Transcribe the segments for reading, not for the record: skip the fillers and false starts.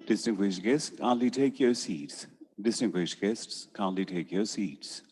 Distinguished guests, kindly take your seats. Distinguished guests, kindly take your seats.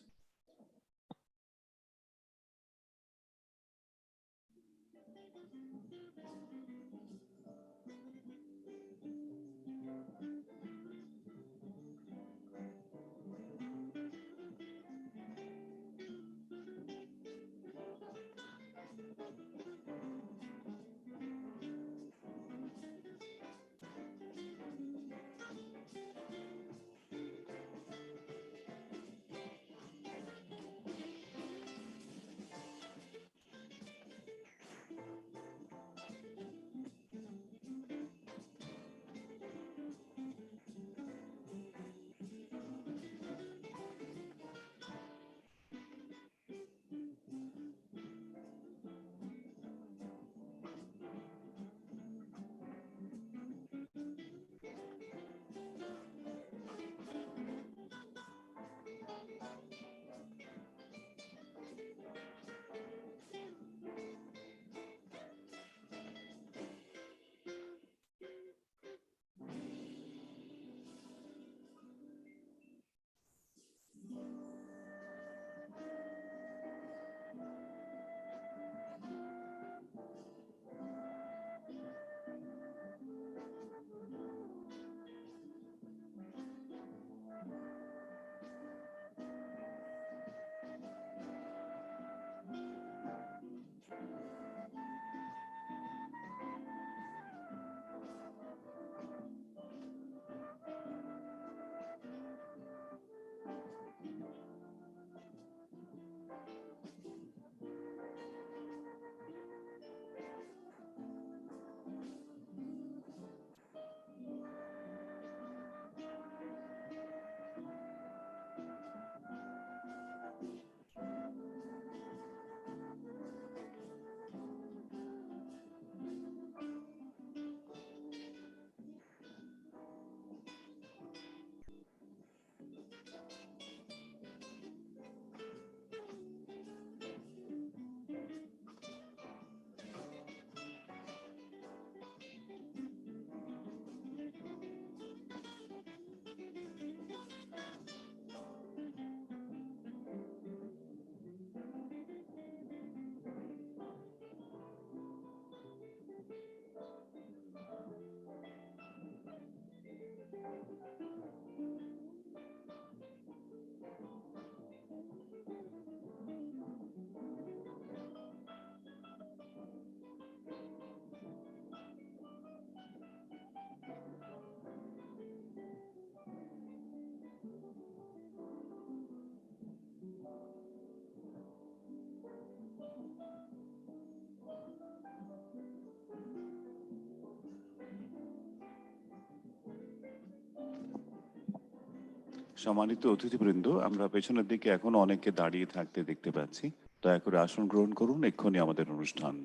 সম্মানিত অতিথিবৃন্দ, আমরা পেছনের দিকে এখন অনেককে দাঁড়িয়ে থাকতে দেখতে পাচ্ছি। দয়া করে আসন গ্রহণ করুন, এক্ষুনি আমাদের অনুষ্ঠান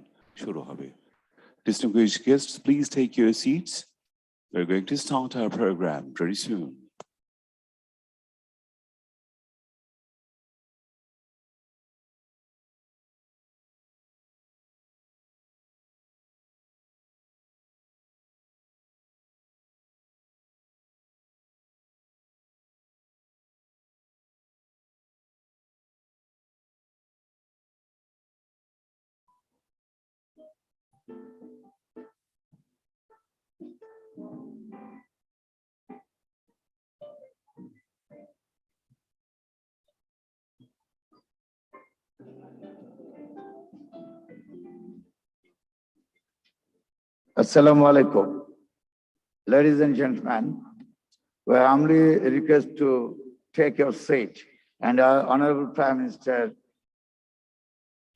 শুরু হবে। Distinguished guests, please take your seats. We're going to start our program very soon. Assalamu alaikum. Ladies and gentlemen, we humbly request to take your seat, and our Honorable Prime Minister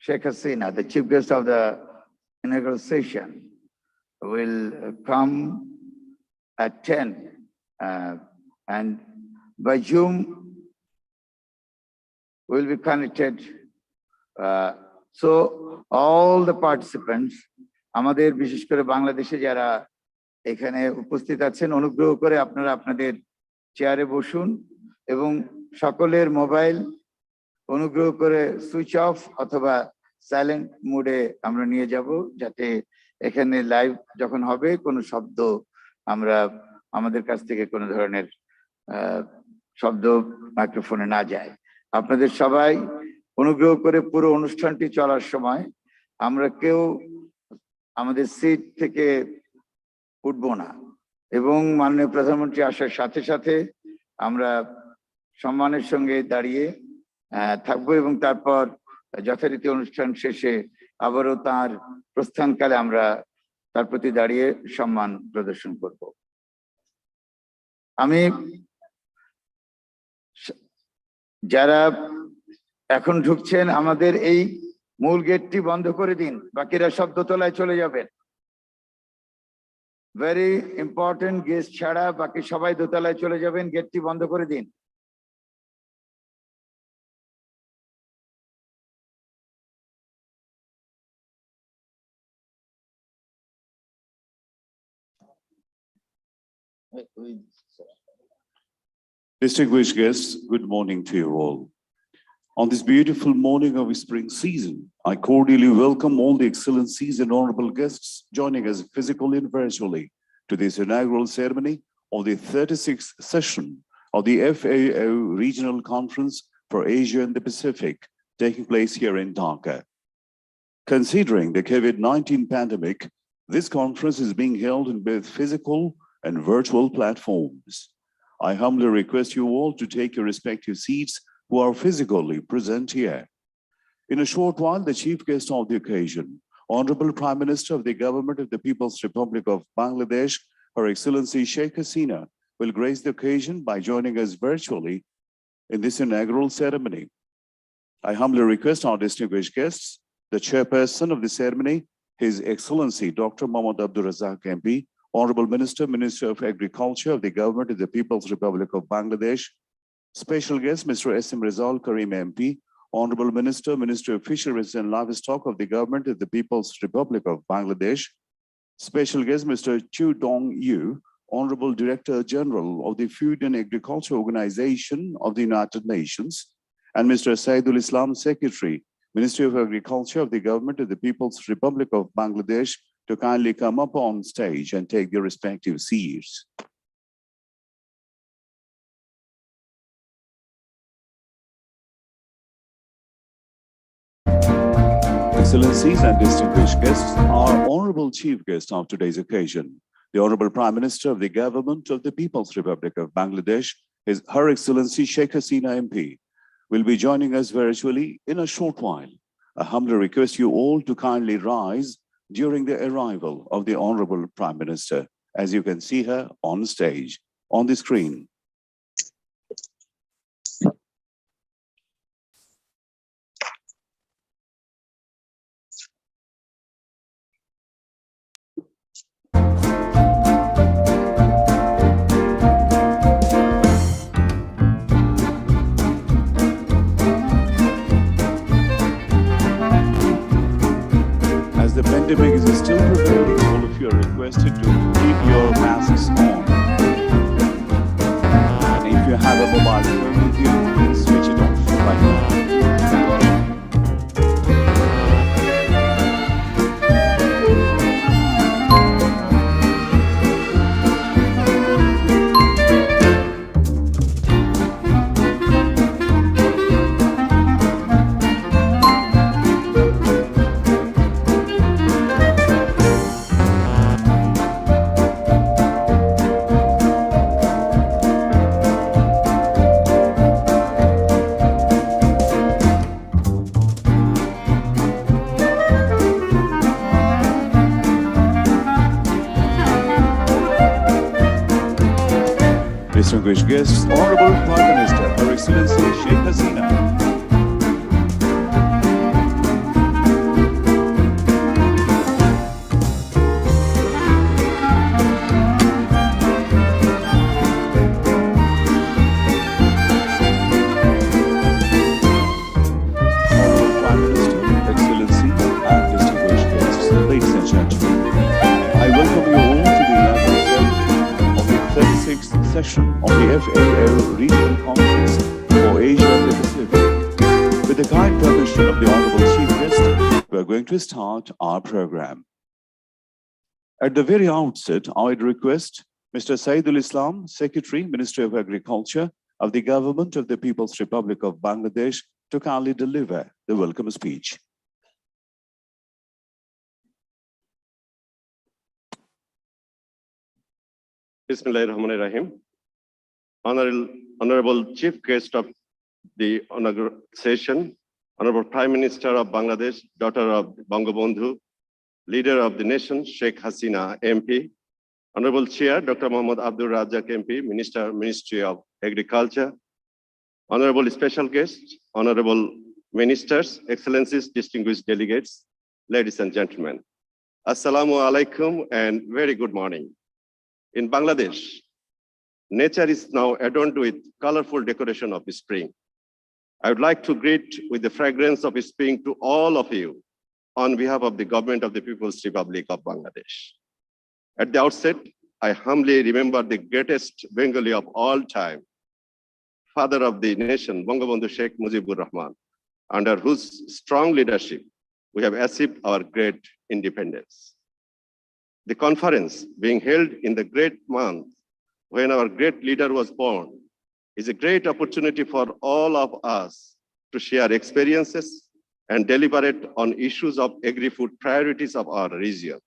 Sheikh Hasina, the chief guest of the inaugural session, will come at 10, and by Zoom will be connected. So all the participants, আমাদের বিশেষ করে বাংলাদেশে যারা এখানে উপস্থিত আছেন, অনুগ্রহ করে আপনারা আপনাদের চেয়ারে বসুন এবং সকলের মোবাইল অনুগ্রহ করে সুইচ অফ অথবা সাইলেন্ট মোডে আমরা নিয়ে যাব, যাতে এখানে লাইভ যখন হবে কোনো শব্দ আমরা আমাদের কাছ থেকে কোনো ধরনের শব্দ মাইক্রোফোনে না যায়। আপনাদের সবাই অনুগ্রহ করে পুরো অনুষ্ঠানটি চলার সময় আমরা কেউ আমাদের সিট থেকে উঠবো না এবং মাননীয় প্রধানমন্ত্রী আসার সাথে সাথে আমরা সম্মানের সঙ্গে দাঁড়িয়ে থাকবো এবং তারপর যথারীতি অনুষ্ঠান শেষে আবারও তার প্রস্থানকালে আমরা তার প্রতি দাঁড়িয়ে সম্মান প্রদর্শন করব। আমি যারা এখন ঢুকছেন আমাদের এই মূল গেটটি বন্ধ করে দিন, বাকিরা সব দোতলায় চলে যাবেন। ভেরি ইম্পর্টেন্ট গেস্ট ছাড়া বাকি সবাই দোতলায় চলে যাবেন, গেটটি বন্ধ করে দিন। Distinguished guests, good morning to you all. On this beautiful morning of spring season, I cordially welcome all the excellencies and honorable guests joining us physically and virtually to this inaugural ceremony of the 36th session of the FAO Regional Conference for Asia and the Pacific, taking place here in Dhaka. Considering the COVID-19 pandemic, this conference is being held in both physical and virtual platforms. I humbly request you all to take your respective seats who are physically present here. In a short while, the chief guest of the occasion, Honorable Prime Minister of the Government of the People's Republic of Bangladesh, Her Excellency Sheikh Hasina, will grace the occasion by joining us virtually in this inaugural ceremony. I humbly request our distinguished guests, the chairperson of the ceremony, His Excellency Dr. Mohammad Abdul Razak MP, Honorable Minister, Minister of Agriculture of the Government of the People's Republic of Bangladesh, special guest, Mr. S.M. Rizal Karim MP, Honorable Minister, Minister of Fisheries and Livestock of the Government of the People's Republic of Bangladesh, special guest, Mr. Chu Dong Yu, Honorable Director General of the Food and Agriculture Organization of the United Nations, and Mr. Saidul Islam, Secretary, Ministry of Agriculture of the Government of the People's Republic of Bangladesh, to kindly come up on stage and take their respective seats. Excellencies and distinguished guests, our honorable chief guest of today's occasion, the Honorable Prime Minister of the Government of the People's Republic of Bangladesh, Her Excellency Sheikh Hasina MP, will be joining us virtually in a short while. I humbly request you all to kindly rise during the arrival of the Honorable Prime Minister, as you can see her on stage, on the screen. The pandemic is still prevailing, all of you are requested to keep your masks on. And if you have a mobile phone with you, please switch it off right now. Distinguished guests, Honorable Prime Minister, Her Excellency Sheikh Hasina. Session of the FAO Regional Conference for Asia and the Pacific. With the kind permission of the Honorable Chief Guest, we are going to start our program. At the very outset, I would request Mr. Saidul Islam, Secretary, Ministry of Agriculture of the Government of the People's Republic of Bangladesh, to kindly deliver the welcome speech. Bismillahirrahmanirrahim. Honorable Chief Guest of the inauguration, Honorable Prime Minister of Bangladesh, daughter of Bangabandhu, Leader of the Nation, Sheikh Hasina, MP, Honorable Chair, Dr. Mohammad Abdul Razzaq, MP, Minister, Ministry of Agriculture, Honorable Special Guests, Honorable Ministers, Excellencies, distinguished delegates, ladies and gentlemen. Assalamu alaikum and very good morning. In Bangladesh, nature is now adorned with colorful decoration of spring. I would like to greet with the fragrance of spring to all of you on behalf of the Government of the People's Republic of Bangladesh. At the outset, I humbly remember the greatest Bengali of all time, father of the nation, Bangabandhu Sheikh Mujibur Rahman, under whose strong leadership we have achieved our great independence. The conference being held in the great month when our great leader was born is a great opportunity for all of us to share experiences and deliberate on issues of agri-food priorities of our region.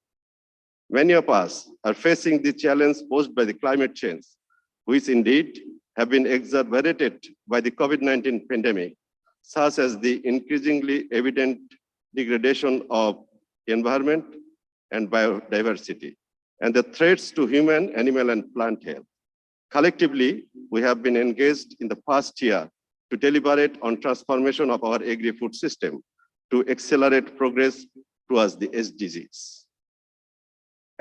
Many of us are facing the challenge posed by the climate change, which indeed have been exacerbated by the COVID-19 pandemic, such as the increasingly evident degradation of environment and biodiversity, and the threats to human, animal, and plant health. Collectively, we have been engaged in the past year to deliberate on transformation of our agri-food system to accelerate progress towards the SDGs.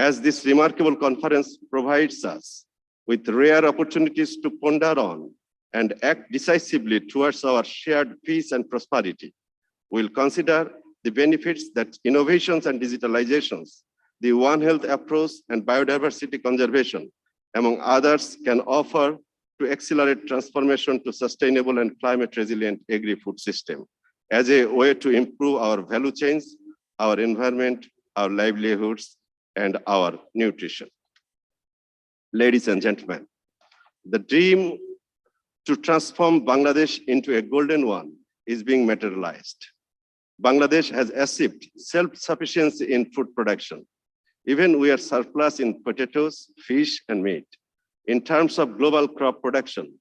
As this remarkable conference provides us with rare opportunities to ponder on and act decisively towards our shared peace and prosperity, we'll consider the benefits that innovations and digitalizations, the One Health approach and biodiversity conservation, among others, can offer to accelerate transformation to sustainable and climate resilient agri-food system as a way to improve our value chains, our environment, our livelihoods, and our nutrition. Ladies and gentlemen, the dream to transform Bangladesh into a golden one is being materialized. Bangladesh has achieved self-sufficiency in food production. Even we are surplus in potatoes, fish, and meat. In terms of global crop production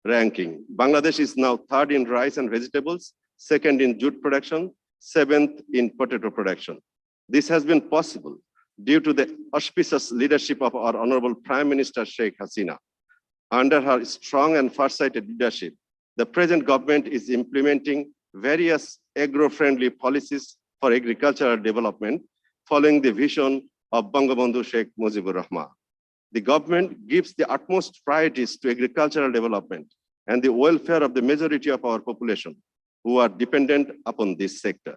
ranking, Bangladesh is now third in rice and vegetables, second in jute production, seventh in potato production. This has been possible due to the auspicious leadership of our Honorable Prime Minister Sheikh Hasina. Under her strong and far-sighted leadership, the present government is implementing various agro-friendly policies for agricultural development following the vision of Bangabandhu Sheikh Mujibur Rahman. The government gives the utmost priorities to agricultural development and the welfare of the majority of our population who are dependent upon this sector.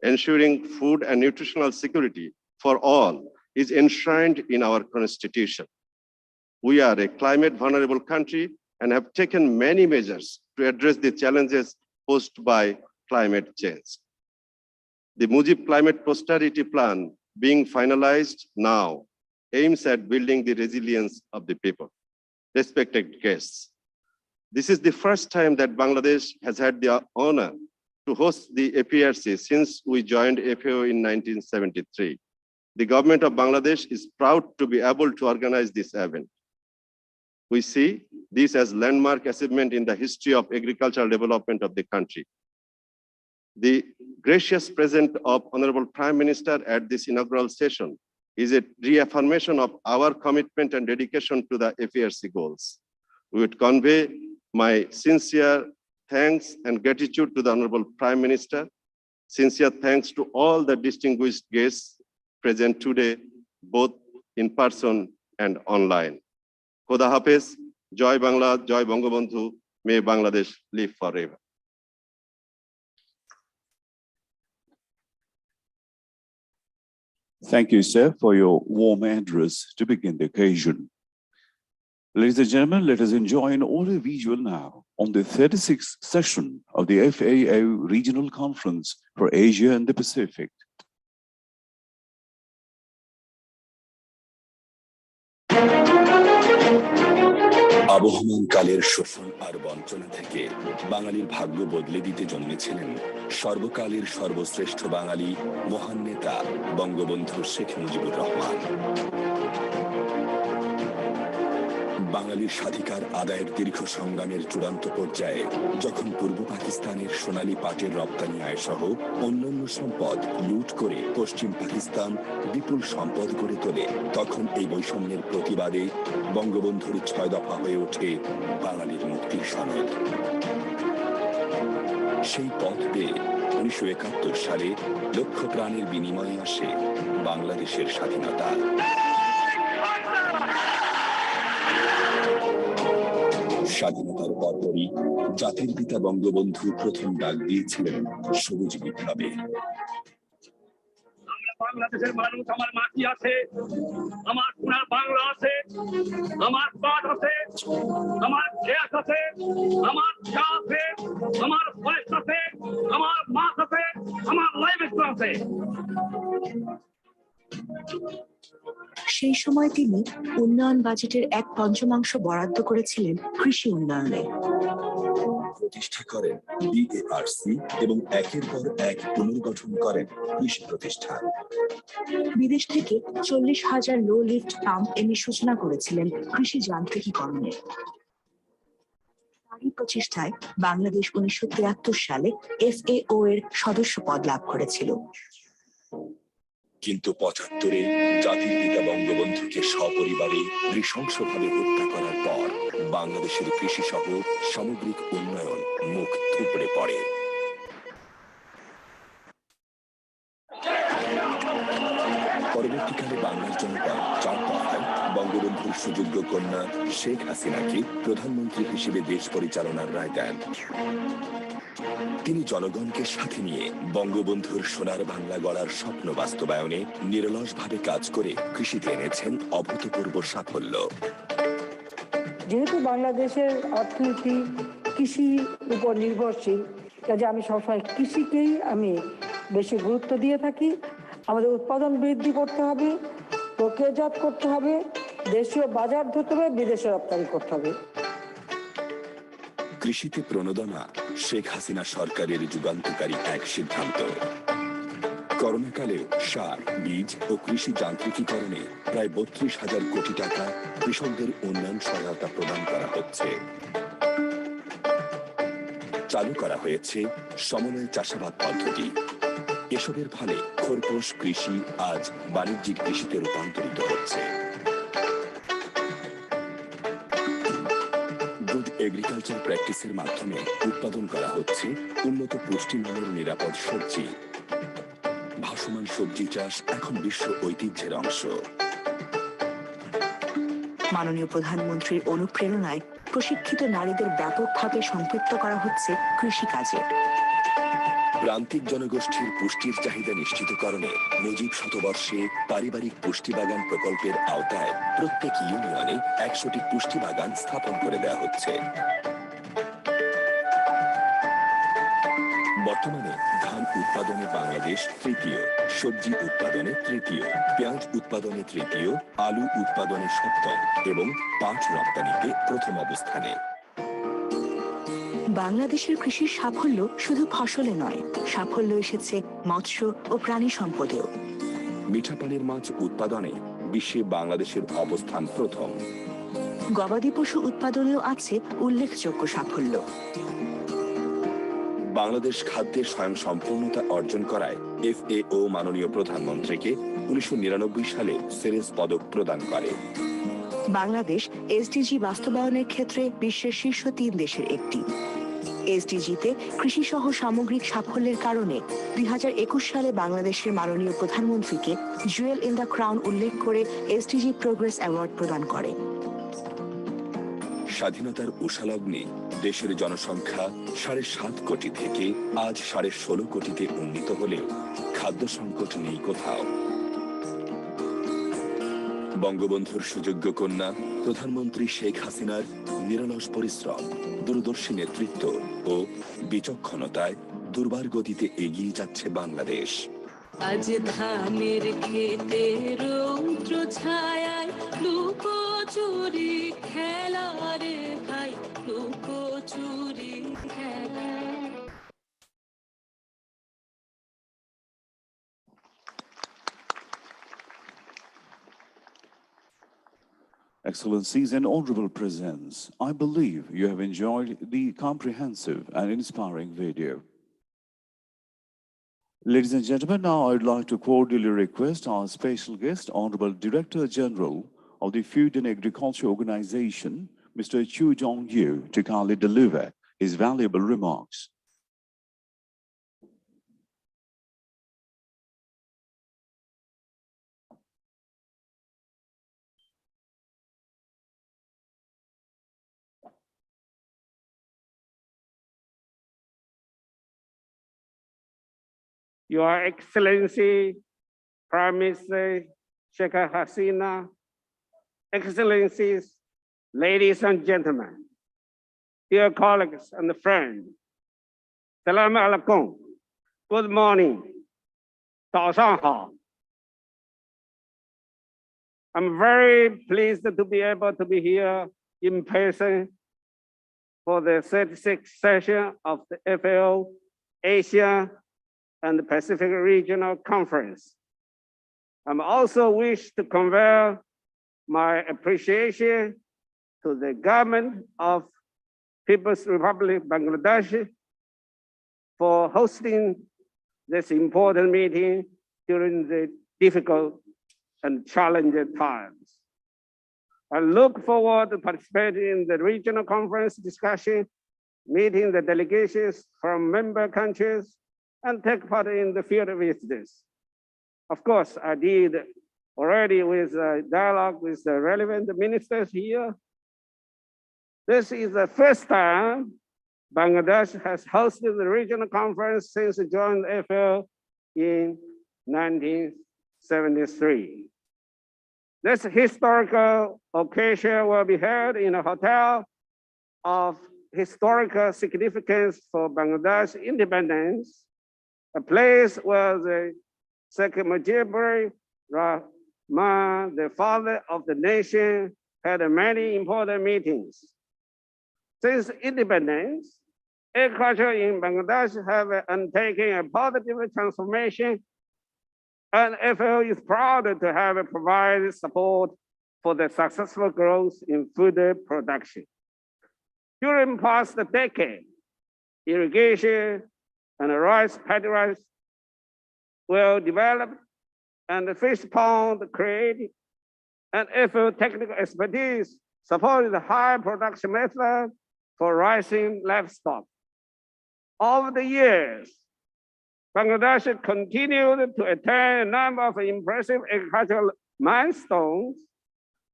Ensuring food and nutritional security for all is enshrined in our constitution. We are a climate vulnerable country and have taken many measures to address the challenges posed by climate change. The Mujib Climate Prosperity Plan being finalized now aims at building the resilience of the people. Respected guests, this is the first time that Bangladesh has had the honor to host the APRC since we joined FAO in 1973. The government of Bangladesh is proud to be able to organize this event. We see this as landmark achievement in the history of agricultural development of the country. The gracious presence of Honorable Prime Minister at this inaugural session is a reaffirmation of our commitment and dedication to the FARC goals. We would convey my sincere thanks and gratitude to the Honorable Prime Minister. Sincere thanks to all the distinguished guests present today, both in person and online. Khoda Hafiz, Joy Bangla, Joy Bangabandhu, may Bangladesh live forever. Thank you, sir, for your warm address to begin the occasion. Ladies and gentlemen, let us enjoy an audio visual now on the 36th session of the FAO Regional Conference for Asia and the Pacific. বহমান কালের শোষণ আর বঞ্চনা থেকে বাঙালির ভাগ্য বদলে দিতে জন্মেছিলেন সর্বকালের সর্বশ্রেষ্ঠ বাঙালি মহান নেতা বঙ্গবন্ধু শেখ মুজিবুর রহমান। বাঙালির স্বাধিকার আদায়ের দীর্ঘ সংগ্রামের চূড়ান্ত পর্যায়ে যখন পূর্ব পাকিস্তানের সোনালী পাটের রপ্তানি আয় সহ অন্যান্য সম্পদ লুট করে পশ্চিম পাকিস্তান বিপুল সম্পদ গড়ে তোলে, তখন এই বৈষম্যের প্রতিবাদে বঙ্গবন্ধুর 6 দফা হয়ে ওঠে বাঙালির মুক্তির সনদ। সেই পথ পেয়ে 1971 সালে লক্ষ প্রাণের বিনিময়ে আসে বাংলাদেশের স্বাধীনতা। স্বাধীনতার পরপরই জাতির পিতা বঙ্গবন্ধু প্রথম ডাক দিয়েছিলেন সবুজ বিপ্লবে। বাংলাদেশের মানুষ, আমার মাটি আছে, আমার সোনার বাংলা আছে, আমার পাট আছে, আমার গ্যাস আছে, আমার চা আছে, আমার ফরেস্ট আছে, আমার মাছ আছে, আমার লাইভ আছে। সেই সময় তিনি উন্নয়ন বাজেটের 1/5 বরাদ্দ করেছিলেন কৃষি উন্নয়নে। প্রতিষ্ঠা করেন APRC এবং একের পর এক পুনর্গঠন করেন কৃষি প্রতিষ্ঠান। বিদেশ থেকে 40,000 লো লিফট পাম্প এনে সূচনা করেছিলেন কৃষি যান্ত্রিকীকরণের। তারই প্রচেষ্টায় বাংলাদেশ 1973 সালে FAO এর সদস্য পদ লাভ করেছিল। কিন্তু 75-এ জাতির পিতা বঙ্গবন্ধুকে সপরিবারে নৃশংসভাবে হত্যা করার পর বাংলাদেশের কৃষি সহ সামগ্রিক উন্নয়ন মুখ থুবড়ে পড়ে। পরবর্তীকালে বাংলার জনগণ 4 দফায় বঙ্গবন্ধুর সুযোগ্য কন্যা শেখ হাসিনাকে প্রধানমন্ত্রী হিসেবে দেশ পরিচালনার রায় দেন। তিনি জনগণকে সাথে নিয়ে বঙ্গবন্ধুর সোনার বাংলা গড়ার স্বপ্ন বাস্তবায়নে নিরলসভাবে কাজ করে কৃষিতে এনেছেন অভূতপূর্ব সাফল্য। যেহেতু বাংলাদেশের অর্থনীতি কৃষির উপর নির্ভরশীল, কাজে আমি সবসময় কৃষিকেই আমি বেশি গুরুত্ব দিয়ে থাকি। আমাদের উৎপাদন বৃদ্ধি করতে হবে, প্রক্রিয়াজাত করতে হবে, দেশীয় বাজার ধরতে হবে, বিদেশে রপ্তানি করতে হবে। কৃষিতে প্রণোদনা শেখ হাসিনা সরকারের যুগান্তকারী এক সিদ্ধান্ত। করোনাকালে সার, বীজ ও কৃষি যান্ত্রিকীকরণে প্রায় 32,000 কোটি টাকা কৃষকদের উন্নয়ন সহায়তা প্রদান করা হচ্ছে। চালু করা হয়েছে সমন্বয় চাষাবাদ পদ্ধতি। এসবের ফলে খোরপোশ কৃষি আজ বাণিজ্যিক কৃষিতে রূপান্তরিত হচ্ছে। গুড এগ্রিকালচার প্র্যাকটিসের মাধ্যমে উৎপাদন করা হচ্ছে উন্নত পুষ্টিমানের নিরাপদ সবজি। ভাসমান সবজি চাষ এখন বিশ্ব ঐতিহ্যের অংশ। মাননীয় প্রধানমন্ত্রীর অনুপ্রেরণায় প্রশিক্ষিত নারীদের ব্যাপকভাবে সম্পৃক্ত করা হচ্ছে কৃষিকাজে। প্রান্তিক জনগোষ্ঠীর পুষ্টির চাহিদা নিশ্চিতকরণে মুজিব শতবর্ষে পারিবারিক পুষ্টি বাগান প্রকল্পের আওতায় প্রত্যেক ইউনিয়নে 100টি পুষ্টি বাগান স্থাপন করে দেওয়া হচ্ছে। বর্তমানে ধান উৎপাদনে বাংলাদেশ তৃতীয়, সবজি উৎপাদনে তৃতীয়, পেঁয়াজ উৎপাদনে তৃতীয়, আলু উৎপাদনে সপ্তম এবং পাট রপ্তানিতে প্রথম অবস্থানে। বাংলাদেশের কৃষির সাফল্য শুধু ফসলে নয়, সাফল্য এসেছে মৎস্য ও প্রাণী সম্পদেও। মিঠা পানির মাছ উৎপাদনে বিশ্বে বাংলাদেশের অবস্থান প্রথম। গবাদি পশু উৎপাদনেও আছে উল্লেখযোগ্য সাফল্য। বাংলাদেশ খাদ্যে স্বয়ংসম্পূর্ণতা অর্জন করায় FAO মাননীয় প্রধানমন্ত্রীকে 1999 সালে সেরেস পদক প্রদান করে। বাংলাদেশ SDG বাস্তবায়নের ক্ষেত্রে বিশ্বের শীর্ষ 3 দেশের একটি। SDG-তে কৃষি সহ সামগ্রিক সাফল্যের কারণে 2021 সালে বাংলাদেশের মাননীয় প্রধানমন্ত্রীকে জুয়েল ইন দ্য ক্রাউন উল্লেখ করে SDG প্রোগ্রেস অ্যাওয়ার্ড প্রদান করে। স্বাধীনতার উষালগ্নে দেশের জনসংখ্যা 7.5 কোটি থেকে আজ 16.5 কোটিতে উন্নীত হলেও খাদ্য সংকট নেই কোথাও। বঙ্গবন্ধুর সুযোগ্য কন্যা প্রধানমন্ত্রী শেখ হাসিনার নিরলস পরিশ্রম, দূরদর্শী নেতৃত্ব ও বিচক্ষণতায় দুর্বার গতিতে এগিয়ে যাচ্ছে বাংলাদেশ। আজ ধানের ক্ষেতে রৌদ্র ছায়ায় লুকোছ চুরি খেলা রে ভাই লুকো চুরি খেলা Excellencies and honorable presence, I believe you have enjoyed the comprehensive and inspiring video. Ladies and gentlemen, now I'd like to cordially request our special guest, Honorable Director General of the Food and Agriculture Organization, Mr. Chu Dong-yu, to kindly deliver his valuable remarks. Your Excellency, Prime Minister Sheikh Hasina, Excellencies, ladies and gentlemen, dear colleagues and friends, Salam alaikum, good morning, 早上好. I'm very pleased to be able to be here in person for the 36th session of the FAO Asia and the Pacific Regional Conference. I'm also wish to convey my appreciation to the government of People's Republic of Bangladesh for hosting this important meeting during the difficult and challenging times. I look forward to participating in the regional conference discussion, meeting the delegations from member countries, and take part in the field visits. Of course, I did already with dialogue with the relevant ministers here. This is the first time Bangladesh has hosted the regional conference since it joined FAO in 1973. This historical occasion will be held in a hotel of historical significance for Bangladesh independence, a place where the Sheikh Mujibur Rahman, the father of the nation, had many important meetings. Since independence, agriculture in Bangladesh have undertaken a positive transformation, and FAO is proud to have provided support for the successful growth in food production. During past decade, irrigation and rice paddy rice well developed, and the fish pond created, and FAO technical expertise supported the high production method for raising livestock. Over the years, Bangladesh continued to attain a number of impressive agricultural milestones,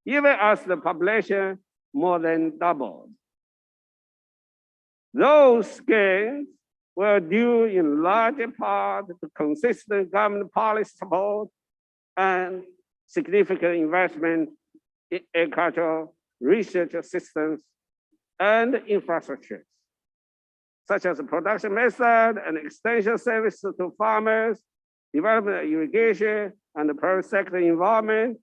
even as the population more than doubled. Those gains were due in large part to consistent government policy support and significant investment in agricultural research systems and infrastructures, such as production method and extension service to farmers, development of irrigation and the private sector involvement,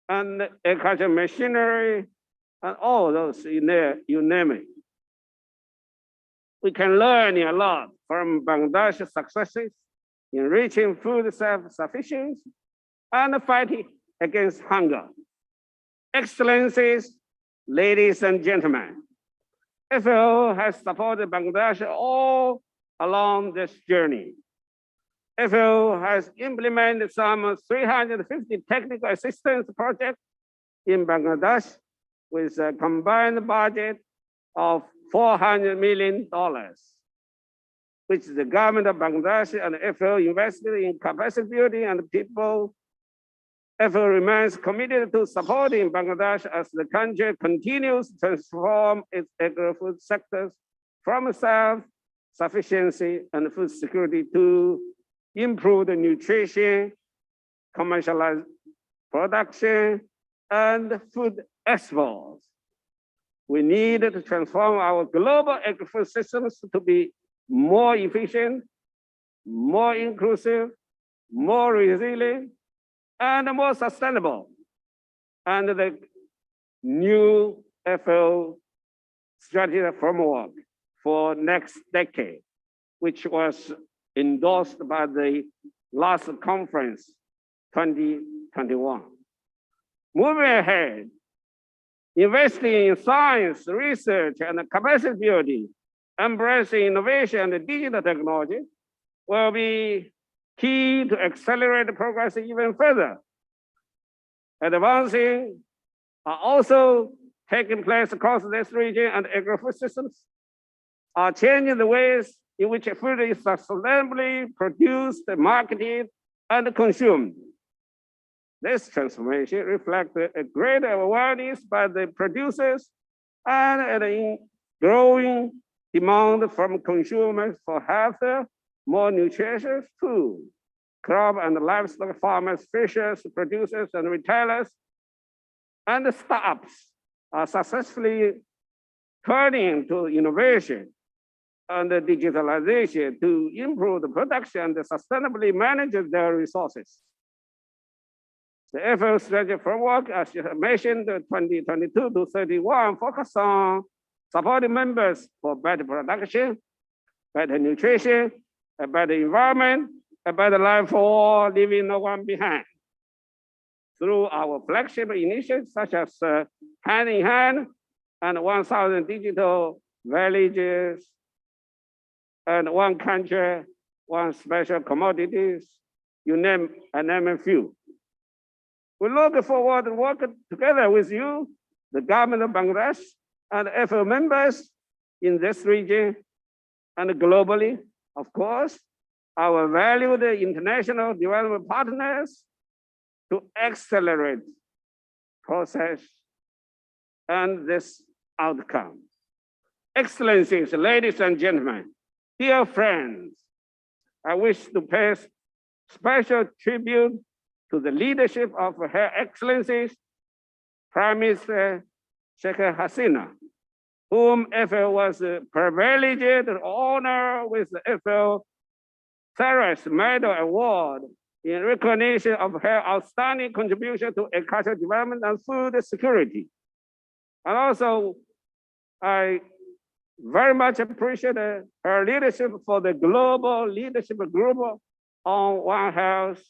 and agricultural machinery, and all those in there, you name it. We can learn a lot from Bangladesh's successes in reaching food self-sufficiency and fighting against hunger. Excellencies, ladies and gentlemen, FAO has supported Bangladesh all along this journey. FAO has implemented some 350 technical assistance projects in Bangladesh with a combined budget of $400 million, which the government of Bangladesh and FAO invested in capacity building and people. FAO remains committed to supporting Bangladesh as the country continues to transform its agri-food sectors from self-sufficiency and food security to improve the nutrition, commercialized production, and food exports. We need to transform our global agri-food systems to be more efficient, more inclusive, more resilient, and more sustainable. And the new FAO strategic framework for next decade, which was endorsed by the last conference, 2021. Moving ahead, investing in science, research, and capacity building, embracing innovation and digital technology will be key to accelerate the progress even further. Advancing are also taking place across this region, and agri-food systems are changing the ways in which food is sustainably produced, marketed, and consumed. This transformation reflects a greater awareness by the producers and a growing demand from consumers for healthier, more nutritious food. Crop and livestock farmers, fishers, producers, and retailers, and startups are successfully turning to innovation and digitalization to improve the production and sustainably manage their resources. The FAO strategy framework, as you have mentioned, 2022 to 31, focus on supporting members for better production, better nutrition, a better environment, a better life for all, leaving no one behind. Through our flagship initiatives such as Hand in Hand and 1,000 digital villages and one country, one special commodities, you name a few. We look forward to working together with you, the government of Bangladesh, and FAO members in this region and globally, of course, our valued international development partners to accelerate process and this outcome. Excellencies, ladies and gentlemen, dear friends, I wish to pay special tribute to the leadership of Her Excellencies, Prime Minister Sheikh Hasina, whom FAO was privileged to honor with the FAO Service Medal Award in recognition of her outstanding contribution to agricultural development and food security. And also, I very much appreciate her leadership for the global leadership group on One Health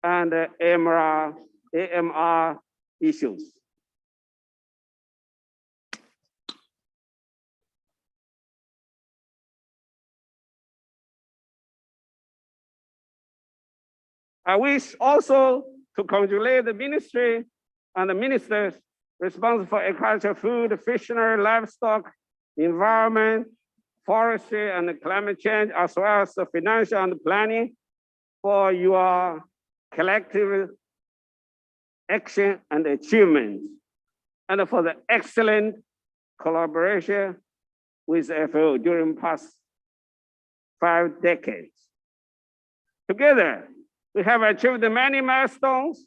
and AMR issues. I wish also to congratulate the ministry and the ministers responsible for agriculture, food, fishery, livestock, environment, forestry, and climate change, as well as the financial and planning for your collective action and achievements, and for the excellent collaboration with FAO during past 5 decades. Together, we have achieved many milestones,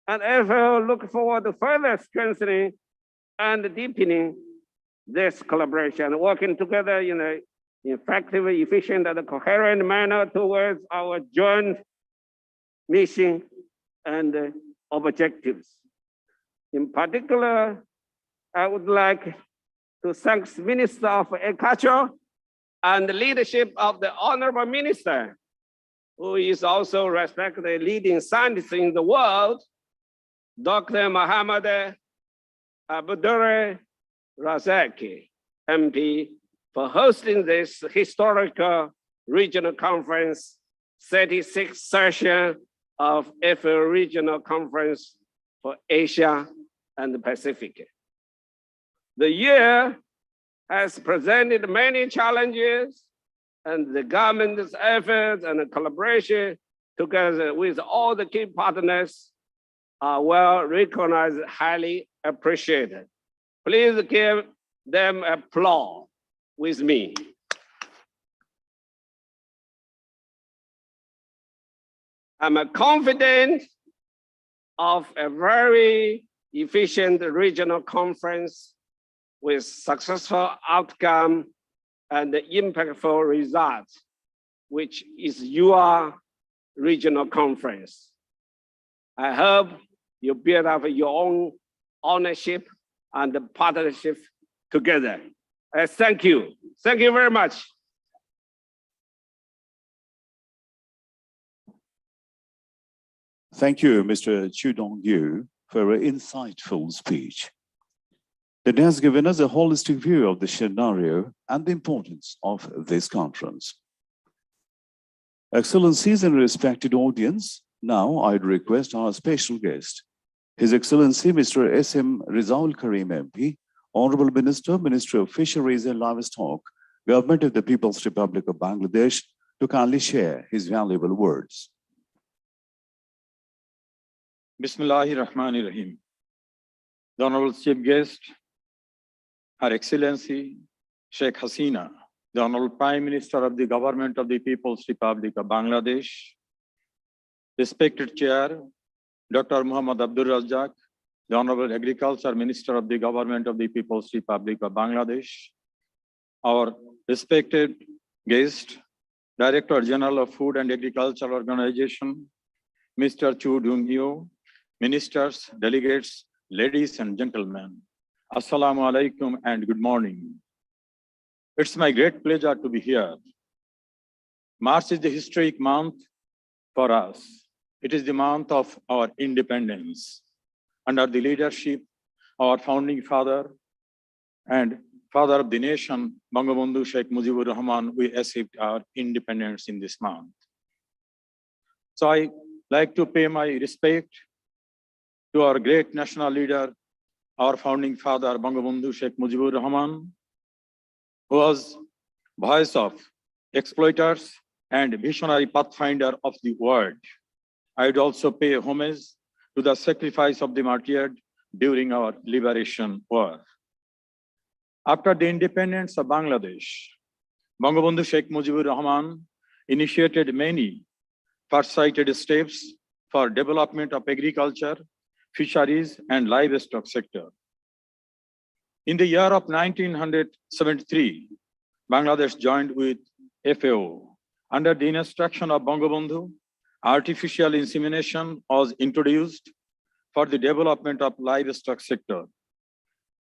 and FAO look forward to further strengthening and deepening this collaboration, working together in an effective, efficient, and coherent manner towards our joint mission and objectives. In particular, I would like to thank the Minister of Agriculture and the leadership of the Honorable Minister, who is also respected leading scientist in the world, Dr. Mohammed Abdur Razaki, MP, for hosting this historical regional conference, 36th session of FAO Regional Conference for Asia and the Pacific. The year has presented many challenges, and the government's efforts and collaboration together with all the key partners are well recognized, highly appreciated. Please give them applause with me. I'm confident of a very efficient regional conference with successful outcome and impactful results, which is your regional conference. I hope you build up your own ownership and the partnership together. Thank you. Thank you very much. Thank you, Mr. Chu Dong-yu, for an insightful speech that has given us a holistic view of the scenario and the importance of this conference. Excellencies and respected audience, now I'd request our special guest, His Excellency Mr. S.M. Rizaul Karim MP, Honorable Minister, Ministry of Fisheries and Livestock, Government of the People's Republic of Bangladesh, to kindly share his valuable words. Bismillahirrahmanirrahim. The Honorable Chief Guest, Her Excellency Sheikh Hasina, the Honorable Prime Minister of the Government of the People's Republic of Bangladesh, respected Chair, Dr. Muhammad Abdul Razzaq, the Honorable Agriculture Minister of the Government of the People's Republic of Bangladesh, our respected guest, Director General of Food and Agriculture Organization, Mr. Chu Dong-yu, ministers, delegates, ladies and gentlemen, Assalamu alaikum and good morning. It's my great pleasure to be here. March is the historic month for us. It is the month of our independence. Under the leadership of our founding father and father of the nation, Bangabandhu Sheikh Mujibur Rahman, we achieved our independence in this month. So I like to pay my respect to our great national leader, our founding father, Bangabandhu Sheikh Mujibur Rahman, who was voice of exploiters and visionary pathfinder of the world. I would also pay homage to the sacrifice of the martyred during our liberation war. After the independence of Bangladesh, Bangabandhu Sheikh Mujibur Rahman initiated many far-sighted steps for development of agriculture, fisheries, and livestock sector. In the year of 1973, Bangladesh joined with FAO. Under the instruction of Bangabandhu, artificial insemination was introduced for the development of livestock sector.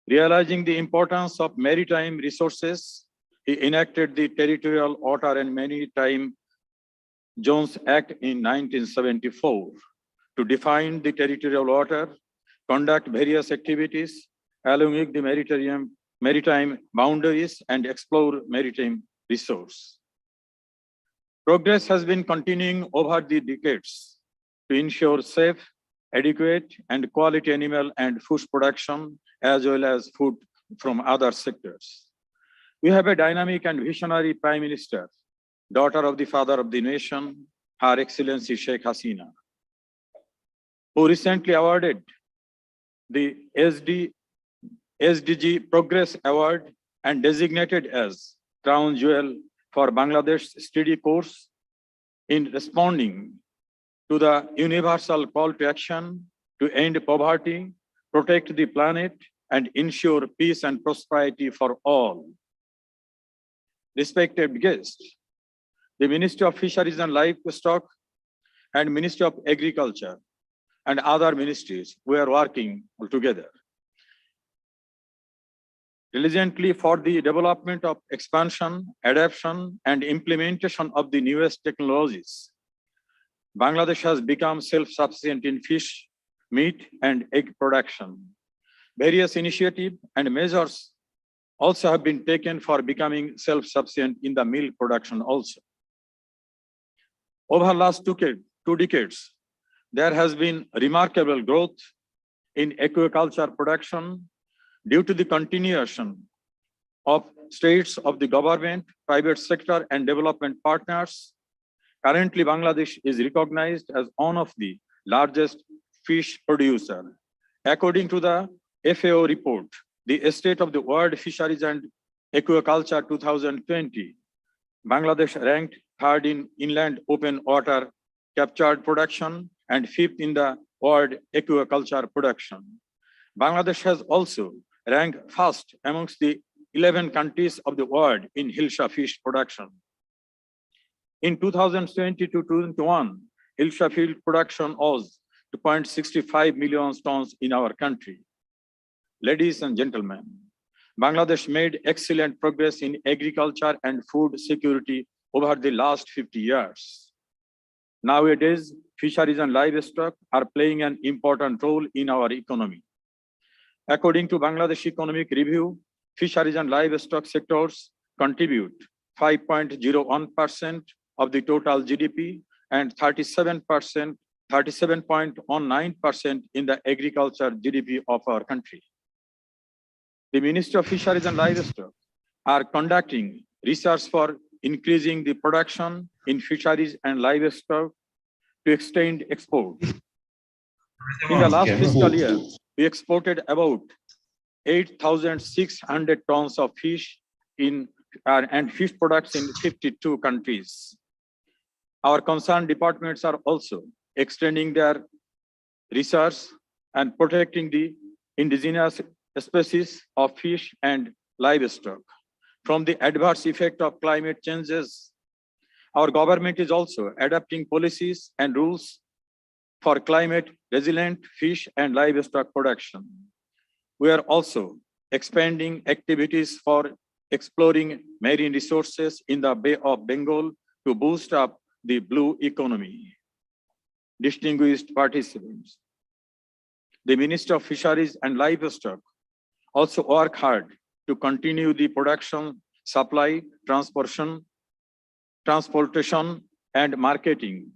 Realizing the importance of maritime resources, he enacted the Territorial Water and Maritime Zones Act in 1974 to define the territorial water, conduct various activities along with the maritime boundaries, and explore maritime resource. Progress has been continuing over the decades to ensure safe, adequate, and quality animal and food production, as well as food from other sectors. We have a dynamic and visionary Prime Minister, daughter of the father of the nation, Her Excellency Sheikh Hasina, who recently awarded the SDG Progress Award and designated as Crown Jewel for Bangladesh's steady course in responding to the universal call to action to end poverty, protect the planet, and ensure peace and prosperity for all. Respected guests, the Ministry of Fisheries and Livestock and Ministry of Agriculture and other ministries, we are working together diligently for the development of expansion, adoption, and implementation of the newest technologies. Bangladesh has become self-sufficient in fish, meat, and egg production. Various initiatives and measures also have been taken for becoming self-sufficient in the milk production also. Over the last two decades, there has been remarkable growth in aquaculture production due to the continuation of states of the government, private sector, and development partners. Currently, Bangladesh is recognized as one of the largest fish producer. According to the FAO report, the State of the World Fisheries and Aquaculture 2020, Bangladesh ranked third in inland open water captured production and fifth in the world aquaculture production. Bangladesh has also ranked first amongst the 11 countries of the world in Hilsa fish production. In 2020 to 2021, Hilsa fish production was 2.65 million tons in our country. ladies and gentlemen, Bangladesh made excellent progress in agriculture and food security over the last 50 years. Nowadays, fisheries and livestock are playing an important role in our economy. According to Bangladesh Economic Review, fisheries and livestock sectors contribute 5.01% of the total GDP and 37.19% in the agriculture GDP of our country. The Ministry of Fisheries and Livestock are conducting research for increasing the production in fisheries and livestock to extend export. In the last fiscal year, we exported about 8,600 tons of fish and fish products in 52 countries. Our concerned departments are also extending their research and protecting the indigenous species of fish and livestock from the adverse effect of climate changes. Our government is also adopting policies and rules for climate resilient fish and livestock production. We are also expanding activities for exploring marine resources in the Bay of Bengal to boost up the blue economy. Distinguished participants, the Ministry of Fisheries and Livestock also work hard to continue the production, supply, transportation, and marketing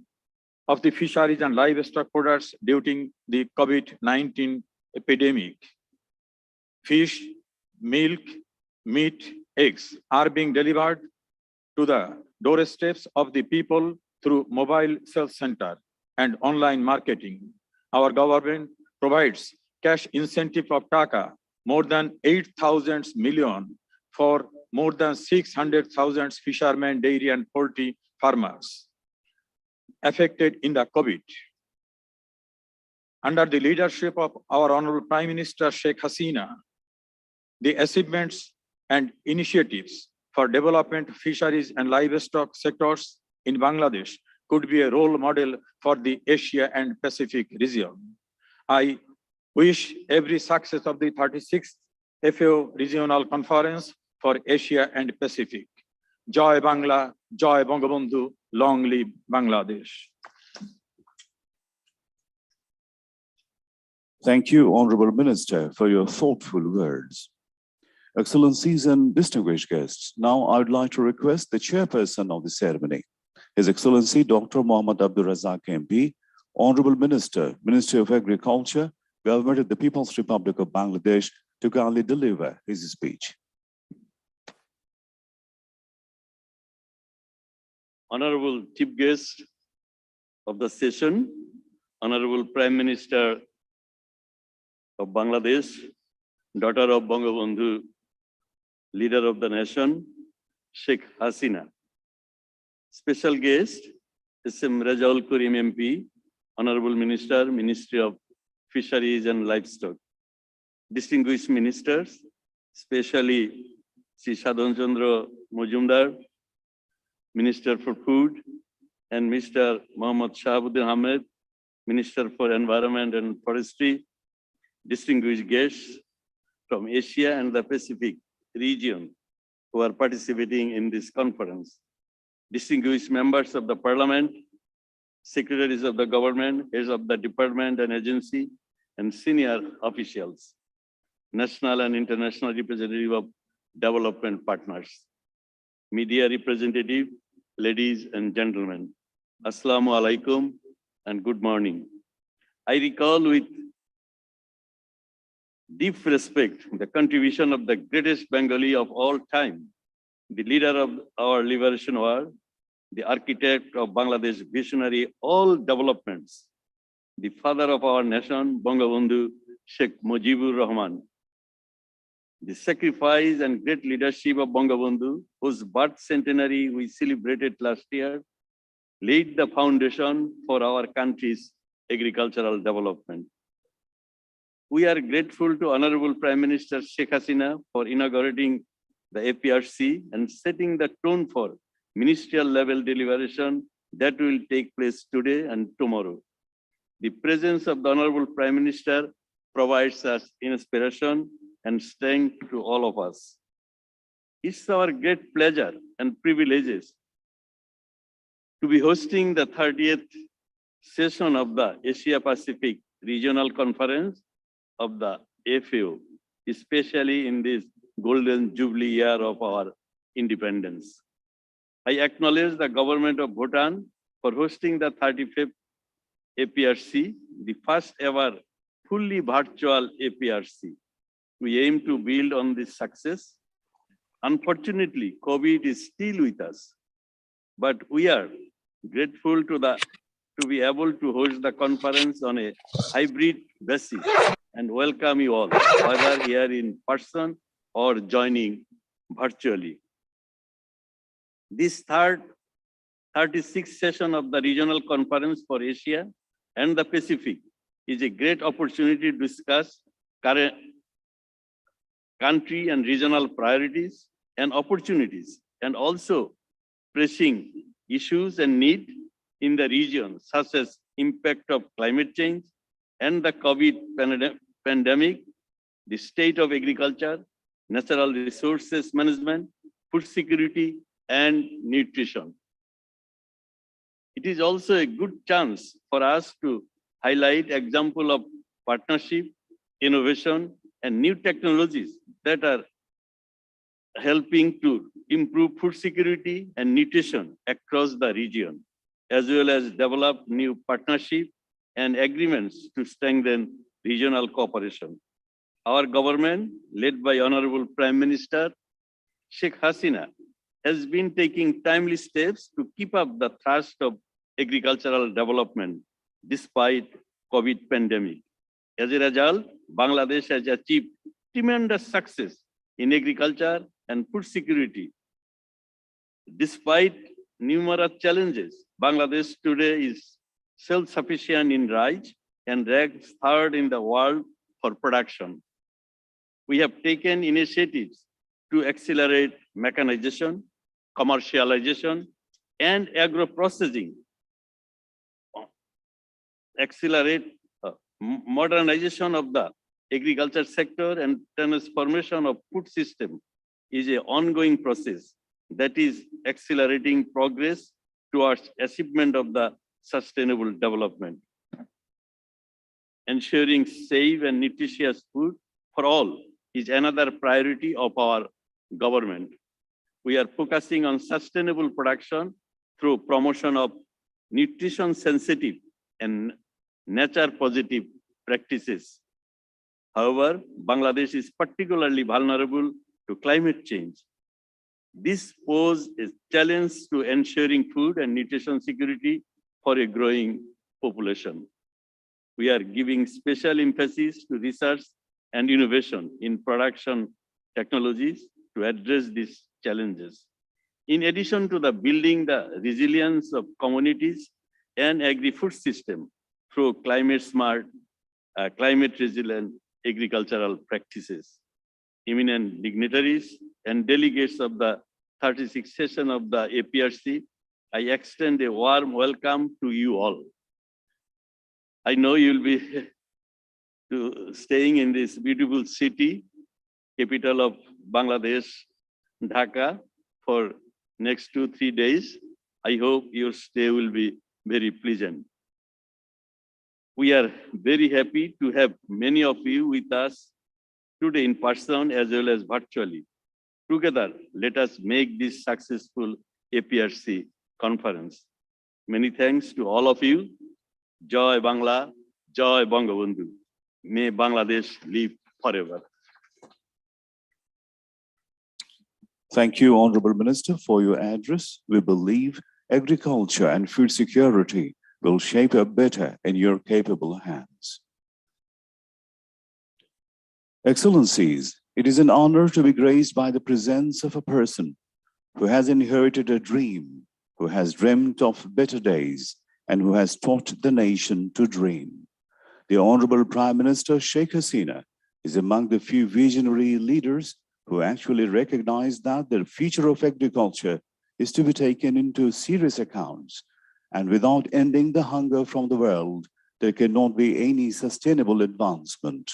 of the fisheries and livestock products during the COVID-19 epidemic. Fish, milk, meat, eggs are being delivered to the doorsteps of the people through mobile sales center and online marketing. Our government provides cash incentive of Taka more than 8,000 million for more than 600,000 fishermen, dairy and poultry farmers affected in the COVID. Under the leadership of our Honorable Prime Minister Sheikh Hasina, the achievements and initiatives for development of fisheries and livestock sectors in Bangladesh could be a role model for the Asia and Pacific region. I wish every success of the 36th FAO Regional Conference for Asia and Pacific. Joy Bangla, Joy Bangabandhu, long live Bangladesh. Thank you, Honorable Minister, for your thoughtful words. Excellencies and distinguished guests, now I would like to request the chairperson of the ceremony, His Excellency Dr. Mohammad Abdul Razak MP, Honorable Minister, Ministry of Agriculture, Government of the People's Republic of Bangladesh, to kindly deliver his speech. Honorable Chief Guest of the session, Honorable Prime Minister of Bangladesh, daughter of Bangabandhu, leader of the nation, Sheikh Hasina. Special guest, SM Rajaul Karim MP, Honorable Minister, Ministry of Fisheries and Livestock. Distinguished ministers, especially Sri Sadhan Chandra Mojumdar, Minister for Food, and Mr. Mohammad Shahabuddin Ahmed, Minister for Environment and Forestry, distinguished guests from Asia and the Pacific region who are participating in this conference, distinguished members of the Parliament, secretaries of the government, heads of the department and agency, and senior officials, national and international representative of development partners, media representative, ladies and gentlemen, Assalamu alaikum and good morning. I recall with deep respect the contribution of the greatest Bengali of all time, the leader of our liberation war, the architect of Bangladesh visionary all developments, the father of our nation, Bangabandhu Sheikh Mujibur Rahman. The sacrifice and great leadership of Bangabandhu, whose birth centenary we celebrated last year, laid the foundation for our country's agricultural development. We are grateful to Honorable Prime Minister Sheikh Hasina for inaugurating the APRC and setting the tone for ministerial level deliberation that will take place today and tomorrow. The presence of the Honorable Prime Minister provides us inspiration and strength to all of us. It's our great pleasure and privileges to be hosting the 30th session of the Asia Pacific Regional Conference of the FAO, especially in this golden jubilee year of our independence. I acknowledge the government of Bhutan for hosting the 35th APRC, the first ever fully virtual APRC. We aim to build on this success. Unfortunately, COVID is still with us, but we are grateful to be able to host the conference on a hybrid basis and welcome you all, whether here in person or joining virtually. This 36th session of the Regional Conference for Asia and the Pacific is a great opportunity to discuss current country and regional priorities and opportunities, and also pressing issues and need in the region, such as impact of climate change and the COVID pandemic, the state of agriculture, natural resources management, food security, and nutrition. It is also a good chance for us to highlight example of partnership, innovation, and new technologies that are helping to improve food security and nutrition across the region, as well as develop new partnership and agreements to strengthen regional cooperation. Our government, led by Honorable Prime Minister Sheikh Hasina, has been taking timely steps to keep up the thrust of agricultural development despite COVID pandemic. As a result, Bangladesh has achieved tremendous success in agriculture and food security. Despite numerous challenges, Bangladesh today is self-sufficient in rice and ranks third in the world for production. We have taken initiatives to accelerate mechanization, commercialization, and agro-processing, accelerate modernization of the agriculture sector, and transformation of food system is an ongoing process that is accelerating progress towards achievement of the sustainable development. Ensuring safe and nutritious food for all is another priority of our government. We are focusing on sustainable production through promotion of nutrition sensitive and nature positive practices. However, Bangladesh is particularly vulnerable to climate change. This poses a challenge to ensuring food and nutrition security for a growing population. We are giving special emphasis to research and innovation in production technologies to address these challenges. In addition to the building the resilience of communities and agri-food system through climate smart, climate resilient agricultural practices. Eminent dignitaries and delegates of the 36th session of the APRC, I extend a warm welcome to you all. I know you'll be staying in this beautiful city, capital of Bangladesh, Dhaka, for next 2-3 days. I hope your stay will be very pleasant. We are very happy to have many of you with us today in person as well as virtually. Together, let us make this successful APRC conference. Many thanks to all of you. Joy Bangla, Joy Bangabandhu. May Bangladesh live forever. Thank you, Honorable Minister, for your address. We believe agriculture and food security will shape up better in your capable hands. Excellencies, it is an honor to be graced by the presence of a person who has inherited a dream, who has dreamt of better days, and who has taught the nation to dream. The Honorable Prime Minister Sheikh Hasina is among the few visionary leaders who actually recognize that the future of agriculture is to be taken into serious accounts, and without ending the hunger from the world, there cannot be any sustainable advancement.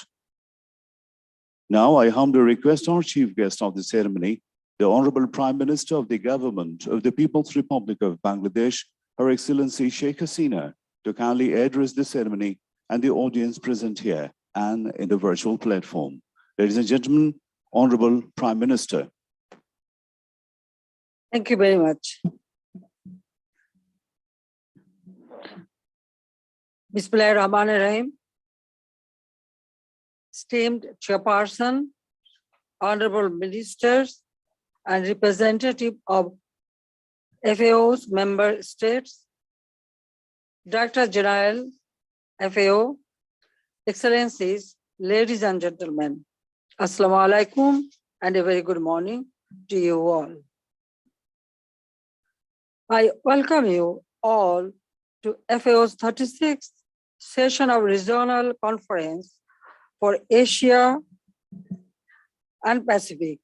Now, I humbly request our chief guest of the ceremony, the Honorable Prime Minister of the Government of the People's Republic of Bangladesh, Her Excellency Sheikh Hasina, to kindly address the ceremony and the audience present here and in the virtual platform. Ladies and gentlemen, Honorable Prime Minister. Thank you very much. Bismillahirrahmanirrahim. Esteemed Chairperson, Honorable Ministers, and representative of FAO's member states, Director General, FAO, Excellencies, ladies and gentlemen, Assalamu alaikum and a very good morning to you all. I welcome you all to FAO's 36th session of Regional Conference for Asia and Pacific.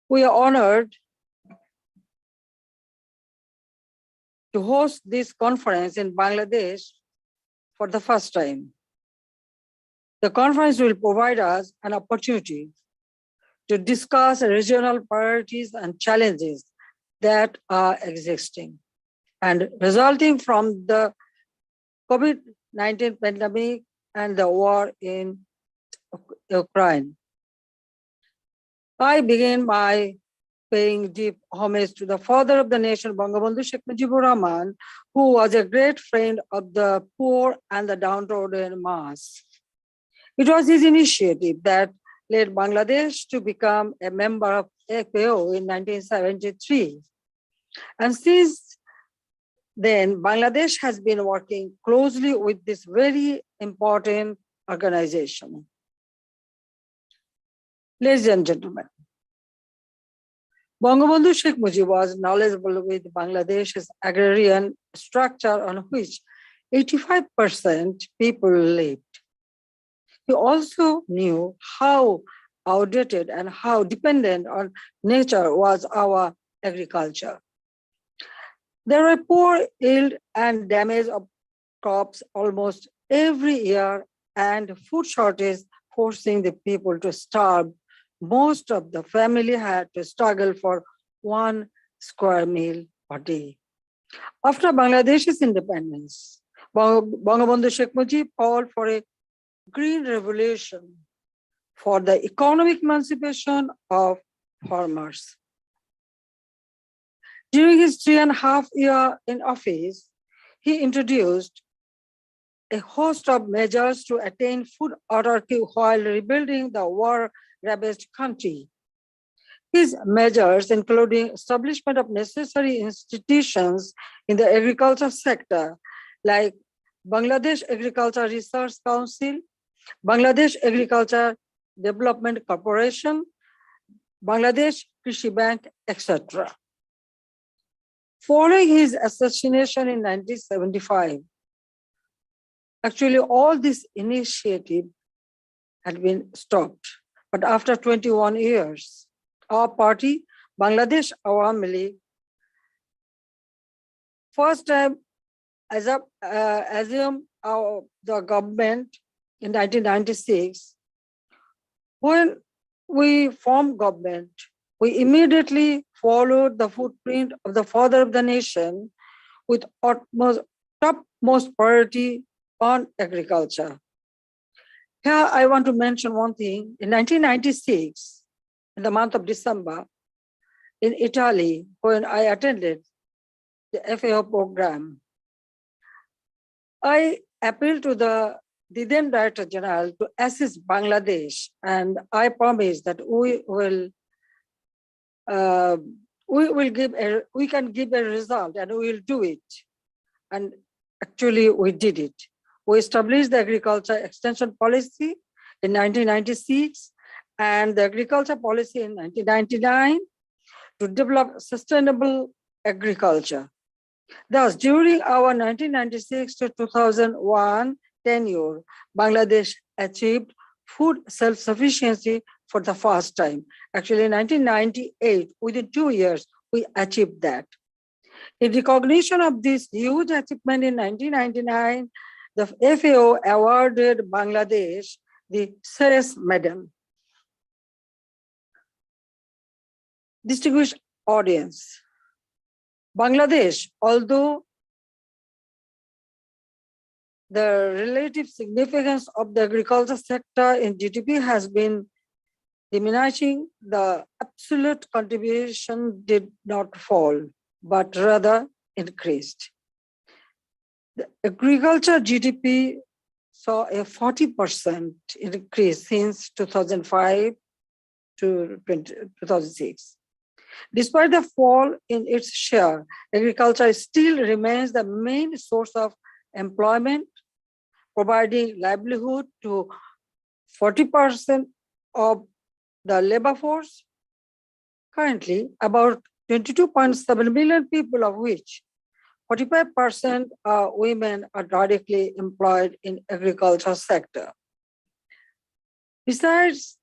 We are honored to host this conference in Bangladesh for the first time. The conference will provide us an opportunity to discuss regional priorities and challenges that are existing and resulting from the COVID-19 pandemic and the war in Ukraine. I begin by paying deep homage to the father of the nation, Bangabandhu Sheikh Mujibur Rahman, who was a great friend of the poor and the downtrodden mass. It was his initiative that led Bangladesh to become a member of FAO in 1973. And since then, Bangladesh has been working closely with this very important organization. Ladies and gentlemen, Bangabandhu Sheikh Mujib was knowledgeable with Bangladesh's agrarian structure on which 85% people lived. He also knew how outdated and how dependent on nature was our agriculture. There were poor yield and damage of crops almost every year and food shortage forcing the people to starve. Most of the family had to struggle for 1 square meal per day. After Bangladesh's independence, Bangabandhu Sheikh Mujib called for a green revolution for the economic emancipation of farmers. During his 3.5 years in office, he introduced a host of measures to attain food autarky while rebuilding the war-ravaged country. His measures, including establishment of necessary institutions in the agriculture sector, like Bangladesh Agriculture Research Council, Bangladesh Agriculture Development Corporation, Bangladesh Krishi Bank, etc. Following his assassination in 1975, actually all this initiative had been stopped. But after 21 years, our party, Bangladesh Awami League, first time assumed the government in 1996. When we formed government, we immediately followed the footprint of the father of the nation with topmost priority on agriculture. Here I want to mention one thing. In 1996, in the month of December, in Italy, when I attended the FAO program, I appealed to the then Director General to assist Bangladesh, and I promised that we can give a result and we will do it. And actually we did it. We established the agriculture extension policy in 1996 and the agriculture policy in 1999 to develop sustainable agriculture. Thus, during our 1996 to 2001 tenure, Bangladesh achieved food self-sufficiency for the first time. Actually, in 1998, within 2 years, we achieved that. In recognition of this huge achievement in 1999, the FAO awarded Bangladesh the Ceres Medal. Distinguished audience, Bangladesh, although the relative significance of the agriculture sector in GDP has been diminishing, the absolute contribution did not fall, but rather increased. The agriculture GDP saw a 40% increase since 2005 to 2006. Despite the fall in its share, agriculture still remains the main source of employment, providing livelihood to 40% of the labor force. Currently, about 22.7 million people, of which 45% are women, are directly employed in agriculture sector. Besides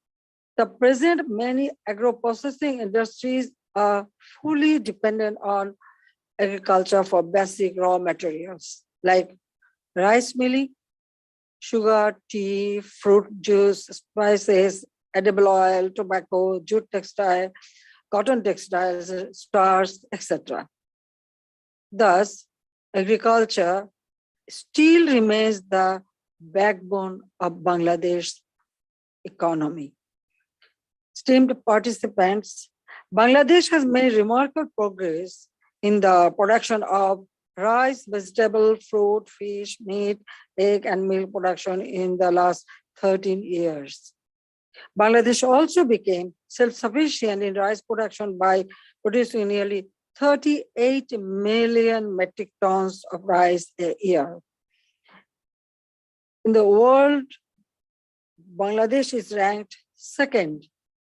the present, many agro-processing industries are fully dependent on agriculture for basic raw materials like rice milling, sugar, tea, fruit juice, spices, edible oil, tobacco, jute textile, cotton textiles, stars, etc. Thus, agriculture still remains the backbone of Bangladesh's economy. Esteemed participants, Bangladesh has made remarkable progress in the production of rice, vegetable, fruit, fish, meat, egg, and milk production in the last 13 years. Bangladesh also became self-sufficient in rice production by producing nearly 38 million metric tons of rice a year. In the world, Bangladesh is ranked second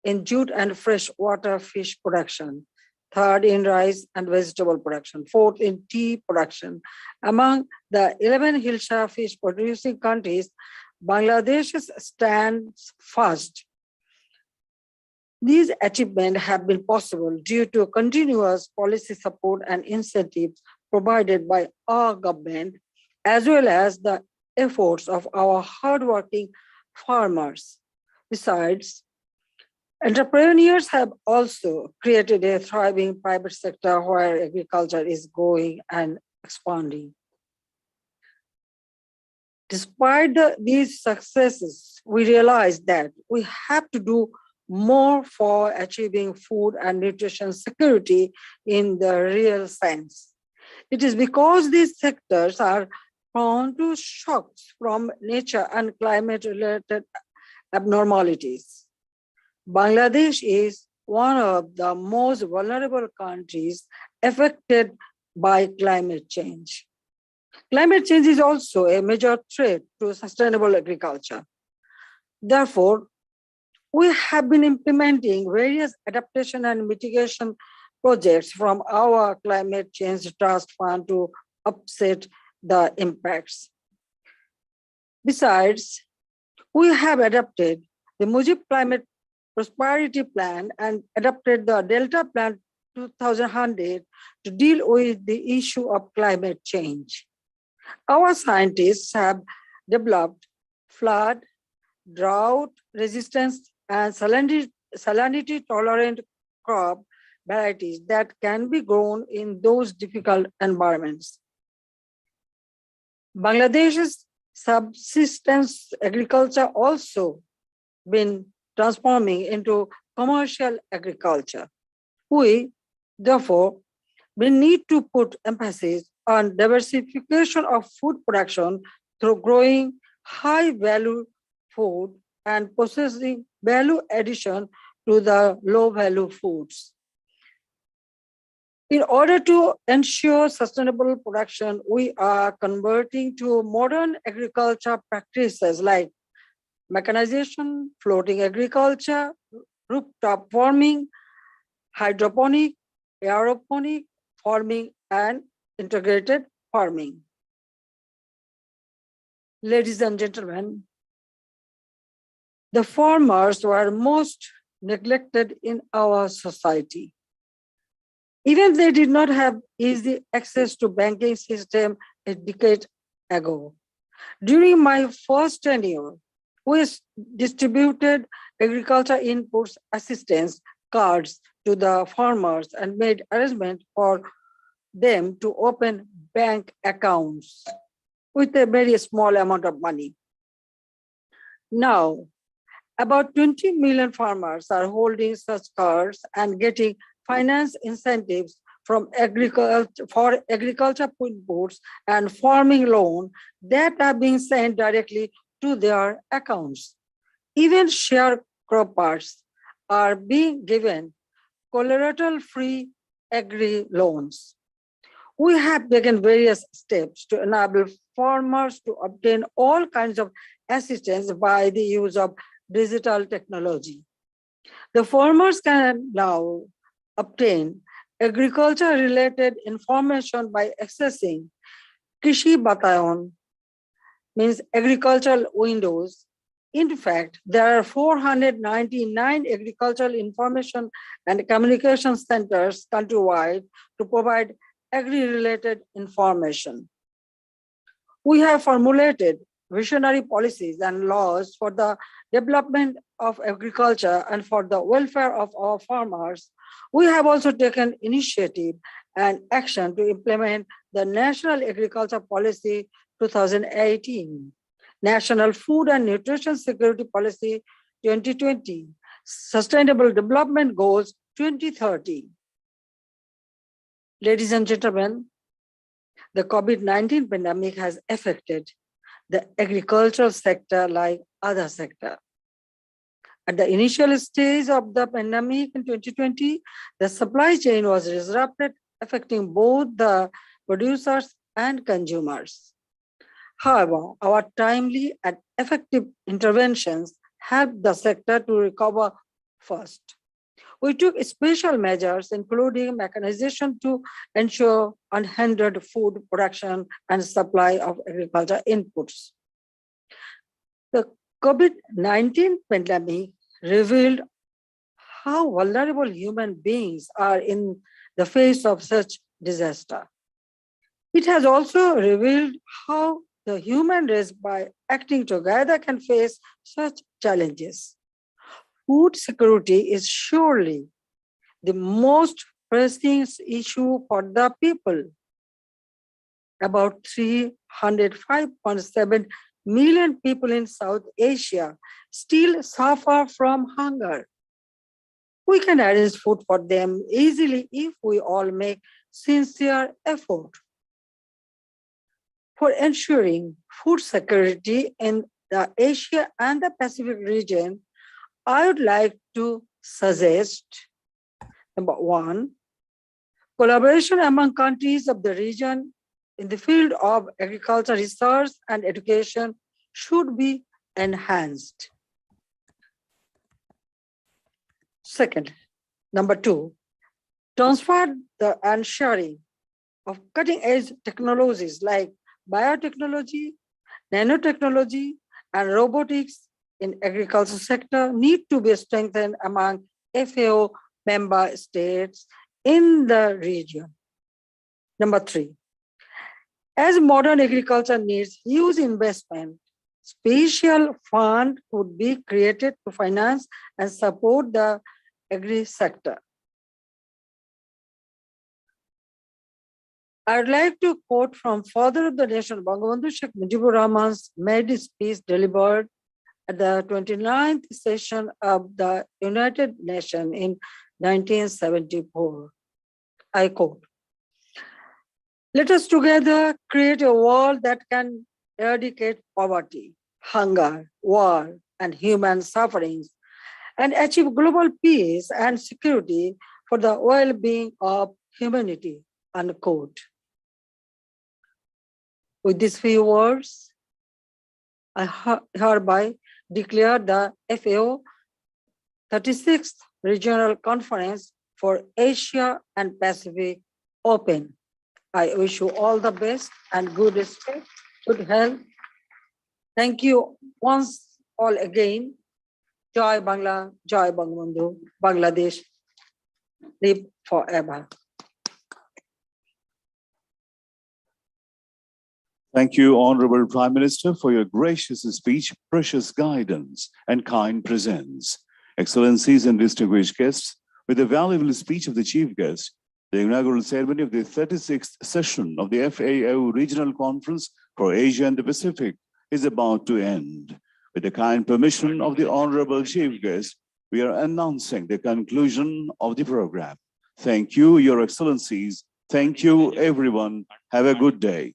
in jute and freshwater fish production, third in rice and vegetable production, fourth in tea production. Among the 11 Hilsa fish producing countries, Bangladesh stands first. These achievements have been possible due to continuous policy support and incentives provided by our government, as well as the efforts of our hardworking farmers. Besides, entrepreneurs have also created a thriving private sector where agriculture is growing and expanding. Despite these successes, we realize that we have to do more for achieving food and nutrition security in the real sense. It is because these sectors are prone to shocks from nature and climate-related abnormalities. Bangladesh is one of the most vulnerable countries affected by climate change. Climate change is also a major threat to sustainable agriculture. Therefore, we have been implementing various adaptation and mitigation projects from our Climate Change Trust Fund to offset the impacts. Besides, we have adopted the Mujib Climate Prosperity Plan and adopted the Delta Plan 2100 to deal with the issue of climate change. Our scientists have developed flood, drought resistance, and salinity-tolerant crop varieties that can be grown in those difficult environments. Bangladesh's subsistence agriculture also been transforming into commercial agriculture. We, therefore, will need to put emphasis on diversification of food production through growing high-value food and processing value addition to the low-value foods. In order to ensure sustainable production, we are converting to modern agriculture practices like mechanization, floating agriculture, rooftop farming, hydroponic, aeroponic farming, and integrated farming. Ladies and gentlemen, the farmers were most neglected in our society. Even they did not have easy access to banking system a decade ago. During my first tenure, we distributed agriculture inputs assistance cards to the farmers and made arrangements for them to open bank accounts with a very small amount of money. Now, about 20 million farmers are holding such cards and getting finance incentives from agriculture inputs and farming loan that are being sent directly to their accounts. Even sharecroppers are being given collateral-free agri loans. We have taken various steps to enable farmers to obtain all kinds of assistance by the use of digital technology. The farmers can now obtain agriculture-related information by accessing Krishi Batayon, means agricultural windows. In fact, there are 499 agricultural information and communication centers countrywide to provide agri-related information. We have formulated visionary policies and laws for the development of agriculture and for the welfare of our farmers. We have also taken initiative and action to implement the National Agriculture Policy 2018, National Food and Nutrition Security Policy 2020, Sustainable Development Goals 2030. Ladies and gentlemen, the COVID-19 pandemic has affected the agricultural sector like other sectors. At the initial stage of the pandemic in 2020, the supply chain was disrupted, affecting both the producers and consumers. However, our timely and effective interventions helped the sector to recover first. We took special measures, including mechanization to ensure unhindered food production and supply of agriculture inputs. The COVID-19 pandemic revealed how vulnerable human beings are in the face of such disaster. It has also revealed how the human race, by acting together, can face such challenges. Food security is surely the most pressing issue for the people. About 305.7 million people in South Asia still suffer from hunger. We can arrange food for them easily if we all make sincere effort. For ensuring food security in the Asia and the Pacific region, I would like to suggest, number one, collaboration among countries of the region in the field of agriculture research and education should be enhanced. Second, number two, transfer and sharing of cutting-edge technologies like biotechnology, nanotechnology, and robotics in agriculture sector need to be strengthened among FAO member states in the region. Number three, as modern agriculture needs huge investment, special fund could be created to finance and support the agri sector. I would like to quote from Father of the Nation, Bangabandhu Sheikh Mujibur Rahman's made speech delivered at the 29th session of the United Nations in 1974. I quote, "Let us together create a world that can eradicate poverty, hunger, war, and human sufferings, and achieve global peace and security for the well-being of humanity," unquote. With these few words, I hereby declare the FAO 36th Regional Conference for Asia and Pacific open. I wish you all the best and good respect, good health. Thank you once all again. Joy Bangla, Joy Bangabandhu, Bangladesh, live forever. Thank you, Honorable Prime Minister, for your gracious speech, precious guidance, and kind presence. Excellencies and distinguished guests, with the valuable speech of the Chief Guest, the inaugural ceremony of the 36th session of the FAO Regional Conference for Asia and the Pacific is about to end. With the kind permission of the Honorable Chief Guest, we are announcing the conclusion of the program. Thank you, Your Excellencies. Thank you, everyone. Have a good day.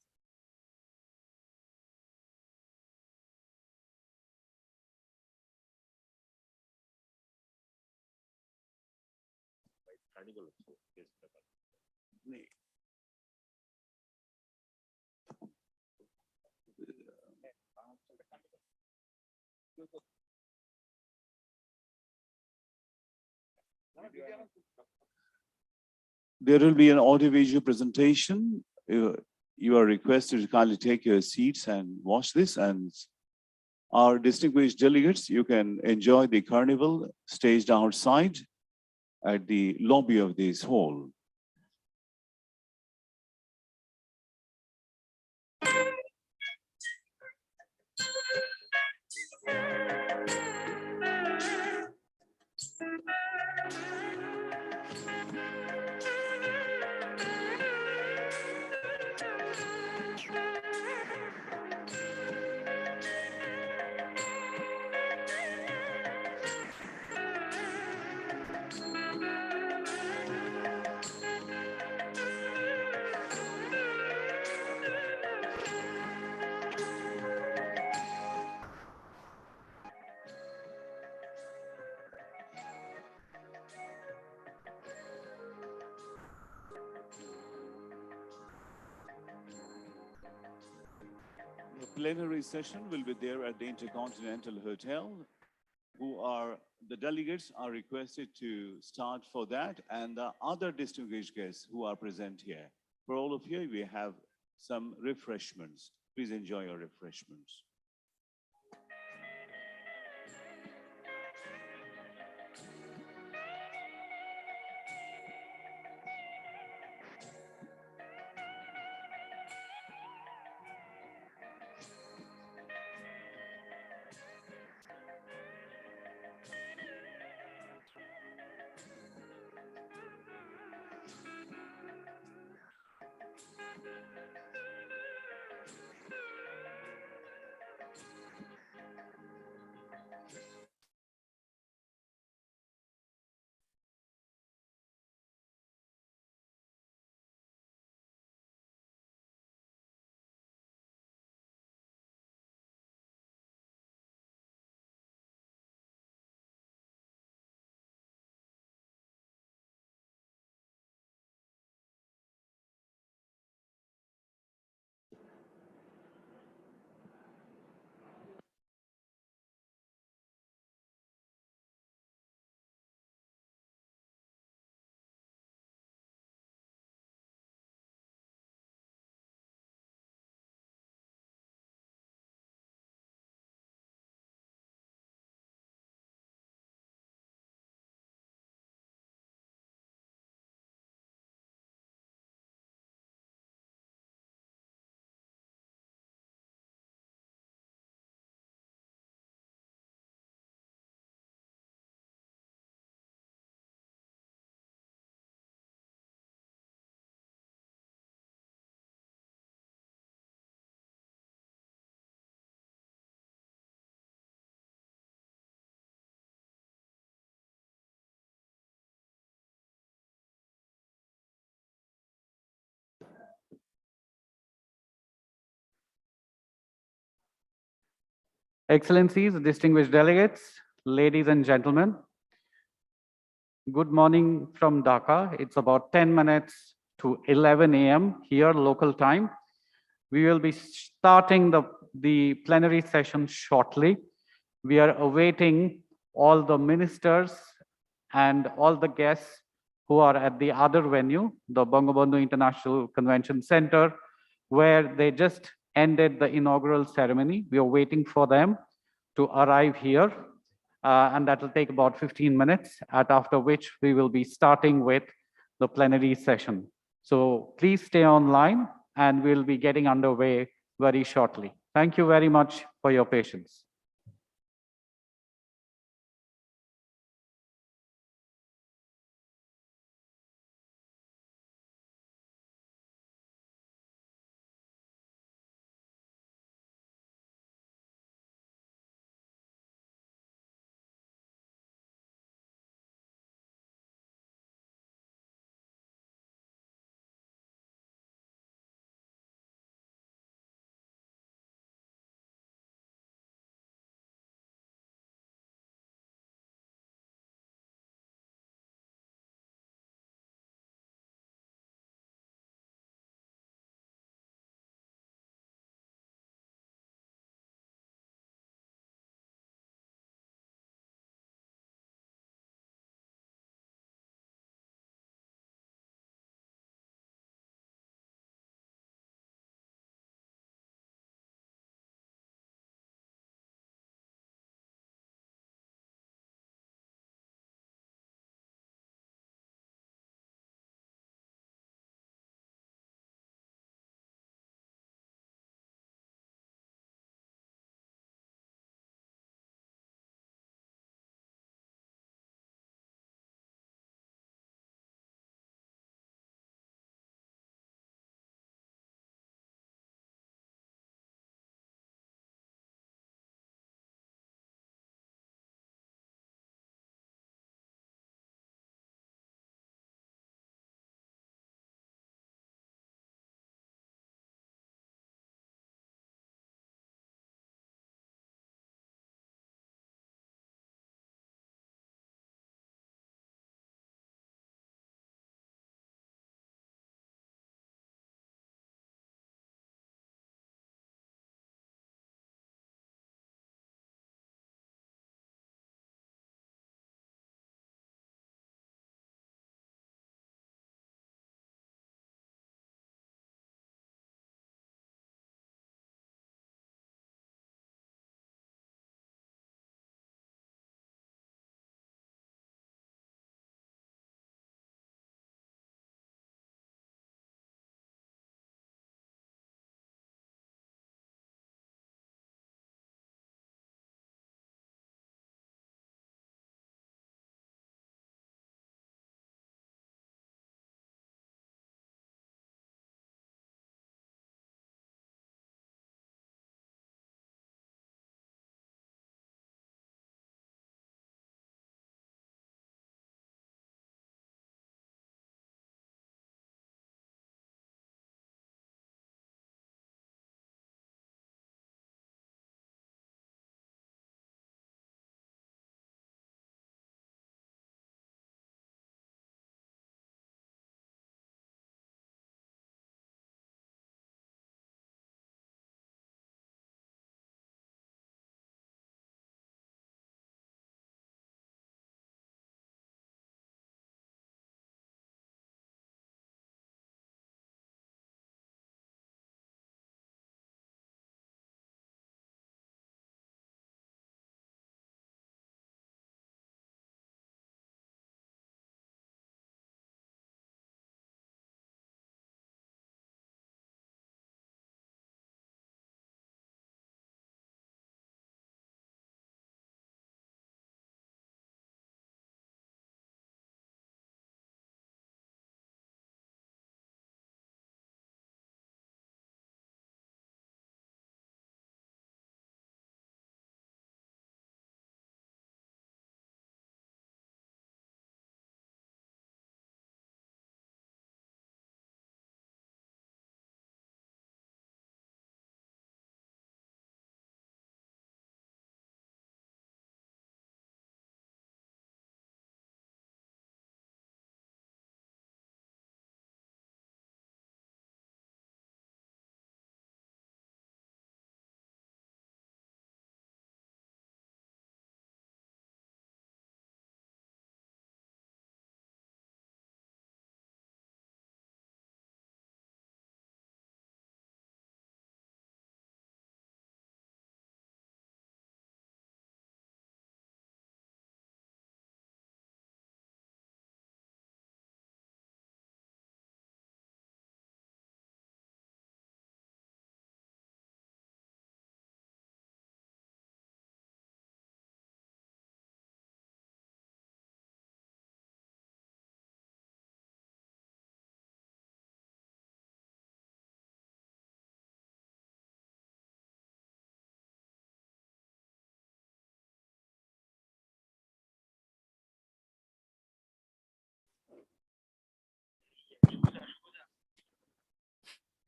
There will be an audiovisual presentation. You are requested to kindly take your seats and watch this. And our distinguished delegates, you can enjoy the carnival staged outside at the lobby of this hall. The plenary session will be there at the Intercontinental Hotel. The delegates are requested to start for that, and the other distinguished guests who are present here. For all of you, we have some refreshments. Please enjoy your refreshments. Excellencies, distinguished delegates, ladies and gentlemen, good morning from Dhaka. It's about 10 minutes to 11 a.m. here, local time. We will be starting the plenary session shortly. We are awaiting all the ministers and all the guests who are at the other venue, the Bangabandhu International Convention Center, where they just ended the inaugural ceremony. We are waiting for them to arrive here, and that will take about 15 minutes, after which we will be starting with the plenary session. So please stay online, and we'll be getting underway very shortly. Thank you very much for your patience.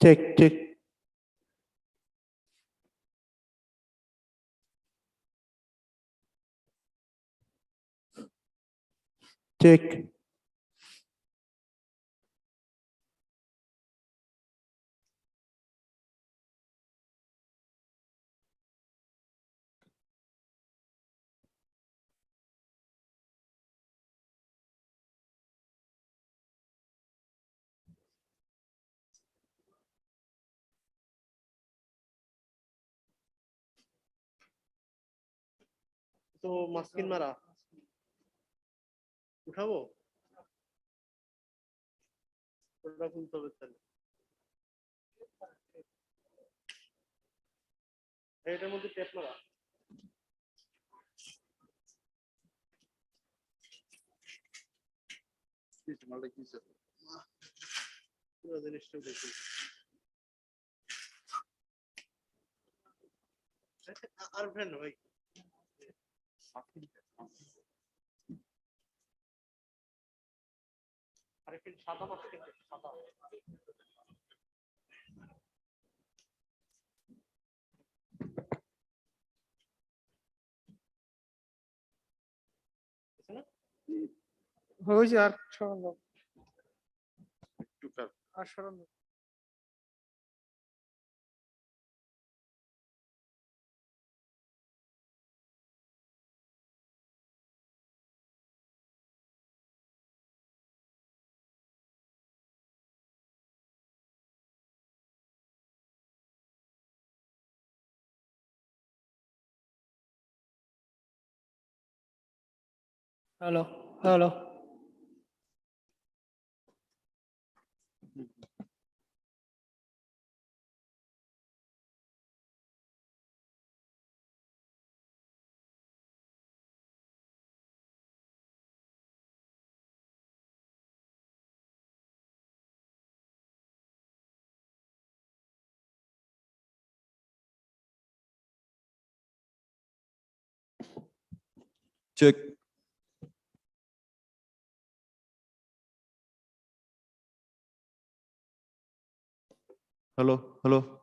Check, check. Check. তো মাস্কিন মারা উঠাবো ওটা খুলতে হবে তাহলে এটার মধ্যে tape মারা মালটা কি পুরো জিনিসটা দেখি আর ফ্রেন্ড ভাই আরেকটা সাদা মাছ কিন্তু সাদা হয়েছে আর সরানো আর সরানো hello hello Check. Hello, hello.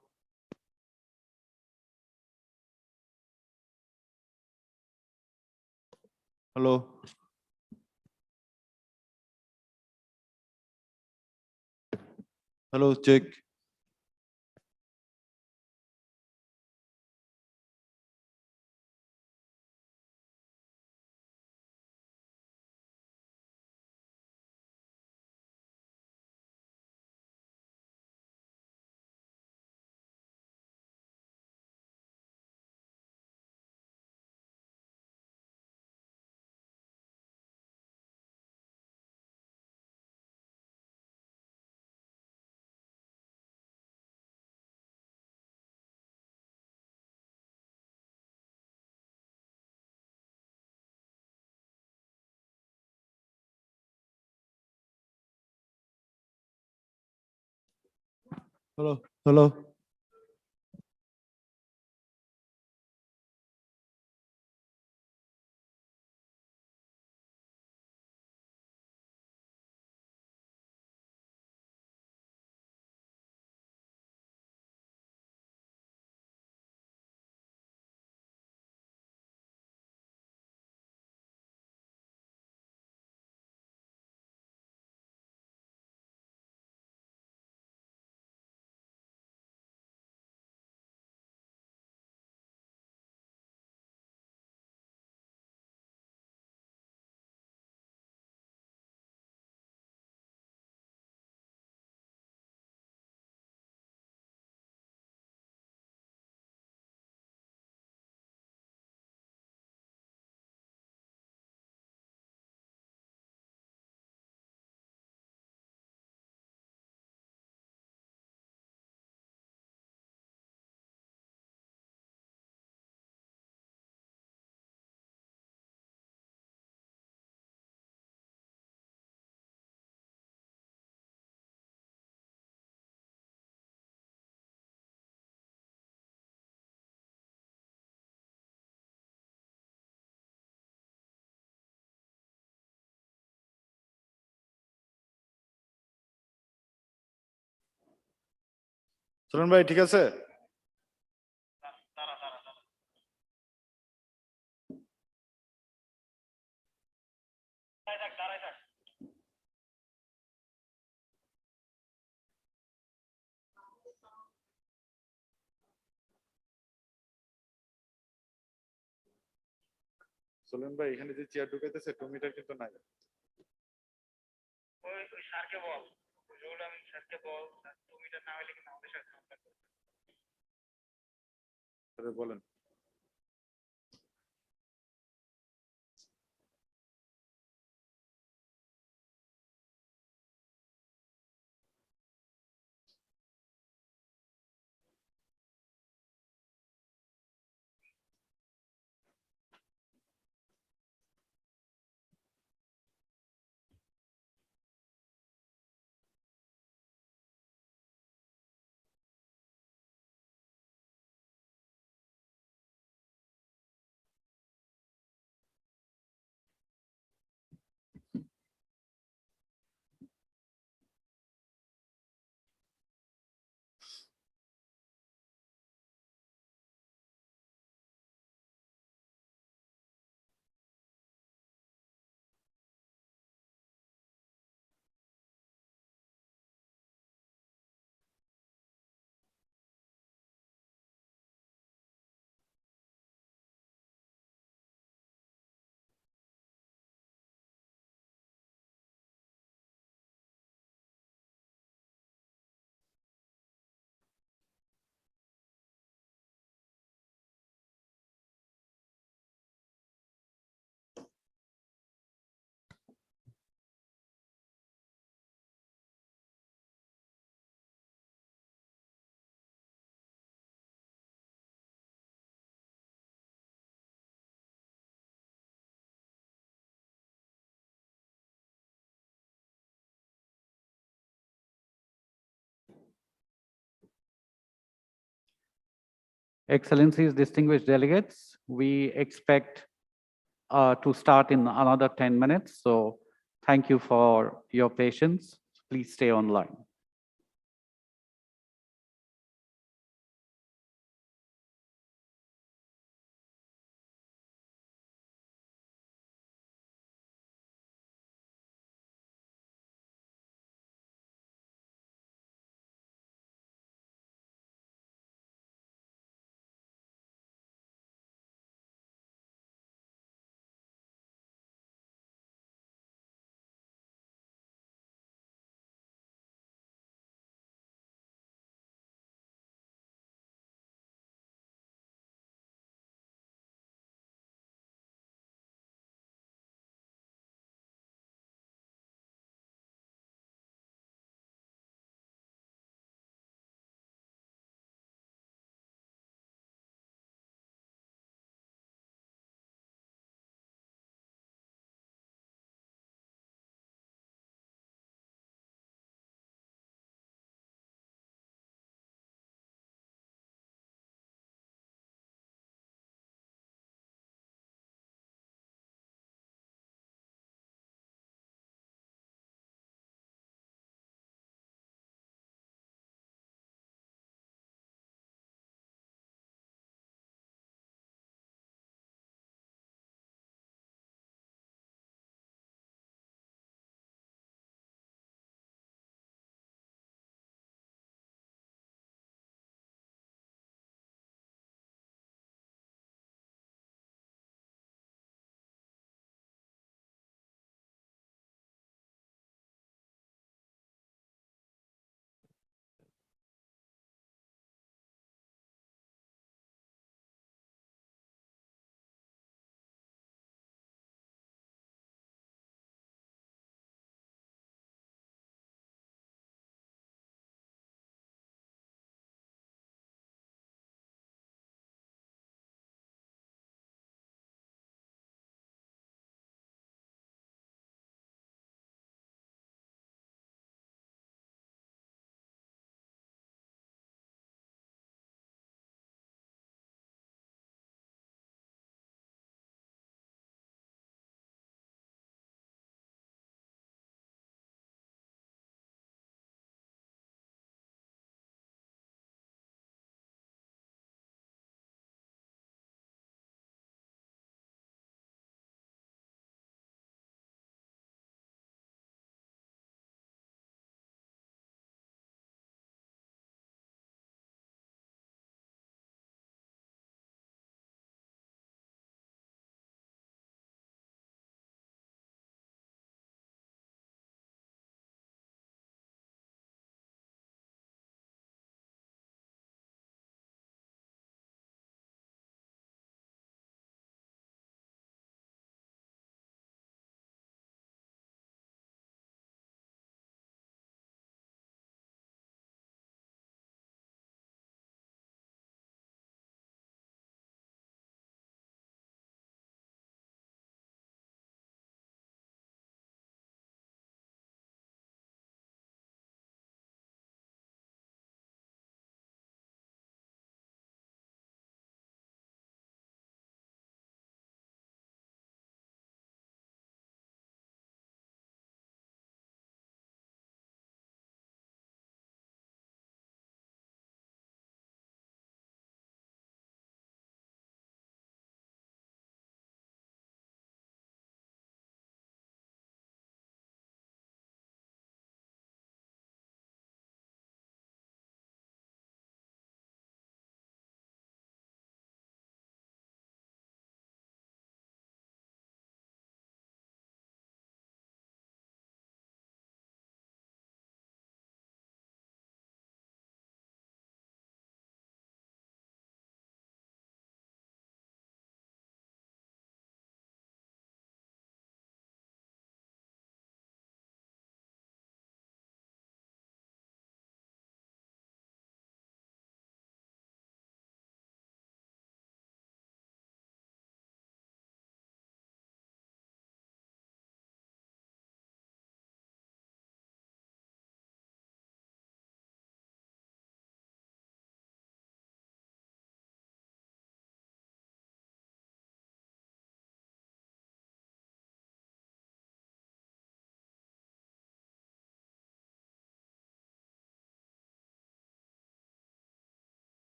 Hello. Hello, check. Hello, hello. সুলন ভাই ঠিক আছে? সুলন ভাই এখানে যে চেয়ার ঢুকাইতেছে 2 মিটার কিন্তু নাই। ওই স্যারকে বল, রুল আমি স্যারকে বল, 2 মিটার না হলে কিন্তু আমাদের সাথে কন্ট্যাক্ট করবে। বলেন। Excellencies, distinguished delegates, we expect to start in another 10 minutes. So thank you for your patience. Please stay online.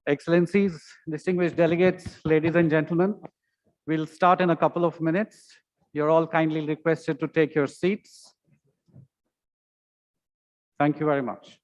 Excellencies, distinguished delegates, ladies and gentlemen, we'll start in a couple of minutes. You're all kindly requested to take your seats. Thank you very much.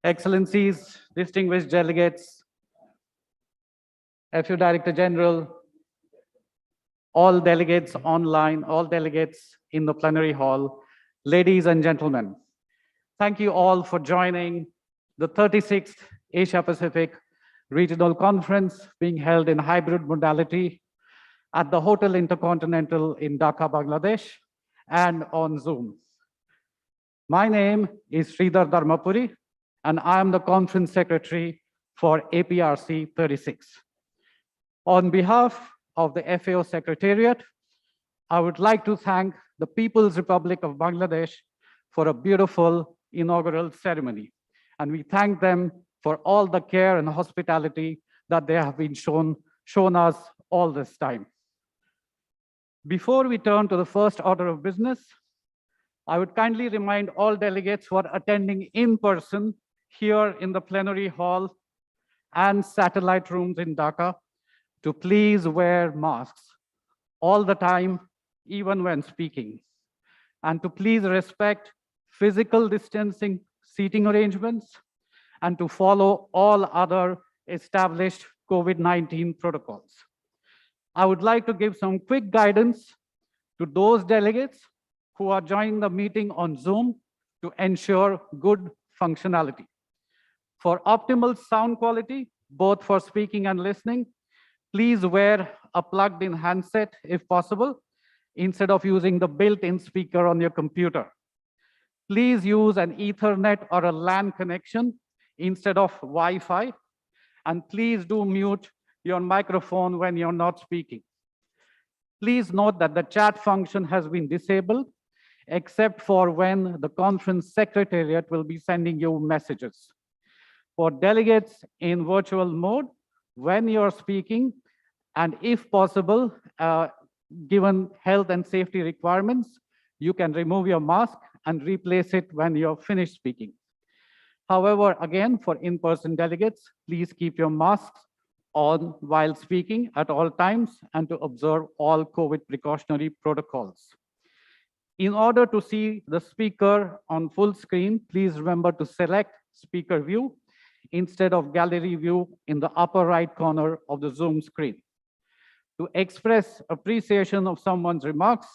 Excellencies, distinguished delegates, FAO Director General, all delegates online, all delegates in the plenary hall, ladies and gentlemen, thank you all for joining the 36th Asia Pacific Regional Conference being held in hybrid modality at the Hotel Intercontinental in Dhaka, Bangladesh, and on Zoom. My name is Sridhar Dharmapuri, and I am the Conference Secretary for APRC 36. On behalf of the FAO Secretariat, I would like to thank the People's Republic of Bangladesh for a beautiful inaugural ceremony. And we thank them for all the care and hospitality that they have been shown us all this time. Before we turn to the first order of business, I would kindly remind all delegates who are attending in person here in the plenary hall and satellite rooms in Dhaka to please wear masks all the time, even when speaking, and to please respect physical distancing seating arrangements, and to follow all other established COVID-19 protocols. I would like to give some quick guidance to those delegates who are joining the meeting on Zoom to ensure good functionality. For optimal sound quality, both for speaking and listening, please wear a plugged-in handset if possible, instead of using the built-in speaker on your computer. Please use an Ethernet or a LAN connection instead of Wi-Fi, and please do mute your microphone when you're not speaking. Please note that the chat function has been disabled, except for when the conference secretariat will be sending you messages. For delegates in virtual mode, when you're speaking, And if possible, given health and safety requirements, you can remove your mask and replace it when you're finished speaking. However, again, for in-person delegates, please keep your masks on while speaking at all times and to observe all COVID precautionary protocols. In order to see the speaker on full screen, please remember to select speaker view instead of gallery view in the upper right corner of the Zoom screen. To express appreciation of someone's remarks,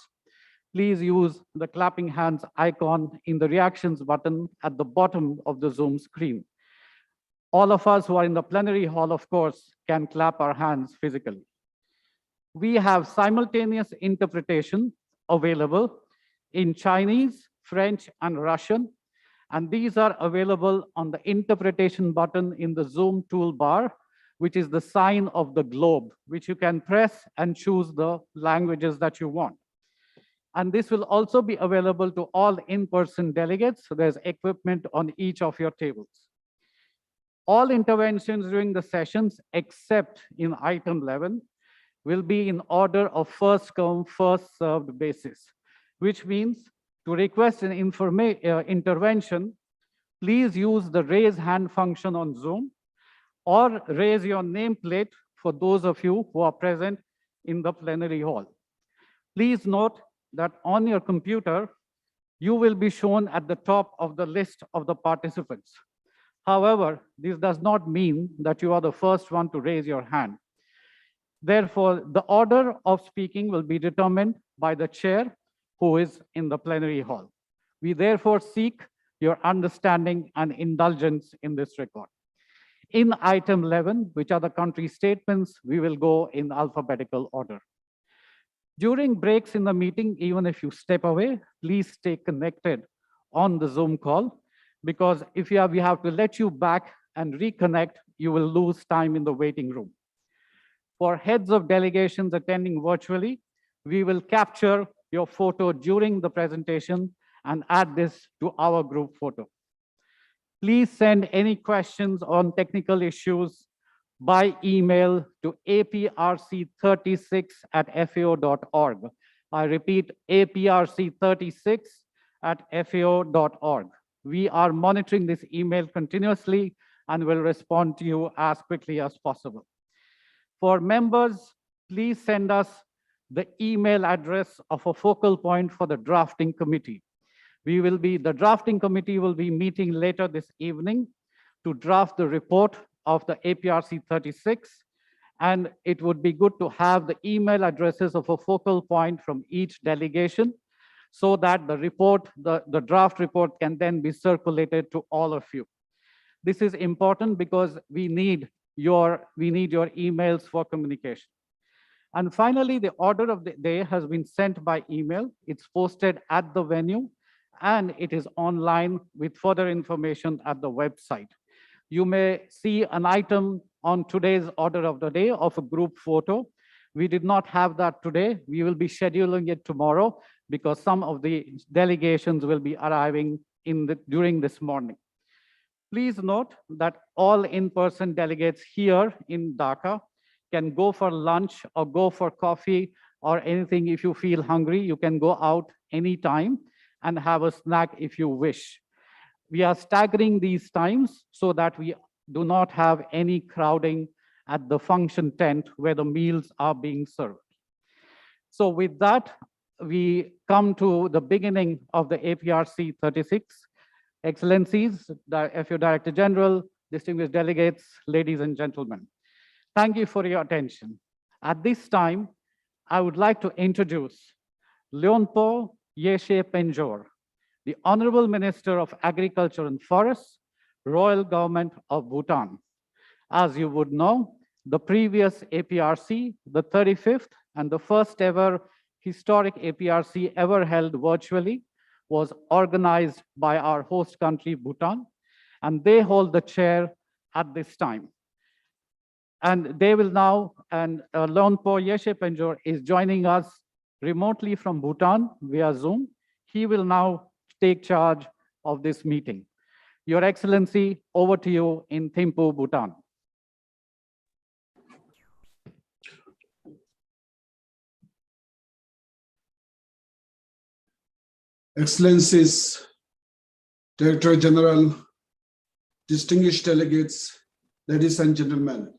please use the clapping hands icon in the reactions button at the bottom of the Zoom screen. All of us who are in the plenary hall, of course, can clap our hands physically. We have simultaneous interpretation available in Chinese, French, and Russian, and these are available on the interpretation button in the Zoom toolbar, which is the sign of the globe, which you can press and choose the languages that you want. And this will also be available to all in-person delegates. So there's equipment on each of your tables. All interventions during the sessions, except in item 11, will be in order of first come, first served basis, which means to request an intervention, please use the raise hand function on Zoom or raise your nameplate for those of you who are present in the plenary hall. Please note that on your computer, you will be shown at the top of the list of the participants. However, this does not mean that you are the first one to raise your hand. Therefore, the order of speaking will be determined by the chair who is in the plenary hall. We therefore seek your understanding and indulgence in this record. In item 11, which are the country statements, we will go in alphabetical order. During breaks in the meeting, even if you step away, please stay connected on the Zoom call, because if we have to let you back and reconnect, you will lose time in the waiting room. For heads of delegations attending virtually, we will capture your photo during the presentation and add this to our group photo. Please send any questions on technical issues by email to aprc36@fao.org. I repeat, aprc36@fao.org. We are monitoring this email continuously and will respond to you as quickly as possible. For members, please send us the email address of a focal point for the drafting committee. The drafting committee will be meeting later this evening to draft the report of the APRC 36, and it would be good to have the email addresses of a focal point from each delegation so that the report, the draft report can then be circulated to all of you. This is important because we need your emails for communication. And finally, the order of the day has been sent by email. It's posted at the venue, and it is online with further information at the website. You may see an item on today's order of the day of a group photo. We did not have that today. We will be scheduling it tomorrow because some of the delegations will be arriving during this morning. Please note that all in-person delegates here in Dhaka can go for lunch or go for coffee or anything. If you feel hungry, you can go out anytime and have a snack if you wish. We are staggering these times so that we do not have any crowding at the function tent where the meals are being served. So with that, we come to the beginning of the APRC 36. Excellencies, the FAO Director General, distinguished delegates, ladies and gentlemen, thank you for your attention. At this time, I would like to introduce Leonpo Yeshe Penjor, the Honorable Minister of Agriculture and Forests, Royal Government of Bhutan. As you would know, the previous APRC, the 35th and the first ever historic APRC ever held virtually, was organized by our host country, Bhutan, and they hold the chair at this time. And they will now, and Leonpo Yeshe Penjor is joining us remotely from Bhutan via Zoom. He will now take charge of this meeting. Your Excellency, over to you in Thimphu, Bhutan. Excellencies, Director General, distinguished delegates, ladies and gentlemen,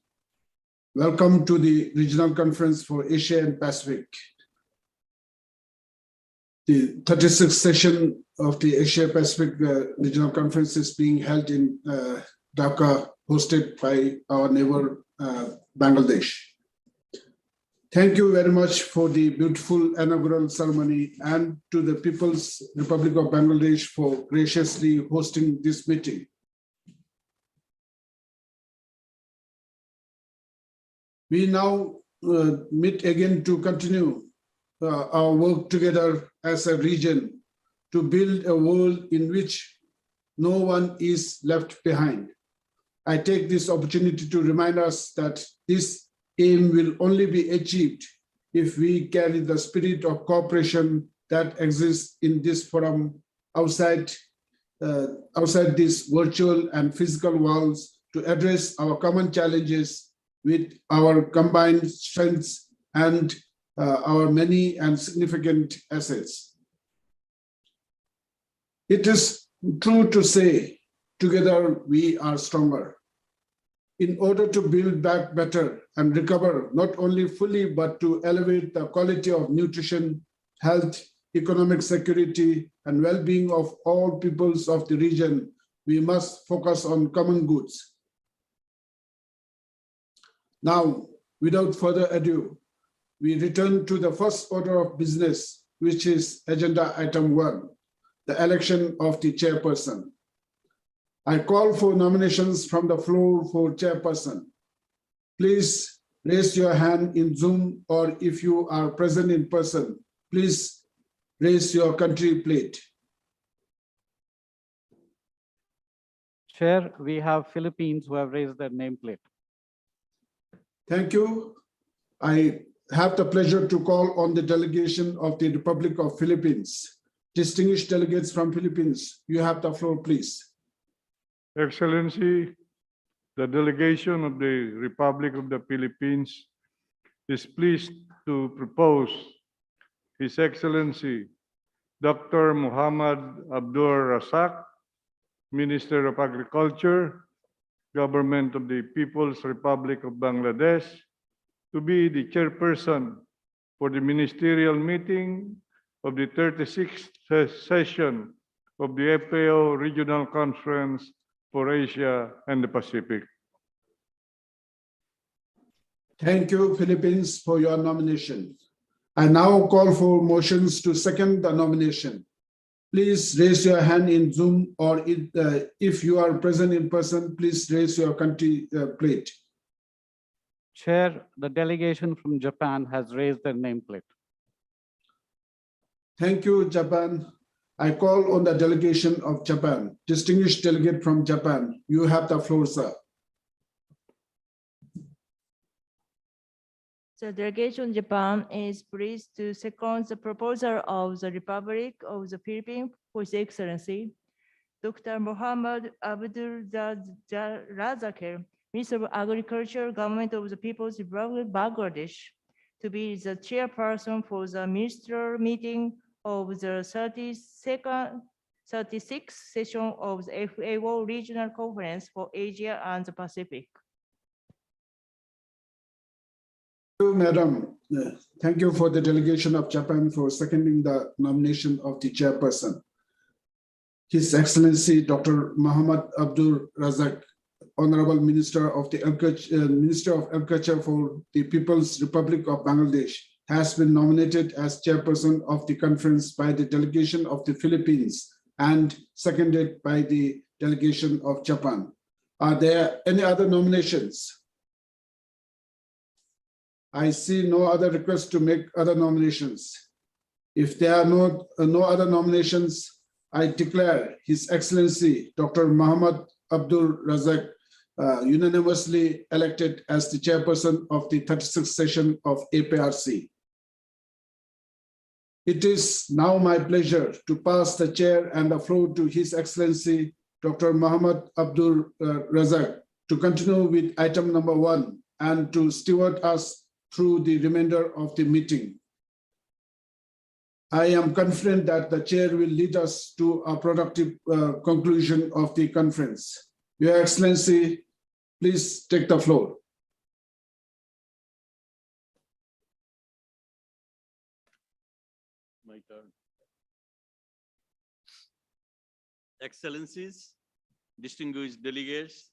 welcome to the Regional Conference for Asia and Pacific. The 36th session of the Asia Pacific Regional Conference is being held in Dhaka, hosted by our neighbor, Bangladesh. Thank you very much for the beautiful inaugural ceremony and to the People's Republic of Bangladesh for graciously hosting this meeting. We now meet again to continue our work together as a region to build a world in which no one is left behind. I take this opportunity to remind us that this aim will only be achieved if we carry the spirit of cooperation that exists in this forum outside these virtual and physical walls to address our common challenges with our combined strengths and our many and significant assets. It is true to say, together we are stronger. In order to build back better and recover not only fully, but to elevate the quality of nutrition, health, economic security, and well-being of all peoples of the region, we must focus on common goods. Now, without further ado, we return to the first order of business, which is agenda item 1, the election of the chairperson. I call for nominations from the floor for chairperson. Please raise your hand in Zoom, or if you are present in person, please raise your country plate. Chair, we have Philippines who have raised their nameplate. Thank you. I have the pleasure to call on the delegation of the Republic of Philippines. Distinguished delegates from Philippines, you have the floor, please. Excellency, the delegation of the Republic of the Philippines is pleased to propose His Excellency Dr. Muhammad Abdul Razak, Minister of Agriculture, Government of the People's Republic of Bangladesh, to be the chairperson for the ministerial meeting of the 36th session of the FAO Regional Conference for Asia and the Pacific. Thank you, Philippines, for your nomination. I now call for motions to second the nomination. Please raise your hand in Zoom, or if you are present in person, please raise your country plate. Chair, the delegation from Japan has raised their nameplate. Thank you, Japan. I call on the delegation of Japan. Distinguished delegate from Japan, you have the floor, sir. The delegation Japan is pleased to second the proposal of the Republic of the Philippines for His Excellency Dr. Muhammad Abdul Razak, Minister of Agriculture, Government of the People's Republic of Bangladesh, to be the chairperson for the ministerial meeting of the 36th session of the FAO Regional Conference for Asia and the Pacific. Thank you, Madam. Thank you for the delegation of Japan for seconding the nomination of the chairperson. His Excellency Dr. Muhammad Abdul Razak, Honorable Minister of Agriculture for the People's Republic of Bangladesh, has been nominated as chairperson of the conference by the delegation of the Philippines and seconded by the delegation of Japan. Are there any other nominations? I see no other requests to make other nominations. If there are no other nominations, I declare His Excellency Dr. Muhammad Abdul Razak unanimously elected as the chairperson of the 36th session of APRC. It is now my pleasure to pass the chair and the floor to His Excellency Dr. Muhammad Abdul Razak to continue with item number 1 and to steward us through the remainder of the meeting. I am confident that the chair will lead us to a productive conclusion of the conference. Your Excellency, please take the floor. My turn. Excellencies, distinguished delegates,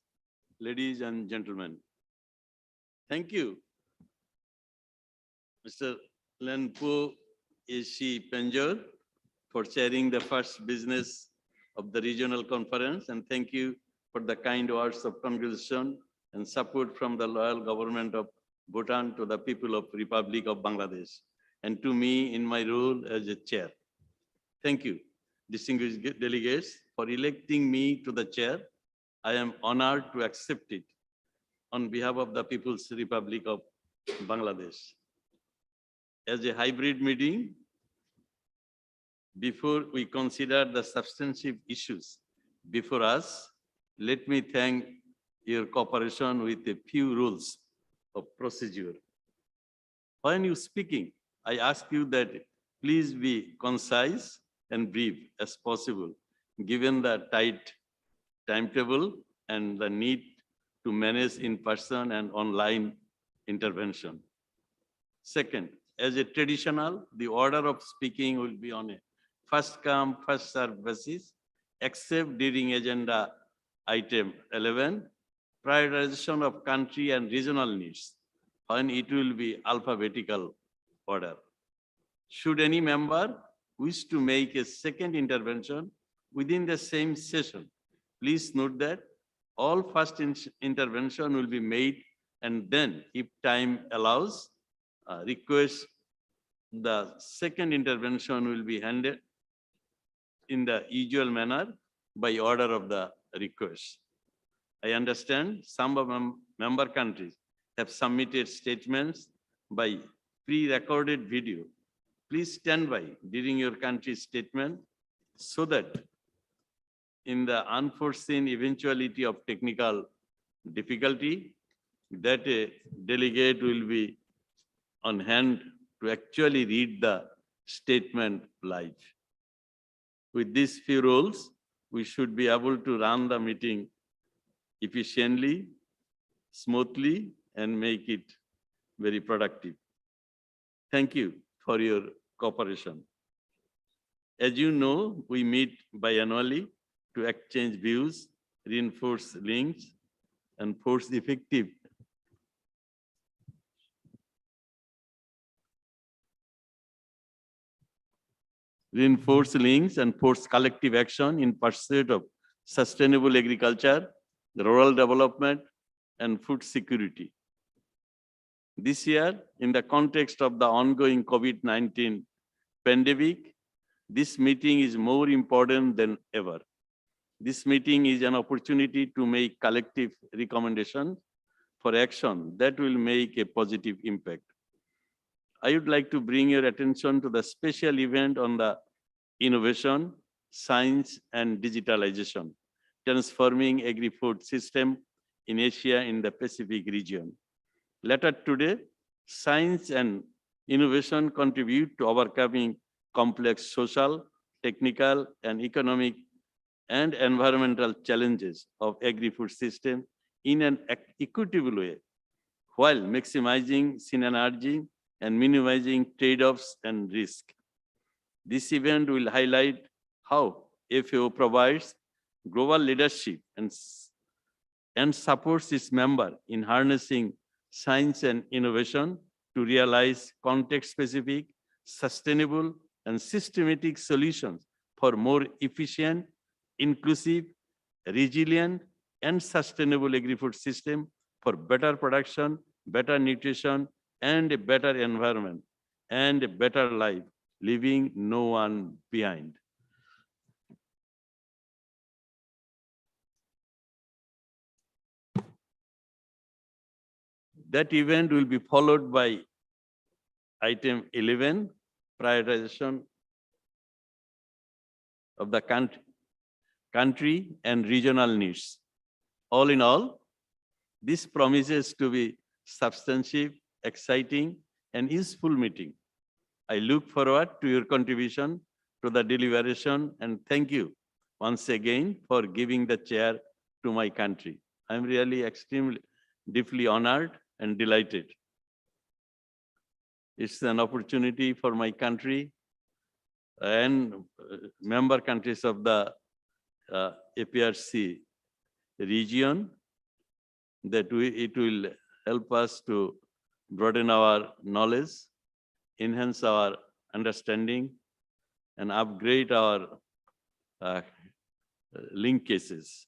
ladies and gentlemen. Thank you, Mr. Lenpo Ishi Penjor, for chairing the first business of the regional conference, and thank you for the kind words of congratulation and support from the loyal government of Bhutan to the people of Republic of Bangladesh, and to me in my role as a chair. Thank you, distinguished delegates, for electing me to the chair. I am honored to accept it on behalf of the People's Republic of Bangladesh. As a hybrid meeting, before we consider the substantive issues before us, let me thank your cooperation with a few rules of procedure. When you speaking, I ask you that please be concise and brief as possible, given the tight timetable and the need to manage in-person and online intervention. Second, as a traditional, the order of speaking will be on a first come, first served basis, except during agenda item 11, prioritization of country and regional needs, when it will be alphabetical order. Should any member wish to make a second intervention within the same session, please note that all first intervention will be made, and then if time allows, request the second intervention will be handed in the usual manner by order of the request. I understand some of member countries have submitted statements by pre-recorded video. Please stand by during your country's statement so that in the unforeseen eventuality of technical difficulty, that a delegate will be on hand to actually read the statement live. With these few rules, we should be able to run the meeting efficiently, smoothly, and make it very productive. Thank you for your cooperation. As you know, we meet biannually to exchange views, reinforce links, and force effective collective action in pursuit of sustainable agriculture, rural development, and food security. This year, in the context of the ongoing COVID-19 pandemic, this meeting is more important than ever. This meeting is an opportunity to make collective recommendations for action that will make a positive impact. I would like to bring your attention to the special event on the innovation, science, and digitalization, transforming agri-food system in Asia in the Pacific region. Later today, science and innovation contribute to overcoming complex social, technical, and economic and environmental challenges of agri-food system in an equitable way, while maximizing synergy and minimizing trade-offs and risk. This event will highlight how FAO provides global leadership and supports its members in harnessing science and innovation to realize context-specific, sustainable, and systematic solutions for more efficient, inclusive, resilient, and sustainable agri-food system for better production, better nutrition, and a better environment, and a better life, leaving no one behind. That event will be followed by item 11, prioritization of the country and regional needs. All in all, this promises to be substantive, exciting, and useful meeting. I look forward to your contribution to the deliberation and thank you once again for giving the chair to my country. I'm really extremely deeply honored and delighted. It's an opportunity for my country and member countries of the APRC region that it will help us to broaden our knowledge, enhance our understanding, and upgrade our linkages.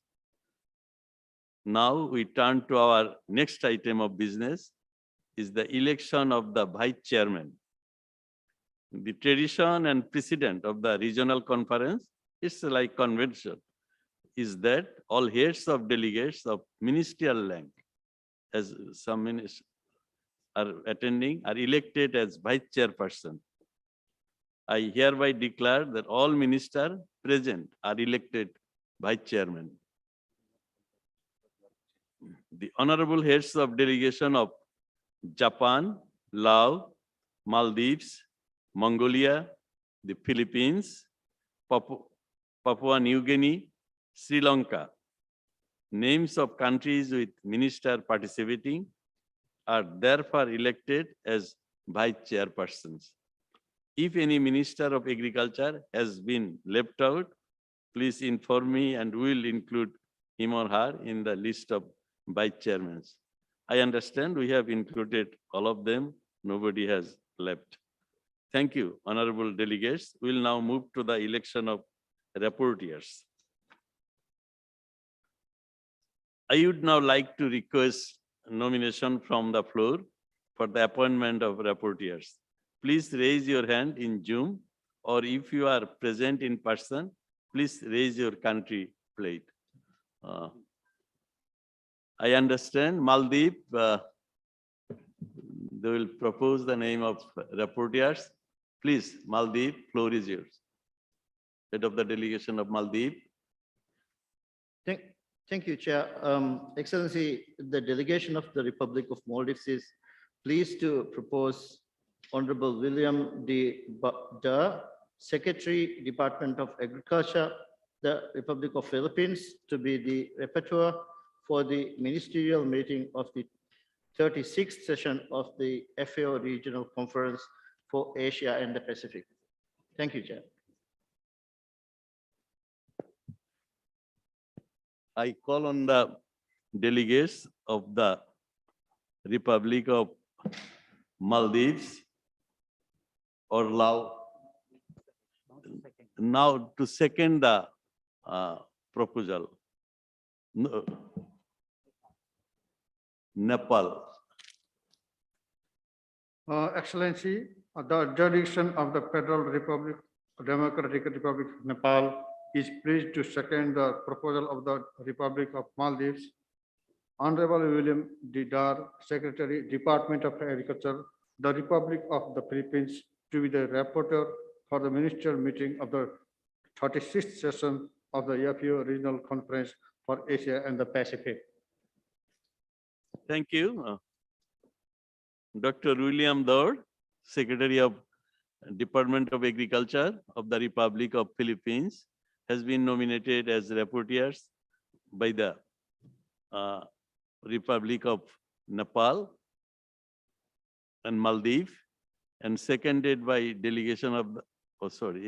Now we turn to our next item of business, is the election of the vice chairman. The tradition and precedent of the regional conference is like convention, is that all heads of delegates of ministerial rank, as some ministers are attending, are elected as vice chairperson. I hereby declare that all ministers present are elected vice chairman. The honorable heads of delegation of Japan, Laos, Maldives, Mongolia, the Philippines, Papua New Guinea, Sri Lanka, names of countries with minister participating are therefore elected as vice chairpersons. If any minister of agriculture has been left out, please inform me and we'll include him or her in the list of vice chairmen. I understand we have included all of them. Nobody has left. Thank you, honorable delegates. We'll now move to the election of rapporteurs. I would now like to request nomination from the floor for the appointment of rapporteurs. Please raise your hand in Zoom, or if you are present in person, please raise your country plate. I understand Maldives, they will propose the name of rapporteurs. Please, Maldives, floor is yours. Head of the delegation of Maldives. Thank you, Chair. Excellency, the delegation of the Republic of Maldives is pleased to propose Honorable William D. Badar, Secretary, Department of Agriculture, the Republic of Philippines, to be the rapporteur for the ministerial meeting of the 36th session of the FAO Regional Conference for Asia and the Pacific. Thank you, Chair. I call on the delegates of the Republic of Maldives or Laos now to second the proposal. Nepal. Excellency, the jurisdiction of the Federal Republic, Democratic Republic of Nepal is pleased to second the proposal of the Republic of Maldives. Honorable William D. Dar, Secretary, Department of Agriculture, the Republic of the Philippines, to be the rapporteur for the ministerial meeting of the 36th session of the FAO Regional Conference for Asia and the Pacific. Thank you. Dr. William Dar, Secretary of Department of Agriculture of the Republic of Philippines, has been nominated as rapporteurs by the Republic of Nepal and Maldives, and seconded by delegation of the,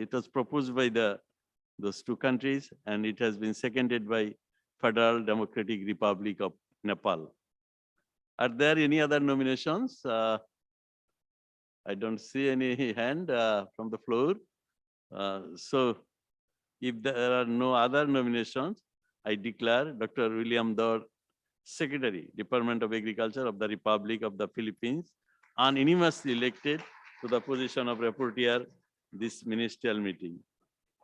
it was proposed by those two countries, and it has been seconded by Federal Democratic Republic of Nepal. Are there any other nominations? I don't see any hand from the floor. So if there are no other nominations, I declare Dr. William Dar, Secretary, Department of Agriculture of the Republic of the Philippines, unanimously elected to the position of rapporteur this ministerial meeting.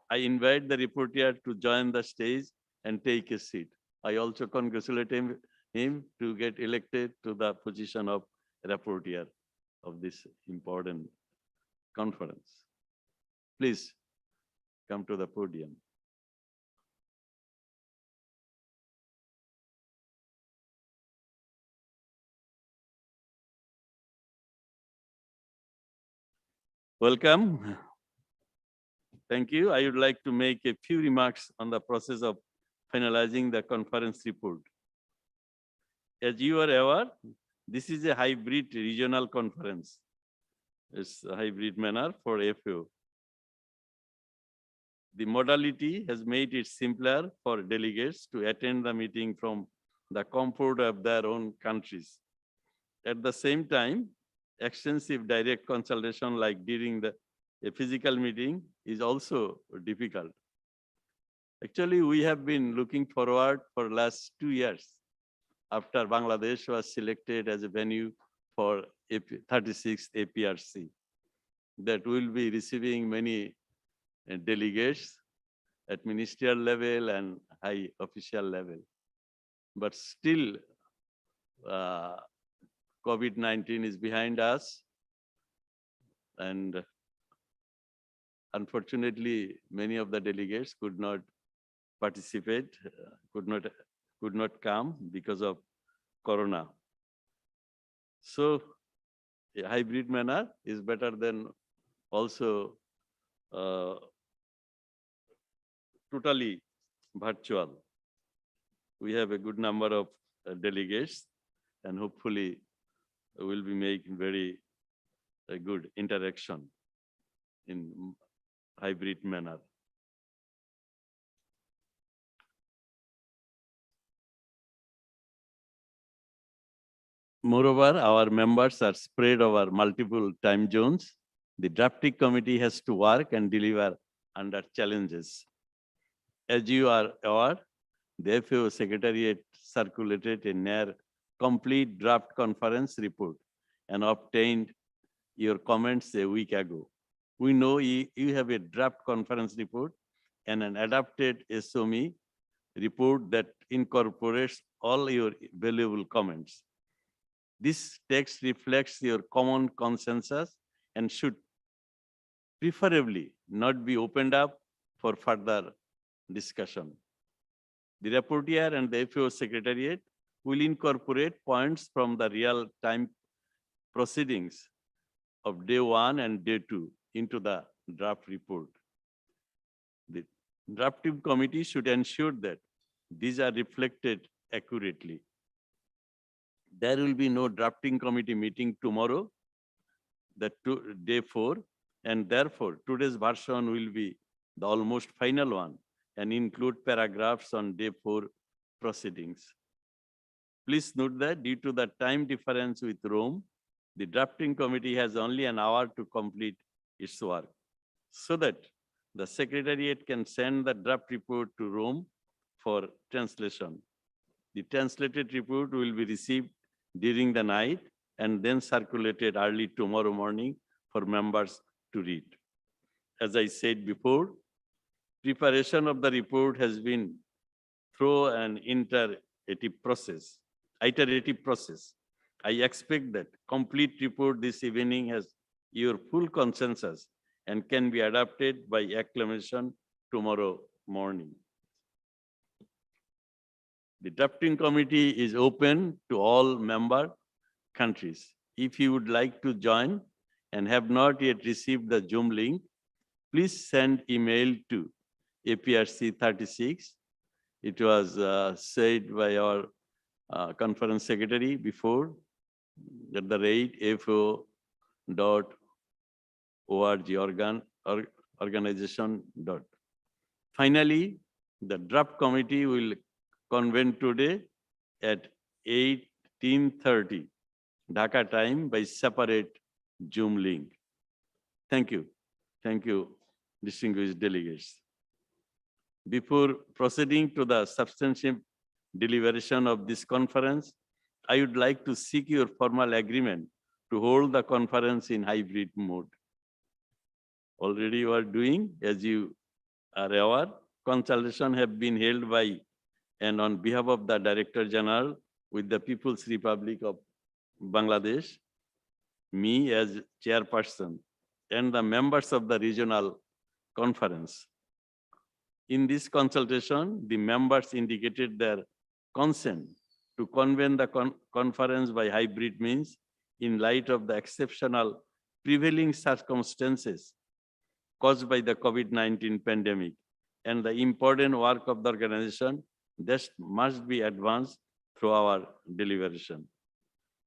I invite the rapporteur to join the stage and take a seat. I also congratulate him to get elected to the position of rapporteur of this important conference. Please come to the podium. Welcome. Thank you. I would like to make a few remarks on the process of finalizing the conference report. As you are aware, this is a hybrid regional conference. It's a hybrid manner for FAO. The modality has made it simpler for delegates to attend the meeting from the comfort of their own countries. At the same time, extensive direct consultation like during a physical meeting is also difficult. Actually, we have been looking forward for last 2 years after Bangladesh was selected as a venue for 36th APRC, that will be receiving many delegates at ministerial level and high official level. But still, COVID-19 is behind us, and unfortunately, many of the delegates could not participate, could not come because of Corona. So a hybrid manner is better than also totally virtual. We have a good number of delegates, and hopefully we'll be making very good interaction in hybrid manner. Moreover, our members are spread over multiple time zones. The drafting committee has to work and deliver under challenges. As you are aware, the FAO Secretariat circulated a near complete draft conference report and obtained your comments a week ago. We know you have a draft conference report and an adapted SOME report that incorporates all your valuable comments. This text reflects your common consensus and should preferably not be opened up for further discussion. The rapporteur and the FAO Secretariat will incorporate points from the real-time proceedings of day 1 and day 2 into the draft report. The drafting committee should ensure that these are reflected accurately. There will be no drafting committee meeting tomorrow, day 4, and therefore today's version will be the almost final one and include paragraphs on day 4 proceedings. Please note that due to the time difference with Rome, the drafting committee has only an hour to complete its work, so that the Secretariat can send the draft report to Rome for translation. The translated report will be received during the night and then circulated early tomorrow morning for members to read. As I said before, preparation of the report has been through an iterative process. I expect that complete report this evening has your full consensus and can be adopted by acclamation tomorrow morning. The drafting committee is open to all member countries. If you would like to join and have not yet received the Zoom link, please send email to APRC 36. It was said by our conference secretary before, at the rate fao.org organization. Finally, the draft committee will convene today at 18:30 Dhaka time by separate Zoom link. Thank you. Thank you, distinguished delegates. Before proceeding to the substantive deliberation of this conference, I would like to seek your formal agreement to hold the conference in hybrid mode. Already you are doing, as you are aware, consultation have been held by and on behalf of the Director General with the People's Republic of Bangladesh, me as chairperson, and the members of the regional conference. In this consultation, the members indicated their consent to convene the conference by hybrid means in light of the exceptional prevailing circumstances caused by the COVID-19 pandemic and the important work of the organization that must be advanced through our deliberation.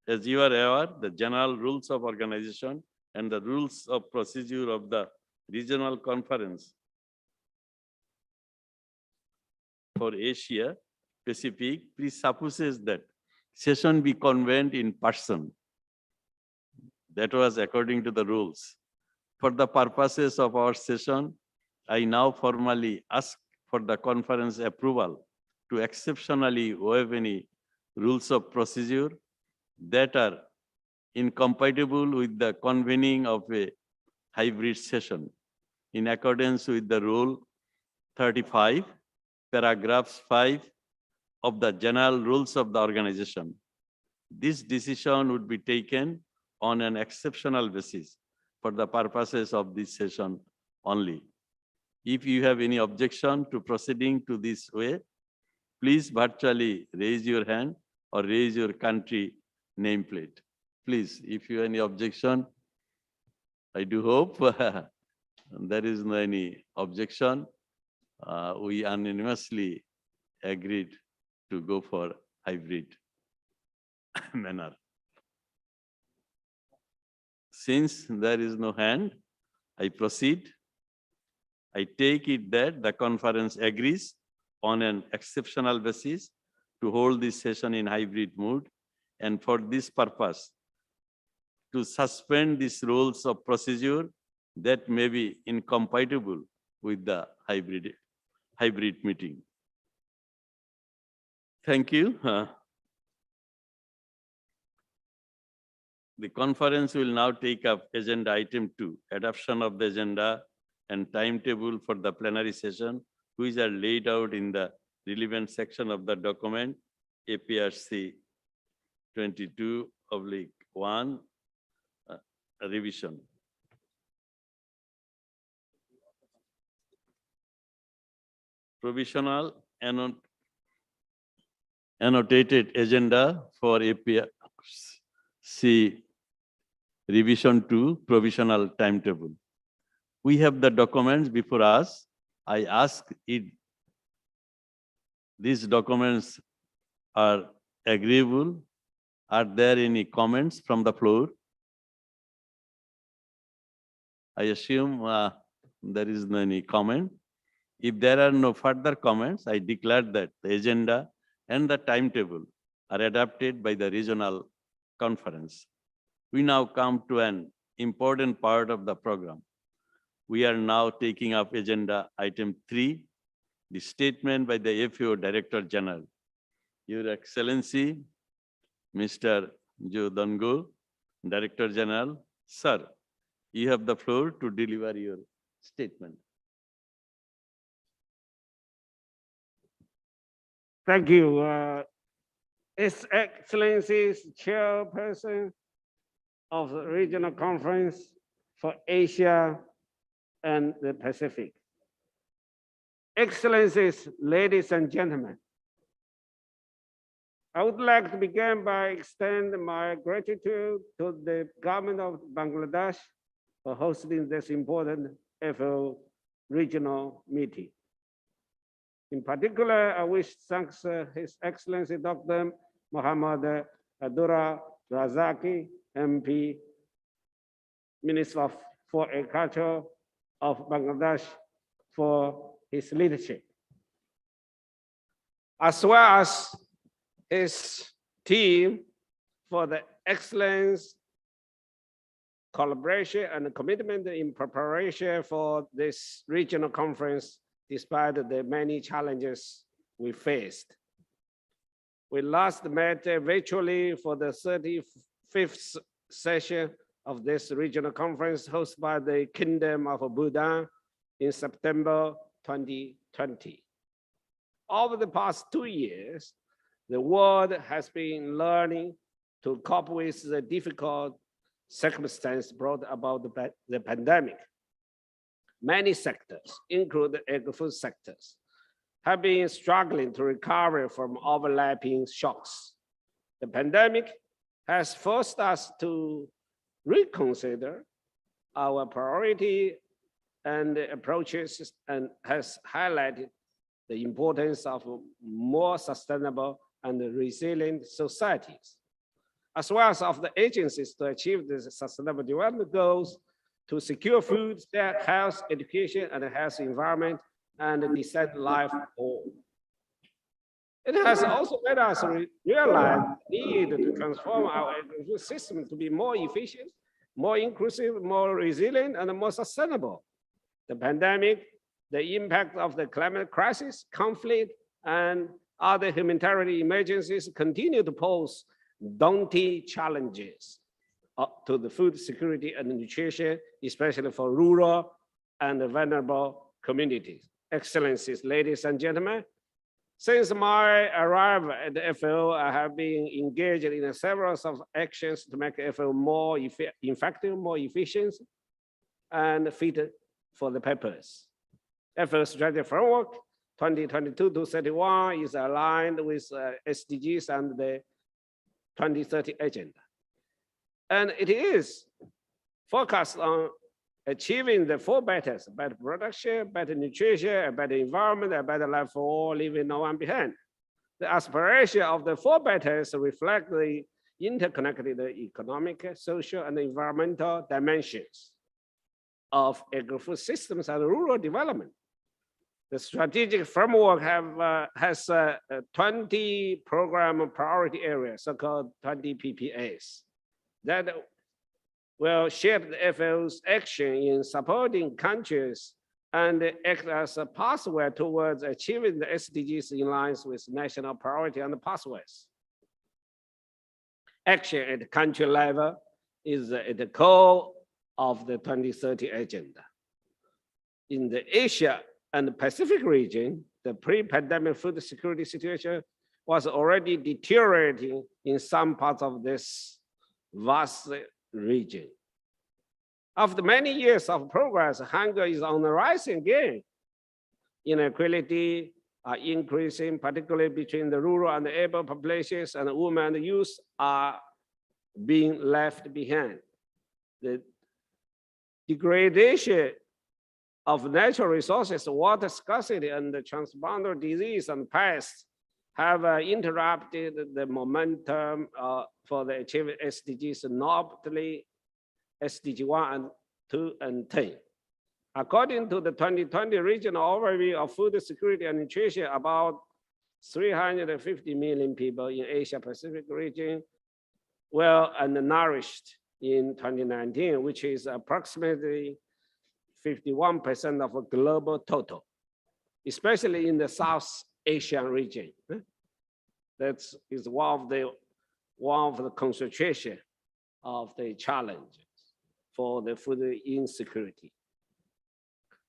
As you are aware, the general rules of organization and the rules of procedure of the regional conference for Asia Pacific presupposes that session be convened in person. That was according to the rules. For the purposes of our session, I now formally ask for the conference approval to exceptionally waive any rules of procedure that are incompatible with the convening of a hybrid session in accordance with the Rule 35, paragraphs 5 of the general rules of the organization. This decision would be taken on an exceptional basis for the purposes of this session only. If you have any objection to proceeding to this way, please virtually raise your hand or raise your country nameplate. Please, if you have any objection, I do hope there is no any objection. We unanimously agreed to go for hybrid manner. Since there is no hand, I proceed. I take it that the conference agrees on an exceptional basis to hold this session in hybrid mode, and for this purpose, to suspend these rules of procedure that may be incompatible with the hybrid meeting. Thank you. The conference will now take up agenda item 2, adoption of the agenda and timetable for the plenary session, which are laid out in the relevant section of the document, APRC 22/1 revision. Provisional annotated agenda for APRC revision 2 provisional timetable. We have the documents before us. I ask if these documents are agreeable. Are there any comments from the floor? I assume there is no any comment. If there are no further comments, I declare that the agenda and the timetable are adopted by the regional conference. We now come to an important part of the program. We are now taking up agenda item 3, the statement by the FAO Director General. Your Excellency, Mr. Joe Dongo, Director General, sir, you have the floor to deliver your statement. Thank you. His Excellency's Chairperson of the Regional Conference for Asia and the Pacific. Excellencies, ladies and gentlemen, I would like to begin by extending my gratitude to the government of Bangladesh for hosting this important FAO regional meeting. In particular, I wish to thank His Excellency Dr. Muhammad Abdullah Razaki, MP, Minister for Agriculture of Bangladesh, for his leadership, as well as his team for the excellence, collaboration, and commitment in preparation for this regional conference, despite the many challenges we faced. We last met virtually for the 35th session of this regional conference hosted by the Kingdom of Bhutan in September 2020. Over the past 2 years, the world has been learning to cope with the difficult circumstances brought about the pandemic. Many sectors, including the agri-food sectors, have been struggling to recover from overlapping shocks. The pandemic has forced us to reconsider our priority and approaches and has highlighted the importance of more sustainable and resilient societies, as well as of the agencies to achieve the sustainable development goals to secure food, health, education, and a healthy environment, and a decent life for all. It has also made us realize the need to transform our agricultural system to be more efficient, more inclusive, more resilient, and more sustainable. The pandemic, the impact of the climate crisis, conflict, and other humanitarian emergencies continue to pose daunting challenges to the food security and nutrition, especially for rural and vulnerable communities. Excellencies, ladies and gentlemen, since my arrival at the FAO, I have been engaged in several actions to make FAO more effective, more efficient, and fit for the purpose. FAO strategy framework 2022-31 is aligned with SDGs and the 2030 agenda. And it is focused on achieving the four betters: better production, better nutrition, a better environment, a better life for all, leaving no one behind. The aspiration of the four betters reflect the interconnected economic, social, and environmental dimensions of agri-food systems and rural development. The strategic framework has 20 program priority areas, so-called 20 PPAs, that will shape the FAO's action in supporting countries and act as a pathway towards achieving the SDGs in line with national priority and pathways. Action at the country level is at the core of the 2030 agenda. In the Asia and the Pacific region, the pre-pandemic food security situation was already deteriorating in some parts of this vast region. After many years of progress, hunger is on the rise again. Inequality are increasing, particularly between the rural and the urban populations, and women and youth are being left behind. The degradation of natural resources, water scarcity, and the transboundary disease and pests have interrupted the momentum for the achievement SDGs, notably SDG 1 and 2 and 10. According to the 2020 regional overview of food security and nutrition, about 350 million people in Asia Pacific region were undernourished in 2019, which is approximately 51% of a global total, especially in the South Asian region. That is one of the concentration of the challenges for the food insecurity.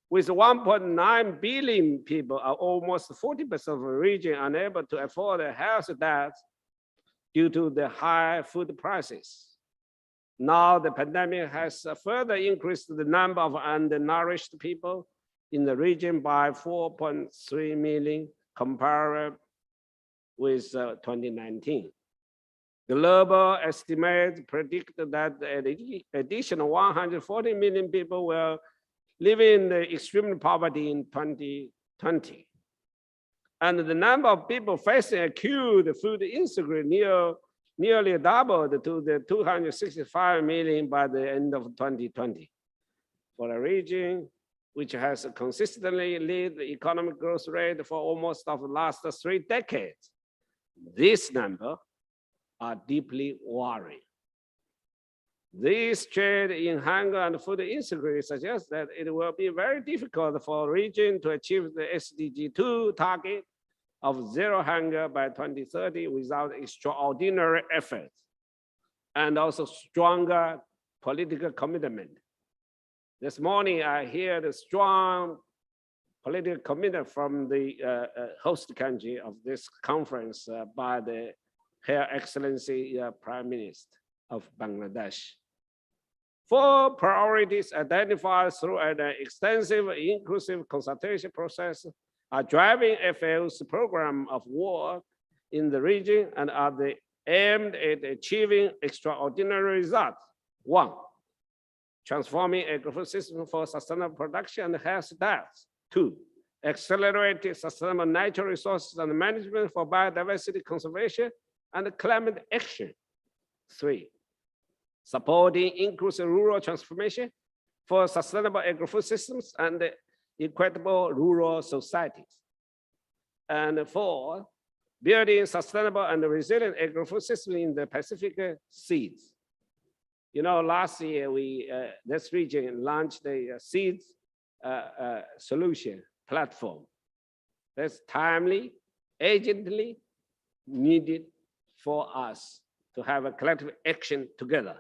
With 1.9 billion people, almost 40% of the region unable to afford a health diet due to the high food prices. Now the pandemic has further increased the number of undernourished people in the region by 4.3 million compared with 2019. Global estimates predict that an additional 140 million people will live in extreme poverty in 2020. And the number of people facing acute food insecurity nearly doubled to the 265 million by the end of 2020. For a region which has consistently led the economic growth rate for almost of the last 3 decades, this number are deeply worrying. This trend in hunger and food insecurity suggests that it will be very difficult for a region to achieve the SDG 2 target of zero hunger by 2030 without extraordinary efforts and also stronger political commitment. This morning, I hear the strong political commitment from the host country of this conference by Her Excellency Prime Minister of Bangladesh. 4 priorities identified through an extensive inclusive consultation process are driving FAO's program of work in the region and are aimed at achieving extraordinary results. 1, transforming agri-food system for sustainable production and health stats. 2, accelerate sustainable natural resources and management for biodiversity conservation and climate action. 3, supporting inclusive rural transformation for sustainable agri-food systems and equitable rural societies. And 4, building sustainable and resilient agri-food system in the Pacific seeds. You know, last year this region launched the seeds solution platform. That's timely, urgently needed for us to have a collective action together.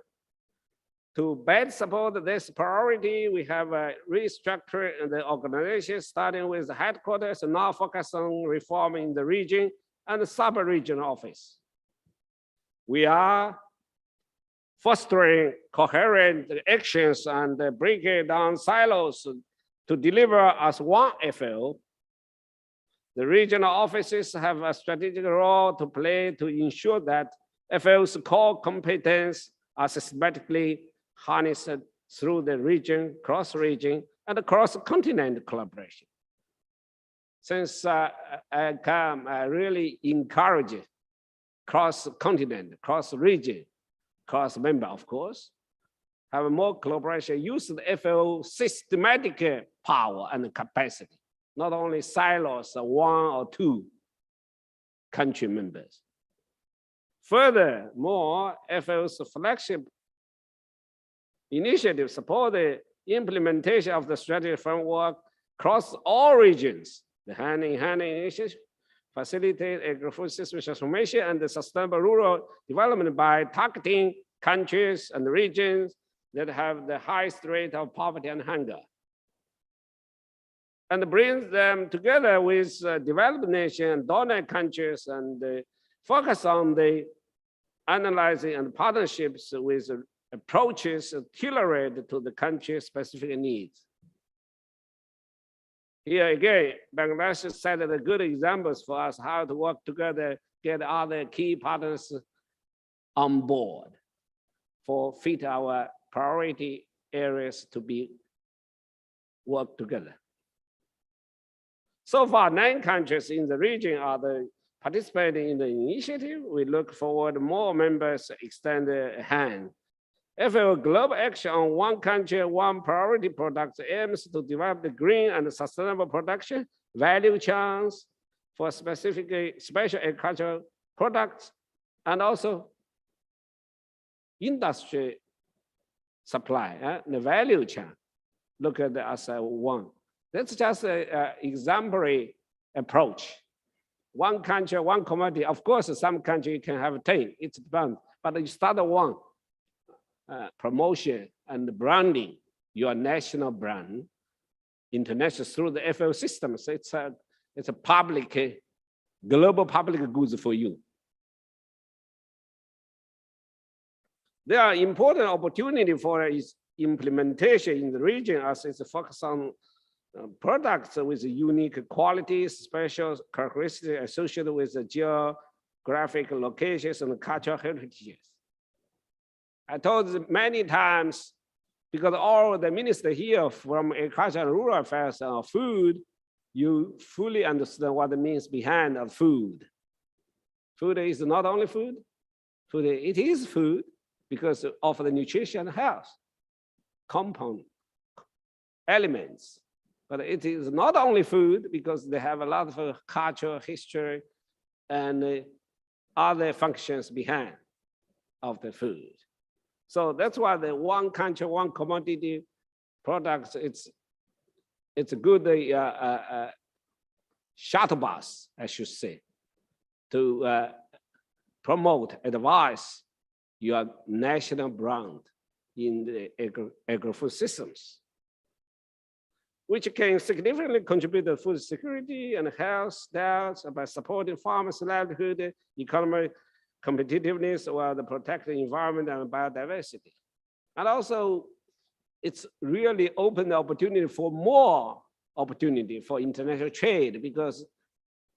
To better support this priority, we have restructured the organization, starting with the headquarters and now focus on reforming the region and the sub-regional office. We are fostering coherent actions and breaking down silos to deliver as one FAO. The regional offices have a strategic role to play to ensure that FAO's core competence are systematically harnessed through the region, cross-region, and cross-continent collaboration. Since I really encourage cross-continent, cross-region, cross-member, of course, have more collaboration, use the FAO systematic power and capacity, not only silos of 1 or 2 country members. Furthermore, FAO's flagship initiative support the implementation of the strategy framework across all regions. The hand-in-hand initiative facilitate agri-food system transformation and the sustainable rural development by targeting countries and regions that have the highest rate of poverty and hunger, and brings them together with developed nations and donor countries and focus on the analyzing and partnerships with approaches tailored to the country's specific needs. Here again, Bangladesh set the good examples for us how to work together, get other key partners on board for fit our priority areas to be work together. So far, 9 countries in the region are participating in the initiative. We look forward more members extend a hand. FAO Global Action on One Country, One Priority Products aims to develop the green and sustainable production value chains for specific special agricultural products and also industry supply, the value chain. Look at it as one. That's just an exemplary approach. One country, one commodity. Of course, some country can have 10, it's depends, but you start at one. Promotion and branding your national brand international through the FAO system. So it's a public, global public goods for you. There are important opportunities for its implementation in the region as it's focused on products with unique qualities, special characteristics associated with the geographic locations and cultural heritages. I told many times, because all the ministers here from Agriculture and Rural Affairs and food, you fully understand what it means behind of food. Food is not only food, it is food because of the nutrition and health component elements. But it is not only food because they have a lot of cultural history and other functions behind of the food. So that's why the one country, one commodity products, it's a good shuttle bus, I should say, to promote, advise your national brand in the agri-food systems, which can significantly contribute to food security and health stats by supporting farmers' livelihood, economic competitiveness, while the protecting environment and biodiversity. And also, it's really opened the opportunity for more opportunity for international trade because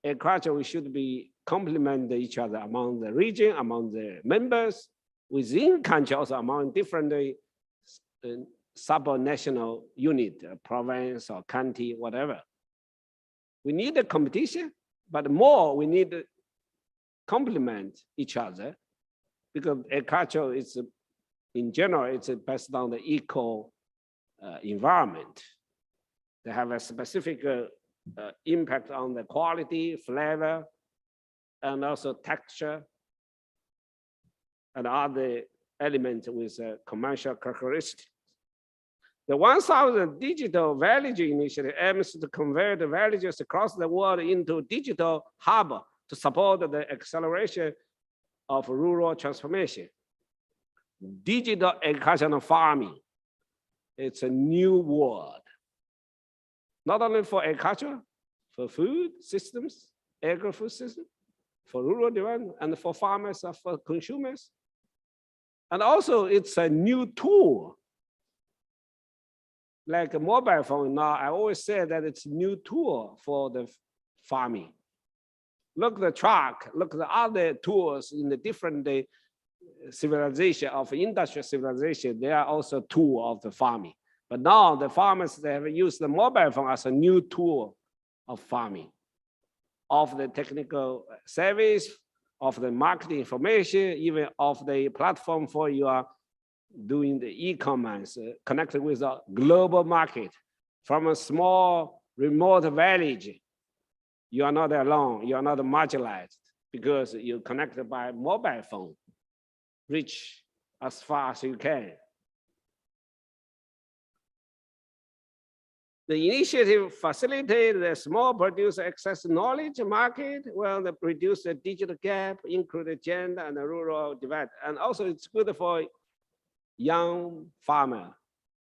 agriculture, we should be complement each other among the region, among the members, within country, also among different sub-national unit, province or county, whatever. We need a competition, but more we need to complement each other, because agriculture is, in general, it's based on the eco environment. They have a specific impact on the quality, flavor, and also texture, and other elements with commercial characteristics. The 1,000 Digital Village Initiative aims to convert villages across the world into digital hub to support the acceleration of rural transformation. Digital agricultural farming, it's a new word. Not only for agriculture, for food systems, agri-food system, for rural development, and for farmers and for consumers. And also it's a new tool. Like a mobile phone now, I always say that it's a new tool for the farming. Look the truck, look the other tools in the different civilization of industrial civilization, they are also tool of the farming. But now the farmers, they have used the mobile phone as a new tool of farming, of the technical service, of the marketing information, even of the platform for your doing the e-commerce, connected with a global market. From a small remote village, you are not alone, you are not marginalized, because you're connected by mobile phone, reach as far as you can. The initiative facilitates the small producer access to knowledge market, well, they reduce the digital gap, include the gender and the rural divide. And also it's good for young farmer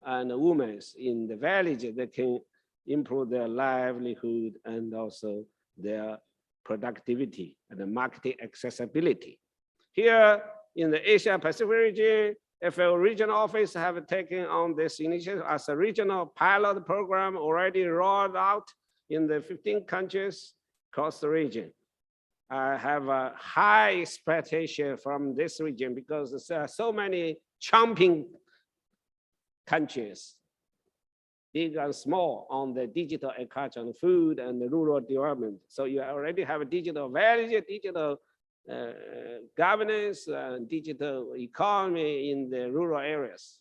and women in the village that can improve their livelihood and also their productivity and the marketing accessibility. Here in the Asia Pacific region, FAO regional office have taken on this initiative as a regional pilot program already rolled out in the 15 countries across the region. I have a high expectation from this region because there are so many champion countries, big and small, on the digital agriculture and food and the rural development. So you already have a digital village, digital governance, digital economy in the rural areas.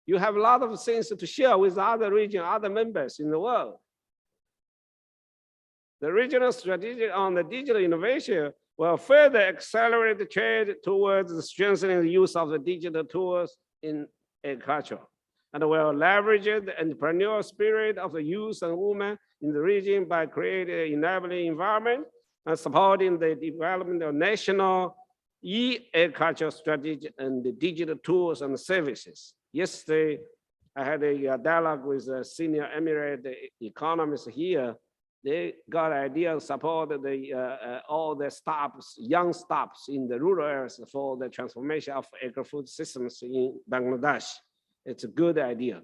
You have a lot of things to share with other regions, other members in the world. The regional strategy on the digital innovation will further accelerate the trend towards strengthening the use of the digital tools in agriculture, and will leverage the entrepreneurial spirit of the youth and women in the region by creating an enabling environment and supporting the development of national e-agriculture strategy and the digital tools and services. Yesterday, I had a dialogue with a senior emirate economist here. They got an idea to support all the staffs, young staffs in the rural areas for the transformation of agri-food systems in Bangladesh. It's a good idea.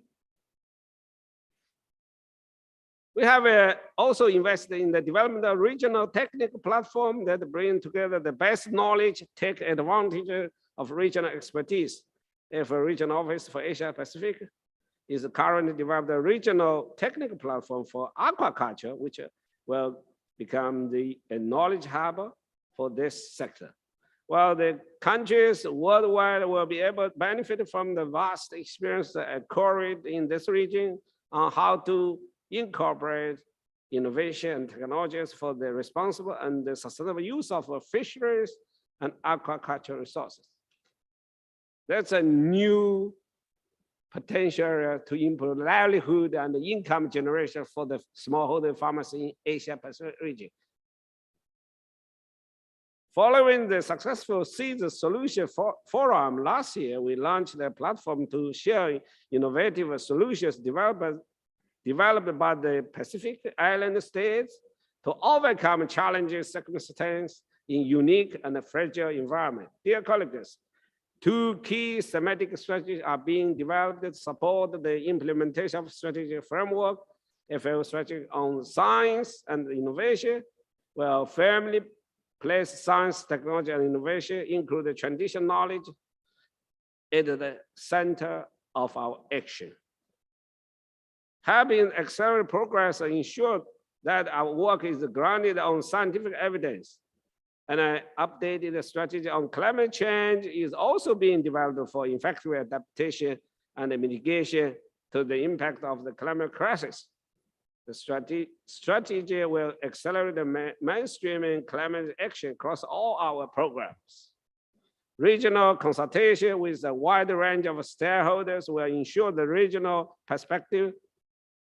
We have also invested in the development of regional technical platform that bring together the best knowledge, take advantage of regional expertise. If a regional office for Asia Pacific is currently developed a regional technical platform for aquaculture, which will become a knowledge hub for this sector. Well, the countries worldwide will be able to benefit from the vast experience acquired in this region on how to incorporate innovation and technologies for the responsible and the sustainable use of fisheries and aquaculture resources. That's a new potential area to improve livelihood and income generation for the smallholder farmers in Asia Pacific region. Following the successful Seed Solution Forum last year, we launched a platform to share innovative solutions developed by the Pacific Island states to overcome challenging circumstances in unique and fragile environment. Dear colleagues, two key thematic strategies are being developed to support the implementation of strategic framework, FAO strategy on science and innovation, will firmly place science, technology, and innovation, including traditional knowledge, at the center of our action. Having accelerated progress ensured that our work is grounded on scientific evidence, and an updated strategy on climate change is also being developed for effective adaptation and mitigation to the impact of the climate crisis. The strategy will accelerate the mainstreaming climate action across all our programs. Regional consultation with a wide range of stakeholders will ensure the regional perspective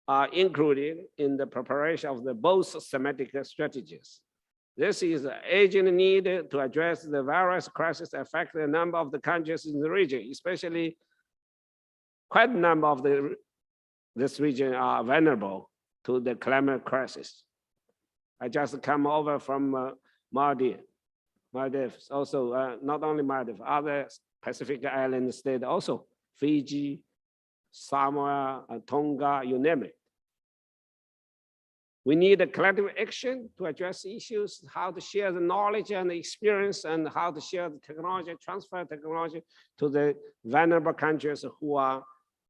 are included in the preparation of the both thematic strategies. This is an urgent need to address the various crises affecting a number of the countries in the region, especially quite a number of this region are vulnerable to the climate crisis. I just come over from Maldives, also not only Maldives, other Pacific island states also, Fiji, Samoa, Tonga, you name it. We need a collective action to address issues, how to share the knowledge and the experience, and how to share the technology, transfer technology to the vulnerable countries who are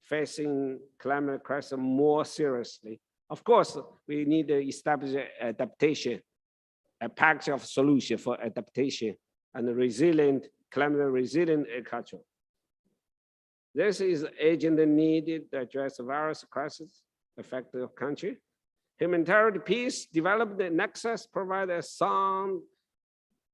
facing climate crisis more seriously. Of course, we need to establish adaptation, a package of solutions for adaptation and resilient, climate resilient agriculture. This is urgently needed to address various crises affecting the country. Humanitarian peace, develop the nexus, provide a sound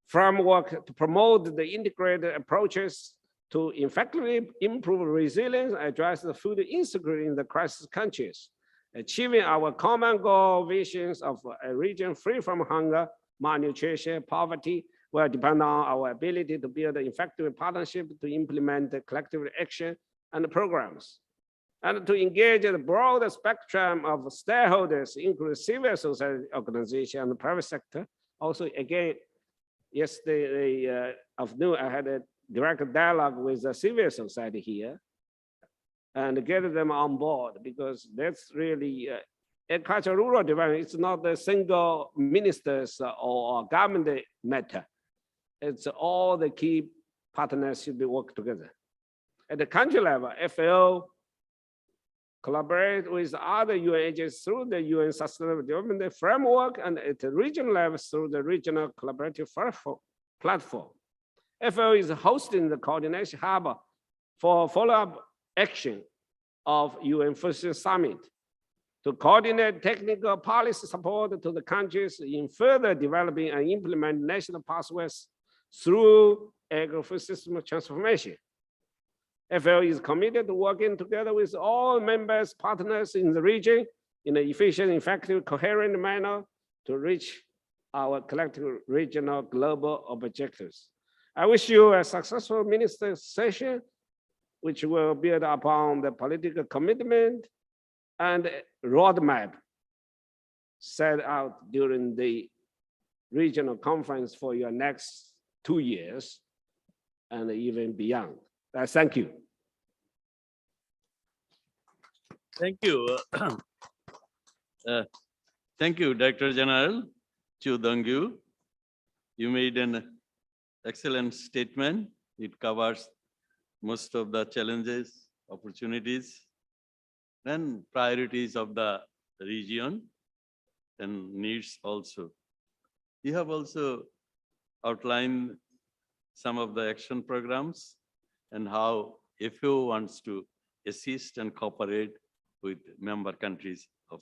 framework to promote the integrated approaches to effectively improve resilience, address the food insecurity in the crisis countries, achieving our common goal visions of a region free from hunger, malnutrition, poverty, will depend on our ability to build an effective partnership to implement the collective action and programs, and to engage the broader spectrum of stakeholders, including civil society organizations and the private sector. Also, again, yesterday afternoon, I had a direct dialogue with the civil society here and get them on board, because that's really agricultural rural development. It's not a single ministers or government matter. It's all the key partners should be work together. At the country level, FAO collaborate with other UN agencies through the UN Sustainable Development Framework, and at the regional level through the Regional Collaborative Platform. FAO is hosting the coordination hub for follow-up action of UN Food Summit to coordinate technical policy support to the countries in further developing and implement national pathways through agri-food system transformation. FAO is committed to working together with all members, partners in the region in an efficient, effective, coherent manner to reach our collective regional global objectives. I wish you a successful minister session, which will build upon the political commitment and roadmap set out during the regional conference for your next 2 years and even beyond. Thank you. Thank you. Thank you, Director General Chu Dongyu. You made an excellent statement. It covers most of the challenges, opportunities, and priorities of the region and needs also. You have also outlined some of the action programs and how FAO wants to assist and cooperate with member countries of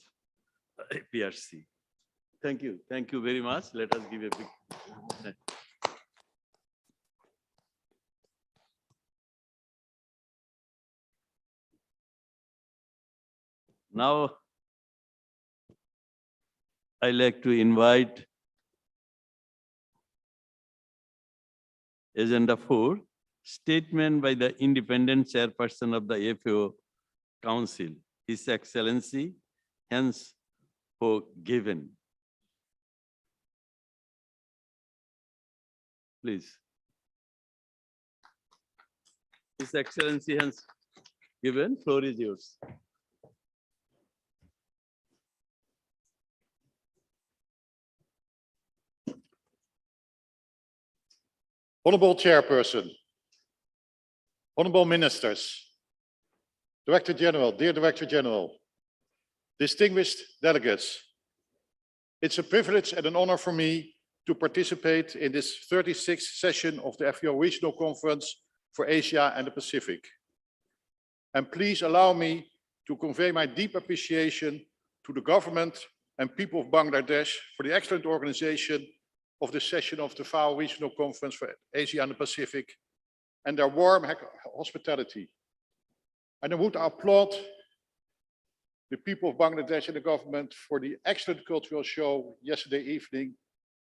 APRC. Thank you. Thank you very much. Let us give a big. Now, I like to invite Agenda 4, statement by the independent chairperson of the FAO Council, His Excellency, hence given. Please. His Excellency, hence given, floor is yours. Honorable Chairperson, honorable ministers, Director General, dear Director General, distinguished delegates, it's a privilege and an honor for me to participate in this 36th session of the FAO Regional Conference for Asia and the Pacific. And please allow me to convey my deep appreciation to the government and people of Bangladesh for the excellent organization of this session of the FAO Regional Conference for Asia and the Pacific and their warm hospitality. And I would applaud the people of Bangladesh and the government for the excellent cultural show yesterday evening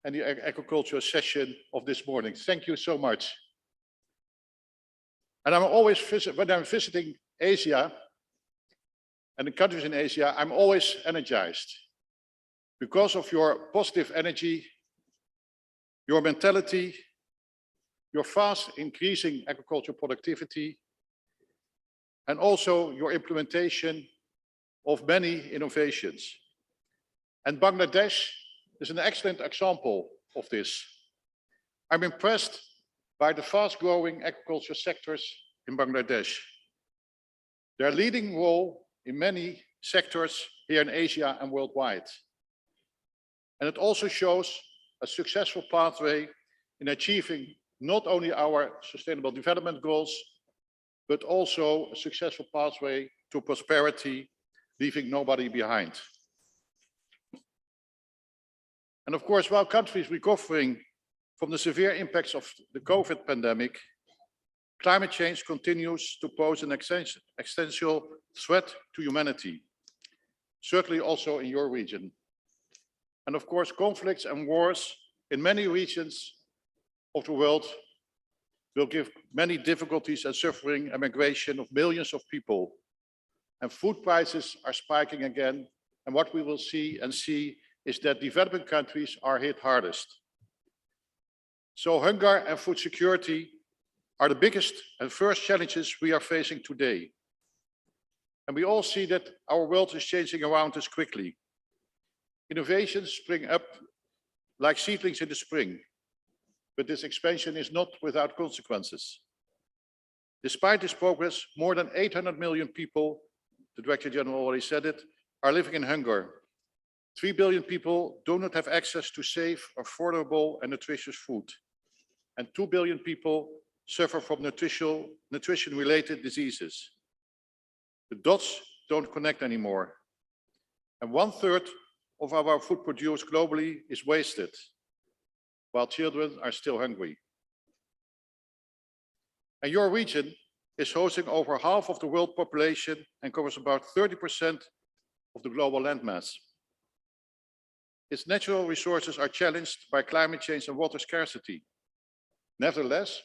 and the agricultural session of this morning. Thank you so much. And when I'm visiting Asia and the countries in Asia, I'm always energized because of your positive energy, your mentality, your fast increasing agricultural productivity, and also your implementation of many innovations. And Bangladesh is an excellent example of this. I'm impressed by the fast-growing agriculture sectors in Bangladesh. Their leading role in many sectors here in Asia and worldwide. And it also shows a successful pathway in achieving not only our sustainable development goals, but also a successful pathway to prosperity, leaving nobody behind. And of course, while countries recovering from the severe impacts of the COVID pandemic, climate change continues to pose an existential threat to humanity, certainly also in your region. And of course, conflicts and wars in many regions of the world will give many difficulties and suffering and migration of millions of people. And food prices are spiking again. And what we will see is that developing countries are hit hardest. So hunger and food security are the biggest and first challenges we are facing today. And we all see that our world is changing around us quickly. Innovations spring up like seedlings in the spring, but this expansion is not without consequences. Despite this progress, more than 800 million people, the Director General already said it, are living in hunger. 3 billion people do not have access to safe, affordable and nutritious food. And 2 billion people suffer from nutrition-related diseases. The dots don't connect anymore. And 1/3 of our food produced globally is wasted, while children are still hungry. And your region is hosting over half of the world population and covers about 30% of the global landmass. Its natural resources are challenged by climate change and water scarcity. Nevertheless,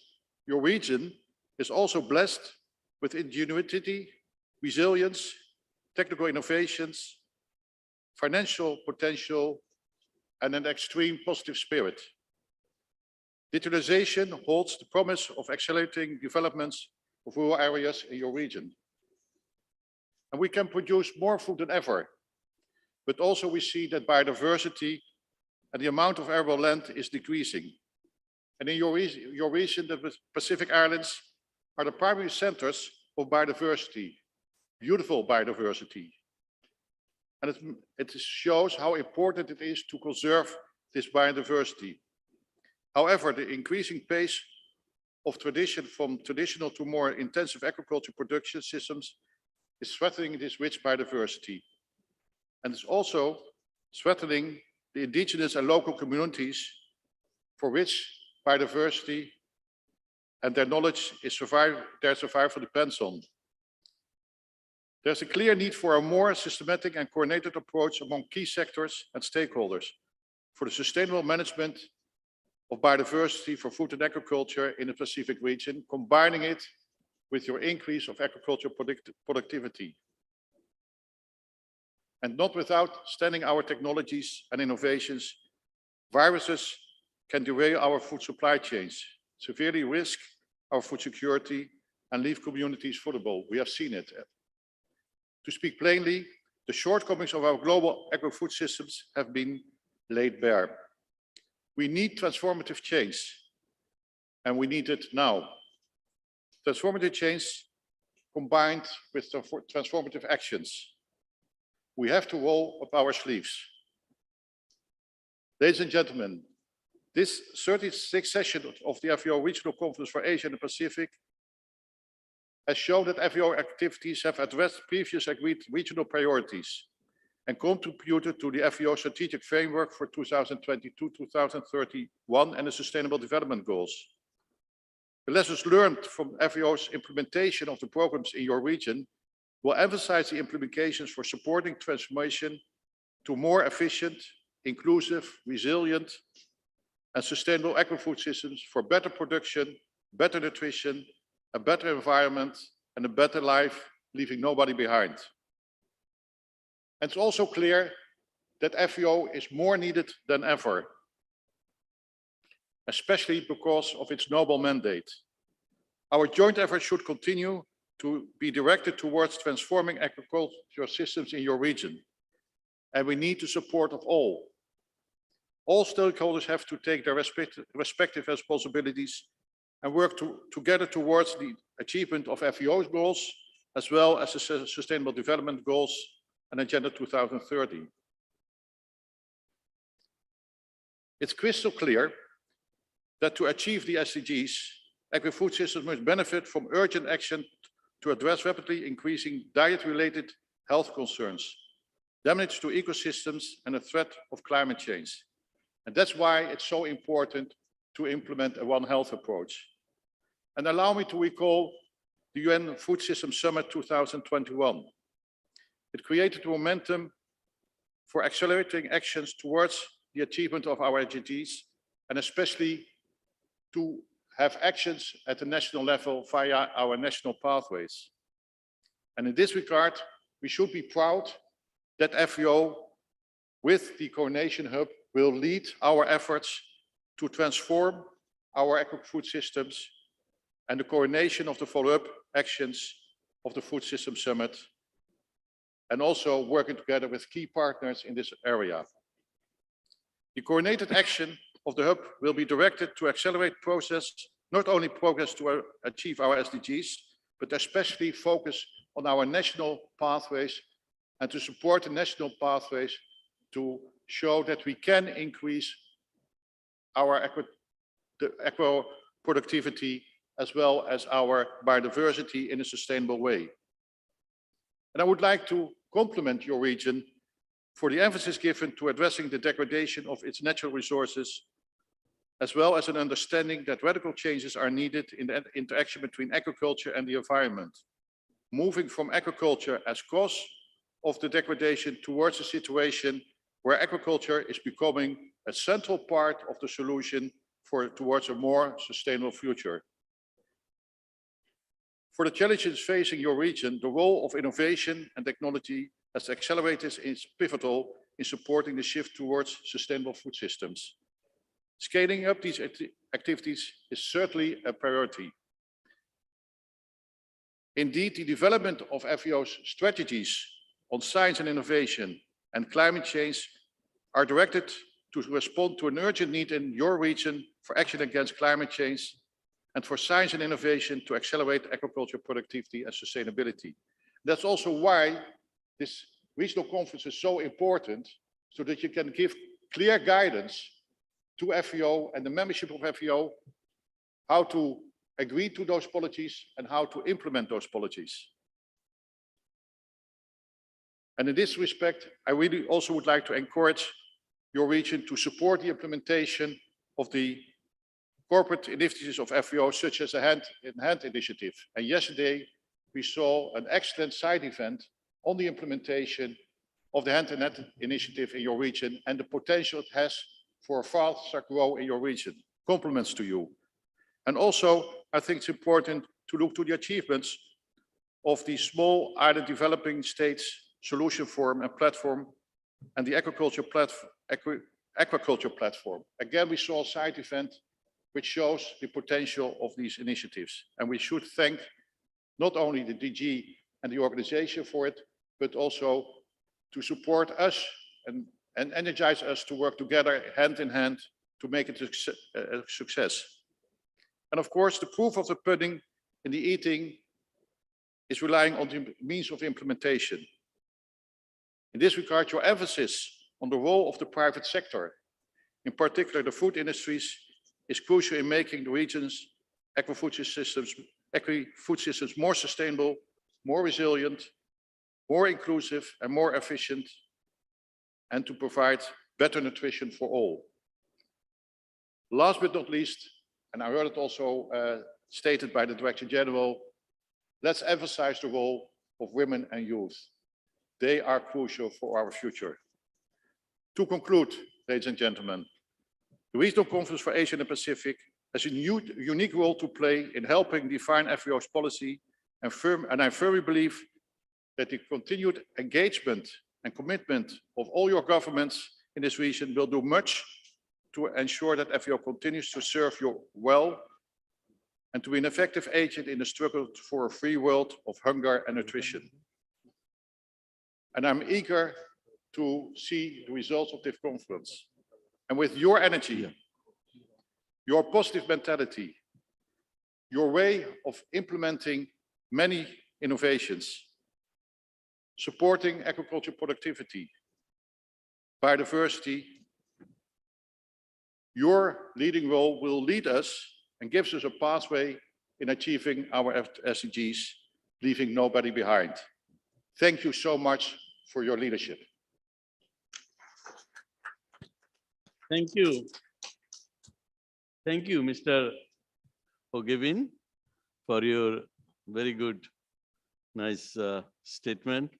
your region is also blessed with ingenuity, resilience, technical innovations, financial potential, and an extreme positive spirit. Digitalization holds the promise of accelerating developments of rural areas in your region. And we can produce more food than ever, but also we see that biodiversity and the amount of arable land is decreasing. And in your region, the Pacific Islands are the primary centers of biodiversity, beautiful biodiversity. And it shows how important it is to conserve this biodiversity. However, the increasing pace of from traditional to more intensive agriculture production systems is threatening this rich biodiversity. And it's also threatening the indigenous and local communities for which biodiversity and their knowledge is their survival depends on. There's a clear need for a more systematic and coordinated approach among key sectors and stakeholders for the sustainable management of biodiversity for food and agriculture in the Pacific region, combining it with your increase of agricultural productivity. And not without standing our technologies and innovations, viruses can derail our food supply chains, severely risk our food security and leave communities vulnerable. We have seen it. To speak plainly, the shortcomings of our global agri-food systems have been laid bare. We need transformative change, and we need it now. Transformative change combined with transformative actions. We have to roll up our sleeves. Ladies and gentlemen, this 36th session of the FAO Regional Conference for Asia and the Pacific has shown that FAO activities have addressed previous agreed regional priorities and contributed to the FAO strategic framework for 2022-2031 and the Sustainable Development Goals. The lessons learned from FAO's implementation of the programs in your region will emphasize the implications for supporting transformation to more efficient, inclusive, resilient, and sustainable agri-food systems for better production, better nutrition, a better environment, and a better life, leaving nobody behind. And it's also clear that FAO is more needed than ever, especially because of its noble mandate. Our joint efforts should continue to be directed towards transforming agricultural systems in your region. And we need the support of all. All stakeholders have to take their respective responsibilities and work together towards the achievement of FAO's goals, as well as the Sustainable Development Goals and Agenda 2030. It's crystal clear that to achieve the SDGs, agri-food systems must benefit from urgent action to address rapidly increasing diet-related health concerns, damage to ecosystems, and the threat of climate change. And that's why it's so important to implement a One Health approach. And allow me to recall the UN Food System Summit 2021. It created momentum for accelerating actions towards the achievement of our SDGs, and especially to have actions at the national level via our national pathways. And in this regard, we should be proud that FAO, with the Coordination Hub, will lead our efforts to transform our agri-food systems and the coordination of the follow-up actions of the Food System Summit, and also working together with key partners in this area. The coordinated action of the Hub will be directed to accelerate not only progress to achieve our SDGs, but especially focus on our national pathways and to support the national pathways to show that we can increase our agro productivity as well as our biodiversity in a sustainable way. And I would like to compliment your region for the emphasis given to addressing the degradation of its natural resources, as well as an understanding that radical changes are needed in the interaction between agriculture and the environment, moving from agriculture as cause of the degradation towards a situation where agriculture is becoming a central part of the solution towards a more sustainable future. For the challenges facing your region, the role of innovation and technology as accelerators is pivotal in supporting the shift towards sustainable food systems. Scaling up these activities is certainly a priority. Indeed, the development of FAO's strategies on science and innovation and climate change are directed to respond to an urgent need in your region for action against climate change and for science and innovation to accelerate agricultural productivity and sustainability. That's also why this regional conference is so important, so that you can give clear guidance to FAO and the membership of FAO how to agree to those policies and how to implement those policies. And in this respect, I really also would like to encourage your region to support the implementation of the corporate initiatives of FAO, such as the Hand-in-Hand initiative. And yesterday, we saw an excellent side event on the implementation of the Hand-in-Hand initiative in your region and the potential it has for a faster growth in your region. Compliments to you. And also, I think it's important to look to the achievements of the Small Island Developing States Solution Forum and Platform and the Aquaculture Platform. Again, we saw a side event which shows the potential of these initiatives. And we should thank not only the DG and the organization for it, but also to support us and energize us to work together hand in hand to make it a success. And of course, the proof of the pudding in the eating is relying on the means of implementation. In this regard, your emphasis on the role of the private sector, in particular the food industries, is crucial in making the region's agri-food systems more sustainable, more resilient, more inclusive and more efficient, and to provide better nutrition for all. Last but not least, and I heard it also stated by the Director General, let's emphasize the role of women and youth. They are crucial for our future. To conclude, ladies and gentlemen, the Regional Conference for Asia and the Pacific has a unique role to play in helping define FAO's policy, and I firmly believe that the continued engagement and commitment of all your governments in this region will do much to ensure that FAO continues to serve you well and to be an effective agent in the struggle for a free world of hunger and nutrition. And I'm eager to see the results of this conference. And with your energy, your positive mentality, your way of implementing many innovations, supporting agriculture productivity, biodiversity, your leading role will lead us and gives us a pathway in achieving our SDGs, leaving nobody behind. Thank you so much for your leadership. Thank you. Thank you, Mr. Ogevin, for your very good, nice statement.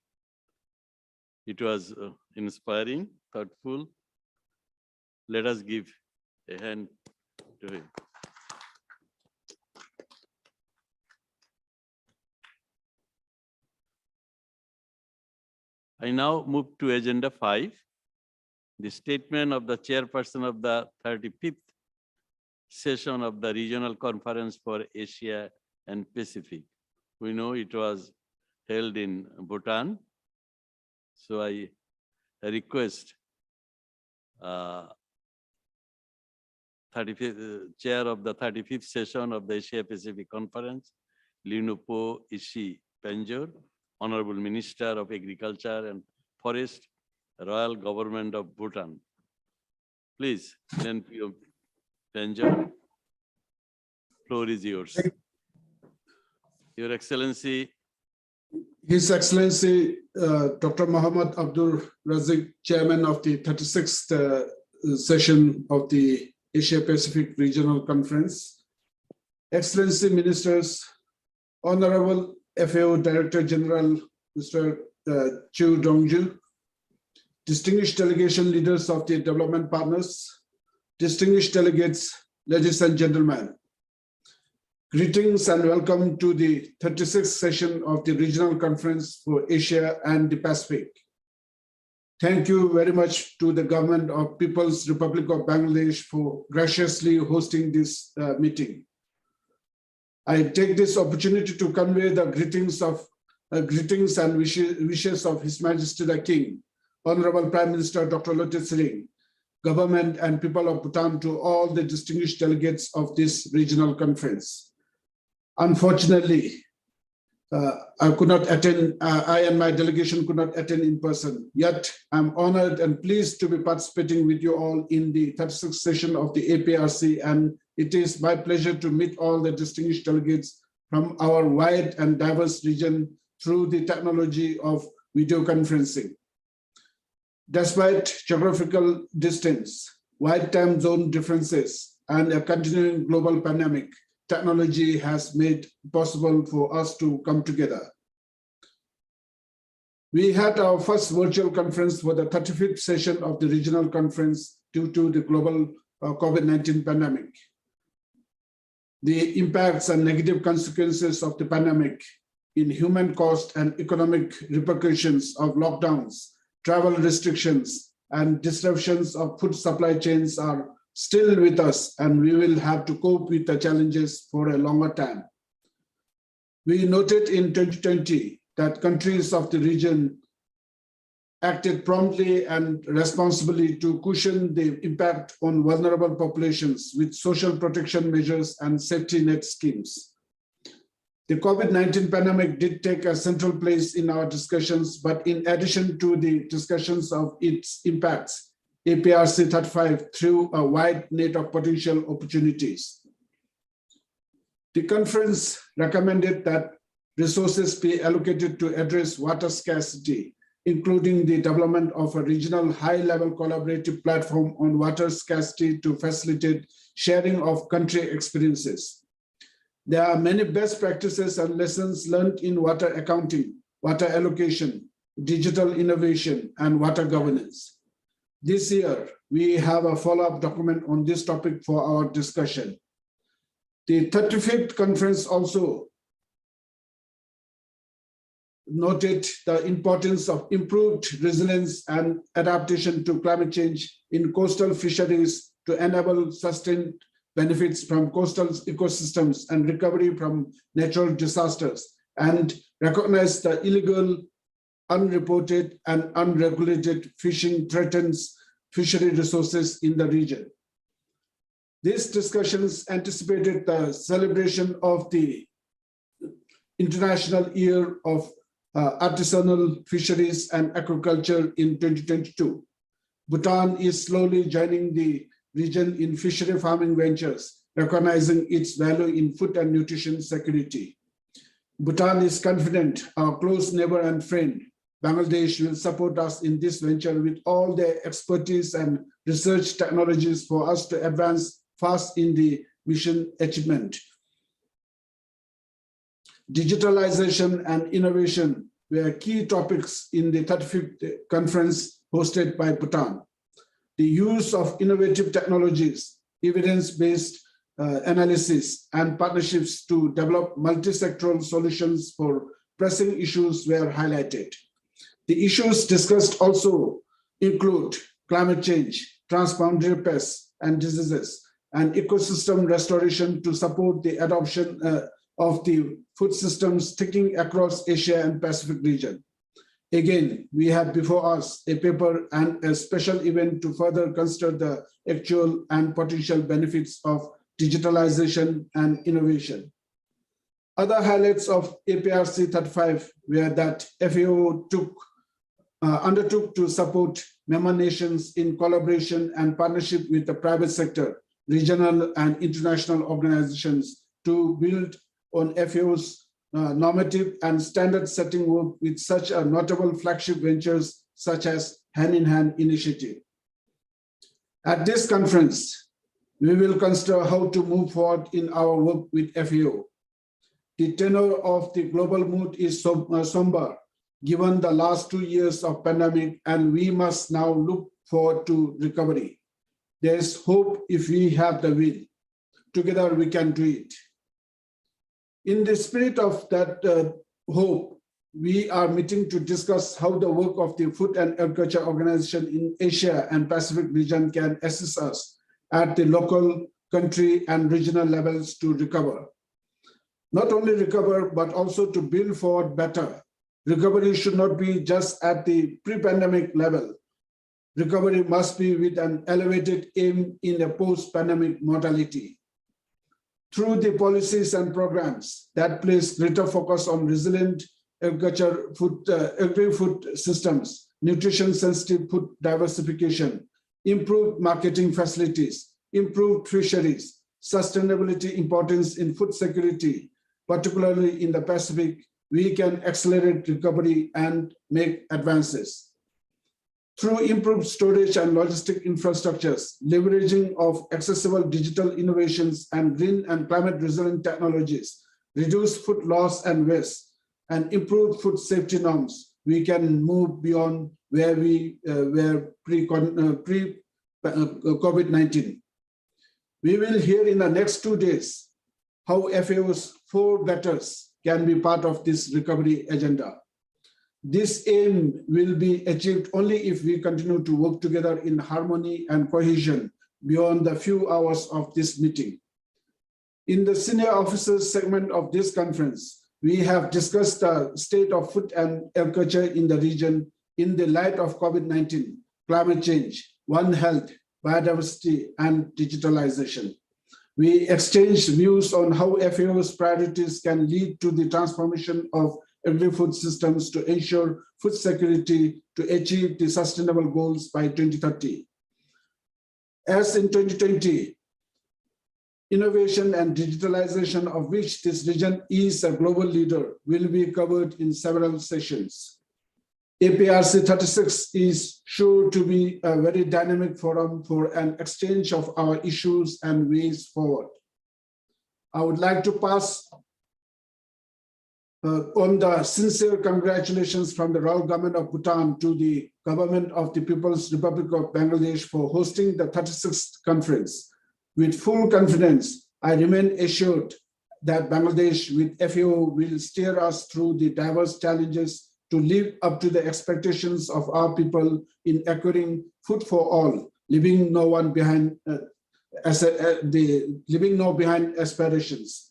It was inspiring, thoughtful. Let us give a hand to him. I now move to Agenda 5, the statement of the chairperson of the 35th session of the Regional Conference for Asia and Pacific. We know it was held in Bhutan. So I request chair of the 35th session of the Asia Pacific Conference, Linupo Ishi Penjor, Honorable Minister of Agriculture and Forest, Royal Government of Bhutan. Please, Linupo Penjor, floor is yours. Your Excellency. His Excellency, Dr. Muhammad Abdul Razik, Chairman of the 36th session of the Asia Pacific Regional Conference, Excellency Ministers, Honorable FAO Director General, Mr. Chu Dongju, distinguished delegation leaders of the development partners, distinguished delegates, ladies and gentlemen. Greetings and welcome to the 36th session of the Regional Conference for Asia and the Pacific. Thank you very much to the Government of People's Republic of Bangladesh for graciously hosting this meeting. I take this opportunity to convey the greetings and wishes of His Majesty the King, Honorable Prime Minister Dr. Lote Tshering, Government and people of Bhutan, to all the distinguished delegates of this regional conference. Unfortunately, I could not attend, I and my delegation could not attend in person. Yet I'm honored and pleased to be participating with you all in the 36th session of the APRC, and it is my pleasure to meet all the distinguished delegates from our wide and diverse region through the technology of video conferencing. Despite geographical distance, wide time zone differences, and a continuing global pandemic, technology has made possible for us to come together. We had our first virtual conference for the 35th session of the regional conference due to the global COVID-19 pandemic. The impacts and negative consequences of the pandemic in human cost and economic repercussions of lockdowns, travel restrictions, and disruptions of food supply chains are still with us, and we will have to cope with the challenges for a longer time. We noted in 2020 that countries of the region acted promptly and responsibly to cushion the impact on vulnerable populations with social protection measures and safety net schemes. The COVID-19 pandemic did take a central place in our discussions, but in addition to the discussions of its impacts, APRC 35 threw a wide net of potential opportunities. The conference recommended that resources be allocated to address water scarcity, including the development of a regional high-level collaborative platform on water scarcity to facilitate sharing of country experiences. There are many best practices and lessons learned in water accounting, water allocation, digital innovation, and water governance. This year, we have a follow-up document on this topic for our discussion. The 35th conference also noted the importance of improved resilience and adaptation to climate change in coastal fisheries to enable sustained benefits from coastal ecosystems and recovery from natural disasters, and recognize the illegal, unreported, and unregulated fishing threatens fishery resources in the region. These discussions anticipated the celebration of the International Year of Artisanal Fisheries and Aquaculture in 2022. Bhutan is slowly joining the region in fishery farming ventures, recognizing its value in food and nutrition security. Bhutan is confident our close neighbor and friend, Bangladesh, will support us in this venture with all their expertise and research technologies for us to advance fast in the mission achievement. Digitalization and innovation were key topics in the 35th conference hosted by Bhutan. The use of innovative technologies, evidence-based analysis, and partnerships to develop multi-sectoral solutions for pressing issues were highlighted. The issues discussed also include climate change, transboundary pests and diseases, and ecosystem restoration to support the adoption of the food systems sticking across Asia and Pacific region. Again, we have before us a paper and a special event to further consider the actual and potential benefits of digitalization and innovation. Other highlights of APRC 35 were that FAO undertook to support member nations in collaboration and partnership with the private sector, regional and international organizations to build on FAO's normative and standard setting work with such a notable flagship ventures such as Hand-in-Hand initiative. At this conference, we will consider how to move forward in our work with FAO. The tenor of the global mood is somber, given the last 2 years of pandemic, and we must now look forward to recovery. There is hope if we have the will. Together we can do it. In the spirit of that hope, we are meeting to discuss how the work of the Food and Agriculture Organization in Asia and Pacific region can assist us at the local, country, and regional levels to recover. Not only recover, but also to build forward better. Recovery should not be just at the pre-pandemic level. Recovery must be with an elevated aim in a post-pandemic modality. Through the policies and programs that place greater focus on resilient agriculture, agri-food systems, nutrition-sensitive food diversification, improved marketing facilities, improved fisheries, sustainability importance in food security, particularly in the Pacific, we can accelerate recovery and make advances. Through improved storage and logistic infrastructures, leveraging of accessible digital innovations and green and climate resilient technologies, reduce food loss and waste, and improve food safety norms, we can move beyond where we were pre-COVID-19. We will hear in the next 2 days how FAO's 4 betters can be part of this recovery agenda. This aim will be achieved only if we continue to work together in harmony and cohesion beyond the few hours of this meeting. In the senior officers segment of this conference, we have discussed the state of food and agriculture in the region in the light of COVID-19, climate change, One Health, biodiversity, and digitalization. We exchanged views on how FAO's priorities can lead to the transformation of agri-food systems to ensure food security to achieve the sustainable goals by 2030. As in 2020, innovation and digitalization, of which this region is a global leader, will be covered in several sessions. APRC 36 is sure to be a very dynamic forum for an exchange of our issues and ways forward. I would like to pass on the sincere congratulations from the Royal Government of Bhutan to the Government of the People's Republic of Bangladesh for hosting the 36th conference. With full confidence, I remain assured that Bangladesh with FAO will steer us through the diverse challenges to live up to the expectations of our people in acquiring food for all, leaving no one behind, leaving no behind aspirations.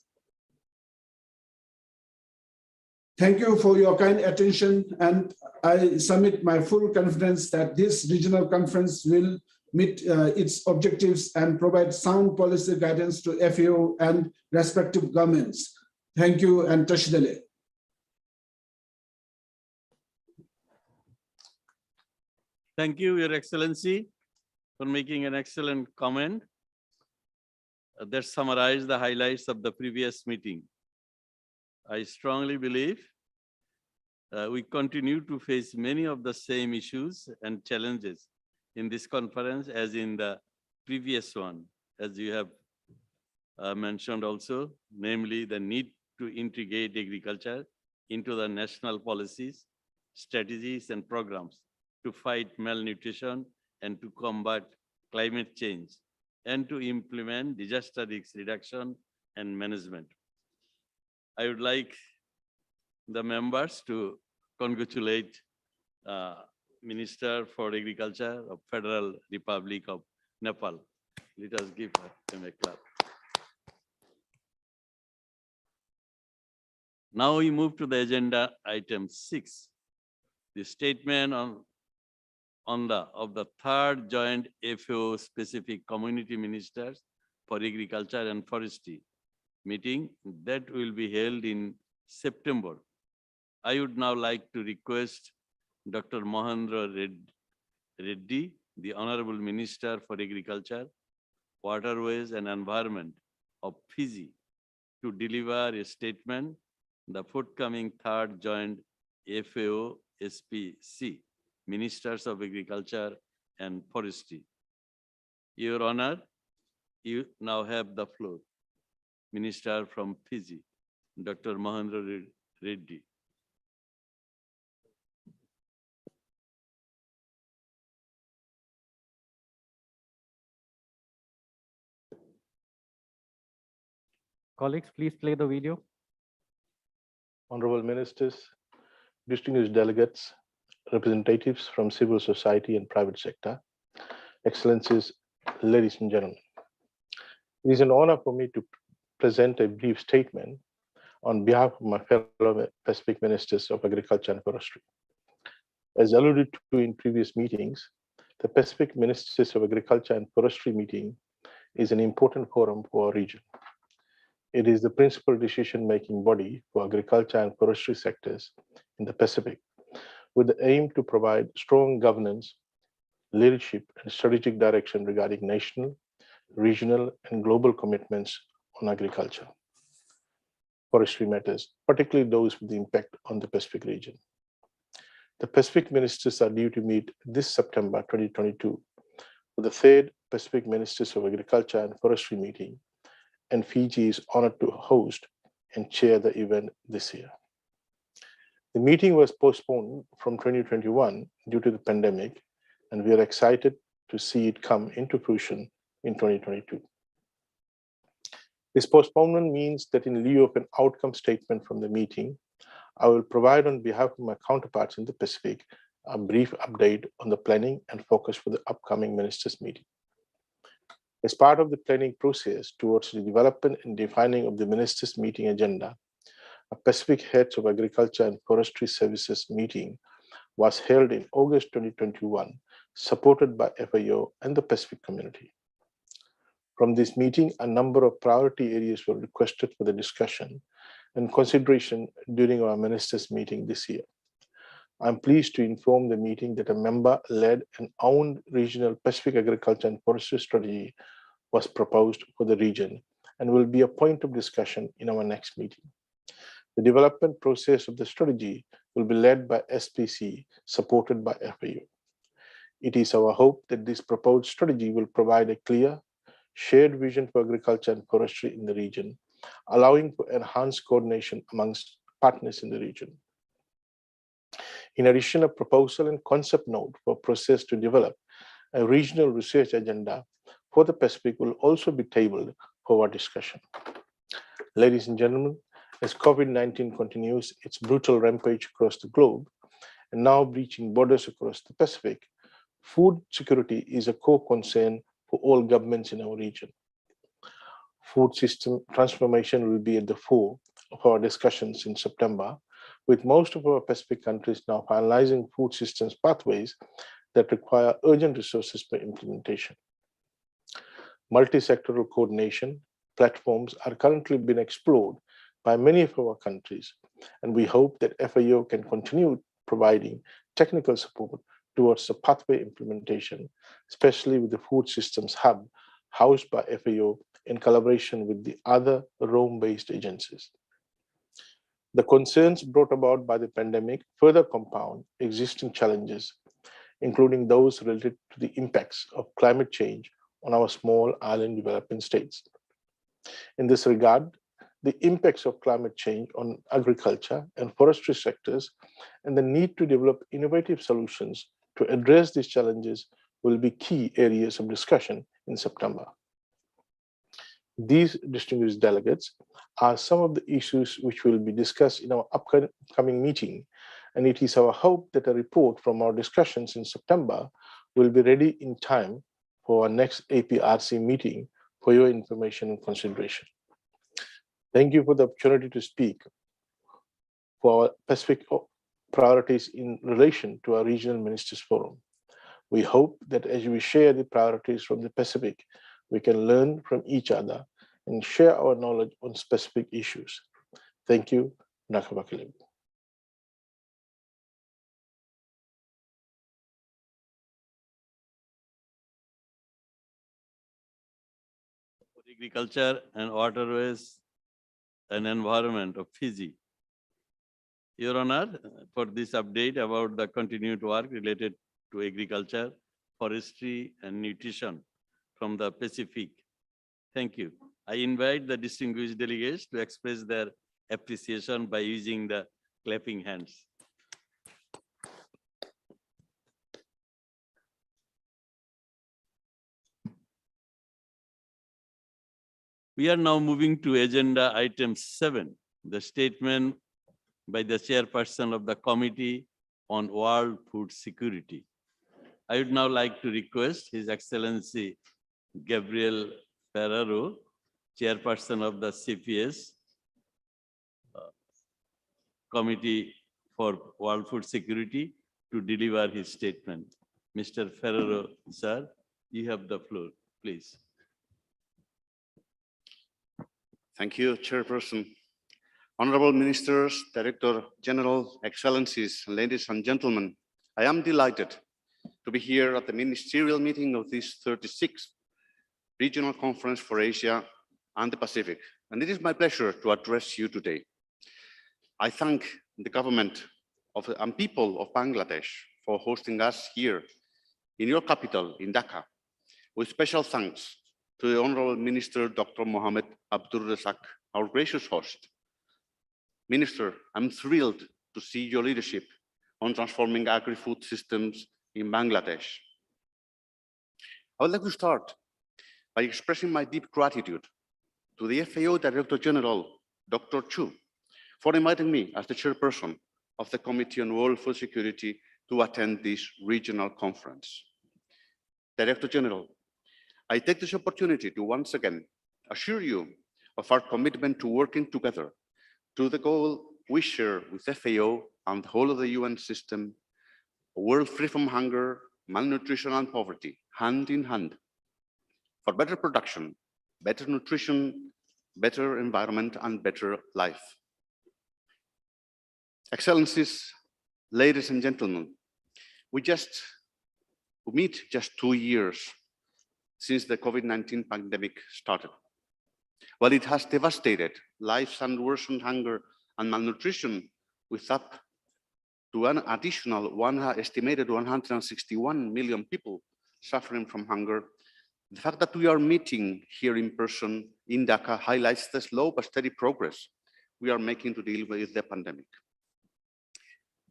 Thank you for your kind attention, and I submit my full confidence that this regional conference will meet its objectives and provide sound policy guidance to FAO and respective governments. Thank you, and Tashdele. Thank you, Your Excellency, for making an excellent comment that summarized the highlights of the previous meeting. I strongly believe we continue to face many of the same issues and challenges in this conference as in the previous one, as you have mentioned also, namely the need to integrate agriculture into the national policies, strategies, and programs to fight malnutrition and to combat climate change, and to implement disaster risk reduction and management. I would like the members to congratulate Minister for Agriculture of Federal Republic of Nepal. Let us give him a clap. Now we move to the agenda item 6, the statement of the third joint FAO specific community ministers for agriculture and forestry meeting that will be held in September. I would now like to request Dr. Mahendra Reddy, the Honorable Minister for Agriculture, Waterways and Environment of Fiji, to deliver a statement, the forthcoming third joint FAO SPC, Ministers of Agriculture and Forestry. Your Honor, you now have the floor. Minister from Fiji, Dr. Mahendra Reddy. Colleagues, please play the video. Honorable Ministers, distinguished delegates, representatives from civil society and private sector, Excellencies, ladies and gentlemen. It is an honor for me to present a brief statement on behalf of my fellow Pacific Ministers of Agriculture and Forestry. As alluded to in previous meetings, the Pacific Ministers of Agriculture and Forestry meeting is an important forum for our region. It is the principal decision-making body for agriculture and forestry sectors in the Pacific, with the aim to provide strong governance, leadership, and strategic direction regarding national, regional, and global commitments on agriculture, forestry matters, particularly those with the impact on the Pacific region. The Pacific Ministers are due to meet this September 2022 for the third Pacific Ministers of Agriculture and Forestry meeting, and Fiji is honored to host and chair the event this year. The meeting was postponed from 2021 due to the pandemic, and we are excited to see it come into fruition in 2022. This postponement means that in lieu of an outcome statement from the meeting, I will provide on behalf of my counterparts in the Pacific a brief update on the planning and focus for the upcoming ministers meeting. As part of the planning process towards the development and defining of the ministers meeting agenda, a Pacific Heads of Agriculture and Forestry Services meeting was held in August 2021, supported by FAO and the Pacific community. From this meeting, a number of priority areas were requested for the discussion and consideration during our ministers' meeting this year. I'm pleased to inform the meeting that a member-led and owned regional Pacific agriculture and forestry strategy was proposed for the region and will be a point of discussion in our next meeting. The development process of the strategy will be led by SPC, supported by FAO. It is our hope that this proposed strategy will provide a clear, shared vision for agriculture and forestry in the region, allowing for enhanced coordination amongst partners in the region. In addition, a proposal and concept note for process to develop a regional research agenda for the Pacific will also be tabled for our discussion. Ladies and gentlemen, as COVID-19 continues its brutal rampage across the globe and now breaching borders across the Pacific, food security is a core concern for all governments in our region. Food system transformation will be at the fore of our discussions in September, with most of our Pacific countries now finalizing food systems pathways that require urgent resources for implementation. Multi-sectoral coordination platforms are currently being explored by many of our countries, and we hope that FAO can continue providing technical support towards the pathway implementation, especially with the food systems hub housed by FAO in collaboration with the other Rome-based agencies. The concerns brought about by the pandemic further compound existing challenges, including those related to the impacts of climate change on our small island developing states. In this regard, the impacts of climate change on agriculture and forestry sectors and the need to develop innovative solutions to address these challenges will be key areas of discussion in September. These distinguished delegates are some of the issues which will be discussed in our upcoming meeting, and it is our hope that a report from our discussions in September will be ready in time for our next APRC meeting for your information and consideration. Thank you for the opportunity to speak for our Pacific priorities in relation to our Regional Ministers Forum. We hope that as we share the priorities from the Pacific, we can learn from each other and share our knowledge on specific issues. Thank you. Nakabakilib. Agriculture and Waterways and Environment of Fiji. Your Honor, for this update about the continued work related to agriculture, forestry, and nutrition from the Pacific. Thank you. I invite the distinguished delegates to express their appreciation by using the clapping hands. We are now moving to agenda item 7, the statement by the chairperson of the Committee on World Food Security. I would now like to request His Excellency Gabriel Ferraro, chairperson of the CFS Committee for World Food Security, to deliver his statement. Mr. Ferraro, sir, you have the floor, please. Thank you, Chairperson. Honorable Ministers, Director General, Excellencies, ladies and gentlemen, I am delighted to be here at the ministerial meeting of this 36th Regional Conference for Asia and the Pacific, and it is my pleasure to address you today. I thank the government and people of Bangladesh for hosting us here in your capital, in Dhaka, with special thanks to the Honorable Minister, Dr. Mohammed Abdur Razak, our gracious host. Minister, I'm thrilled to see your leadership on transforming agri-food systems in Bangladesh. I would like to start by expressing my deep gratitude to the FAO Director General, Dr. Chu, for inviting me as the chairperson of the Committee on World Food Security to attend this regional conference. Director General, I take this opportunity to once again assure you of our commitment to working together to the goal we share with FAO and the whole of the UN system, a world free from hunger, malnutrition, and poverty, hand in hand, for better production better nutrition, better environment, and better life. Excellencies, ladies and gentlemen, we meet just 2 years since the COVID-19 pandemic started. While it has devastated lives and worsened hunger and malnutrition with up to an additional estimated 161 million people suffering from hunger, the fact that we are meeting here in person in Dhaka highlights the slow but steady progress we are making to deal with the pandemic.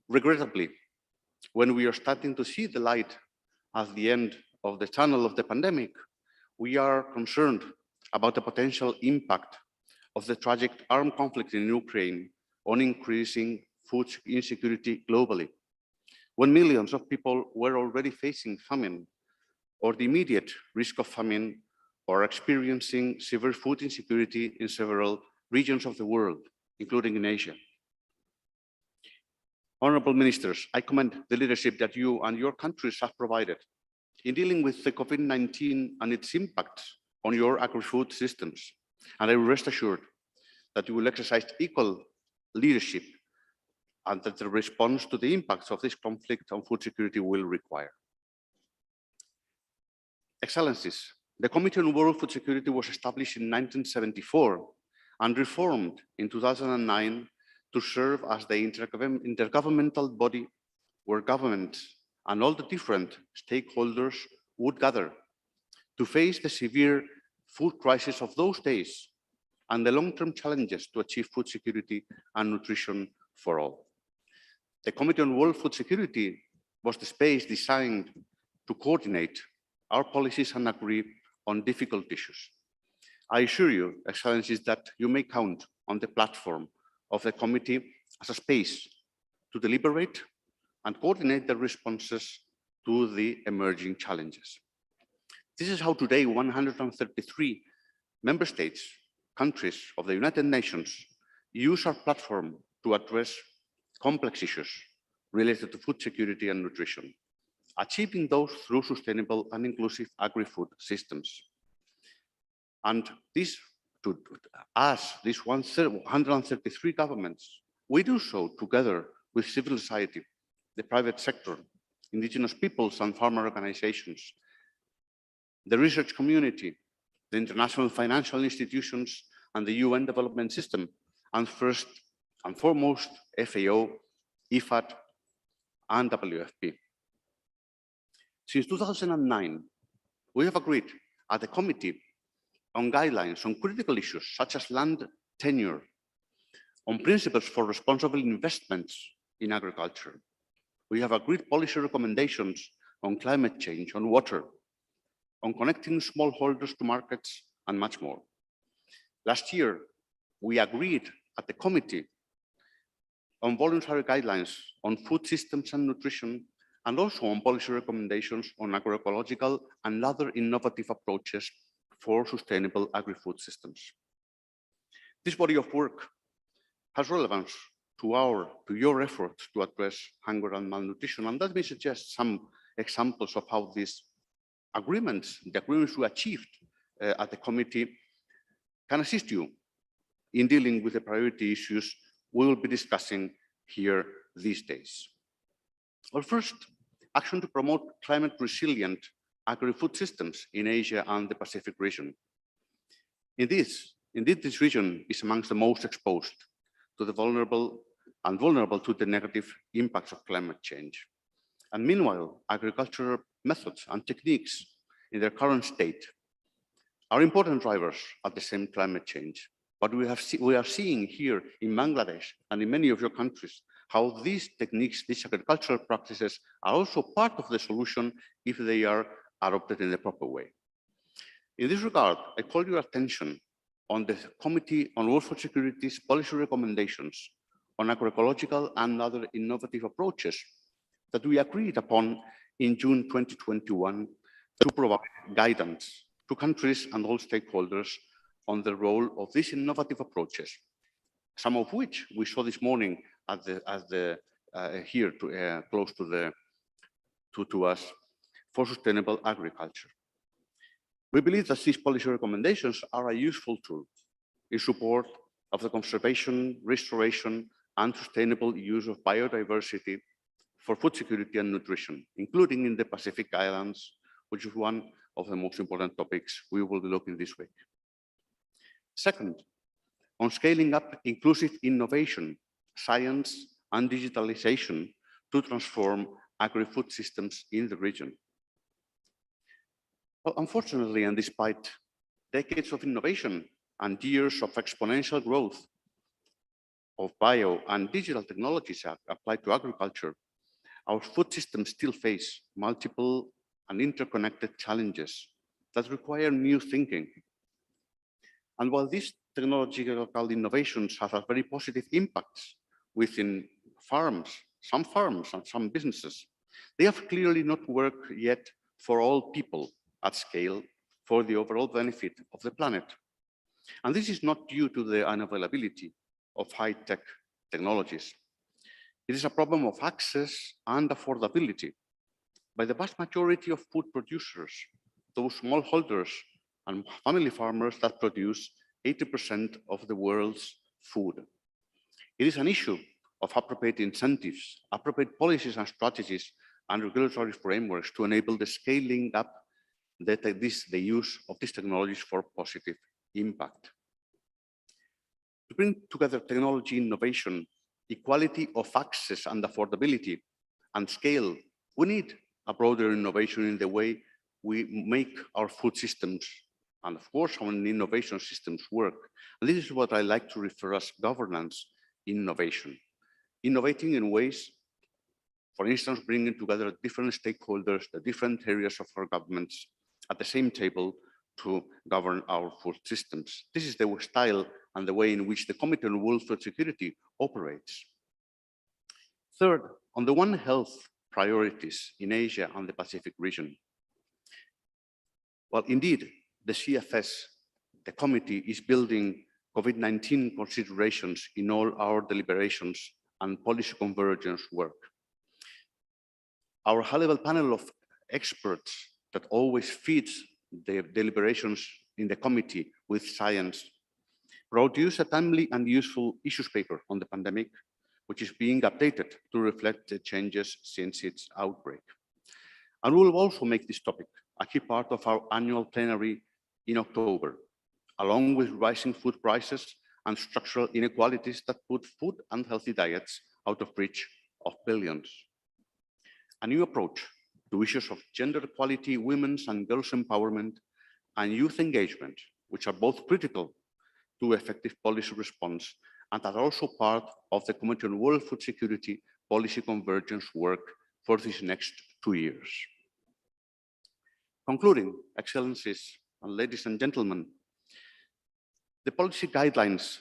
Regrettably, when we are starting to see the light at the end of the tunnel of the pandemic, we are concerned about the potential impact of the tragic armed conflict in Ukraine on increasing food insecurity globally. When millions of people were already facing famine or the immediate risk of famine or experiencing severe food insecurity in several regions of the world, including in Asia. Honorable Ministers, I commend the leadership that you and your countries have provided in dealing with the COVID-19 and its impact on your agri-food systems. And I rest assured that you will exercise equal leadership and that the response to the impacts of this conflict on food security will require. Excellencies, the Committee on World Food Security was established in 1974 and reformed in 2009 to serve as the intergovernmental body where governments and all the different stakeholders would gather to face the severe food crisis of those days and the long-term challenges to achieve food security and nutrition for all. The Committee on World Food Security was the space designed to coordinate our policies and agree on difficult issues. I assure you, Excellencies, that you may count on the platform of the committee as a space to deliberate and coordinate the responses to the emerging challenges. This is how today 133 member states, countries of the United Nations, use our platform to address complex issues related to food security and nutrition, achieving those through sustainable and inclusive agri-food systems. And this, to us, these 133 governments, we do so together with civil society, the private sector, indigenous peoples and farmer organizations, the research community, the international financial institutions, and the UN development system, and first and foremost, FAO, IFAD, and WFP. Since 2009, we have agreed at the committee on guidelines on critical issues such as land tenure, on principles for responsible investments in agriculture. We have agreed policy recommendations on climate change, on water, on connecting smallholders to markets, and much more. Last year, we agreed at the committee on voluntary guidelines on food systems and nutrition, and also on policy recommendations on agroecological and other innovative approaches for sustainable agri-food systems. This body of work has relevance to your efforts to address hunger and malnutrition, and let me suggest some examples of how these agreements, the agreements we achieved at the committee, can assist you in dealing with the priority issues we will be discussing here these days. Well, first, action to promote climate resilient agri-food systems in Asia and the Pacific region. Indeed, this region is amongst the most exposed to the vulnerable to the negative impacts of climate change. And meanwhile, agricultural methods and techniques in their current state are important drivers of the same climate change. But we are seeing here in Bangladesh and in many of your countries how these techniques, these agricultural practices are also part of the solution if they are adopted in the proper way. In this regard, I call your attention on the Committee on World Food Security's policy recommendations on agroecological and other innovative approaches that we agreed upon in June 2021 to provide guidance to countries and all stakeholders on the role of these innovative approaches, some of which we saw this morning at here close to us for sustainable agriculture. We believe that these policy recommendations are a useful tool in support of the conservation, restoration, and sustainable use of biodiversity for food security and nutrition, including in the Pacific Islands, which is one of the most important topics we will be looking this week. Second, on scaling up inclusive innovation, science, and digitalization to transform agri-food systems in the region. Well, unfortunately, and despite decades of innovation and years of exponential growth of bio and digital technologies applied to agriculture, our food systems still face multiple and interconnected challenges that require new thinking. And while these technological innovations have a very positive impacts within farms and some businesses, they have clearly not worked yet for all people at scale for the overall benefit of the planet. And this is not due to the unavailability of high-tech technologies. It is a problem of access and affordability by the vast majority of food producers, those smallholders and family farmers that produce 80% of the world's food. It is an issue of appropriate incentives, appropriate policies and strategies, and regulatory frameworks to enable the scaling up the use of these technologies for positive impact. To bring together technology innovation, equality of access and affordability, and scale, we need a broader innovation in the way we make our food systems and, of course, our innovation systems work. And this is what I like to refer as governance innovation. Innovating in ways, for instance, bringing together different stakeholders, the different areas of our governments at the same table to govern our food systems. This is the style and the way in which the Committee on World Food Security operates. Third, on the One Health priorities in Asia and the Pacific region. Well, indeed, the CFS, the committee, is building COVID-19 considerations in all our deliberations and policy convergence work. Our high-level panel of experts that always feeds the deliberations in the committee with science produce a timely and useful issues paper on the pandemic, which is being updated to reflect the changes since its outbreak. And we will also make this topic a key part of our annual plenary in October, along with rising food prices and structural inequalities that put food and healthy diets out of reach of billions. A new approach to issues of gender equality, women's and girls' empowerment, and youth engagement, which are both critical to effective policy response and are also part of the Committee on World Food Security policy convergence work for these next 2 years. Concluding, Excellencies and ladies and gentlemen, the policy guidelines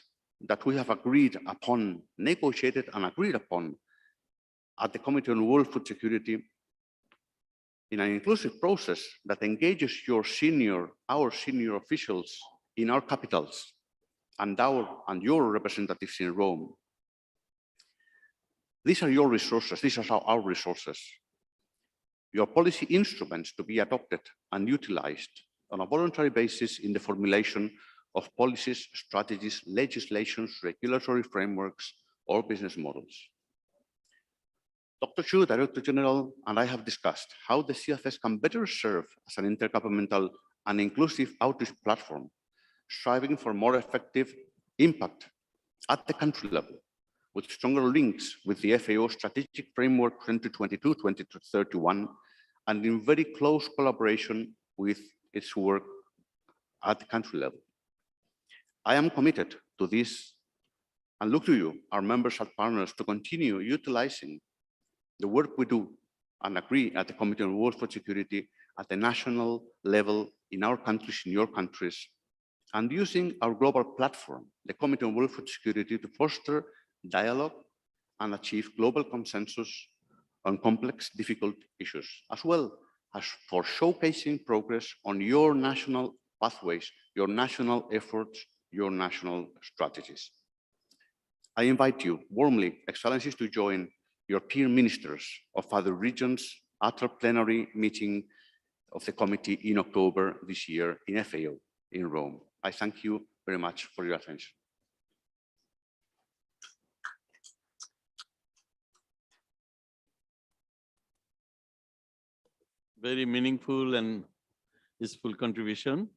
that we have agreed upon, negotiated and agreed upon at the Committee on World Food Security in an inclusive process that engages our senior officials in our capitals and your representatives in Rome. These are your resources, these are our resources. Your policy instruments to be adopted and utilized on a voluntary basis in the formulation of policies, strategies, legislations, regulatory frameworks, or business models. Dr. Chu, Director General, and I have discussed how the CFS can better serve as an intergovernmental and inclusive outreach platform, striving for more effective impact at the country level, with stronger links with the FAO Strategic Framework 2022-2031, and in very close collaboration with its work at the country level. I am committed to this and look to you, our members and partners, to continue utilizing the work we do and agree at the Committee on World Food Security at the national level in our countries, in your countries, and using our global platform, the Committee on World Food Security, to foster dialogue and achieve global consensus on complex, difficult issues, as well as for showcasing progress on your national pathways, your national efforts, your national strategies. I invite you warmly, Excellencies, to join your peer ministers of other regions at our plenary meeting of the committee in October this year in FAO in Rome. I thank you very much for your attention. Very meaningful and useful contribution.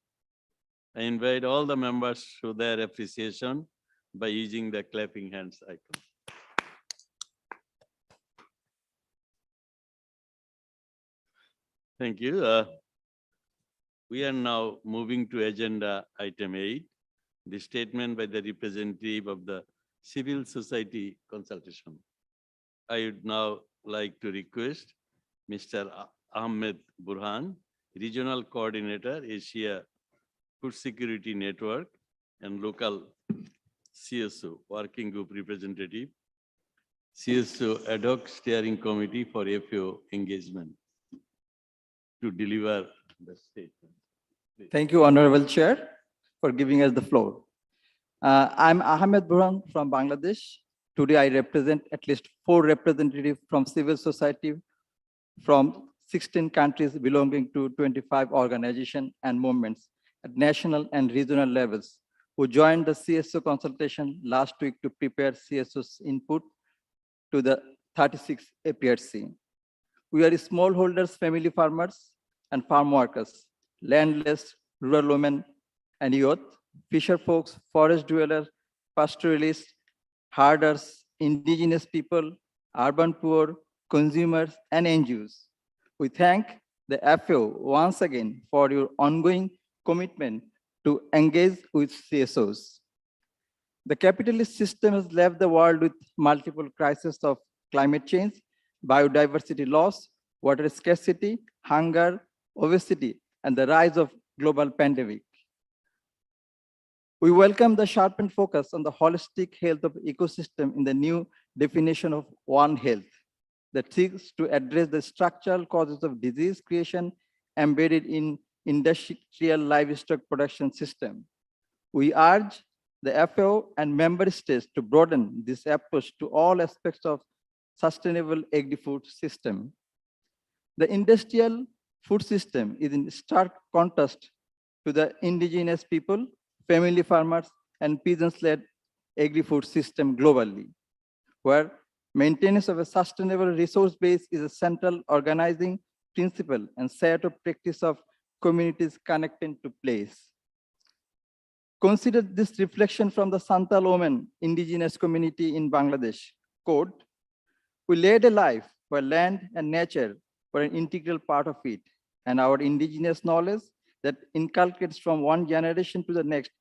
I invite all the members to show their appreciation by using the clapping hands icon. Thank you. We are now moving to agenda item 8, the statement by the representative of the civil society consultation. I would now like to request Mr. Ahmed Burhan, Regional Coordinator, Asia Food Security Network and local CSO Working Group Representative, CSO Ad hoc Steering Committee for FAO Engagement, to deliver the statement. Please. Thank you, Honorable Chair, for giving us the floor. I'm Ahmed Burhan from Bangladesh. Today, I represent at least 4 representatives from civil society from 16 countries belonging to 25 organizations and movements at national and regional levels who joined the CSO consultation last week to prepare CSO's input to the 36 APRC. We are smallholders, family farmers, and farm workers, landless, rural women and youth, fisher folks, forest dwellers, pastoralists, herders, indigenous people, urban poor, consumers, and NGOs. We thank the FAO once again for your ongoing commitment to engage with CSOs. The capitalist system has left the world with multiple crises of climate change, biodiversity loss, water scarcity, hunger, obesity, and the rise of global pandemic. We welcome the sharpened focus on the holistic health of ecosystem in the new definition of One Health that seeks to address the structural causes of disease creation embedded in industrial livestock production system. We urge the FAO and member states to broaden this approach to all aspects of sustainable agri-food system. The industrial food system is in stark contrast to the indigenous people, family farmers, and peasants-led agri-food system globally, where maintenance of a sustainable resource base is a central organizing principle and set of practice of communities connecting to place. Consider this reflection from the Santal women indigenous community in Bangladesh. Quote, "We led a life where land and nature were an integral part of it, and our indigenous knowledge that inculcates from one generation to the next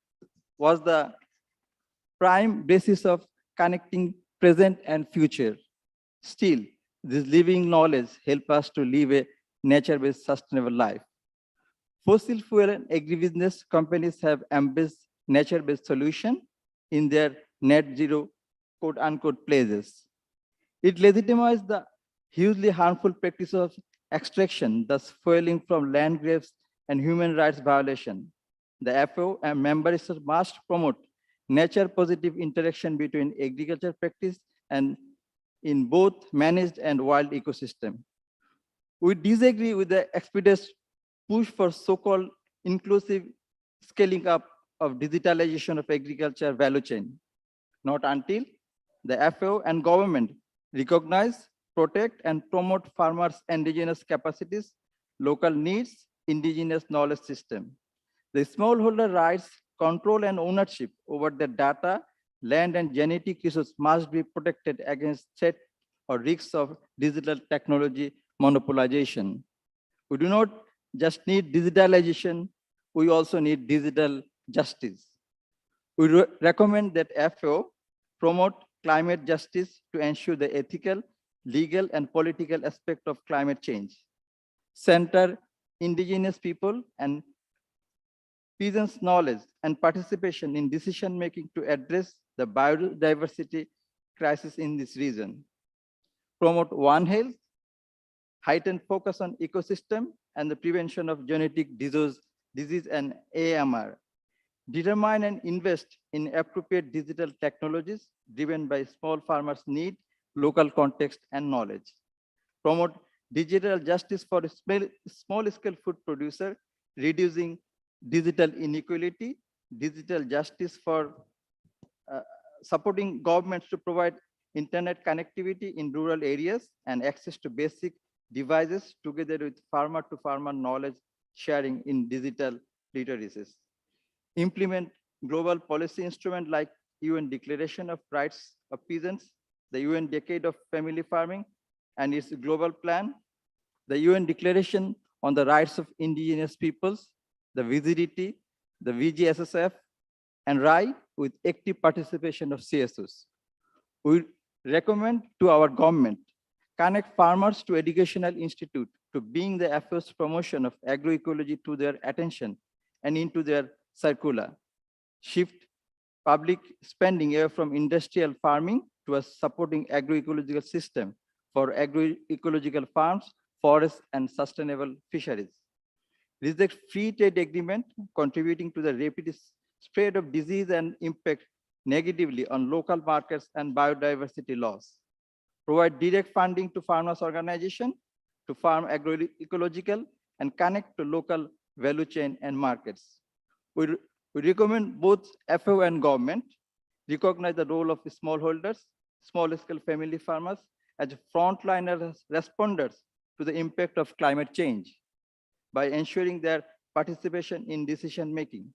was the prime basis of connecting present and future. Still, this living knowledge help us to live a nature-based sustainable life. Fossil fuel and agribusiness companies have embraced nature-based solution in their net zero quote unquote pledges. It legitimizes the hugely harmful practice of extraction, thus fueling from land grabs and human rights violation. The FAO and member states must promote nature positive interaction between agriculture practice and in both managed and wild ecosystem. We disagree with the expeditious push for so-called inclusive scaling up of digitalization of agriculture value chain. Not until the FAO and government recognize, protect, and promote farmers' indigenous capacities, local needs, indigenous knowledge system. The smallholder rights, control, and ownership over the data, land, and genetic resources must be protected against threat or risks of digital technology monopolization. We do not just need digitalization, we also need digital justice. We recommend that FAO promote climate justice to ensure the ethical, legal, and political aspect of climate change. Center indigenous people and peasants' knowledge and participation in decision-making to address the biodiversity crisis in this region. Promote One Health, heightened focus on ecosystem and the prevention of genetic disease and AMR. Determine and invest in appropriate digital technologies driven by small farmers' need, local context, and knowledge. Promote digital justice for small-scale food producer, reducing digital inequality, digital justice for supporting governments to provide internet connectivity in rural areas and access to basic devices together with farmer-to-farmer knowledge sharing in digital literacies. Implement global policy instruments like UN Declaration of Rights of Peasants, the UN Decade of Family Farming and its global plan, the UN Declaration on the Rights of Indigenous Peoples, the VGDT, the VGSSF, and RAI with active participation of CSOs. We recommend to our government, connect farmers to educational institute to bring the FAO's promotion of agroecology to their attention and into their circular. Shift public spending away from industrial farming to a supporting agroecological system for agroecological farms, forests, and sustainable fisheries. Reject free trade agreement contributing to the rapid spread of disease and impact negatively on local markets and biodiversity loss. Provide direct funding to farmers' organization to farm agroecological and connect to local value chain and markets. We recommend both FAO and government recognize the role of smallholders, small-scale family farmers as frontline responders to the impact of climate change by ensuring their participation in decision-making.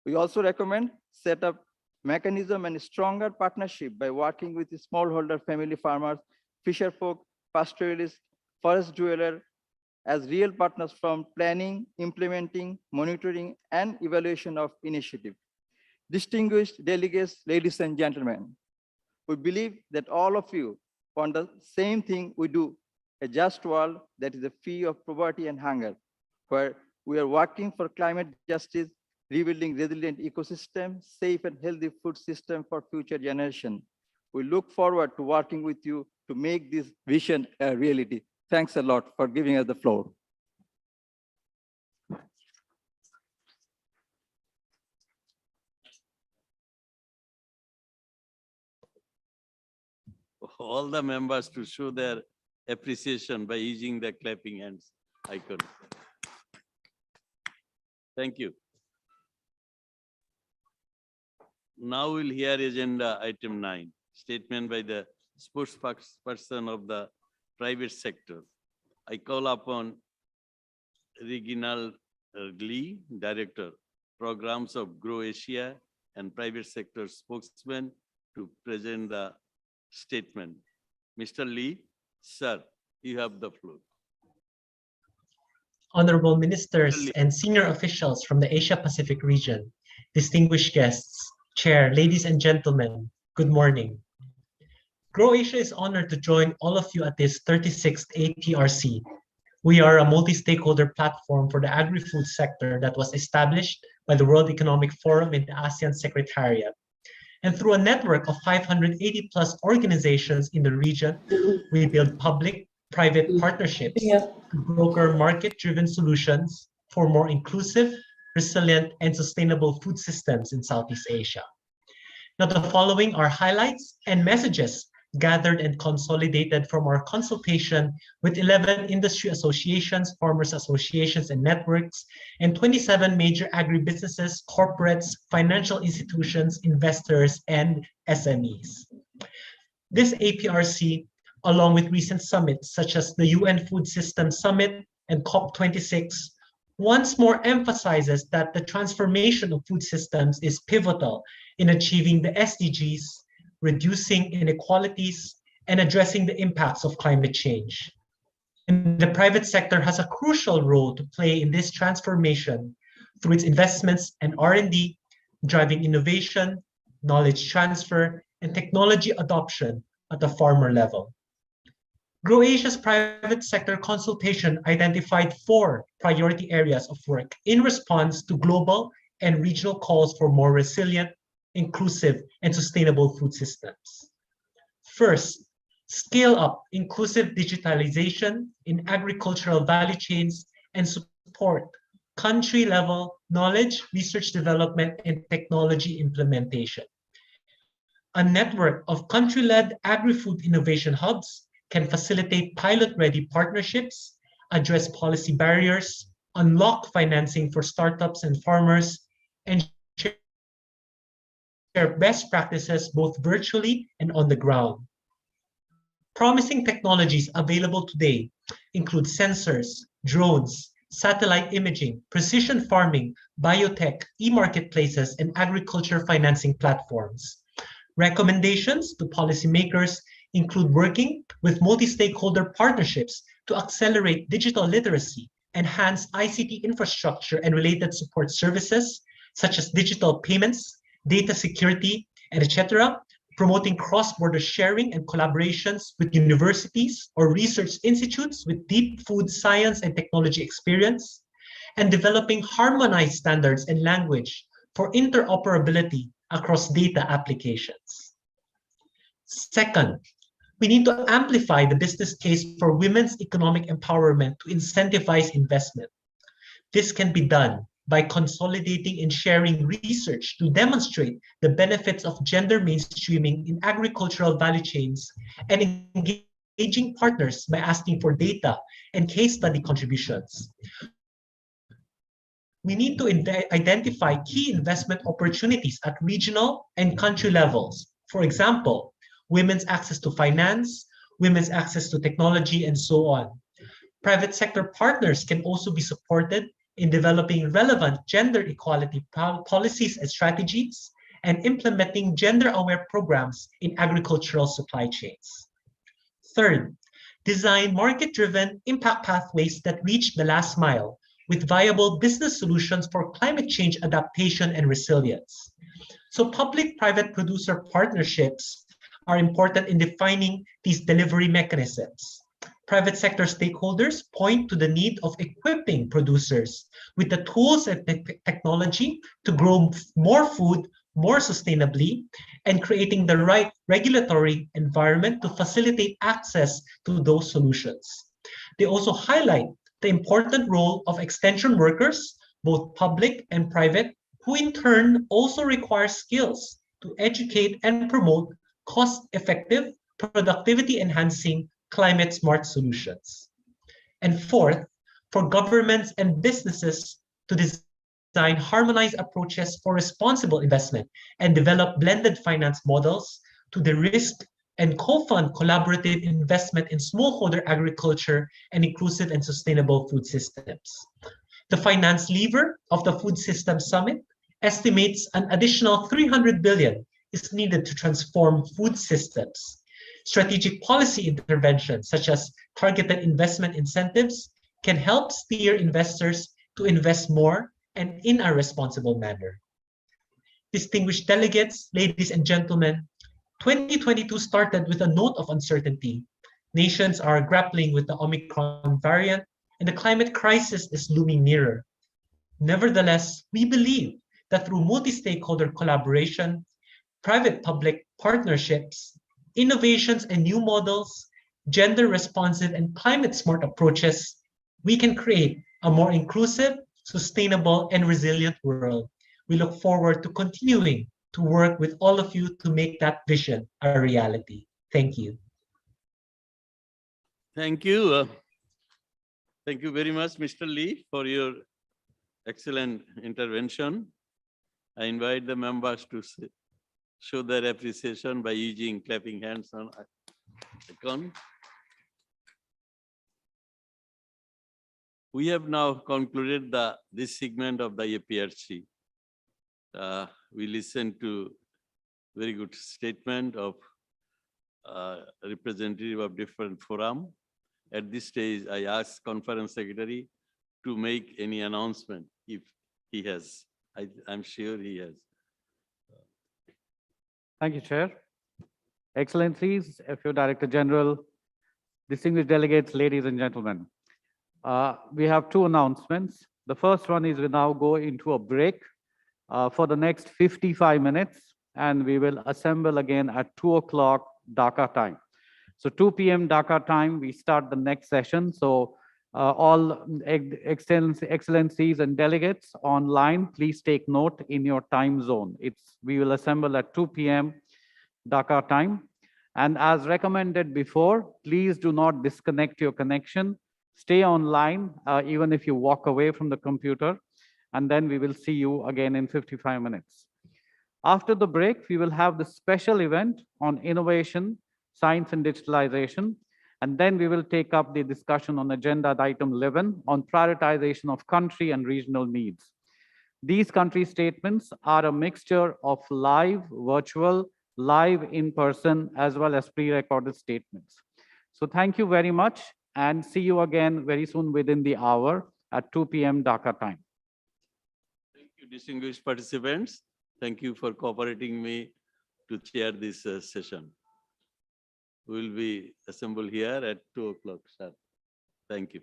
We also recommend set up mechanism and stronger partnership by working with the smallholder family farmers, fisherfolk, pastoralists, forest dweller as real partners from planning, implementing, monitoring, and evaluation of initiative. Distinguished delegates, ladies and gentlemen, we believe that all of you want the same thing we do, a just world that is free of poverty and hunger, where we are working for climate justice, rebuilding resilient ecosystem, safe and healthy food system for future generation. We look forward to working with you to make this vision a reality. Thanks a lot for giving us the floor. All the members to show their appreciation by using the clapping hands icon. Thank you. Now we'll hear agenda item 9, statement by the spokesperson of the private sector. I call upon Reginald Lee, Director, Programs of Grow Asia and Private Sector Spokesman to present the statement. Mr. Lee, sir, you have the floor. Honorable ministers and senior officials from the Asia Pacific region, distinguished guests, Chair, ladies and gentlemen, good morning. Grow Asia is honored to join all of you at this 36th APRC. We are a multi-stakeholder platform for the agri-food sector that was established by the World Economic Forum in the ASEAN Secretariat. And through a network of 580 plus organizations in the region, we build public-private partnerships to broker market-driven solutions for more inclusive, resilient, and sustainable food systems in Southeast Asia. Now, the following are highlights and messages gathered and consolidated from our consultation with 11 industry associations, farmers associations and networks, and 27 major agribusinesses, corporates, financial institutions, investors, and SMEs. This APRC, along with recent summits such as the UN Food Systems Summit and COP26, once more emphasizes that the transformation of food systems is pivotal in achieving the SDGs, reducing inequalities, and addressing the impacts of climate change. And the private sector has a crucial role to play in this transformation through its investments and R&D, driving innovation, knowledge transfer, and technology adoption at the farmer level. Grow Asia's private sector consultation identified 4 priority areas of work in response to global and regional calls for more resilient, inclusive, and sustainable food systems. First, scale up inclusive digitalization in agricultural value chains and support country-level knowledge, research development, and technology implementation. A network of country-led agri-food innovation hubs can facilitate pilot-ready partnerships, address policy barriers, unlock financing for startups and farmers, and share best practices both virtually and on the ground. Promising technologies available today include sensors, drones, satellite imaging, precision farming, biotech, e-marketplaces, and agriculture financing platforms. Recommendations to policymakers include working with multi-stakeholder partnerships to accelerate digital literacy, enhance ICT infrastructure and related support services, such as digital payments, data security, and etc., promoting cross-border sharing and collaborations with universities or research institutes with deep food science and technology experience, and developing harmonized standards and language for interoperability across data applications. Second, we need to amplify the business case for women's economic empowerment to incentivize investment. This can be done by consolidating and sharing research to demonstrate the benefits of gender mainstreaming in agricultural value chains and engaging partners by asking for data and case study contributions. We need to identify key investment opportunities at regional and country levels. For example, women's access to finance, women's access to technology, and so on. Private sector partners can also be supported in developing relevant gender equality policies and strategies and implementing gender-aware programs in agricultural supply chains. Third, design market-driven impact pathways that reach the last mile with viable business solutions for climate change adaptation and resilience. So public-private producer partnerships are important in defining these delivery mechanisms. Private sector stakeholders point to the need of equipping producers with the tools and technology to grow more food more sustainably and creating the right regulatory environment to facilitate access to those solutions. They also highlight the important role of extension workers, both public and private, who in turn also require skills to educate and promote cost-effective, productivity-enhancing climate-smart solutions. And fourth, for governments and businesses to design harmonized approaches for responsible investment and develop blended finance models to de-risk and co-fund collaborative investment in smallholder agriculture and inclusive and sustainable food systems. The finance lever of the Food Systems Summit estimates an additional 300 billion is needed to transform food systems. Strategic policy interventions, such as targeted investment incentives, can help steer investors to invest more and in a responsible manner. Distinguished delegates, ladies and gentlemen, 2022 started with a note of uncertainty. Nations are grappling with the Omicron variant, and the climate crisis is looming nearer. Nevertheless, we believe that through multi-stakeholder collaboration, private-public partnerships, innovations and new models, gender-responsive and climate-smart approaches, we can create a more inclusive, sustainable, and resilient world. We look forward to continuing to work with all of you to make that vision a reality. Thank you. Thank you. Thank you very much, Mr. Lee, for your excellent intervention. I invite the members to show their appreciation by using clapping hands on icon. We have now concluded this segment of the APRC. We listened to very good statement of representative of different forum. At this stage, I ask Conference Secretary to make any announcement if he has. I'm sure he has. Thank you, Chair. Excellencies, FAO Director General, distinguished delegates, ladies and gentlemen. We have two announcements. The first one is we now go into a break for the next 55 minutes, and we will assemble again at 2 o'clock Dhaka time. So 2 p.m. Dhaka time, we start the next session. So all excellencies and delegates online, please take note in your time zone. We will assemble at 2 p.m. Dhaka time. And as recommended before, please do not disconnect your connection. Stay online, even if you walk away from the computer, and then we will see you again in 55 minutes. After the break, we will have the special event on innovation, science and digitalization, and then we will take up the discussion on agenda item 11 on prioritization of country and regional needs. These country statements are a mixture of live, virtual, live in person, as well as pre-recorded statements. So thank you very much and see you again very soon within the hour at 2 p.m. Dhaka time. Thank you, distinguished participants. Thank you for cooperating me to chair this session. We will be assembled here at 2 o'clock, sir. Thank you.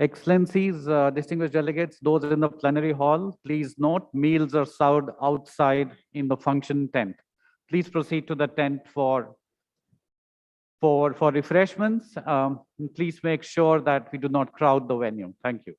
Excellencies, distinguished delegates, those in the plenary hall, please note meals are served outside in the function tent. Please proceed to the tent for refreshments. Please make sure that we do not crowd the venue. Thank you.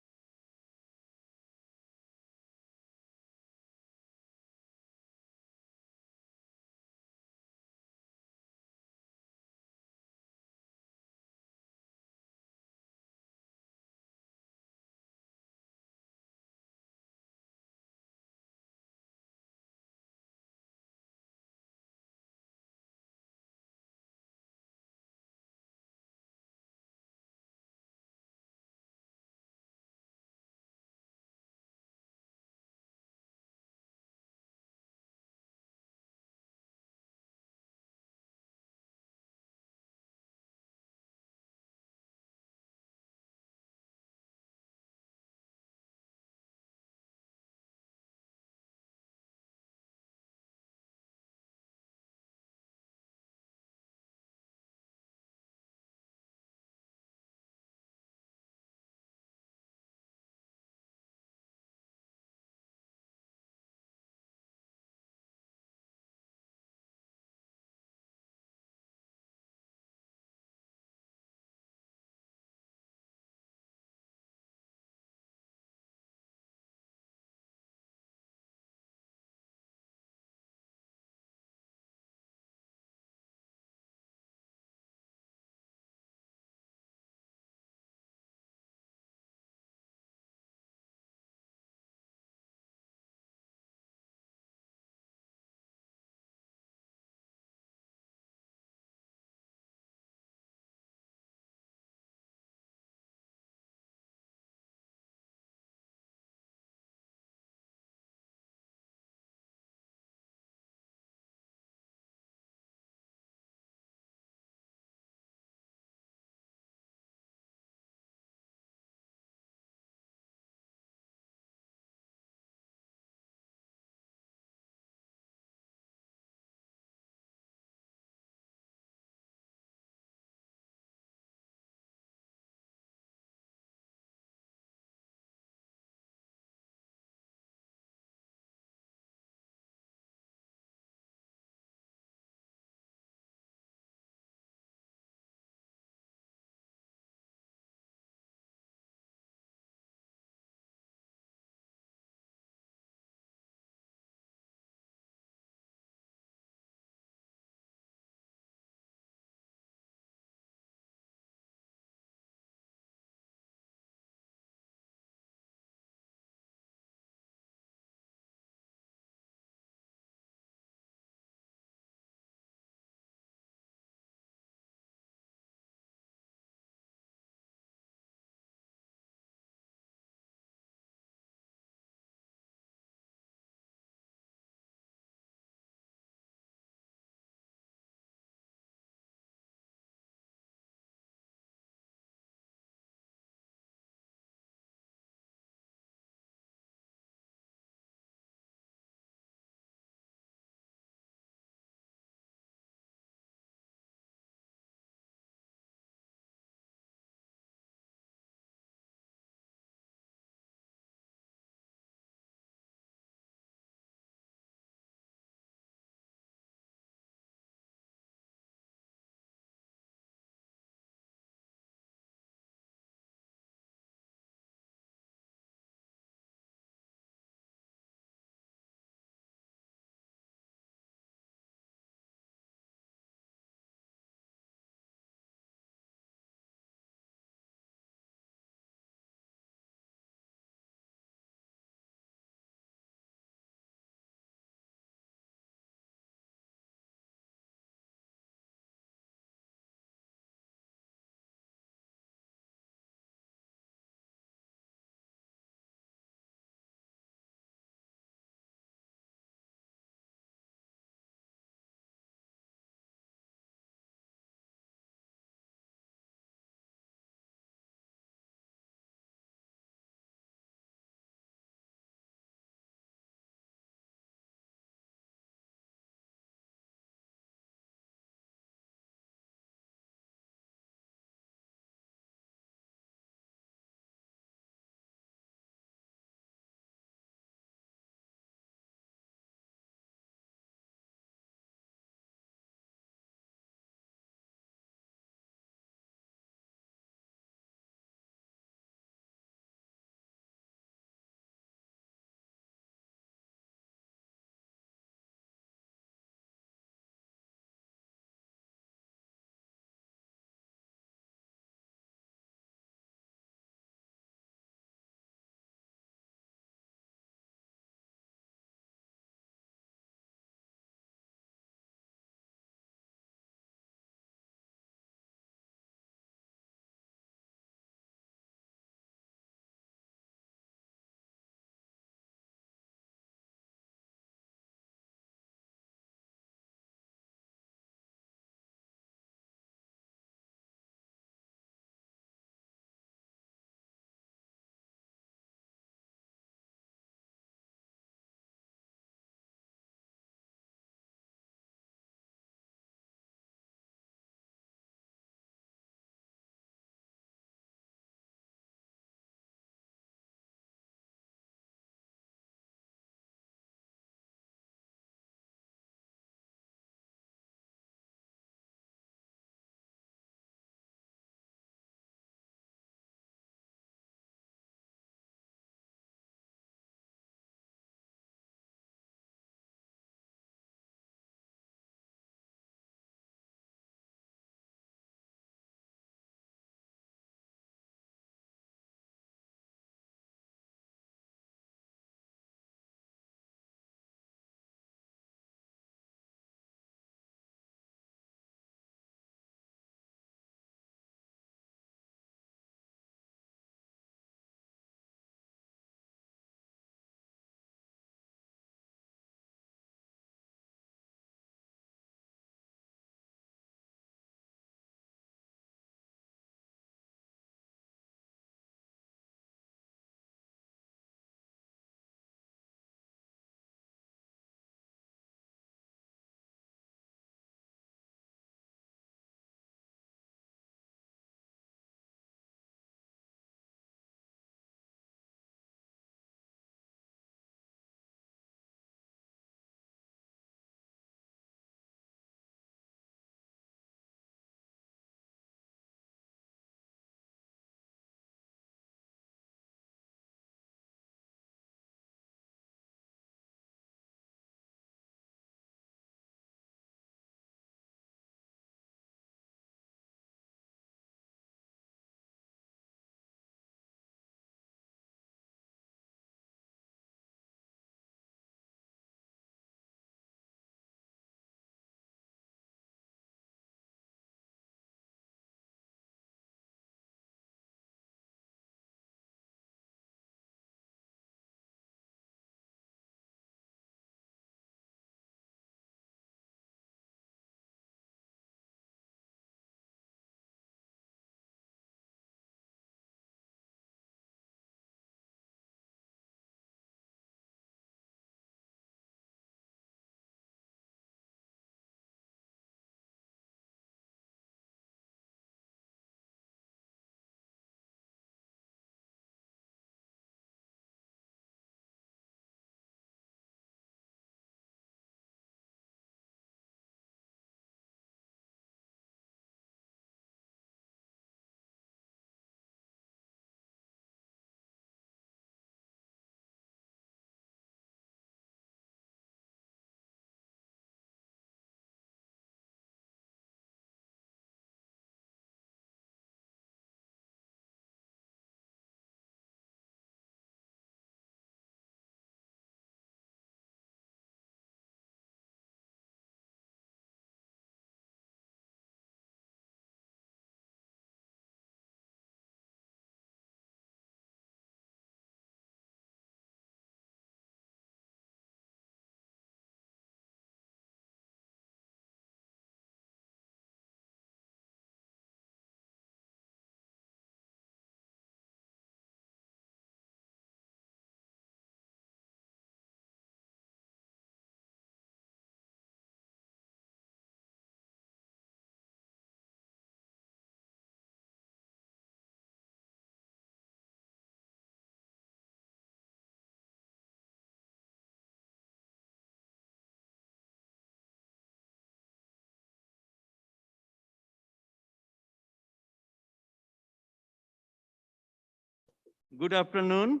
Good afternoon,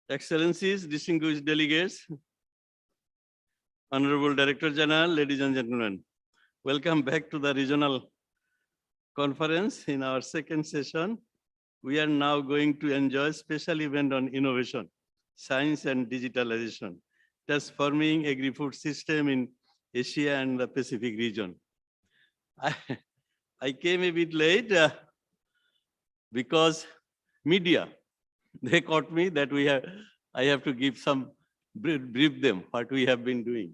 Excellencies, distinguished delegates, Honorable Director General, ladies and gentlemen. Welcome back to the regional conference. In our second session, we are now going to enjoy a special event on innovation, science and digitalization, transforming agri-food system in Asia and the Pacific region. I came a bit late because media, they caught me that I have to give some brief them what we have been doing.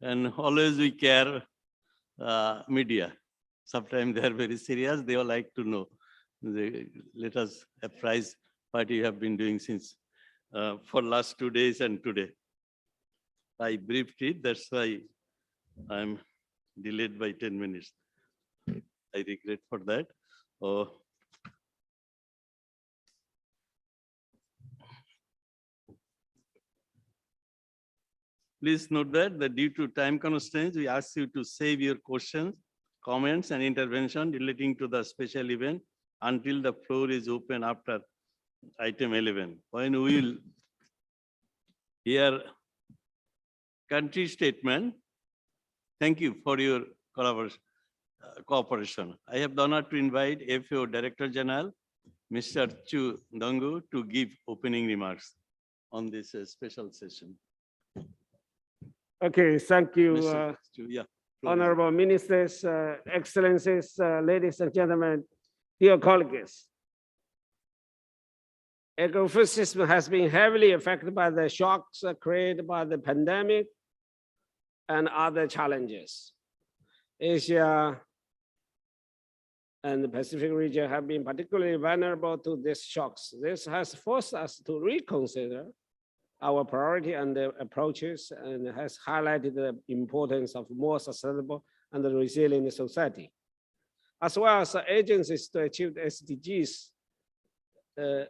And always we care media. Sometimes they are very serious. They all like to know. Let us apprise what you have been doing since for last 2 days and today. I briefed it. That's why I'm delayed by 10 minutes. I regret for that. Please note that due to time constraints, we ask you to save your questions, comments, and intervention relating to the special event until the floor is open after item 11, when we will hear country statement. Thank you for your cooperation. I have the honor to invite FAO Director General, Mr. Chu Dongu, to give opening remarks on this special session. Okay, thank you, Yeah. Honorable Ministers, Excellencies, ladies and gentlemen, dear colleagues. Agri-food system has been heavily affected by the shocks created by the pandemic and other challenges. Asia and the Pacific region have been particularly vulnerable to these shocks. This has forced us to reconsider our priority and the approaches, and has highlighted the importance of more sustainable and resilient society, as well as agencies to achieve the SDGs to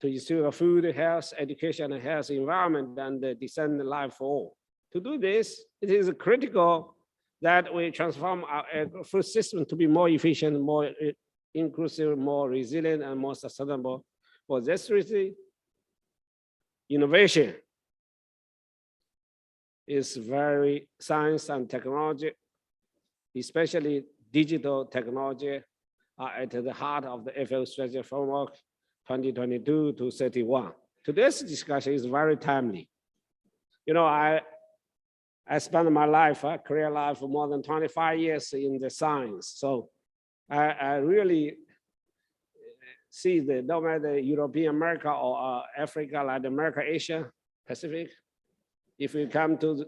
ensure food, health, education, and health environment, and the decent life for all. To do this, it is critical that we transform our food system to be more efficient, more inclusive, more resilient, and more sustainable. For this reason, innovation is very science and technology, especially digital technology, are at the heart of the FAO strategy framework 2022 to 31. Today's discussion is very timely. You know, I spent my life, career life, for more than 25 years in the science. So I really see that no matter European America or Africa, Latin America, Asia, Pacific, if we come to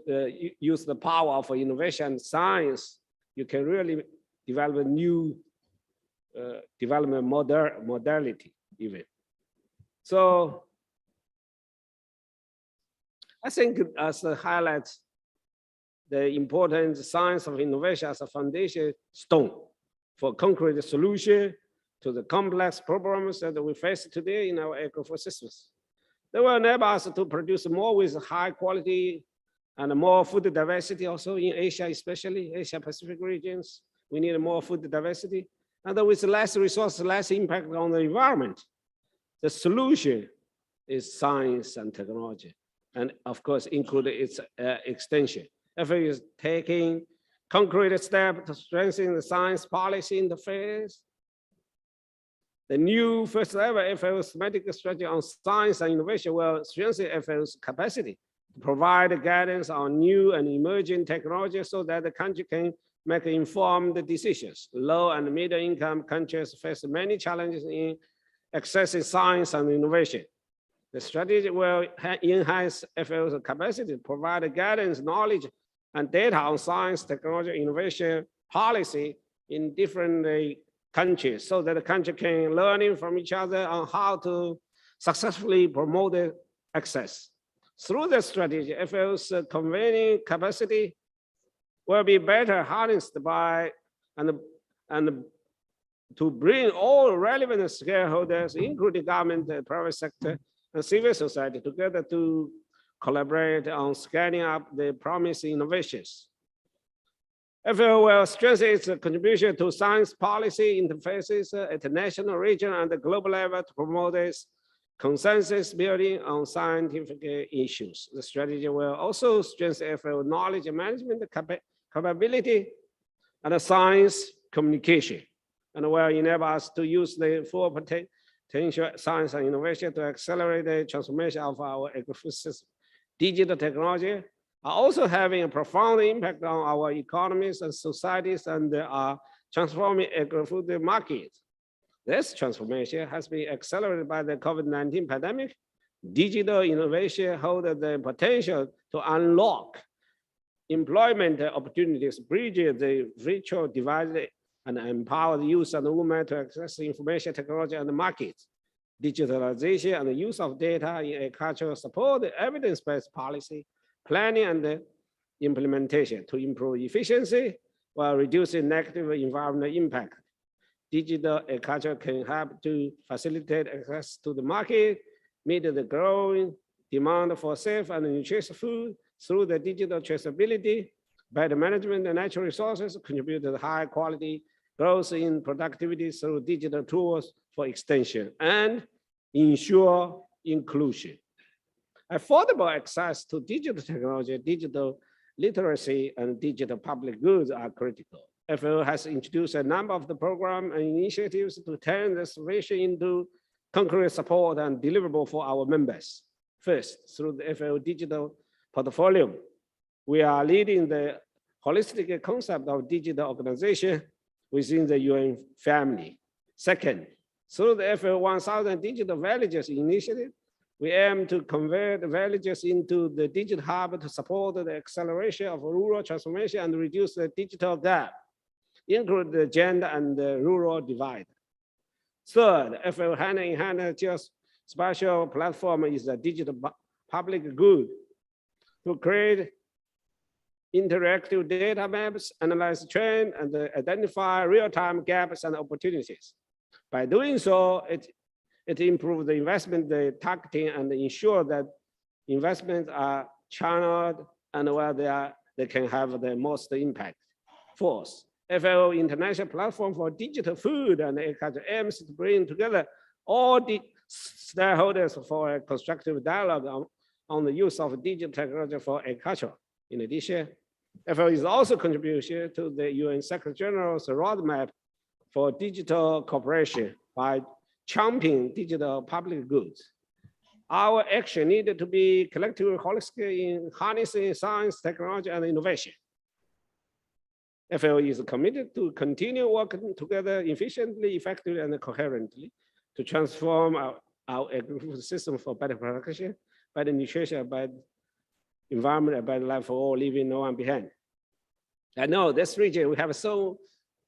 use the power of innovation science, you can really develop a new development modality even. So I think as a highlight, the important science of innovation as a foundation stone for concrete solution to the complex problems that we face today in our agri-food systems. They will enable us to produce more with high quality and more food diversity also in Asia, especially Asia Pacific regions. We need more food diversity, and with less resources, less impact on the environment. The solution is science and technology, and of course include its extension. FAO is taking concrete steps to strengthen the science policy interface. The new first ever FAO thematic strategy on science and innovation will strengthen FAO's capacity to provide guidance on new and emerging technologies so that the country can make informed decisions. Low and middle income countries face many challenges in accessing science and innovation. The strategy will enhance FAO's capacity to provide guidance, knowledge, and data on science, technology, innovation, policy in different countries, so that the country can learn from each other on how to successfully promote access. Through the strategy, FAO's convening capacity will be better harnessed by and to bring all relevant stakeholders, including government, private sector, and civil society together to collaborate on scaling up the promising innovations. FAO will strengthen its contribution to science policy interfaces at the national, regional, and the global level to promote its consensus building on scientific issues. The strategy will also strengthen FAO knowledge and management capability and science communication, and will enable us to use the full potential science and innovation to accelerate the transformation of our agri-food system. Digital technology are also having a profound impact on our economies and societies, and are transforming agri-food market. This transformation has been accelerated by the COVID-19 pandemic. Digital innovation holds the potential to unlock employment opportunities, bridge the virtual divide, and empower the youth and women to access information technology and the market. Digitalization and the use of data in agriculture support the evidence-based policy planning and implementation to improve efficiency while reducing negative environmental impact. Digital agriculture can help to facilitate access to the market, meet the growing demand for safe and nutritious food through the digital traceability, better management of natural resources, contribute to the high quality growth in productivity through digital tools for extension, and ensure inclusion. Affordable access to digital technology, digital literacy, and digital public goods are critical. FAO has introduced a number of the program and initiatives to turn this vision into concrete support and deliverable for our members. First, through the FAO digital portfolio, we are leading the holistic concept of digital organization within the UN family. Second, through the FAO 1000 Digital Villages initiative, we aim to convert the villages into the digital hub to support the acceleration of rural transformation and reduce the digital gap, include the gender and the rural divide. Third, FAO hand-in-hand geospatial platform is a digital public good to create interactive data maps, analyze trend, and identify real-time gaps and opportunities. By doing so, it improves the investment, the targeting, and ensure that investments are channeled and where they can have the most impact. Fourth, FAO International Platform for Digital Food and Agriculture aims to bring together all the stakeholders for a constructive dialogue on the use of digital technology for agriculture. In addition, FAO is also contributing to the UN Secretary General's roadmap for digital cooperation by championing digital public goods. Our action needed to be collectively holistic in harnessing science, technology, and innovation. FAO is committed to continue working together efficiently, effectively, and coherently to transform our agricultural system for better production, better nutrition, better environment, and better life for all, leaving no one behind. I know this region, we have so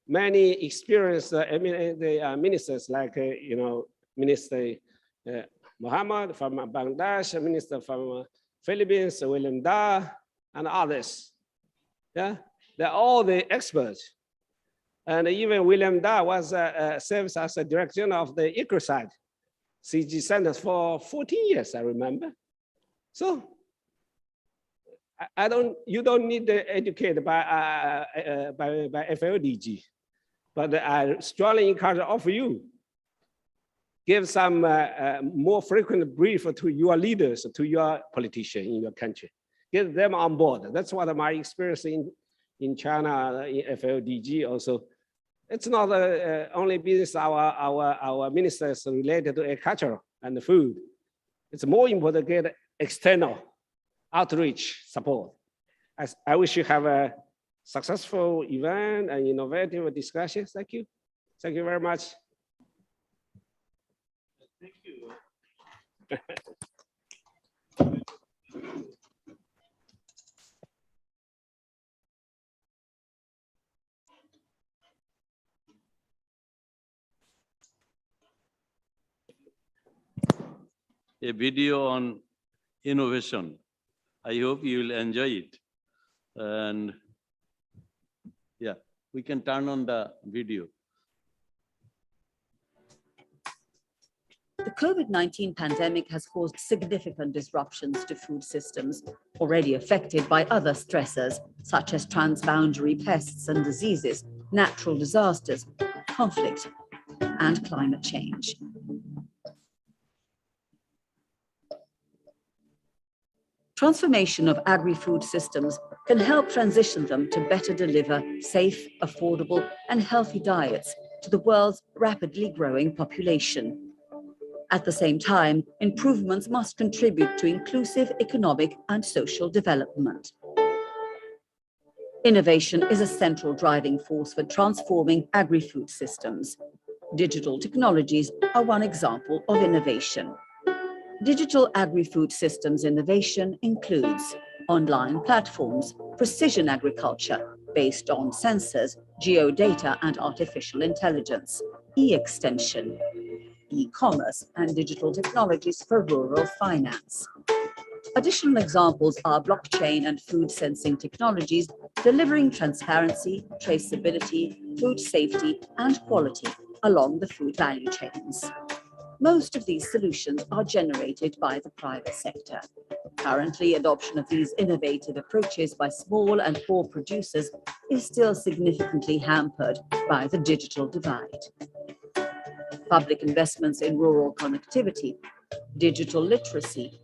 many experienced ministers like, Minister Muhammad from Bangladesh, Minister from Philippines, William Da, and others. Yeah, they're all the experts. And even William Da was serves as a director of the Ecosite CG Centers for 14 years, I remember. So you don't need to educate by FAO DG, but I strongly encourage all of you, give some more frequent brief to your leaders, to your politicians in your country. Get them on board. That's what my experience in China, in FAO DG also. It's not only business our ministers related to agriculture and food. It's more important to get external outreach support. I wish you have a successful event and innovative discussions. Thank you. Thank you very much. Thank you. A video on innovation. I hope you will enjoy it. And yeah, we can turn on the video. The COVID-19 pandemic has caused significant disruptions to food systems already affected by other stressors, such as transboundary pests and diseases, natural disasters, conflict, and climate change. Transformation of agri-food systems can help transition them to better deliver safe, affordable, and healthy diets to the world's rapidly growing population. At the same time, improvements must contribute to inclusive economic and social development. Innovation is a central driving force for transforming agri-food systems. Digital technologies are one example of innovation. Digital agri-food systems innovation includes online platforms, precision agriculture based on sensors, geodata, and artificial intelligence, e-extension, e-commerce, and digital technologies for rural finance. Additional examples are blockchain and food sensing technologies, delivering transparency, traceability, food safety, and quality along the food value chains. Most of these solutions are generated by the private sector. Currently, adoption of these innovative approaches by small and poor producers is still significantly hampered by the digital divide. Public investments in rural connectivity, digital literacy,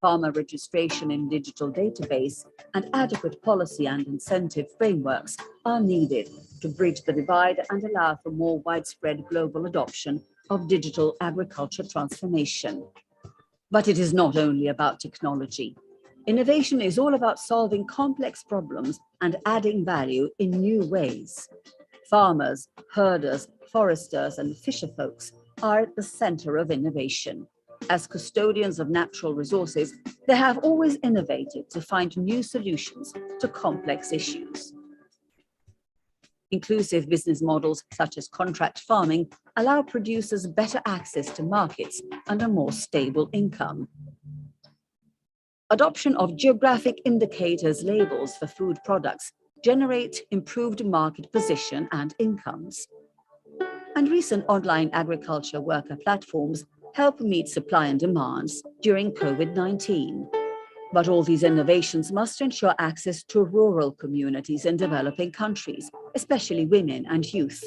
farmer registration in digital database, and adequate policy and incentive frameworks are needed to bridge the divide and allow for more widespread global adoption of digital agriculture transformation. But it is not only about technology. Innovation is all about solving complex problems and adding value in new ways. Farmers, herders, foresters, and fisherfolks are at the center of innovation. As custodians of natural resources, they have always innovated to find new solutions to complex issues. Inclusive business models such as contract farming allow producers better access to markets and a more stable income. Adoption of geographic indicators labels for food products generate improved market position and incomes. And recent online agriculture worker platforms help meet supply and demands during COVID-19. But all these innovations must ensure access to rural communities in developing countries, especially women and youth.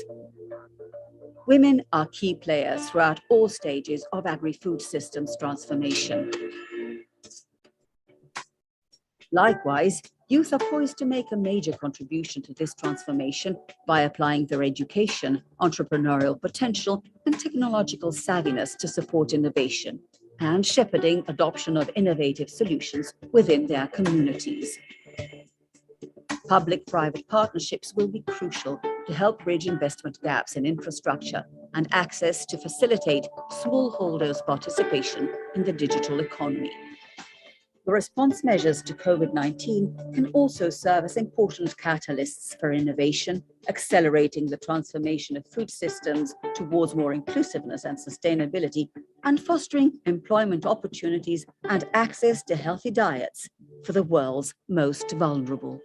Women are key players throughout all stages of agri-food systems transformation. Likewise, youth are poised to make a major contribution to this transformation by applying their education, entrepreneurial potential, and technological savviness to support innovation and shepherding adoption of innovative solutions within their communities. Public-private partnerships will be crucial to help bridge investment gaps in infrastructure and access to facilitate smallholders' participation in the digital economy. The response measures to COVID-19 can also serve as important catalysts for innovation, accelerating the transformation of food systems towards more inclusiveness and sustainability, and fostering employment opportunities and access to healthy diets for the world's most vulnerable.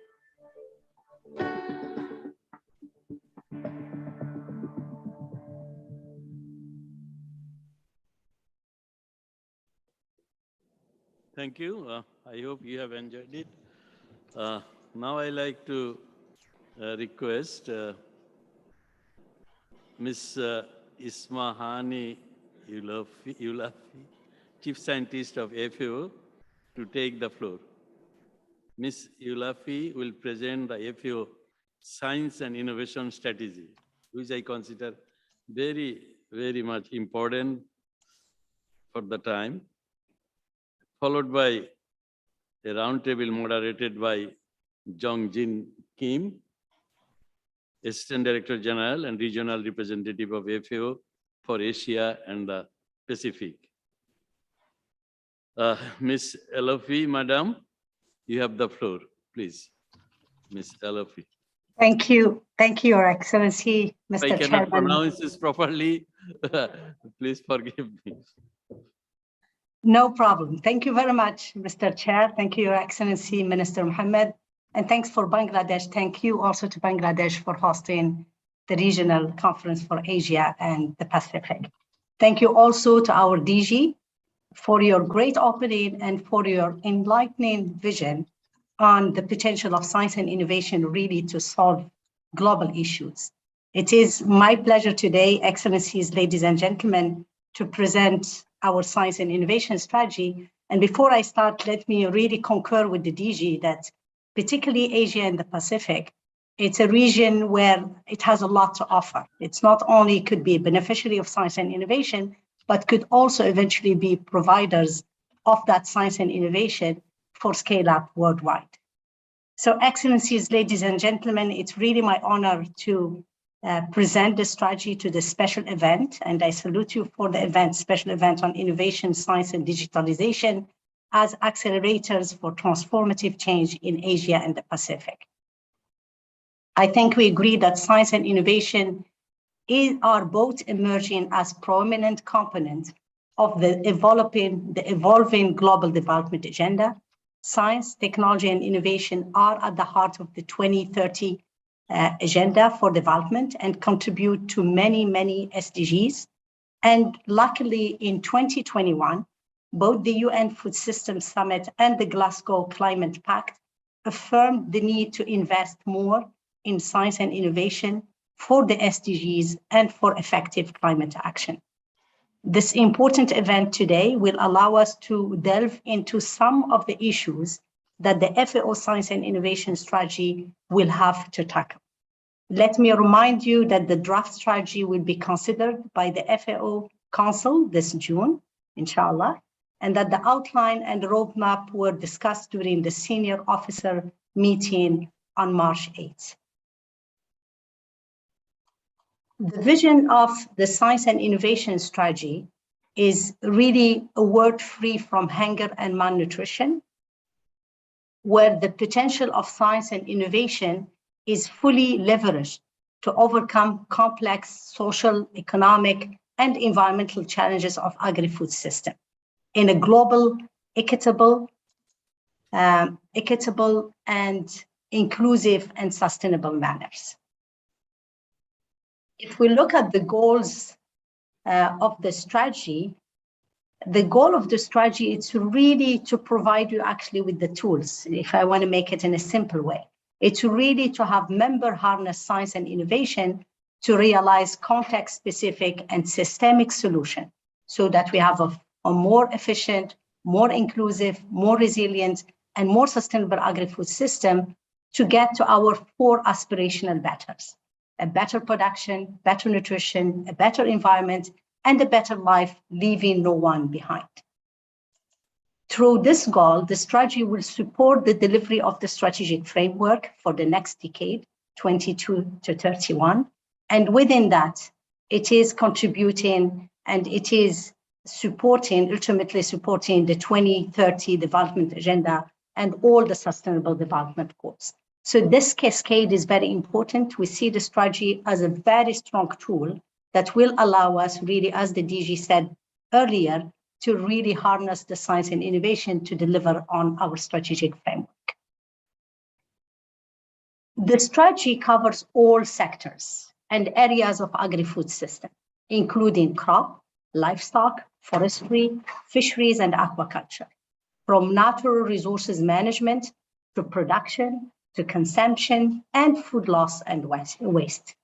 Thank you. I hope you have enjoyed it. Now I like to request Ms. Ismahani Ulafi, Chief Scientist of FAO, to take the floor. Ms. Ulafi will present the FAO Science and Innovation Strategy, which I consider very, very much important for the time, followed by a roundtable moderated by Jong-Jin Kim, Assistant Director General and Regional Representative of FAO for Asia and the Pacific. Ms. Elafi, Madam, you have the floor, please. Ms. Elafi. Thank you, Your Excellency, Mr. I cannot Chairman. pronounce this properly. Please forgive me. No problem. Thank you very much, Mr. Chair. Thank you, Your Excellency, Minister Mohammed. And thanks for Bangladesh. Thank you also to Bangladesh for hosting the regional conference for Asia and the Pacific. Thank you also to our DG for your great opening and for your enlightening vision on the potential of science and innovation really to solve global issues. It is my pleasure today, Excellencies, ladies and gentlemen, to present our science and innovation strategy. And before I start, let me really concur with the DG that particularly Asia and the Pacific, it's a region where it has a lot to offer. It's not only could be a beneficiary of science and innovation, but could also eventually be providers of that science and innovation for scale up worldwide. So Excellencies, ladies and gentlemen, it's really my honor to present the strategy to the special event. And I salute you for the event, special event on innovation, science and digitalization as accelerators for transformative change in Asia and the Pacific. I think we agree that science and innovation are both emerging as prominent components of the evolving global development agenda. Science, technology, and innovation are at the heart of the 2030 agenda for development and contribute to many, many SDGs. And luckily in 2021, both the UN Food Systems Summit and the Glasgow Climate Pact affirmed the need to invest more in science and innovation for the SDGs and for effective climate action. This important event today will allow us to delve into some of the issues that the FAO Science and Innovation Strategy will have to tackle. Let me remind you that the draft strategy will be considered by the FAO Council this June, inshallah, and that the outline and the roadmap were discussed during the senior officer meeting on March 8th. The vision of the science and innovation strategy is really a world free from hunger and malnutrition, where the potential of science and innovation is fully leveraged to overcome complex social, economic, and environmental challenges of agri-food system in a global, equitable and inclusive and sustainable manners. If we look at the goals of the strategy, the goal of the strategy is really to provide you actually with the tools, if I want to make it in a simple way. It's really to have member harness science and innovation to realize context-specific and systemic solution so that we have a more efficient, more inclusive, more resilient, and more sustainable agri-food system to get to our 4 aspirational betters: a better production, better nutrition, a better environment, and a better life, leaving no one behind. Through this goal, the strategy will support the delivery of the strategic framework for the next decade, 22 to 31. And within that, it is contributing and it is supporting, ultimately supporting the 2030 development agenda and all the sustainable development goals. So this cascade is very important. We see the strategy as a very strong tool that will allow us really, as the DG said earlier, to really harness the science and innovation to deliver on our strategic framework. The strategy covers all sectors and areas of agri-food system, including crop, livestock, forestry, fisheries, and aquaculture, from natural resources management to production, to consumption, and food loss and waste.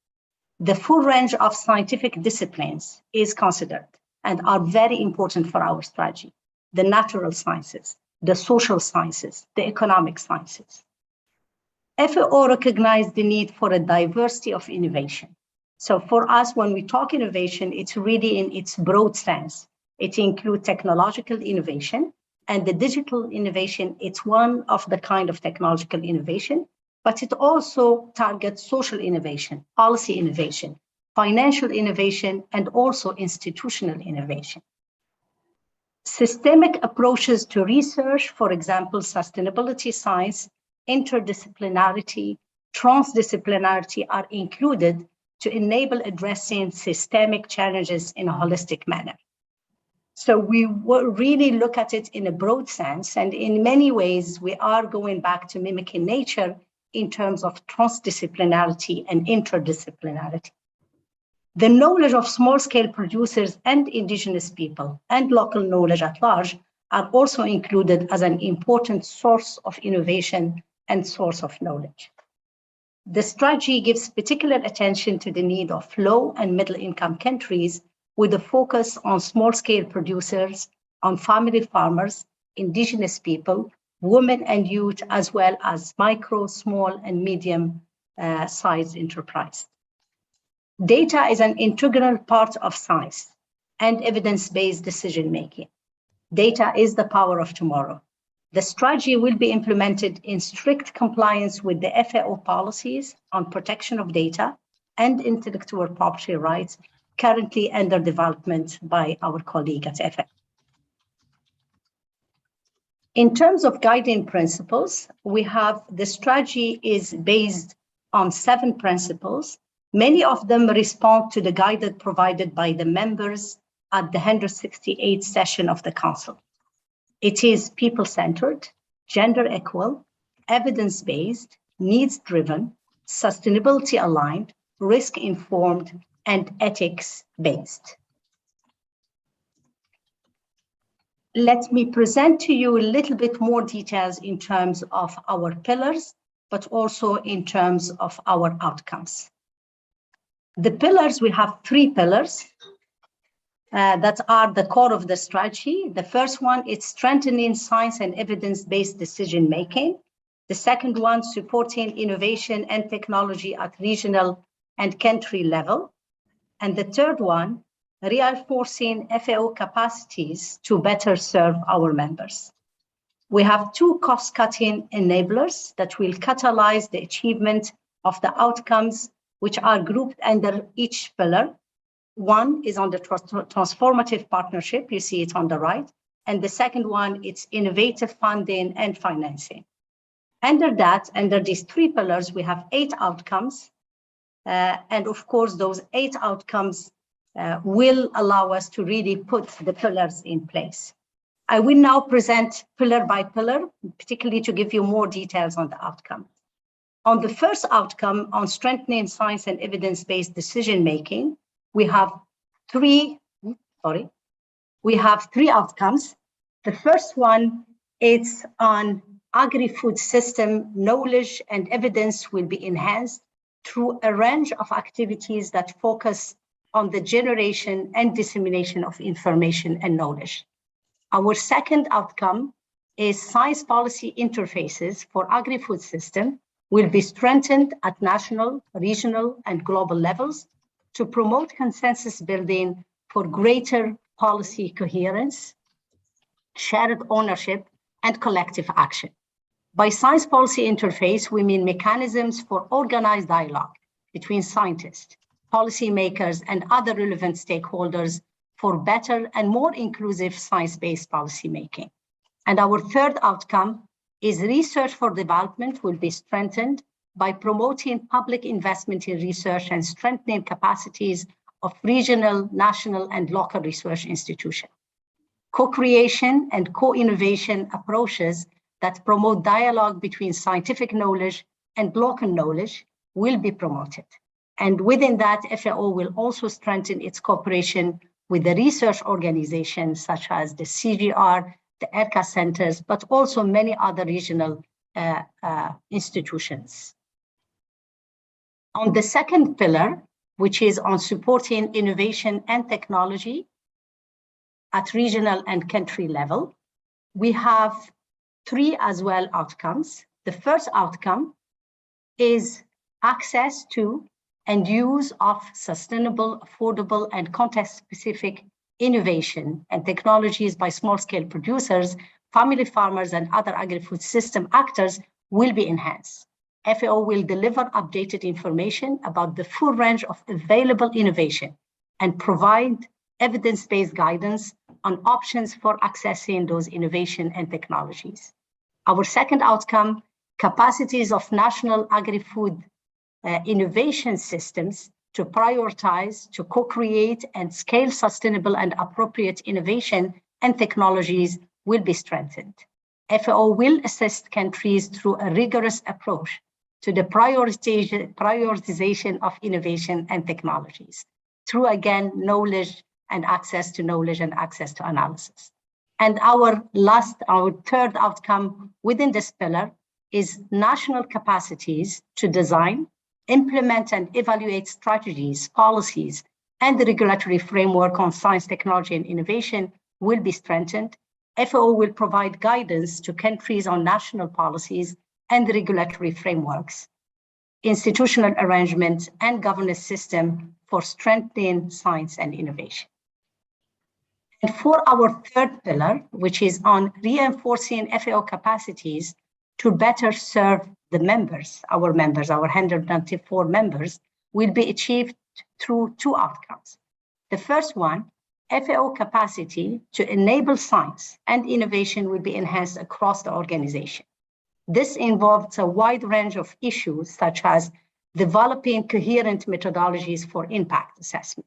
The full range of scientific disciplines is considered and are very important for our strategy: the natural sciences, the social sciences, the economic sciences. FAO recognized the need for a diversity of innovation. So for us, when we talk innovation, it's really in its broad sense. It includes technological innovation, and the digital innovation, it's one of the kind of technological innovation, but it also targets social innovation, policy innovation, financial innovation, and also institutional innovation. Systemic approaches to research, for example, sustainability science, interdisciplinarity, transdisciplinarity are included to enable addressing systemic challenges in a holistic manner. So we will really look at it in a broad sense, and in many ways, we are going back to mimicking nature in terms of transdisciplinarity and interdisciplinarity. The knowledge of small-scale producers and indigenous people and local knowledge at large are also included as an important source of innovation and source of knowledge. The strategy gives particular attention to the need of low and middle-income countries with a focus on small-scale producers, on family farmers, indigenous people, women and youth, as well as micro, small, and medium-sized enterprise. Data is an integral part of science and evidence-based decision-making. Data is the power of tomorrow. The strategy will be implemented in strict compliance with the FAO policies on protection of data and intellectual property rights currently under development by our colleague at FAO. In terms of guiding principles, we have the strategy is based on 7 principles. Many of them respond to the guidance provided by the members at the 168th session of the Council. It is people-centered, gender equal, evidence-based, needs-driven, sustainability-aligned, risk-informed, and ethics-based. Let me present to you a little bit more details in terms of our pillars, but also in terms of our outcomes. The pillars, we have 3 pillars that are the core of the strategy. The first one is strengthening science and evidence-based decision-making. The second one, supporting innovation and technology at regional and country level. And the third one, reinforcing FAO capacities to better serve our members. We have 2 cost-cutting enablers that will catalyze the achievement of the outcomes which are grouped under each pillar. One is on the transformative partnership, you see it on the right, and the second one, it's innovative funding and financing. Under that, under these 3 pillars, we have 8 outcomes, and of course, those 8 outcomes will allow us to really put the pillars in place. I will now present pillar by pillar, particularly to give you more details on the outcome. On the first outcome, on strengthening science and evidence-based decision-making, we have 3 outcomes. The first one is on agri-food system knowledge and evidence will be enhanced through a range of activities that focus on the generation and dissemination of information and knowledge. Our second outcome is science policy interfaces for agri-food system will be strengthened at national, regional, and global levels to promote consensus building for greater policy coherence, shared ownership, and collective action. By science policy interface, we mean mechanisms for organized dialogue between scientists, policymakers, and other relevant stakeholders for better and more inclusive science-based policymaking. And our third outcome is research for development will be strengthened by promoting public investment in research and strengthening capacities of regional, national, and local research institutions. Co-creation and co-innovation approaches that promote dialogue between scientific knowledge and local knowledge will be promoted. And within that, FAO will also strengthen its cooperation with the research organizations such as the CGR, the ERCA centers, but also many other regional institutions. On the second pillar, which is on supporting innovation and technology at regional and country level, we have 3 as well outcomes. The first outcome is access to and use of sustainable, affordable, and context-specific innovation and technologies by small-scale producers, family farmers, and other agri-food system actors will be enhanced. FAO will deliver updated information about the full range of available innovation and provide evidence-based guidance on options for accessing those innovation and technologies. Our second outcome, capacities of national agri-food innovation systems to prioritize, to co-create and scale sustainable and appropriate innovation and technologies will be strengthened. FAO will assist countries through a rigorous approach to the prioritization of innovation and technologies through, again, knowledge and access to knowledge and access to analysis. And our third outcome within this pillar is national capacities to design, implement, and evaluate strategies, policies, and the regulatory framework on science, technology, and innovation will be strengthened. FAO will provide guidance to countries on national policies and the regulatory frameworks, institutional arrangements, and governance system for strengthening science and innovation. And for our third pillar, which is on reinforcing FAO capacities to better serve the members, our 194 members, will be achieved through two outcomes. The first one, FAO capacity to enable science and innovation will be enhanced across the organization. This involves a wide range of issues, such as developing coherent methodologies for impact assessment,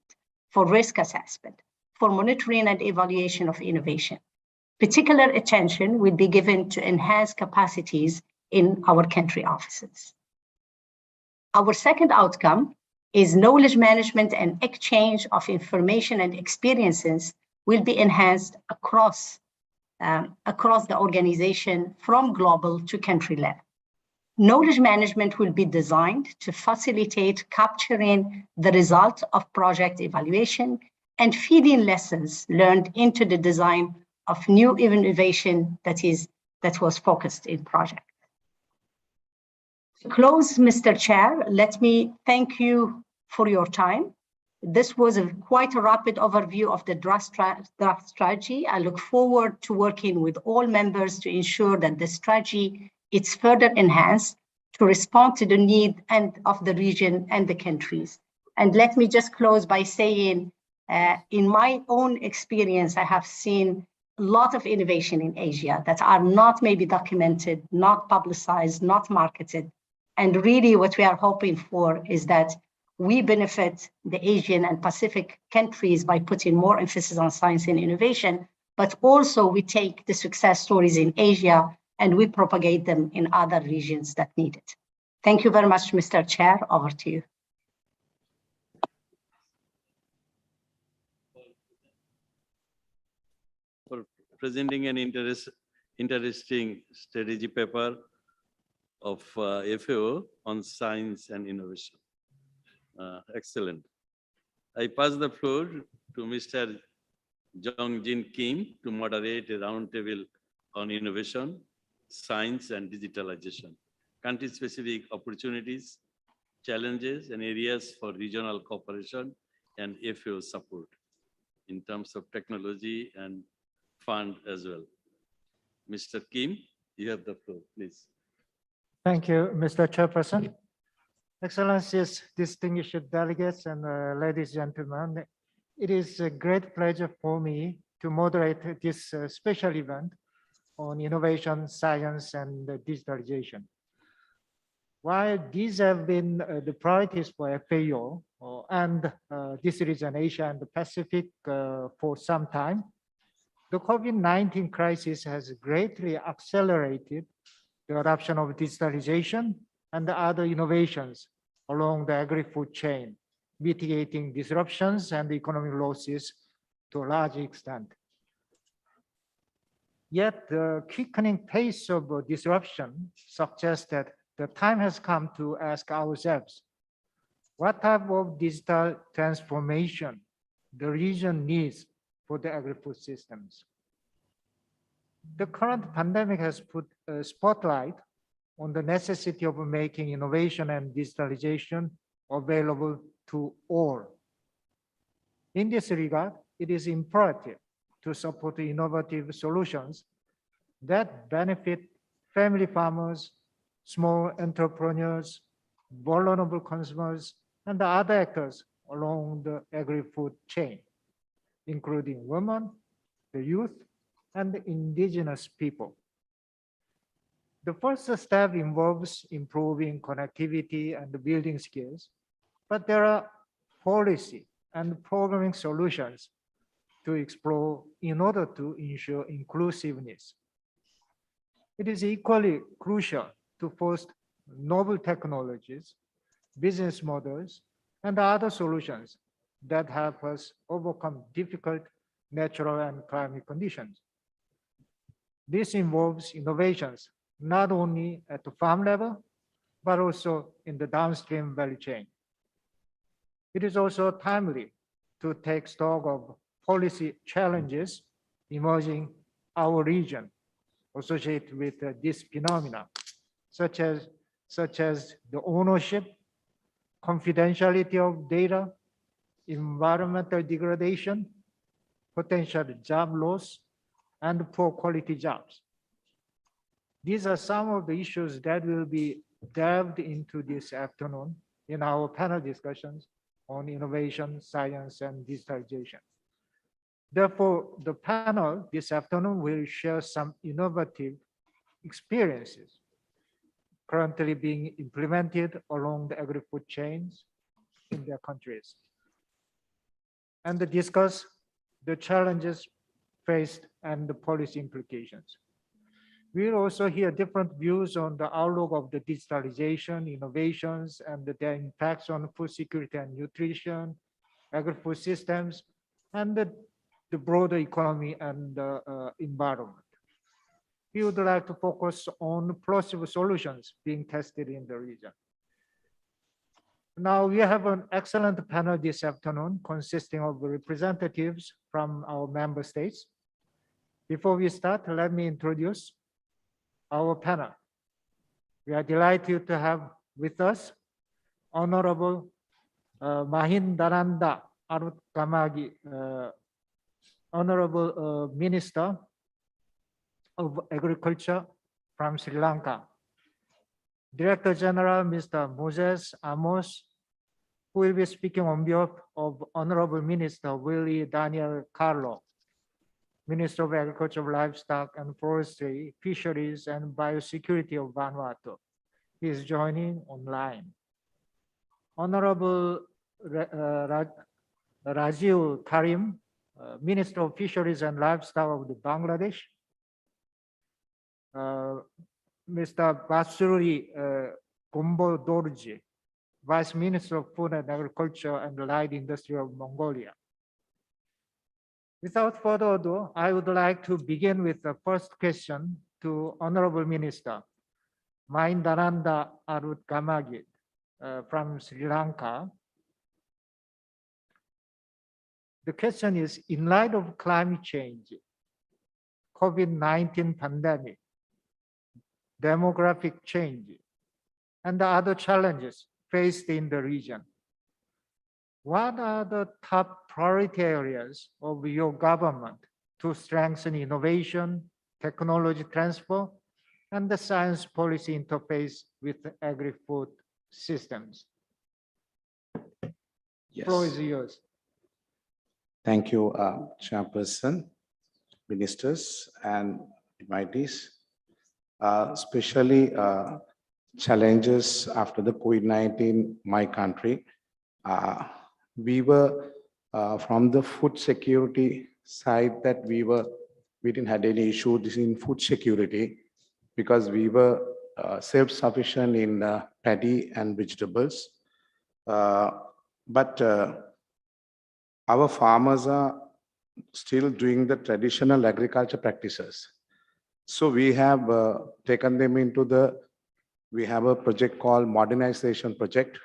for risk assessment, for monitoring and evaluation of innovation. Particular attention will be given to enhance capacities in our country offices. Our second outcome is knowledge management and exchange of information and experiences will be enhanced across the organization from global to country level. Knowledge management will be designed to facilitate capturing the result of project evaluation and feeding lessons learned into the design of new innovation that was focused in project. To close, Mr. Chair, let me thank you for your time. This was quite a rapid overview of the draft strategy. I look forward to working with all members to ensure that the strategy is further enhanced to respond to the need of the region and the countries. And let me just close by saying, in my own experience, I have seen a lot of innovation in Asia that are not maybe documented, not publicized, not marketed. And really what we are hoping for is that we benefit the Asian and Pacific countries by putting more emphasis on science and innovation, but also we take the success stories in Asia and we propagate them in other regions that need it. Thank you very much, Mr. Chair. Over to you. For presenting an interesting strategy paper of FAO on science and innovation. Excellent. I pass the floor to Mr. Jong-Jin Kim to moderate a roundtable on innovation, science and digitalization, country-specific opportunities, challenges and areas for regional cooperation and FAO support in terms of technology and fund as well. Mr. Kim, you have the floor, please. Thank you, Mr. Chairperson. Excellencies, distinguished delegates, and ladies and gentlemen, it is a great pleasure for me to moderate this special event on innovation, science, and digitalization. While these have been the priorities for FAO and this region, Asia and the Pacific, for some time, the COVID-19 crisis has greatly accelerated the adoption of digitalization and the other innovations along the agri-food chain, mitigating disruptions and economic losses to a large extent. Yet the quickening pace of disruption suggests that the time has come to ask ourselves, what type of digital transformation the region needs for the agri-food systems? The current pandemic has put a spotlight on the necessity of making innovation and digitalization available to all. In this regard, it is imperative to support innovative solutions that benefit family farmers, small entrepreneurs, vulnerable consumers, and the other actors along the agri-food chain, including women, the youth, and the indigenous people. The first step involves improving connectivity and building skills, but there are policy and programming solutions to explore in order to ensure inclusiveness. It is equally crucial to foster novel technologies, business models, and other solutions that help us overcome difficult natural and climate conditions. This involves innovations, not only at the farm level, but also in the downstream value chain. It is also timely to take stock of policy challenges emerging our region associated with this phenomena, such as the ownership, confidentiality of data, environmental degradation, potential job loss, and poor quality jobs. These are some of the issues that will be delved into this afternoon in our panel discussions on innovation, science, and digitalization. Therefore, the panel this afternoon will share some innovative experiences currently being implemented along the agri-food chains in their countries, and to discuss the challenges faced and the policy implications. We'll also hear different views on the outlook of the digitalization, innovations, and their impacts on food security and nutrition, agri-food systems, and the broader economy and environment. We would like to focus on plausible solutions being tested in the region. Now, we have an excellent panel this afternoon consisting of representatives from our member states. Before we start, let me introduce our panel. We are delighted to have with us Honorable Mahindaranda Arutkamagi, Honorable Minister of Agriculture from Sri Lanka, Director General Mr. Moses Amos, who will be speaking on behalf of Honorable Minister Willie Daniel Carlo, Minister of Agriculture, Livestock and Forestry, Fisheries and Biosecurity of Vanuatu. He is joining online. Honorable Rajiv Karim, Minister of Fisheries and Livestock of the Bangladesh, Mr. Basuri Gombo Dorji, Vice Minister of Food and Agriculture and the Light Industry of Mongolia. Without further ado, I would like to begin with the first question to Honorable Minister Mahindaranda Arutkamagi from Sri Lanka. The question is, in light of climate change, COVID-19 pandemic, demographic change, and the other challenges faced in the region, what are the top priority areas of your government to strengthen innovation, technology transfer, and the science policy interface with the agri-food systems? Yes. Floor is yours. Thank you, Chairperson, ministers, and invitees. Especially challenges after the COVID-19, my country. We were from the food security side that we didn't have any issue in food security because we were self-sufficient in paddy and vegetables. But our farmers are still doing the traditional agriculture practices. So we have taken them into we have a project called modernization project.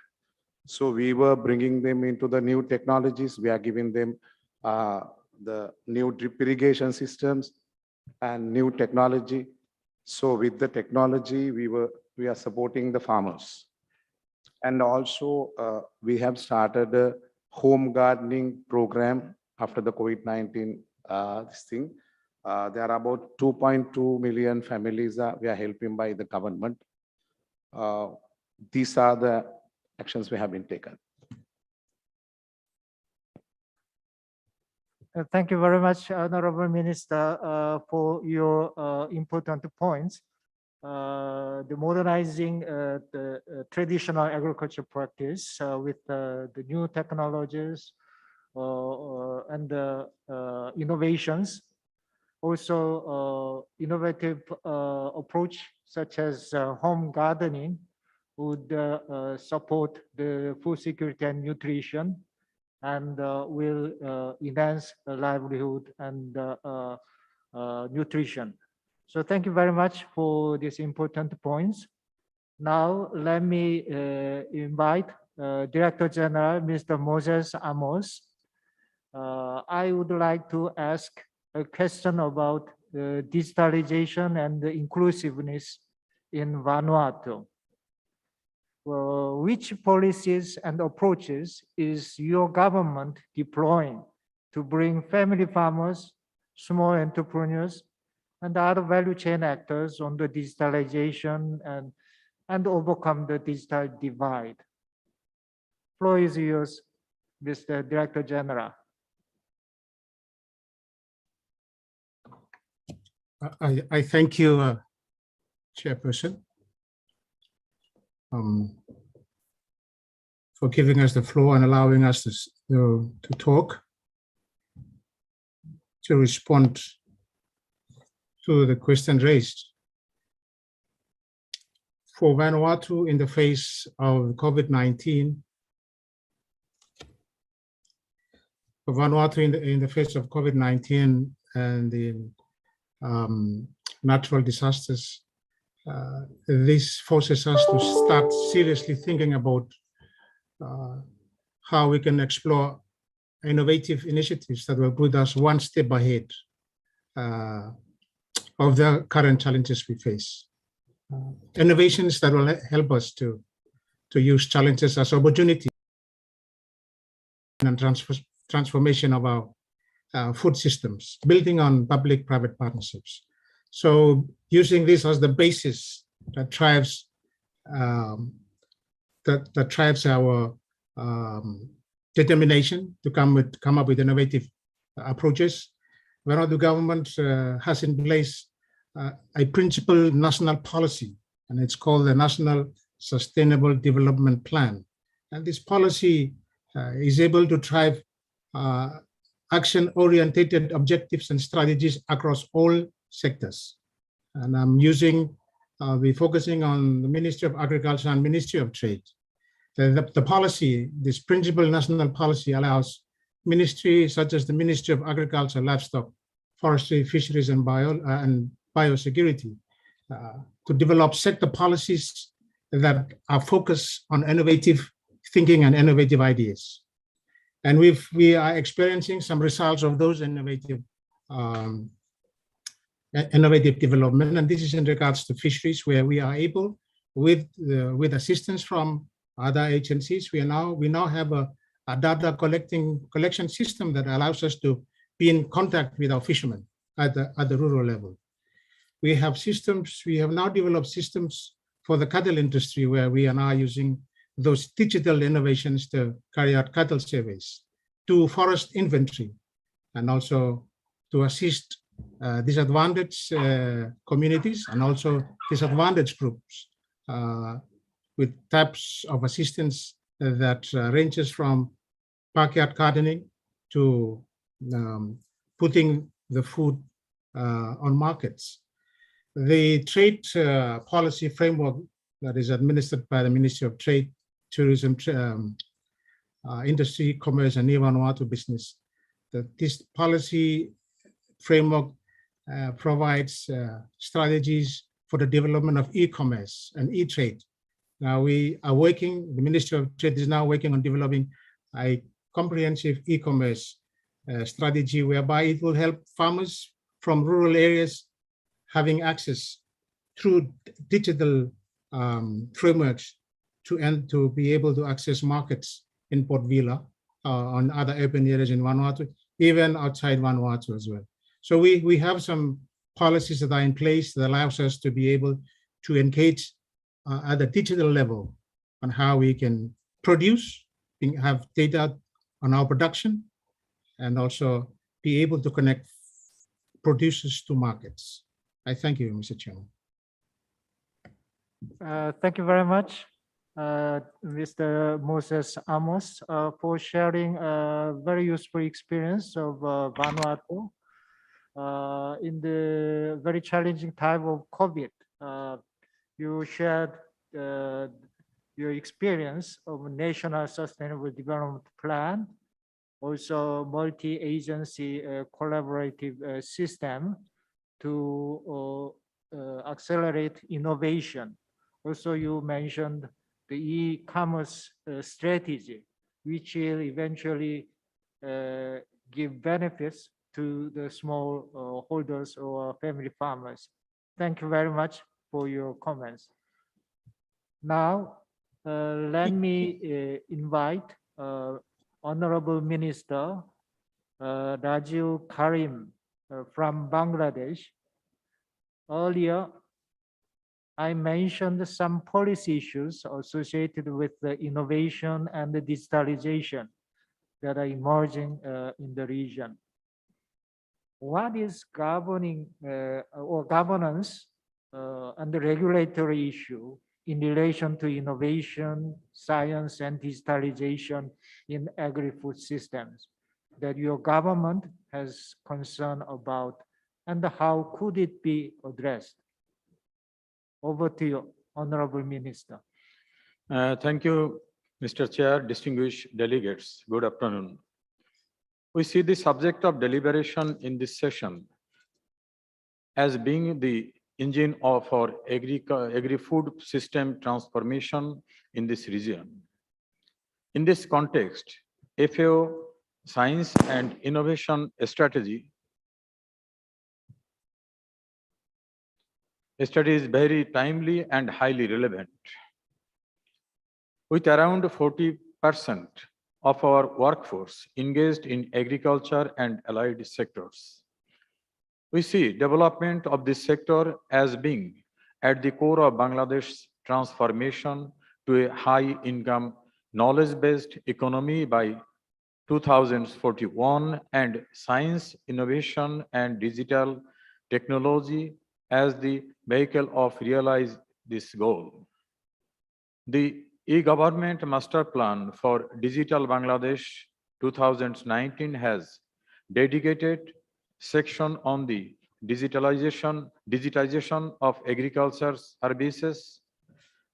So we were bringing them into the new technologies. We are giving them the new drip irrigation systems and new technology. So with the technology, we are supporting the farmers. And also we have started a home gardening program after the COVID-19 this thing. There are about 2.2 million families we are helping by the government. These are the actions we have been taken. Thank you very much, Honorable Minister, for your important points. The modernizing the traditional agriculture practice with the new technologies and innovations. Also, innovative approach such as home gardening would support the food security and nutrition and will enhance livelihood and nutrition. So thank you very much for these important points. Now, let me invite Director General, Mr. Moses Amos. I would like to ask a question about digitalization and the inclusiveness in Vanuatu. Which policies and approaches is your government deploying to bring family farmers, small entrepreneurs, and other value chain actors on the digitalization and overcome the digital divide? Floor is yours, Mr. Director General. I thank you, Chairperson, for giving us the floor and allowing us to talk, to respond to the question raised. For Vanuatu in the face of COVID-19, for Vanuatu in the face of COVID-19 and the natural disasters, this forces us to start seriously thinking about how we can explore innovative initiatives that will put us one step ahead of the current challenges we face. Innovations that will help us to use challenges as opportunities and transformation of our food systems, building on public-private partnerships. So using this as the basis that drives our determination to come up with innovative approaches. Vanuatu government has in place a principal national policy, and it's called the National Sustainable Development Plan. And this policy is able to drive action-oriented objectives and strategies across all sectors. And we're focusing on the Ministry of Agriculture and Ministry of Trade. The policy, this principal national policy, allows ministries such as the Ministry of Agriculture, Livestock, Forestry, Fisheries, and Biosecurity to develop sector policies that are focused on innovative thinking and innovative ideas. And we are experiencing some results of those innovative development. And this is in regards to fisheries, where we are able, with assistance from other agencies, we now have a data collection system that allows us to be in contact with our fishermen at the rural level. We have now developed systems for the cattle industry, where we are now using those digital innovations to carry out cattle surveys, to forest inventory, and also to assist disadvantaged communities and also disadvantaged groups with types of assistance that ranges from backyard gardening to putting the food on markets. The trade policy framework that is administered by the Ministry of Trade, Tourism, Industry, Commerce, and Vanuatu Business. This policy framework provides strategies for the development of e-commerce and e-trade. Now the Ministry of Trade is now working on developing a comprehensive e-commerce strategy whereby it will help farmers from rural areas having access through digital frameworks to be able to access markets in Port Vila, on other urban areas in Vanuatu, even outside Vanuatu as well. So we have some policies that are in place that allows us to be able to engage at the digital level on how we can produce, have data on our production, and also be able to connect producers to markets. I thank you, Mr. Chairman. Thank you very much, Mr. Moses Amos, for sharing a very useful experience of Vanuatu in the very challenging time of COVID. You shared your experience of National Sustainable Development Plan also multi-agency collaborative system to accelerate innovation. Also, you mentioned the e-commerce strategy, which will eventually give benefits to the small holders or family farmers. Thank you very much for your comments. Now, let me invite Honorable Minister Rajiv Karim from Bangladesh. Earlier, I mentioned some policy issues associated with the innovation and the digitalization that are emerging in the region. What is governing or governance and the regulatory issue in relation to innovation, science, and digitalization in agri-food systems that your government has concern about, and how could it be addressed? Over to you, Honorable Minister. Thank you, Mr. Chair, distinguished delegates. Good afternoon. We see the subject of deliberation in this session as being the engine of our agri-food system transformation in this region. In this context, FAO Science and Innovation Strategy is very timely and highly relevant. With around 40% of our workforce engaged in agriculture and allied sectors, we see development of this sector as being at the core of Bangladesh's transformation to a high-income, knowledge-based economy by 2041, and science, innovation, and digital technology as the vehicle of realize this goal. The e-government master plan for Digital Bangladesh 2019 has dedicated section on the digitization of agriculture services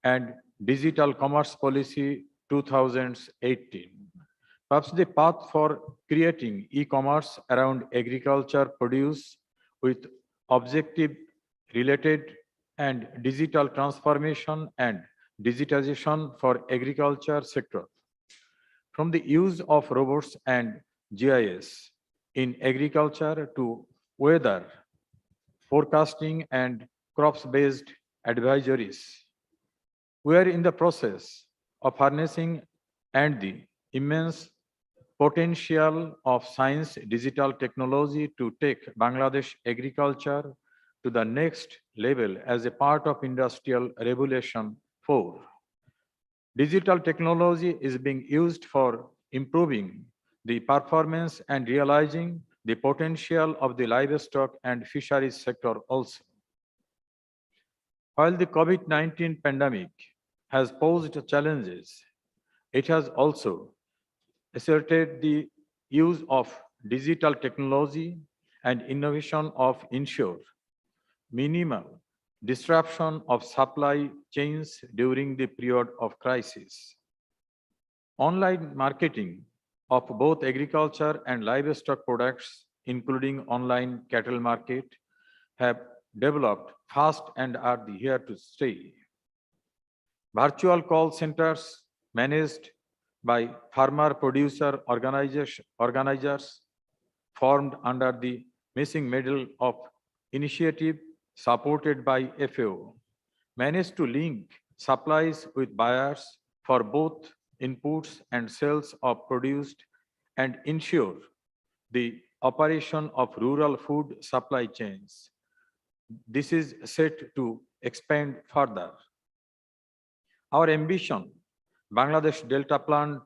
and digital commerce policy 2018. Perhaps the path for creating e-commerce around agriculture produce with objective related and digital transformation and digitization for agriculture sector. From the use of robots and GIS in agriculture to weather forecasting and crops-based advisories, we are in the process of harnessing and the immense potential of science digital technology to take Bangladesh agriculture to the next level as a part of Industrial Revolution 4. Digital technology is being used for improving the performance and realizing the potential of the livestock and fisheries sector also. While the COVID-19 pandemic has posed challenges, it has also asserted the use of digital technology and innovation of ensure minimal disruption of supply chains during the period of crisis. Online marketing of both agriculture and livestock products, including online cattle market, have developed fast and are here to stay. Virtual call centers managed by farmer-producer organizers formed under the Missing Middle of Initiative supported by FAO, managed to link supplies with buyers for both inputs and sales of produced and ensure the operation of rural food supply chains. This is set to expand further. Our ambition, Bangladesh Delta Plan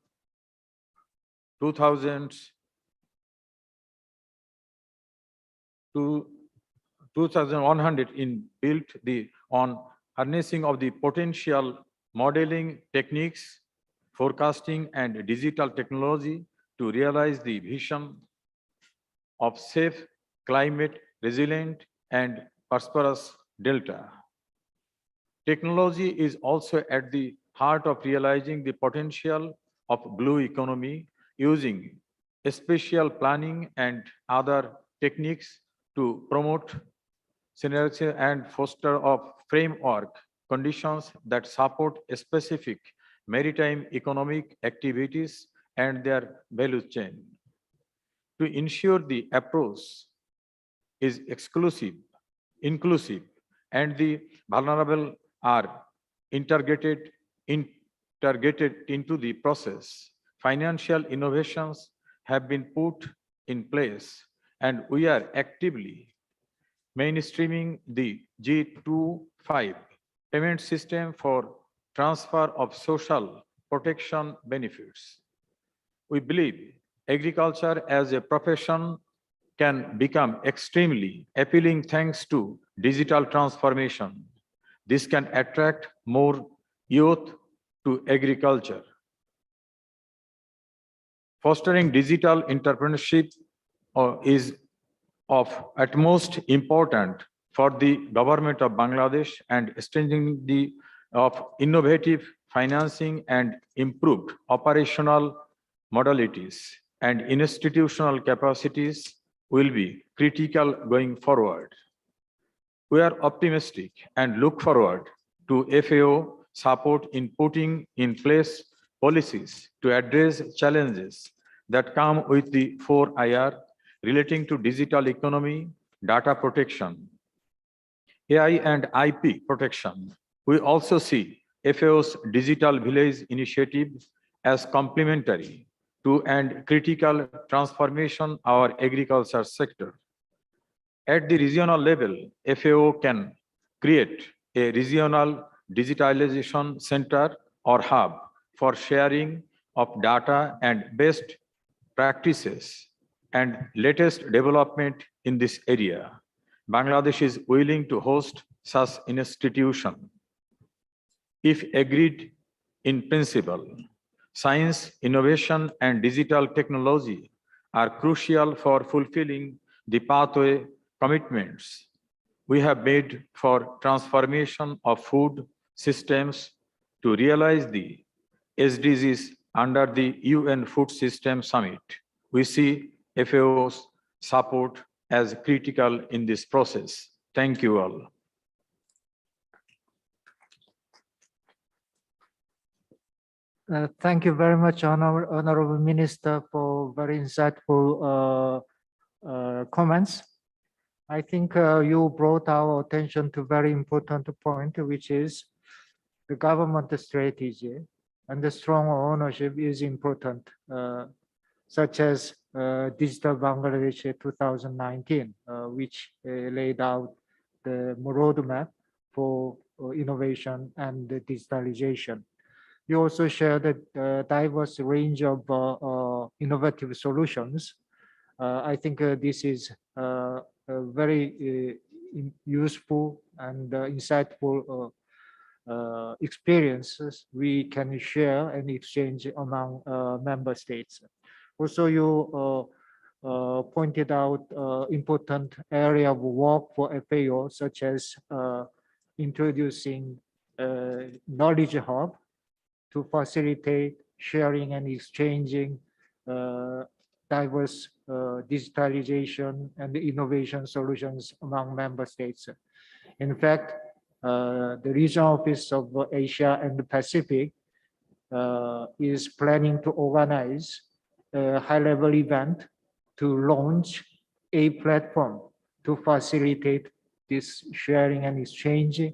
2100 in built on harnessing of the potential modeling techniques, forecasting and digital technology to realize the vision of safe, climate resilient and prosperous Delta. Technology is also at the heart of realizing the potential of blue economy using spatial planning, and other techniques to promote synergy and foster a framework conditions that support specific maritime economic activities and their value chain. To ensure the approach is inclusive, and the vulnerable are integrated into the process, financial innovations have been put in place, and we are actively mainstreaming the G25 payment system for transfer of social protection benefits. We believe agriculture as a profession can become extremely appealing thanks to digital transformation. This can attract more youth to agriculture. Fostering digital entrepreneurship is of utmost importance for the government of Bangladesh, and strengthening of innovative financing and improved operational modalities and institutional capacities will be critical going forward. We are optimistic and look forward to FAO support in putting in place policies to address challenges that come with the 4IR relating to digital economy, data protection, AI and IP protection. We also see FAO's Digital Village initiative as complementary to and critical transformation our agriculture sector. At the regional level, FAO can create a regional digitalization center or hub for sharing of data and best practices and latest development in this area. Bangladesh is willing to host such an institution. If agreed in principle, science, innovation, and digital technology are crucial for fulfilling the pathway commitments we have made for transformation of food systems to realize the SDGs under the UN Food System Summit. We see FAO's support as critical in this process. Thank you all. Thank you very much, Honorable Minister, for very insightful comments. I think you brought our attention to very important point, which is the government strategy, and the strong ownership is important, such as Digital Bangladesh 2019, which laid out the roadmap for innovation and digitalization. You also shared a diverse range of innovative solutions. I think this is very useful and insightful experiences we can share and exchange among member states. Also, you pointed out important area of work for FAO, such as introducing knowledge hub to facilitate sharing and exchanging diverse digitalization and innovation solutions among member states. In fact, the Regional Office of Asia and the Pacific is planning to organize a high-level event to launch a platform to facilitate this sharing and exchanging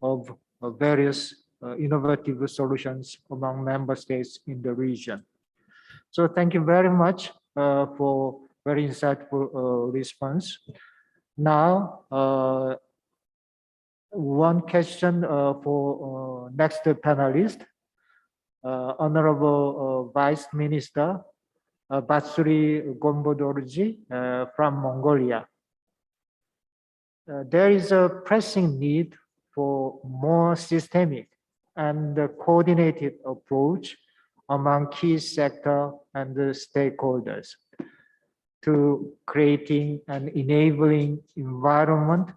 of various innovative solutions among member states in the region. So thank you very much for very insightful response. Now, one question for next panelist, Honorable Vice Minister Batsuri Gombodorji from Mongolia. There is a pressing need for more systemic and coordinated approach among key sector and the stakeholders to creating an enabling environment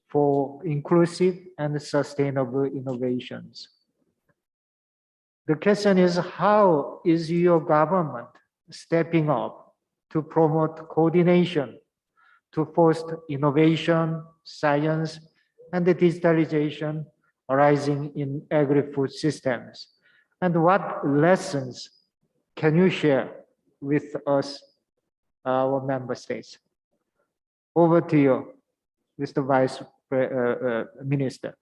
for inclusive and sustainable innovations. The question is, how is your government stepping up to promote coordination, to foster innovation, science, and the digitalization arising in agri-food systems? And what lessons can you share with us, our member states? Over to you, Mr. Vice Minister.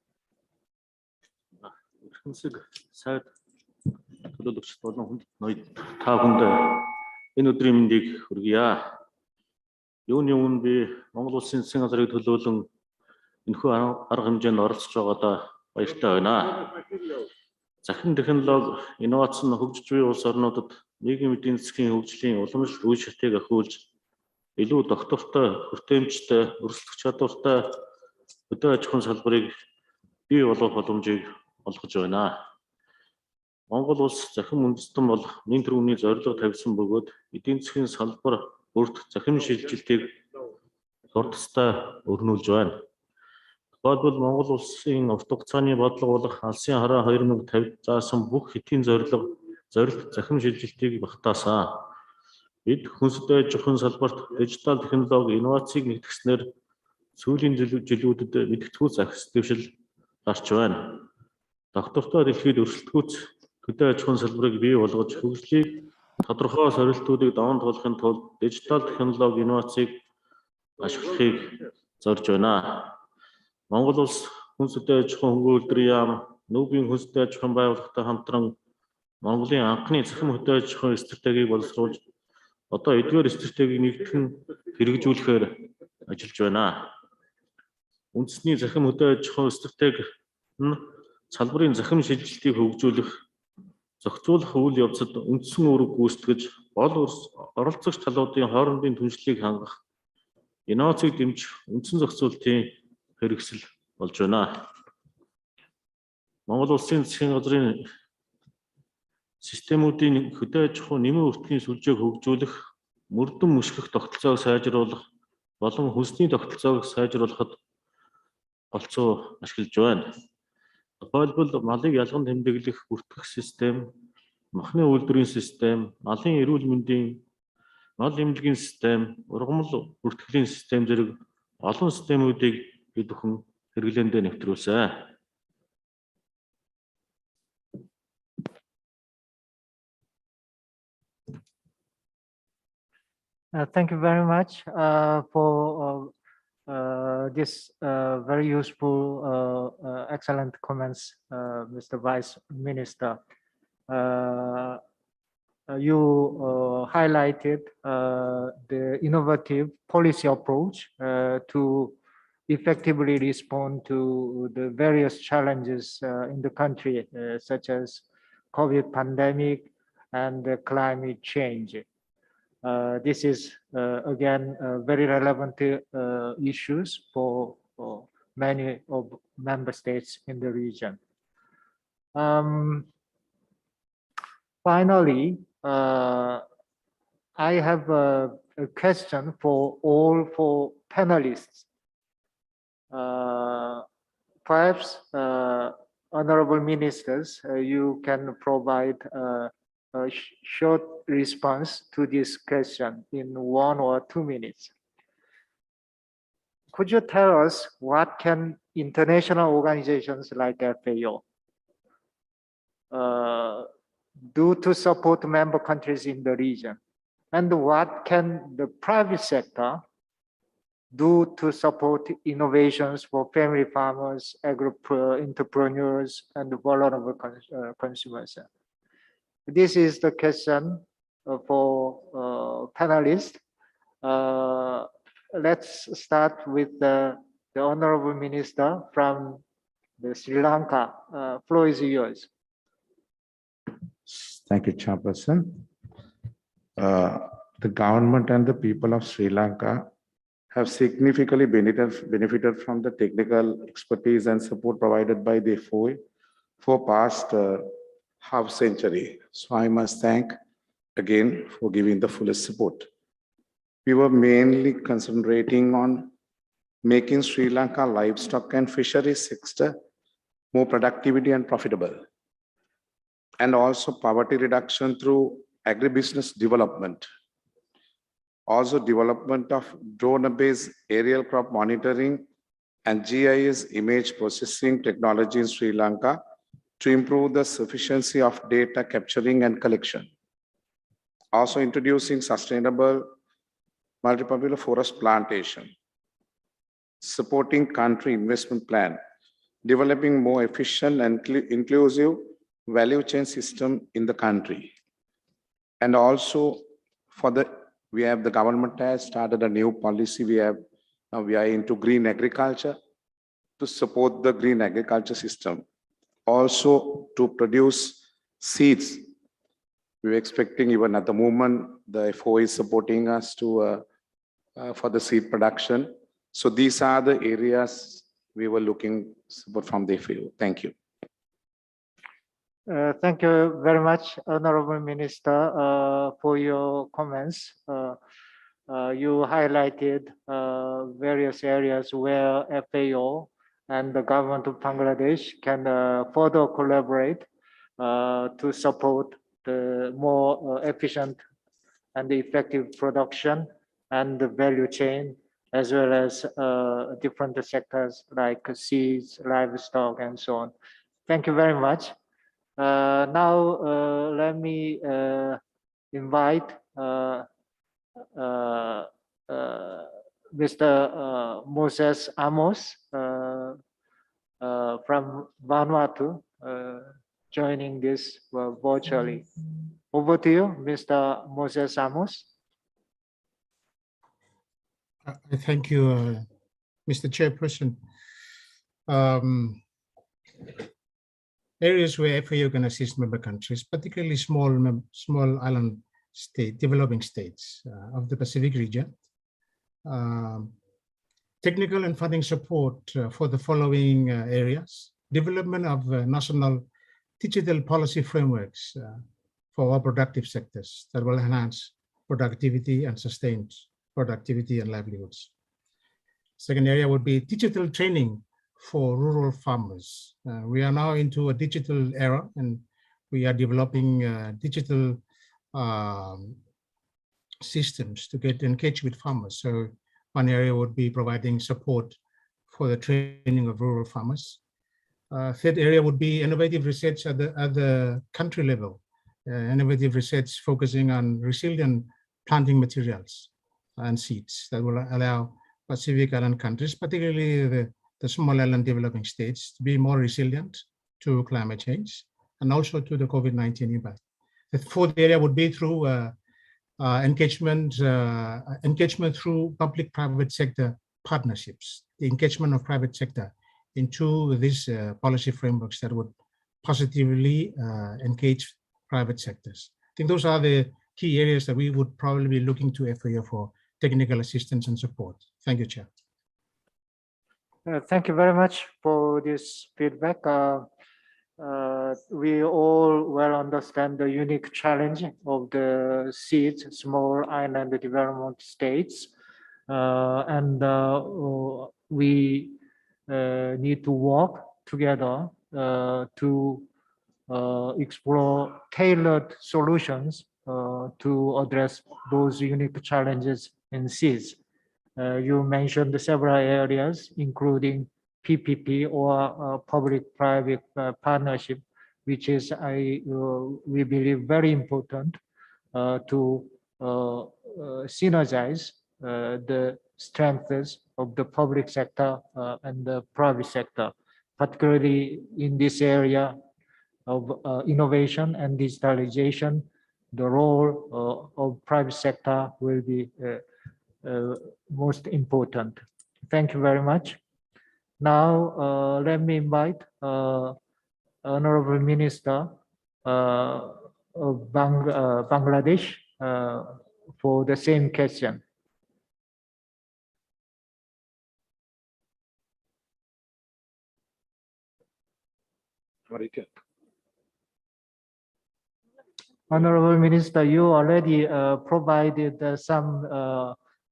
сайд төлөөлөгч болон хүнд ноёд та бүхэнд энэ өдрийн мэндийг хүргье. Юуны өмнө би Монгол Улсын засгийн газрыг төлөөлөн энэхүү арга хэмжээнд оролцож байгаадаа баяртай байна. Захин технологи, инновац нь хөгжиж буй улс орнуудад нийгмийн эдийн засгийн хөгжлийн уламжлалт үе шатыг ахиулж илүү доктортой, хүртээмжтэй, өрсөлдөх чадвартай хөдөө аж ахуйн салбарыг бий болгох боломжийг олгож байна. Монгол улс захин үндэстэн бол нэн тэргүүний зорилго тавьсан бөгөөд эдийн засгийн салбар бүрт захин шилжилтийг хурдтай өрнүүлж байна. Тухайлбал Монгол улсын урт хугацааны бодлого болох Алсын хараа 2050 заасан бүх хэдийн зорилт захин шилжилтийг багтаасан. Бид хүнстэй аж ахуйн салбарт дижитал технологи, инновацийг нэгтгэснээр сүүлийн жилүүдэд мэдгэдэггүй захис дэвшил гарч байна. Доктортой дэлхийд өрсөлдөхүйц хөдөө аж ахуйн салбарыг бий болгож хөгжлийг тодорхой сорилтуудыг даван туулахын тулд дижитал технологи, инновацийг ашиглахыг зорж байна. Монгол улс хүнстэй аж ахуйн хөнгөн үйлдвэрийн яам, нүүбийн хүнстэй аж ахуйн байгууллагатай хамтран Монголын анхны захин хөдөө аж ахуйн стратегийг боловсруулж одоо эдгээр стратегийг нэгтгэн хэрэгжүүлэхээр ажиллаж байна. Үндэсний захин хөдөө аж ахуйн стратеги нь салбарын захин шилжилтийг хөгжүүлэх, зохицуулах үйл явцад үндсэн үүрэг гүйцэтгэж, гол оролцогч талуудын хоорондын түншлэлийг хангах, инновацийг дэмжих үндсэн зохицуултын хэрэгсэл болж байна. Монгол улсын засгийн газрын системүүдийн хөдөө аж ахуйн нэмийн өртгийн сүлжээг хөгжүүлэх, мөрдөн мөшгөх тогтолцоог сайжруулах болон хүнсний тогтолцоог сайжруулахад голцоо ашиглаж байна. Тухайлбал малыг ялган тэмдэглэх бүртгэх систем, махны үйлдвэрийн систем, малын эрүүл мэндийн мал эмнэлгийн систем, ургамал бүртгэлийн систем зэрэг олон системүүдийг бид бүхэн хэрэглээндээ нэвтрүүлсэн. Thank you very much for this very useful, excellent comments, Mr. Vice Minister. You highlighted the innovative policy approach to effectively respond to the various challenges in the country, such as COVID pandemic and climate change. This is again very relevant issues for many of member states in the region. Finally, I have a question for all four panelists. Perhaps, honorable ministers, you can provide a short response to this question in 1 or 2 minutes. Could you tell us what can international organizations like FAO do to support member countries in the region? And what can the private sector do to support innovations for family farmers, entrepreneurs, and vulnerable consumers? This is the question for panelists. Let's start with the Honorable Minister from Sri Lanka. Floor is yours. Thank you, Chairperson. The government and the people of Sri Lanka have significantly benefited from the technical expertise and support provided by the FAO for past half century. So I must thank again for giving the fullest support. We were mainly concentrating on making Sri Lanka livestock and fisheries sector more productivity and profitable, and also poverty reduction through agribusiness development. Also development of drone-based aerial crop monitoring and GIS image processing technology in Sri Lanka to improve the sufficiency of data capturing and collection. Also introducing sustainable multi-popular forest plantation, supporting country investment plan, developing more efficient and inclusive value chain system in the country. And also we have the government has started a new policy. Now we are into green agriculture to support the green agriculture system. Also to produce seeds. We're expecting even at the moment, the FAO is supporting us to for the seed production. So these are the areas we were looking support from the FAO. Thank you. Thank you very much, Honorable Minister, for your comments. You highlighted various areas where FAO and the government of Bangladesh can further collaborate to support the more efficient and effective production and the value chain, as well as different sectors like seeds, livestock, and so on. Thank you very much. Now, let me invite Mr. Moses Amos from Vanuatu joining this virtually. Over to you, Mr. Moses Amos. Thank you, Mr. Chairperson. Areas where FAO can assist member countries, particularly small island developing states of the Pacific region. Technical and funding support for the following areas: development of national digital policy frameworks for our productive sectors that will enhance productivity and sustain productivity and livelihoods. Second area would be digital training for rural farmers. We are now into a digital era, and we are developing digital systems to get engaged with farmers. So one area would be providing support for the training of rural farmers. Third area would be innovative research at the country level. Innovative research focusing on resilient planting materials and seeds that will allow Pacific Island countries, particularly the small island developing states, to be more resilient to climate change and also to the COVID-19 impact. The fourth area would be through engagement through public-private sector partnerships, the engagement of private sector into these policy frameworks that would positively engage private sectors. I think those are the key areas that we would probably be looking to FAO for technical assistance and support. Thank you, Chair. Thank you very much for this feedback. We all well understand the unique challenge of the seeds, small island development states, and we need to work together to explore tailored solutions to address those unique challenges in seeds. You mentioned several areas, including PPP or public-private partnership, which is, we believe, very important to synergize the strengths of the public sector and the private sector, particularly in this area of innovation and digitalization. The role of private sector will be most important. Thank you very much. Now, let me invite Honorable Minister of Bangladesh for the same question. Honorable Minister, you already provided some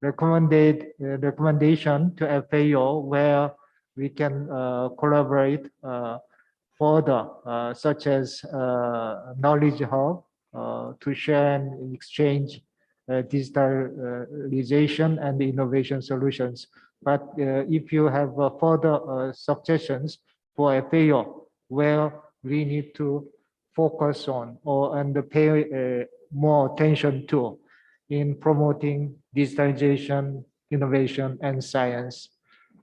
recommendation to FAO where we can collaborate further, such as knowledge hub to share and exchange digitalization and innovation solutions. But if you have further suggestions for FAO, where we need to focus on and pay more attention to in promoting digitalization, innovation, and science.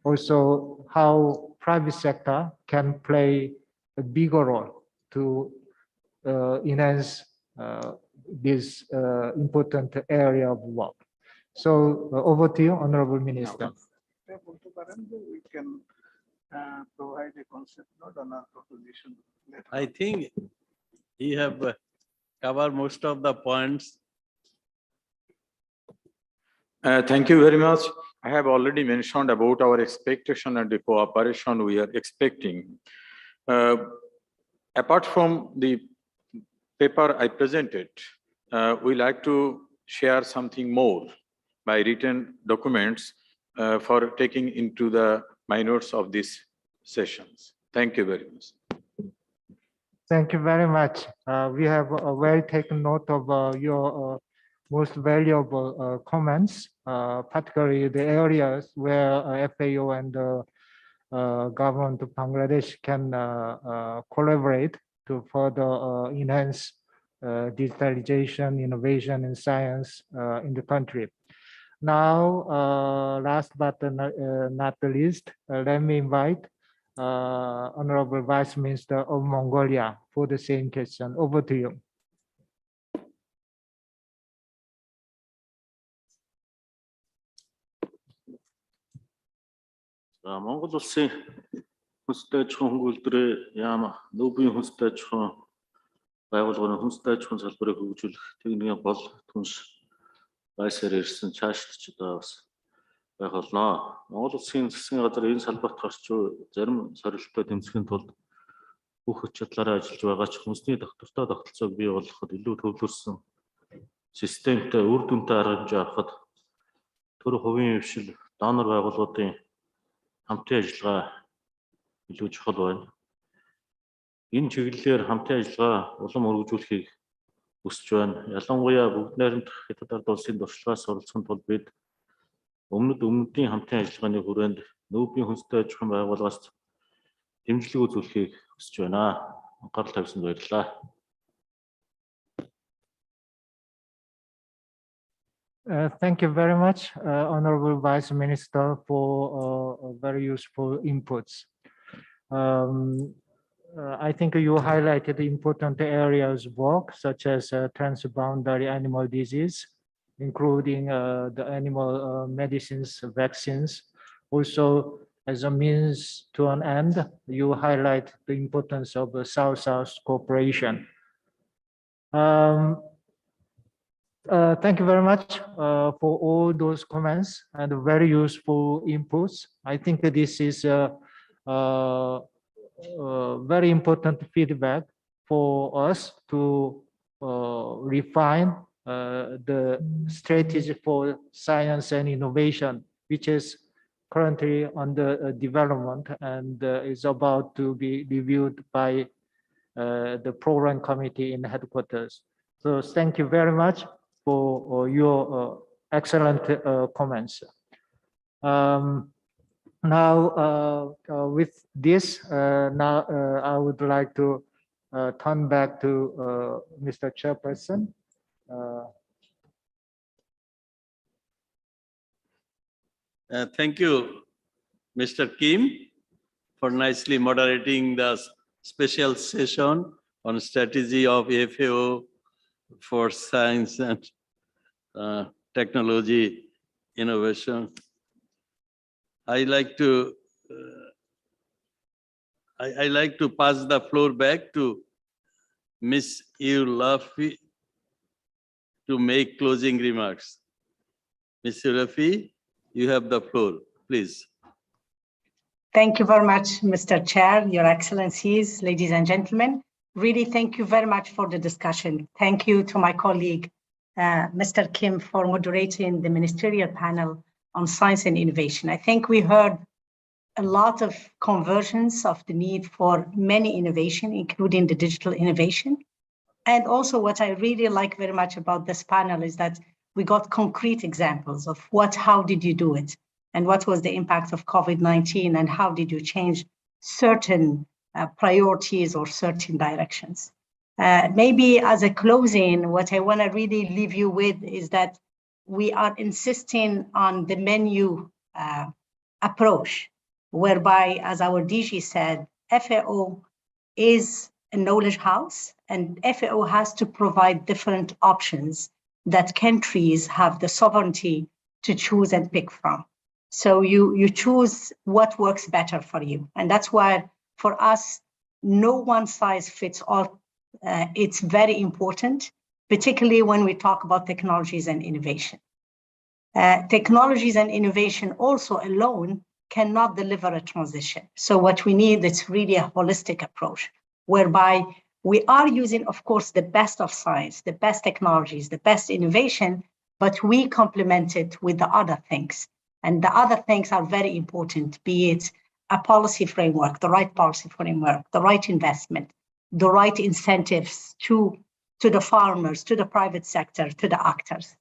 Also, how private sector can play a bigger role to enhance this important area of work. So over to you, Honorable Minister. We can provide a concept note on our proposition. I think you have covered most of the points. Thank you very much. I have already mentioned about our expectation and the cooperation we are expecting. Apart from the paper I presented, we like to share something more by written documents for taking into the minutes of these sessions. Thank you very much. Thank you very much. We have well taken note of your most valuable comments, particularly the areas where FAO and the government of Bangladesh can collaborate to further enhance digitalization, innovation, and science in the country. Now, last but not the least, let me invite Honorable Vice Minister of Mongolia for the same question. Over to you. Монгол улсын хүнстэй аж ахуйн хөнгөлдрөө яам нүүбийн хүнстэй аж ахуйн байгууллагын хүнстэй аж ахуйн салбарыг хөгжүүлэх техникийн гол түнш байсаар ирсэн цаашдч одоо бас байх болно. Монгол улсын засгийн газар энэ салбарт гарч зарим сорилттой тэмцэхийн тулд бүх хүч чадлаараа ажиллаж байгаа ч хүнсний доктортой тогтолцоог бий болгоход илүү төвлөрсөн системтэй үр дүнтэй арга хэмжээ авахд төр хувийн хвшил донор байгууллагуудын хамтын ажиллагаа илүү чухал байна. Энэ чиглэлээр хамтын ажиллагаа улам өргөжүүлэхийг хүсэж байна. Ялангуяа бүгд найрамдах хятад ард улсын туршлагаас оролцохын тулд бид өмнөдийн хамтын ажиллагааны хүрээнд нүүбийн хүнстэй аж ахуйн байгууллагаас дэмжлэг үзүүлэхийг хүсэж байна. Анхаарал тавьсанд баярлалаа. Thank you very much, Honorable Vice Minister, for very useful inputs. I think you highlighted important areas of work, such as transboundary animal disease, including the animal medicines, vaccines. Also, as a means to an end, you highlight the importance of South-South cooperation. Thank you very much for all those comments and very useful inputs. I think that this is very important feedback for us to refine the strategy for science and innovation, which is currently under development and is about to be reviewed by the program committee in headquarters. So thank you very much for your excellent comments. Now, with this, I would like to turn back to Mr. Chairperson. Thank you, Mr. Kim, for nicely moderating the special session on strategy of FAO for science and technology innovation. I like to pass the floor back to Ms. Ulafi to make closing remarks. Ms. Ulafi, you have the floor, please. Thank you very much, Mr. Chair, Your Excellencies, ladies and gentlemen. Really, thank you very much for the discussion. Thank you to my colleague, Mr. Kim, for moderating the ministerial panel on science and innovation. I think we heard a lot of conversions of the need for many innovation, including the digital innovation. And also what I really like very much about this panel is that We got concrete examples of how did you do it? And what was the impact of COVID-19 and how did you change certain priorities or certain directions? Maybe as a closing, what I want to really leave you with is that we are insisting on the menu approach, whereby, as our DG said, FAO is a knowledge house, and FAO has to provide different options that countries have the sovereignty to choose and pick from. So you choose what works better for you. And that's why, for us, no one size fits all. It's very important, particularly when we talk about technologies and innovation. Technologies and innovation also alone cannot deliver a transition. So what we need is really a holistic approach, whereby we are using, of course, the best of science, the best technologies, the best innovation, but we complement it with the other things. And the other things are very important, be it a policy framework, the right policy framework, the right investment, the right incentives to the farmers, to the private sector, to the actors.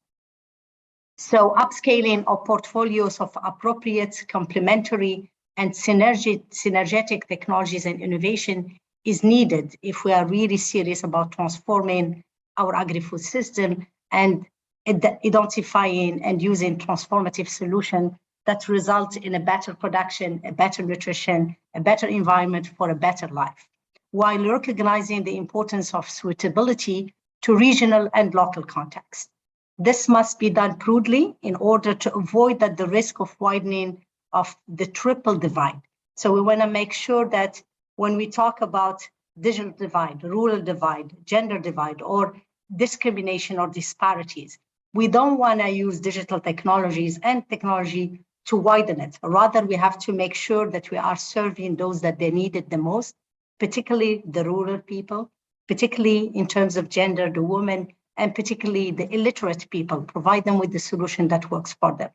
So upscaling of portfolios of appropriate, complementary, and synergetic technologies and innovation is needed if we are really serious about transforming our agri-food system and identifying and using transformative solutions that result in a better production, a better nutrition, a better environment for a better life, while recognizing the importance of suitability to regional and local contexts. This must be done prudently in order to avoid the risk of widening of the triple divide. So we want to make sure that when we talk about digital divide, rural divide, gender divide, or discrimination or disparities, we don't want to use digital technologies and technology to widen it. Rather, we have to make sure that we are serving those that they need it the most, particularly the rural people, particularly in terms of gender, the women, and particularly the illiterate people, provide them with the solution that works for them.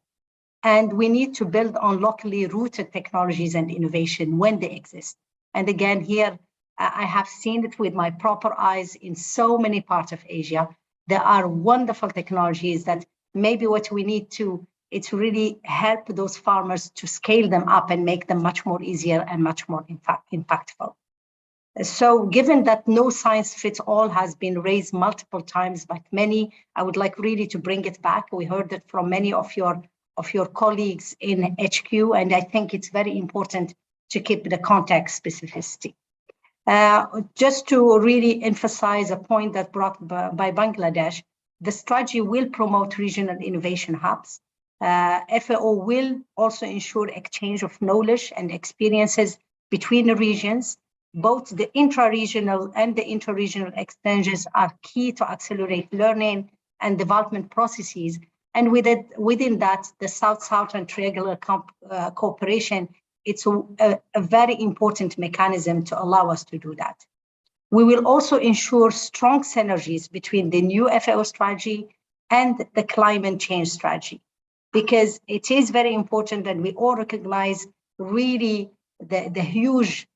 And we need to build on locally rooted technologies and innovation when they exist. And again, here, I have seen it with my proper eyes in so many parts of Asia. There are wonderful technologies that maybe what we need to, it's really help those farmers to scale them up and make them much more easier and much more impactful. So given that no science fits all has been raised multiple times by many, I would like really to bring it back. We heard it from many of your colleagues in HQ, and I think it's very important to keep the context specificity. Just to really emphasize a point that brought by Bangladesh, the strategy will promote regional innovation hubs. FAO will also ensure exchange of knowledge and experiences between the regions. Both the intra-regional and the inter-regional exchanges are key to accelerate learning and development processes. And within that, the South-South and triangular cooperation, it's a very important mechanism to allow us to do that. We will also ensure strong synergies between the new FAO strategy and the climate change strategy, because it is very important that we all recognize really the huge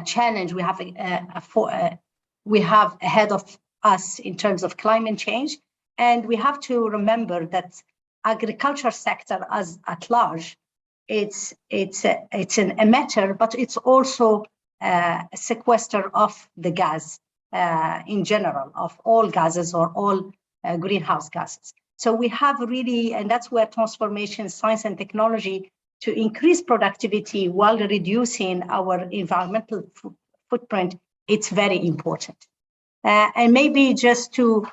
challenge we have ahead of us in terms of climate change. And we have to remember that agriculture sector as at large, it's an emitter, but it's also a sequester of the gas in general, of all gases or all greenhouse gases. So we have really, and that's where transformation, science and technology to increase productivity while reducing our environmental footprint, it's very important. And maybe just to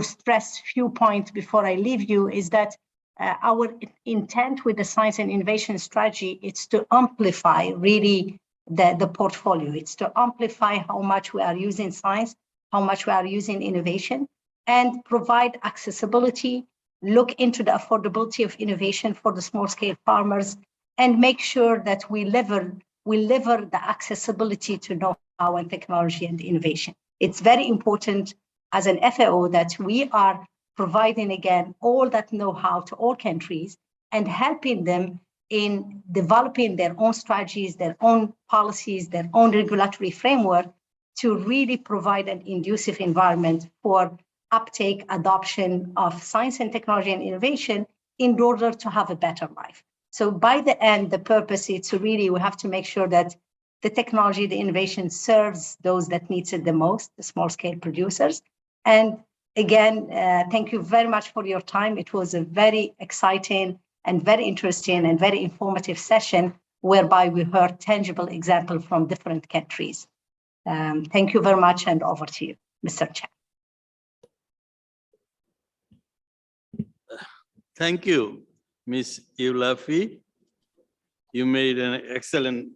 stress a few points before I leave you is that our intent with the science and innovation strategy is to amplify really the portfolio. It's to amplify how much we are using science, how much we are using innovation, and provide accessibility, look into the affordability of innovation for the small scale farmers, and make sure that we lever the accessibility to know-how and technology and innovation. It's very important as an FAO that we are providing, again, all that know-how to all countries and helping them in developing their own strategies, their own policies, their own regulatory framework to really provide an conducive environment for uptake, adoption of science and technology and innovation in order to have a better life. So by the end, the purpose is to really, we have to make sure that the technology, the innovation serves those that needs it the most, the small scale producers. And again, thank you very much for your time. It was a very exciting and very interesting and very informative session whereby we heard tangible examples from different countries. Thank you very much, and over to you, Mr. Chair. Thank you, Ms. Eulafi. You made an excellent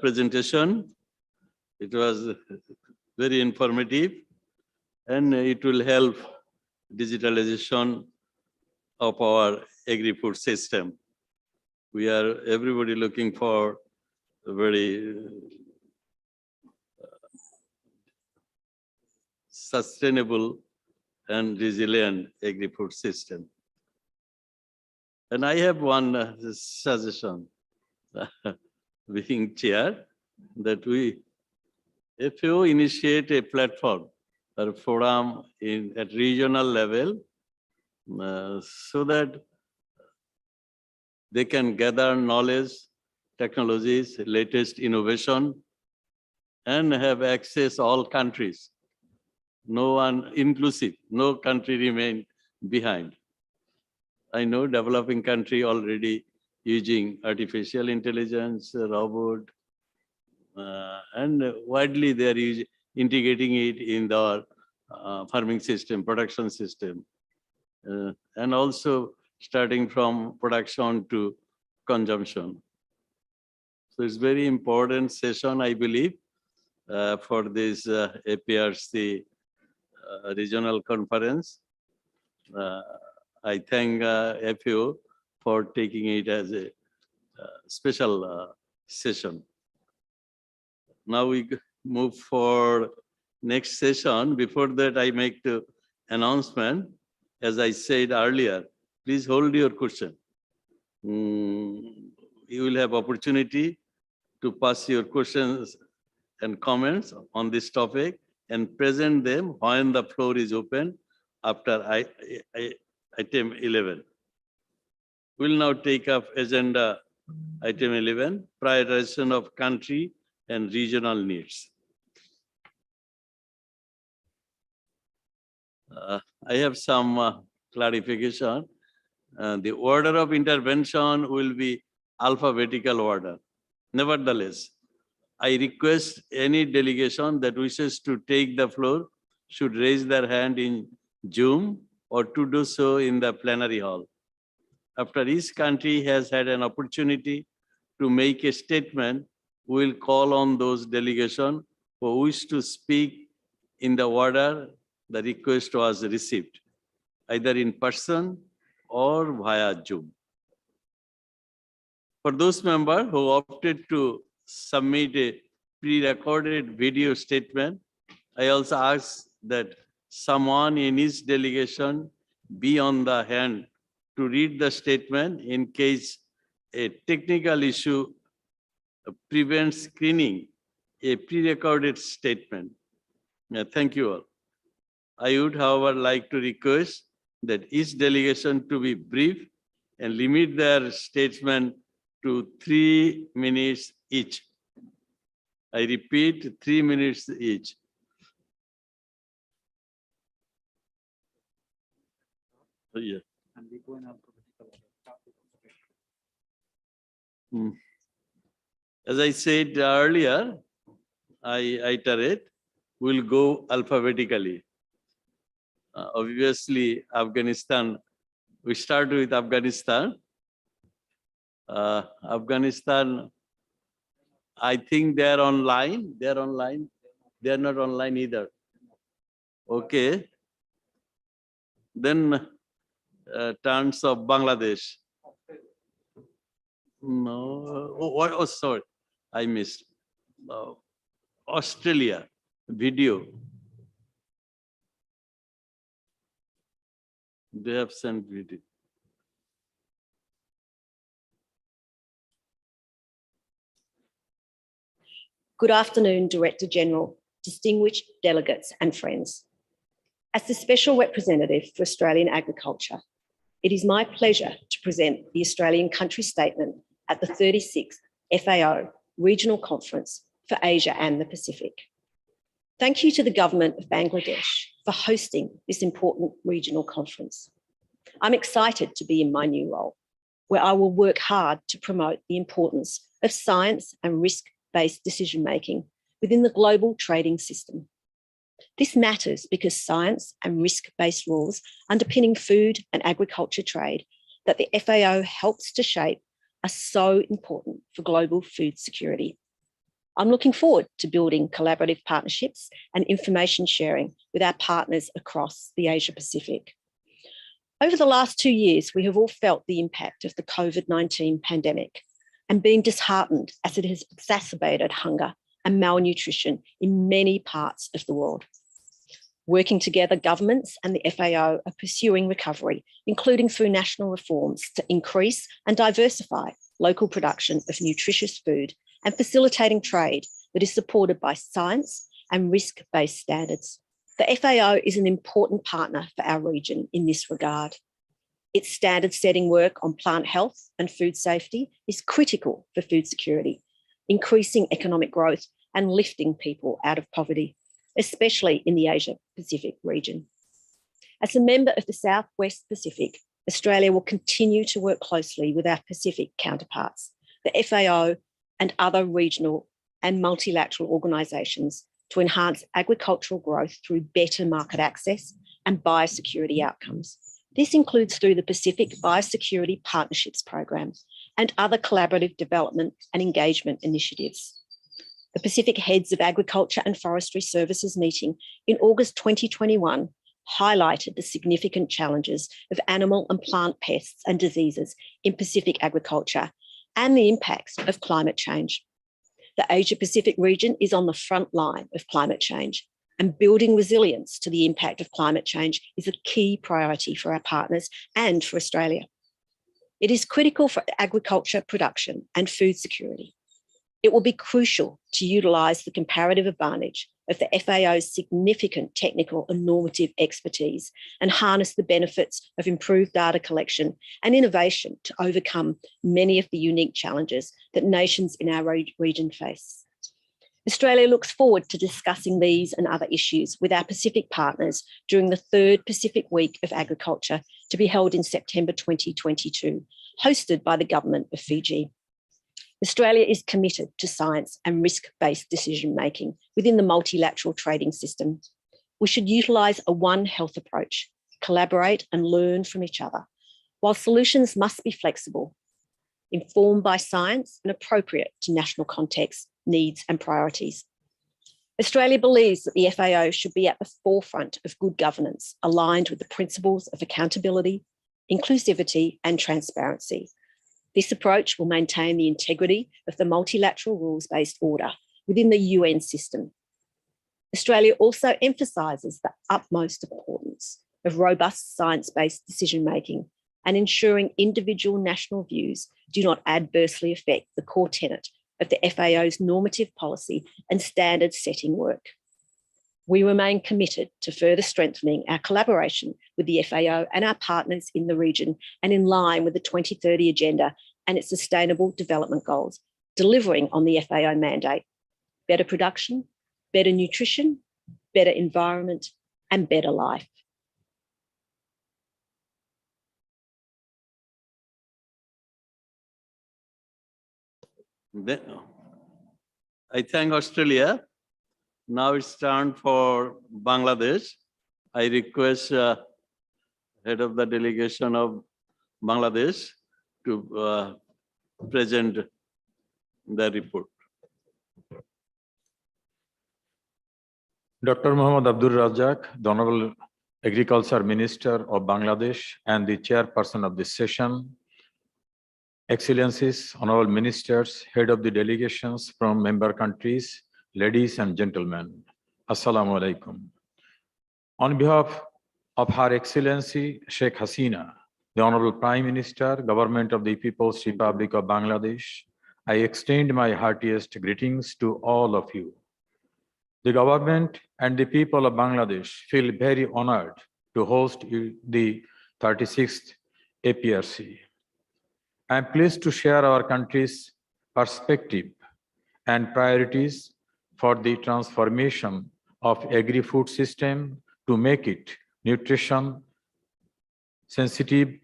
presentation. It was very informative, and it will help digitalization of our agri-food system. We are everybody looking for a very sustainable and resilient agri-food system. And I have one suggestion, being chair, that we, FAO initiate a platform or forum at regional level so that they can gather knowledge, technologies, latest innovation, and have access all countries. No one inclusive, no country remain behind. I know developing country already using artificial intelligence, robot, and widely they are integrating it in their farming system, production system, and also starting from production to consumption. So it's very important session, I believe, for this APRC regional conference. I thank FAO for taking it as a special session. Now we move for next session. Before that, I make the announcement. As I said earlier, please hold your question. You will have opportunity to pass your questions and comments on this topic and present them when the floor is open after item 11. We'll now take up agenda item 11, prioritization of country and regional needs. I have some clarification. The order of intervention will be alphabetical order. Nevertheless, I request any delegation that wishes to take the floor should raise their hand in Zoom or to do so in the plenary hall. After each country has had an opportunity to make a statement, we will call on those delegations who wish to speak in the order the request was received, either in person or via Zoom. For those members who opted to submit a pre-recorded video statement, I also ask that someone in each delegation be on the hand to read the statement in case a technical issue prevents screening a pre-recorded statement. Thank you all. I would, however, like to request that each delegation to be brief and limit their statement to 3 minutes each. I repeat, 3 minutes each. Oh, yeah. As I said earlier, I iterate, we'll go alphabetically. Obviously, Afghanistan, we start with Afghanistan. Afghanistan, I think they're online. They're online. They're not online either. Okay. Then terms of Bangladesh. No, oh, sorry, I missed. Australia, video. They have sent video. Good afternoon, Director General, distinguished delegates and friends. As the Special Representative for Australian Agriculture, it is my pleasure to present the Australian Country Statement at the 36th FAO Regional Conference for Asia and the Pacific. Thank you to the Government of Bangladesh for hosting this important regional conference. I'm excited to be in my new role, where I will work hard to promote the importance of science and risk-based decision-making within the global trading system. This matters because science and risk-based rules underpinning food and agriculture trade that the FAO helps to shape are so important for global food security. I'm looking forward to building collaborative partnerships and information sharing with our partners across the Asia Pacific. Over the last 2 years, we have all felt the impact of the COVID-19 pandemic and been disheartened as it has exacerbated hunger and malnutrition in many parts of the world. Working together, governments and the FAO are pursuing recovery, including through national reforms to increase and diversify local production of nutritious food and facilitating trade that is supported by science and risk-based standards. The FAO is an important partner for our region in this regard. Its standard-setting work on plant health and food safety is critical for food security, increasing economic growth and lifting people out of poverty, especially in the Asia-Pacific region. As a member of the Southwest Pacific, Australia will continue to work closely with our Pacific counterparts, the FAO and other regional and multilateral organisations to enhance agricultural growth through better market access and biosecurity outcomes. This includes through the Pacific Biosecurity Partnerships Program and other collaborative development and engagement initiatives. The Pacific Heads of Agriculture and Forestry Services meeting in August 2021 highlighted the significant challenges of animal and plant pests and diseases in Pacific agriculture and the impacts of climate change. The Asia-Pacific region is on the front line of climate change, and building resilience to the impact of climate change is a key priority for our partners and for Australia. It is critical for agriculture production and food security. It will be crucial to utilise the comparative advantage of the FAO's significant technical and normative expertise and harness the benefits of improved data collection and innovation to overcome many of the unique challenges that nations in our region face. Australia looks forward to discussing these and other issues with our Pacific partners during the 3rd Pacific Week of Agriculture to be held in September 2022, hosted by the Government of Fiji. Australia is committed to science and risk-based decision-making within the multilateral trading system. We should utilise a One Health approach, collaborate and learn from each other, while solutions must be flexible, informed by science and appropriate to national context, needs and priorities. Australia believes that the FAO should be at the forefront of good governance, aligned with the principles of accountability, inclusivity and transparency. This approach will maintain the integrity of the multilateral rules-based order within the UN system. Australia also emphasises the utmost importance of robust science-based decision-making and ensuring individual national views do not adversely affect the core tenet of the FAO's normative policy and standard-setting work. We remain committed to further strengthening our collaboration with the FAO and our partners in the region and in line with the 2030 Agenda and its Sustainable Development Goals, delivering on the FAO mandate: better production, better nutrition, better environment, and better life. I thank Australia. Now it's time for Bangladesh. I request head of the delegation of Bangladesh to present the report. Dr. Muhammad Abdul Razak, the Honorable Agriculture Minister of Bangladesh and the chairperson of this session, Excellencies, Honorable Ministers, Head of the delegations from member countries, ladies and gentlemen, Assalamu alaikum. On behalf of Her Excellency Sheikh Hasina, the Honorable Prime Minister, Government of the People's Republic of Bangladesh, I extend my heartiest greetings to all of you. The government and the people of Bangladesh feel very honored to host the 36th APRC. I am pleased to share our country's perspective and priorities for the transformation of agri-food system to make it nutrition sensitive,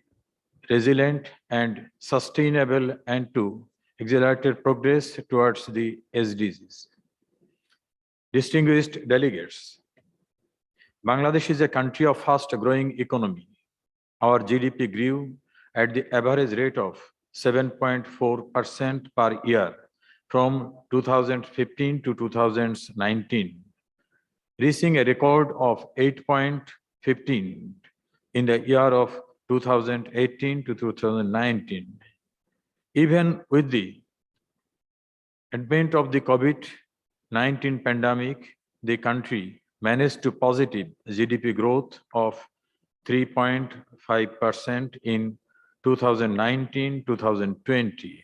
resilient, and sustainable, and to accelerate progress towards the SDGs. Distinguished delegates, Bangladesh is a country of fast-growing economy. Our GDP grew at the average rate of 7.4% per year from 2015 to 2019, reaching a record of 8.15 in the year of 2018 to 2019. Even with the advent of the COVID-19 pandemic, the country managed to positive GDP growth of 3.5% in 2019-2020.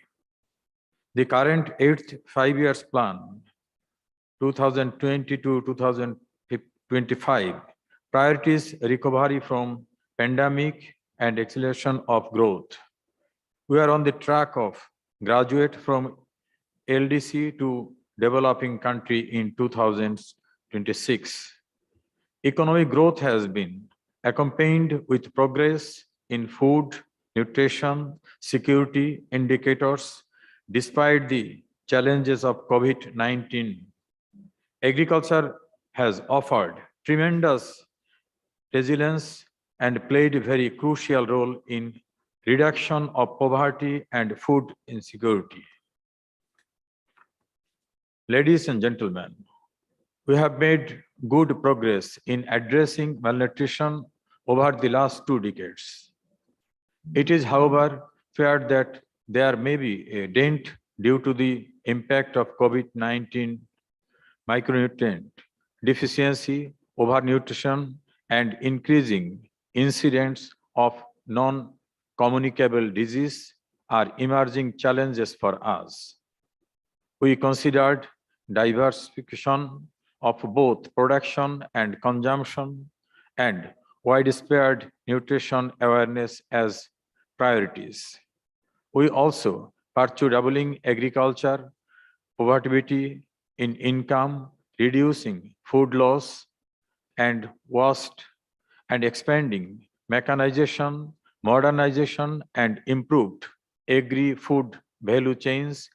The current 8th five-year plan, 2020 to 2025, priorities recovery from pandemic and acceleration of growth. We are on the track of graduate from LDC to developing country in 2026. Economic growth has been accompanied with progress in food, nutrition, security indicators, despite the challenges of COVID-19. Agriculture has offered tremendous resilience and played a very crucial role in reduction of poverty and food insecurity. Ladies and gentlemen, we have made good progress in addressing malnutrition over the last 2 decades. It is, however, fair that there may be a dent due to the impact of COVID-19 micronutrient deficiency, overnutrition, and increasing incidents of non-communicable disease are emerging challenges for us. We considered diversification of both production and consumption and widespread nutrition awareness as priorities. We also pursue doubling agriculture, poverty in income, reducing food loss and waste, and expanding mechanization, modernization, and improved agri-food value chains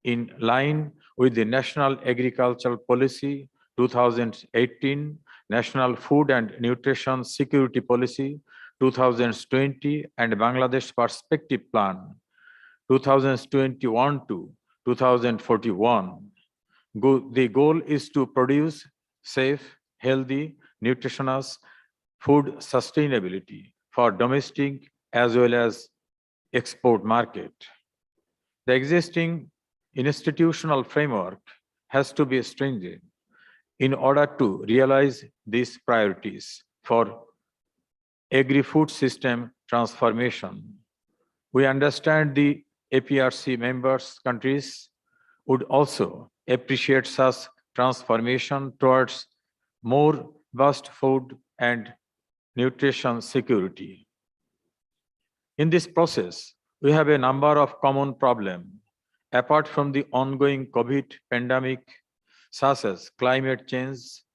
in line with the National Agricultural Policy 2018, National Food and Nutrition Security Policy 2020, and Bangladesh Perspective Plan 2021 to 2041. The goal is to produce safe, healthy, nutritious food sustainability for domestic as well as export market. The existing institutional framework has to be stringent in order to realize these priorities for agri-food system transformation. We understand the APRC members countries would also appreciate such transformation towards more vast food and nutrition security. In this process, we have a number of common problems. Apart from the ongoing COVID pandemic, such as climate change,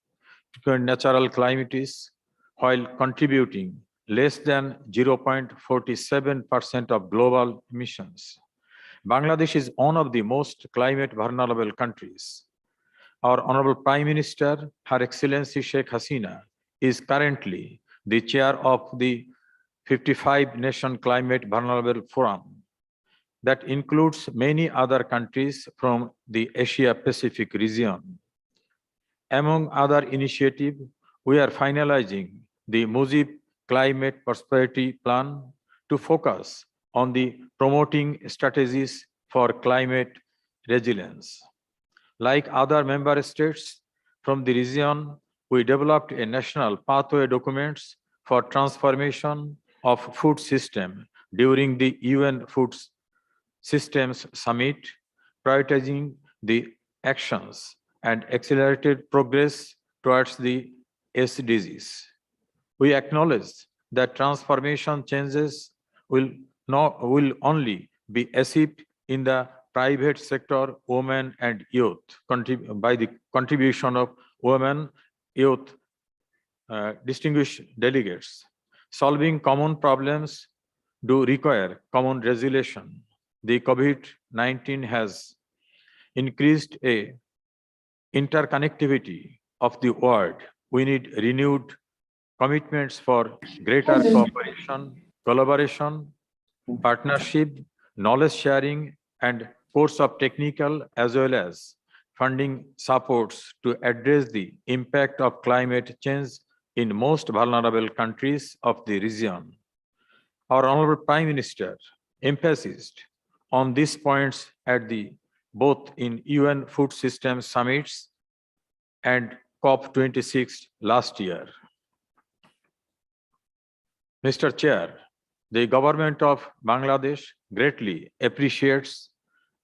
natural calamities, while contributing less than 0.47% of global emissions. Bangladesh is one of the most climate vulnerable countries. Our Honorable Prime Minister, Her Excellency Sheikh Hasina, is currently the chair of the 55 Nation Climate Vulnerable Forum that includes many other countries from the Asia-Pacific region. Among other initiatives, we are finalizing the Mujib Climate Prosperity Plan to focus on the promoting strategies for climate resilience. Like other member states from the region, we developed a national pathway documents for transformation of food system during the UN Food Systems Summit, prioritizing the actions and accelerated progress towards the SDGs. We acknowledge that transformation changes will only be achieved in the private sector, women and youth, by the contribution of women, youth, distinguished delegates. Solving common problems do require common resolution. The COVID-19 has increased a interconnectivity of the world. We need renewed commitments for greater cooperation, collaboration, partnership, knowledge sharing, and course of technical as well as funding supports to address the impact of climate change in most vulnerable countries of the region. Our Honorable Prime Minister emphasized on these points at both in UN Food System Summits and COP26 last year. Mr. Chair, the government of Bangladesh greatly appreciates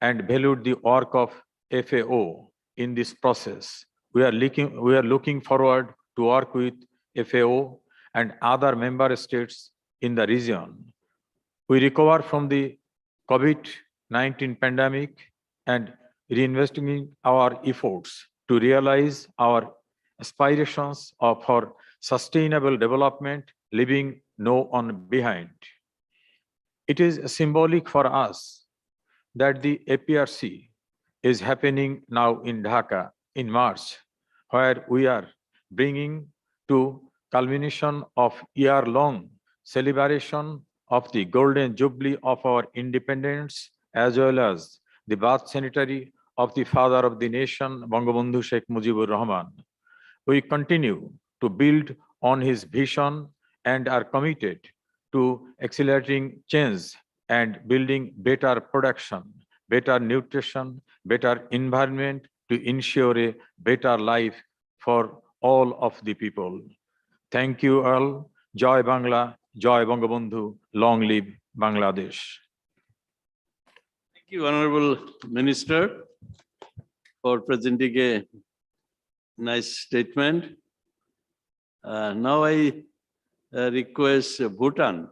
and valued the work of FAO in this process. We are looking forward to work with FAO and other member states in the region. We recover from the COVID-19 pandemic and reinvesting our efforts to realize our aspirations for sustainable development, leaving no one behind. It is symbolic for us that the APRC is happening now in Dhaka in March, where we are bringing to culmination of year-long celebration of the Golden Jubilee of our independence, as well as the birth centenary of the father of the nation, Bangabandhu Sheikh Mujibur Rahman. We continue to build on his vision and are committed to accelerating change and building better production, better nutrition, better environment to ensure a better life for all of the people. Thank you all. Joy Bangla, Joy Bangabandhu, long live Bangladesh. Thank you, Honorable Minister, for presenting a nice statement. Now I request Bhutan,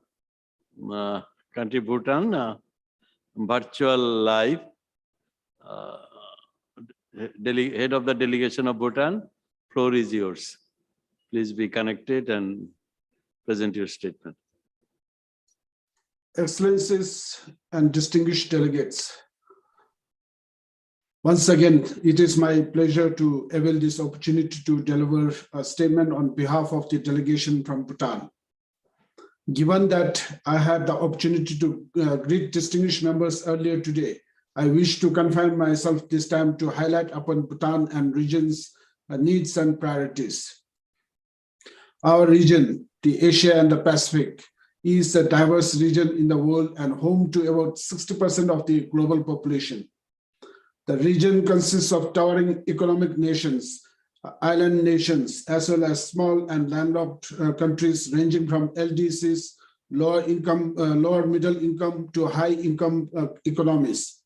country Bhutan, virtual live, head of the delegation of Bhutan, floor is yours. Please be connected and present your statement. Excellencies and distinguished delegates, once again, it is my pleasure to avail this opportunity to deliver a statement on behalf of the delegation from Bhutan. Given that I had the opportunity to greet distinguished members earlier today, I wish to confine myself this time to highlight upon Bhutan and region's needs and priorities. Our region, the Asia and the Pacific, is a diverse region in the world and home to about 60% of the global population. The region consists of towering economic nations, island nations, as well as small and landlocked countries ranging from LDCs, lower middle income to high income economies.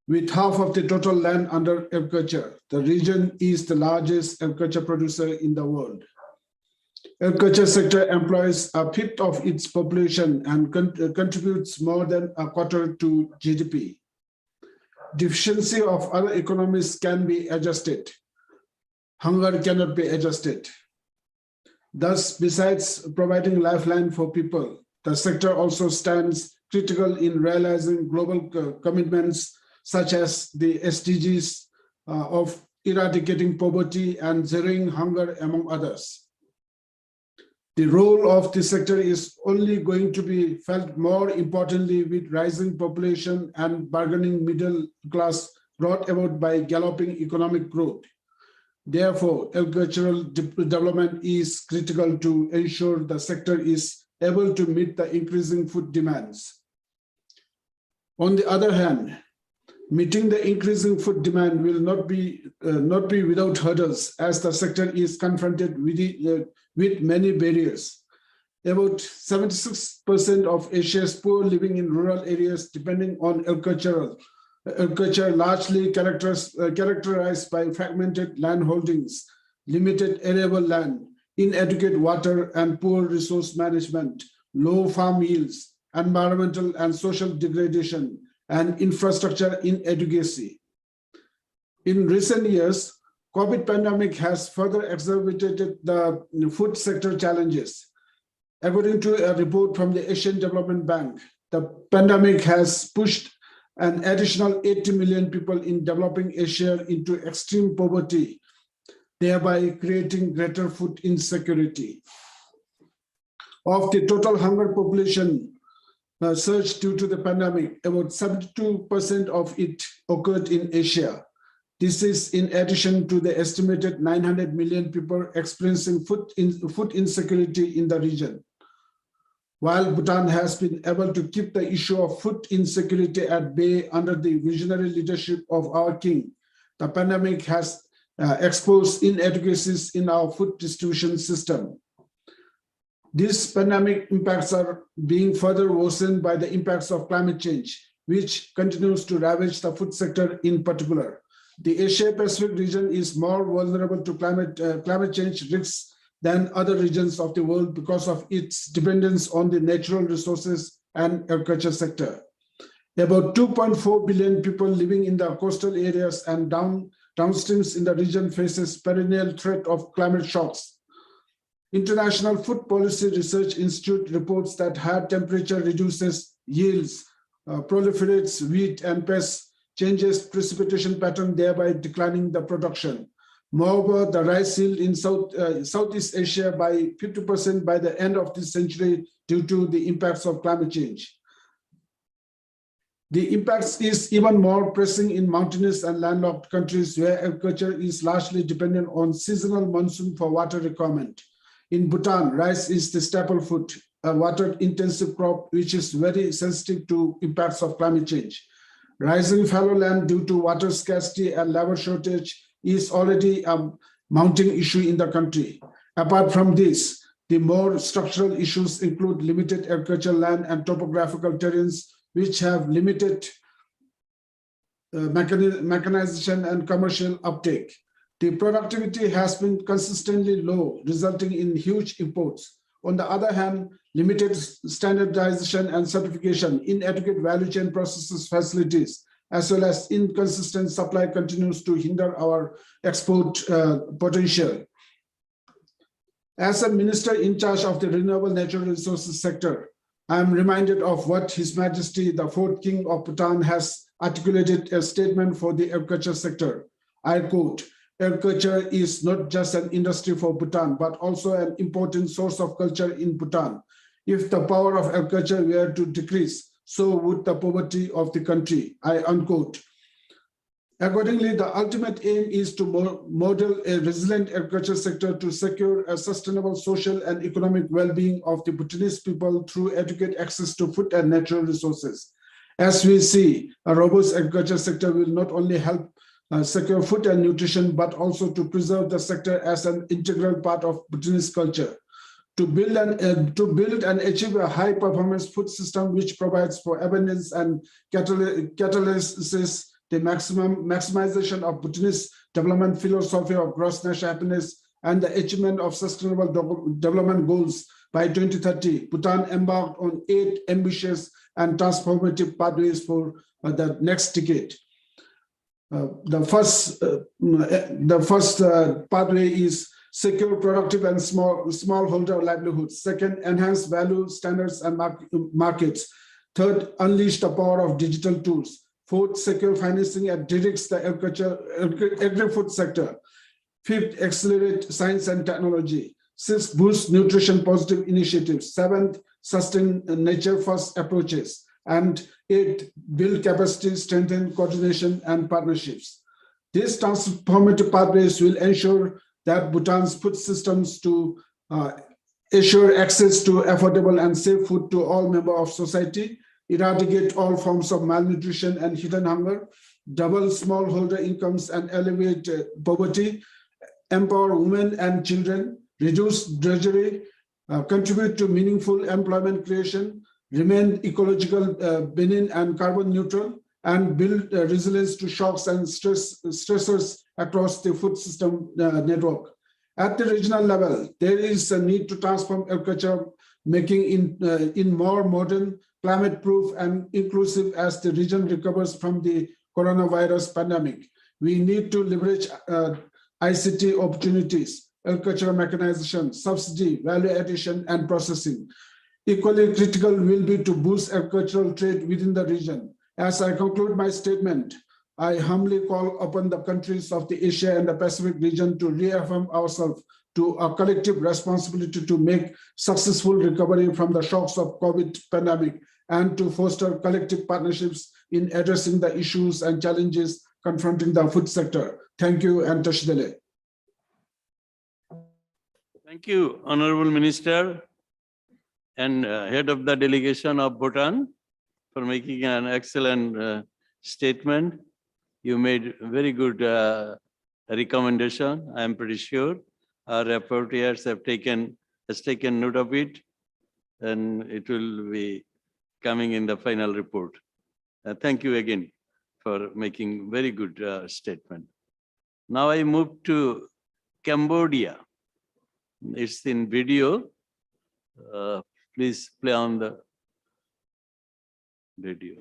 With half of the total land under agriculture, the region is the largest agriculture producer in the world. Agriculture sector employs a fifth of its population and contributes more than a quarter to GDP. Deficiency of other economies can be adjusted. Hunger cannot be adjusted. Thus, besides providing lifeline for people, the sector also stands critical in realizing global commitments such as the SDGs of eradicating poverty and zeroing hunger, among others. The role of the sector is only going to be felt more importantly with rising population and bargaining middle class brought about by galloping economic growth. Therefore, agricultural development is critical to ensure the sector is able to meet the increasing food demands. On the other hand, meeting the increasing food demand will not be without hurdles, as the sector is confronted with many barriers. About 76% of Asia's poor living in rural areas depending on agricultural, agriculture largely characterized by fragmented land holdings, limited arable land, inadequate water and poor resource management, low farm yields, environmental and social degradation, and infrastructure inadequacy. In recent years, COVID pandemic has further exacerbated the food sector challenges. According to a report from the Asian Development Bank, the pandemic has pushed an additional 80 million people in developing Asia into extreme poverty, thereby creating greater food insecurity. Of the total hunger population surge due to the pandemic, about 72% of it occurred in Asia. This is in addition to the estimated 900 million people experiencing food insecurity in the region. While Bhutan has been able to keep the issue of food insecurity at bay under the visionary leadership of our king, the pandemic has exposed inadequacies in our food distribution system. These pandemic impacts are being further worsened by the impacts of climate change, which continues to ravage the food sector in particular. The Asia-Pacific region is more vulnerable to climate change risks than other regions of the world because of its dependence on the natural resources and agriculture sector. About 2.4 billion people living in the coastal areas and downstreams in the region faces perennial threat of climate shocks. International Food Policy Research Institute reports that high temperature reduces yields, proliferates weed and pests, changes precipitation pattern, thereby declining the production. Moreover, the rice yield in Southeast Asia by 50% by the end of this century due to the impacts of climate change. The impacts is even more pressing in mountainous and landlocked countries where agriculture is largely dependent on seasonal monsoon for water requirement. In Bhutan, rice is the staple food, a water-intensive crop which is very sensitive to impacts of climate change. Rising fallow land due to water scarcity and labor shortage is already a mounting issue in the country. Apart from this, the more structural issues include limited agricultural land and topographical terrains, which have limited mechanization and commercial uptake. The productivity has been consistently low, resulting in huge imports. On the other hand, limited standardization and certification, inadequate value chain processes facilities, as well as inconsistent supply continues to hinder our export potential. As a minister in charge of the renewable natural resources sector, I am reminded of what His Majesty, the fourth King of Bhutan, has articulated a statement for the agriculture sector. I quote, "Agriculture is not just an industry for Bhutan, but also an important source of culture in Bhutan. If the power of agriculture were to decrease, so would the poverty of the country," I unquote. Accordingly, the ultimate aim is to model a resilient agriculture sector to secure a sustainable social and economic well-being of the Bhutanese people through adequate access to food and natural resources. As we see, a robust agriculture sector will not only help secure food and nutrition, but also to preserve the sector as an integral part of Bhutanese culture. To build and achieve a high-performance food system which provides for abundance and catalyzes the maximization of Bhutanese development philosophy of gross national happiness and the achievement of sustainable development goals by 2030, Bhutan embarked on 8 ambitious and transformative pathways for the next decade. The first pathway is secure, productive, and smallholder livelihoods. Second, enhance value standards and markets. Third, unleash the power of digital tools. Fourth, secure financing and directs the agri-food sector. Fifth, accelerate science and technology. Sixth, boost nutrition positive initiatives. Seventh, sustain nature-first approaches. And eighth, build capacity, strengthen coordination and partnerships. These transformative pathways will ensure that Bhutan's food systems to assure access to affordable and safe food to all members of society, eradicate all forms of malnutrition and hidden hunger, double smallholder incomes and alleviate poverty, empower women and children, reduce drudgery, contribute to meaningful employment creation, remain ecological benign and carbon neutral, and build resilience to shocks and stressors across the food system network. At the regional level, there is a need to transform agriculture, making in more modern, climate-proof and inclusive as the region recovers from the coronavirus pandemic. We need to leverage ICT opportunities, agricultural mechanization, subsidy, value addition, and processing. Equally critical will be to boost agricultural trade within the region. As I conclude my statement, I humbly call upon the countries of the Asia and the Pacific region to reaffirm ourselves to a collective responsibility to make successful recovery from the shocks of COVID pandemic and to foster collective partnerships in addressing the issues and challenges confronting the food sector. Thank you and Tashdele. Thank you, Honorable Minister and Head of the Delegation of Bhutan for making an excellent statement. You made very good recommendation. I am pretty sure our rapporteurs have taken note of it, and it will be coming in the final report. Thank you again for making very good statement. Now I move to Cambodia. It's in video. Please play on the video.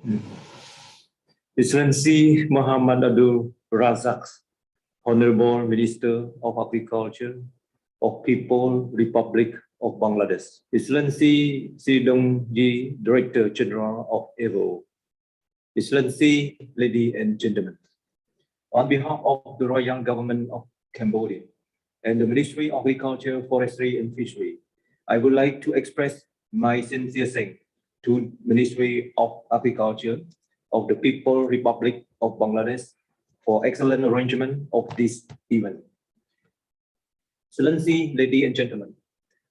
Excellency Muhammad Abdul Razak, Honorable Minister of Agriculture of People Republic of Bangladesh, Excellency Sidongji, Director General of FAO, Excellency, ladies and gentlemen, on behalf of the Royal Government of Cambodia and the Ministry of Agriculture, Forestry and Fishery, I would like to express my sincere thanks to Ministry of Agriculture of the People Republic of Bangladesh for excellent arrangement of this event. Excellency, ladies and gentlemen,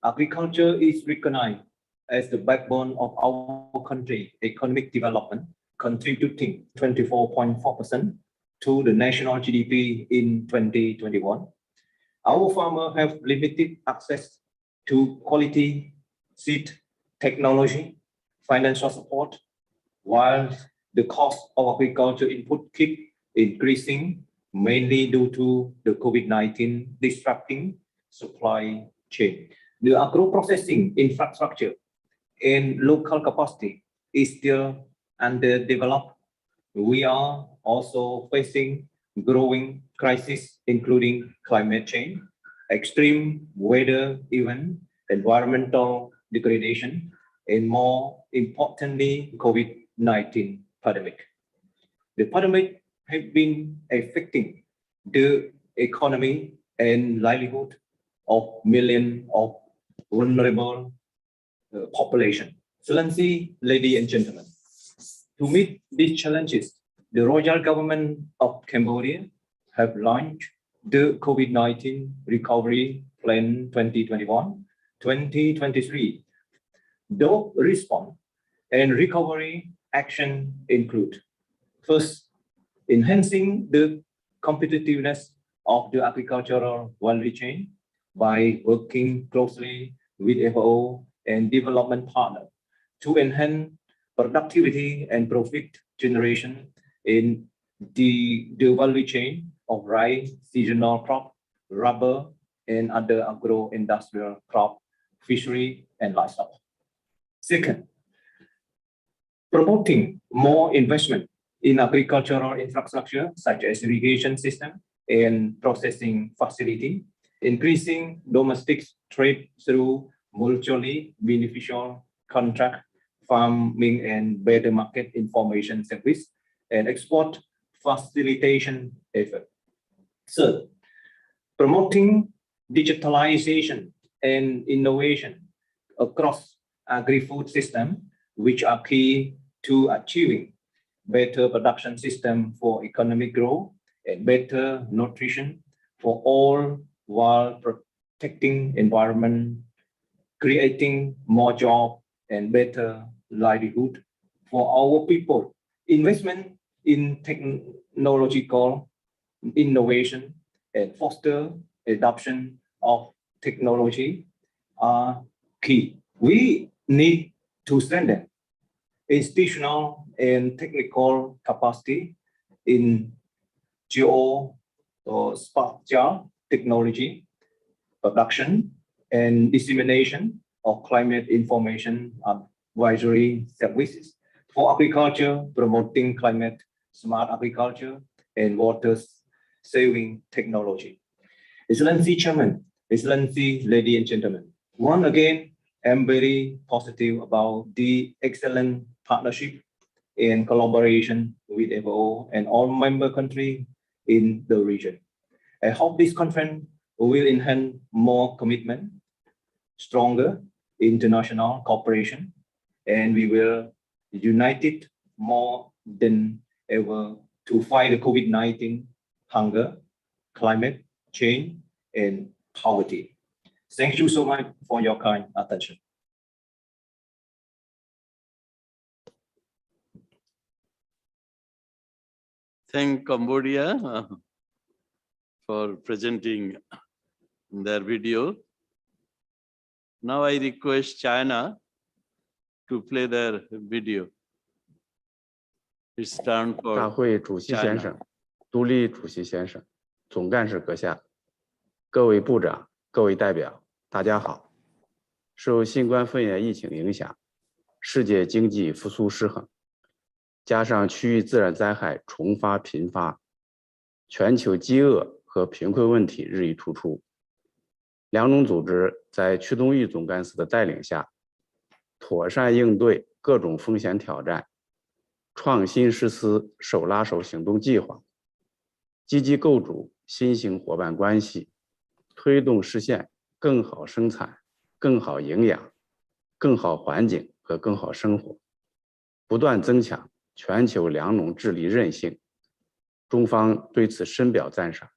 agriculture is recognized as the backbone of our country's economic development, contributing 24.4% to the national GDP in 2021. Our farmers have limited access to quality seed, technology, financial support, while the cost of agriculture input keep increasing, mainly due to the COVID-19 disrupting supply chain. The agro-processing infrastructure and local capacity is still underdeveloped. We are also facing growing crises, including climate change, extreme weather event, environmental degradation, and more importantly, COVID-19 pandemic. The pandemic has been affecting the economy and livelihood of millions of vulnerable population. Excellency, ladies and gentlemen, to meet these challenges, the Royal Government of Cambodia have launched the COVID-19 Recovery Plan 2021-2023. The response and recovery action include: first, enhancing the competitiveness of the agricultural value chain by working closely with FAO and development partners to enhance productivity and profit generation in the value chain of rice, seasonal crop, rubber, and other agro-industrial crop, fishery, and livestock. Second, promoting more investment in agricultural infrastructure such as irrigation system and processing facility, increasing domestic trade through mutually beneficial contract farming and better market information service and export facilitation effort. Third, promoting digitalization and innovation across agri-food system, which are key to achieving better production system for economic growth and better nutrition for all while protecting environment, creating more jobs and better livelihood for our people. Investment in technological innovation and foster adoption of technology are key. We need to strengthen institutional and technical capacity in geo or spatial technology, production, and dissemination of climate information advisory services for agriculture, promoting climate smart agriculture and water saving technology. Excellency Chairman, Excellency, ladies and gentlemen, once again, I'm very positive about the excellent partnership and collaboration with FAO and all member countries in the region. I hope this conference will enhance more commitment, stronger international cooperation, and we will unite more than ever to fight the COVID-19, hunger, climate change, and poverty. Thank you so much for your kind attention. Thank Cambodia for presenting their video. Now I request China to play their video. It's time for 大会主席先生、独立主席先生、总干事阁下、各位部长、各位代表，大家好。受新冠肺炎疫情影响，世界经济复苏失衡，加上区域自然灾害重发频发，全球饥饿和贫困问题日益突出。两种组织在屈东玉总干事的带领下，妥善应对各种风险挑战，创新实施手拉手行动计划，积极构筑新型伙伴关系，推动实现更好生产、更好营养、更好环境和更好生活，不断增强全球粮农治理韧性。中方对此深表赞赏。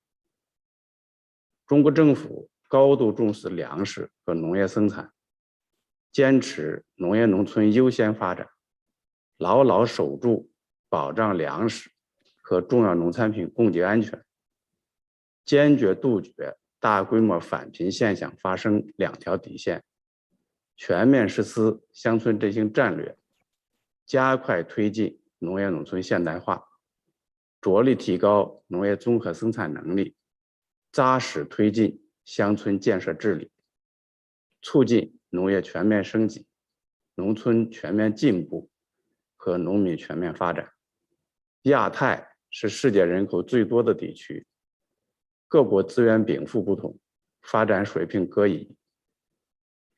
中国政府高度重视粮食和农业生产，坚持农业农村优先发展，牢牢守住保障粮食和重要农产品供给安全，坚决杜绝大规模返贫现象发生两条底线，全面实施乡村振兴战略，加快推进农业农村现代化，着力提高农业综合生产能力，扎实推进乡村建设治理，促进农业全面升级、农村全面进步和农民全面发展。亚太是世界人口最多的地区，各国资源禀赋不同，发展水平各异。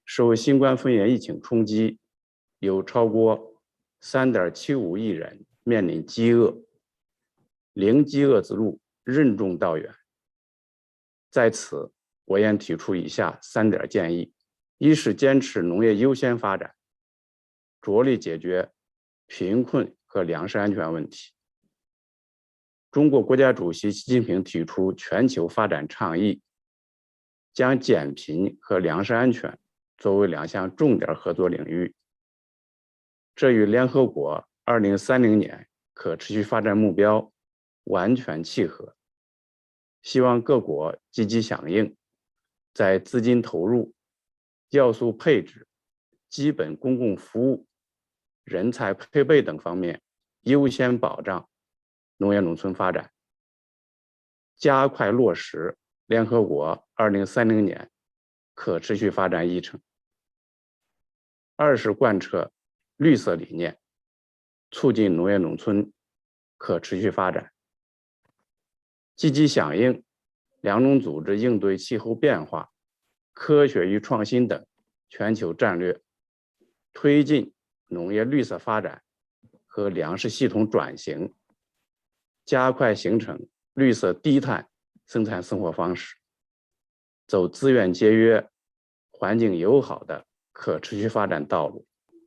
受新冠肺炎疫情冲击，有超过 3.75 亿人面临饥饿，零饥饿之路任重道远。在此，我愿提出以下3点建议：一是坚持农业优先发展，着力解决贫困和粮食安全问题。中国国家主席习近平提出全球发展倡议，将减贫和粮食安全作为2项重点合作领域，这与联合国2030年可持续发展目标完全契合。希望各国积极响应，在资金投入、要素配置、基本公共服务、人才配备等方面优先保障农业农村发展，加快落实联合国2030年可持续发展议程。二是贯彻绿色理念，促进农业农村可持续发展，积极响应粮农组织应对气候变化、科学与创新等全球战略，推进农业绿色发展和粮食系统转型，加快形成绿色低碳生产生活方式，走资源节约、环境友好的可持续发展道路，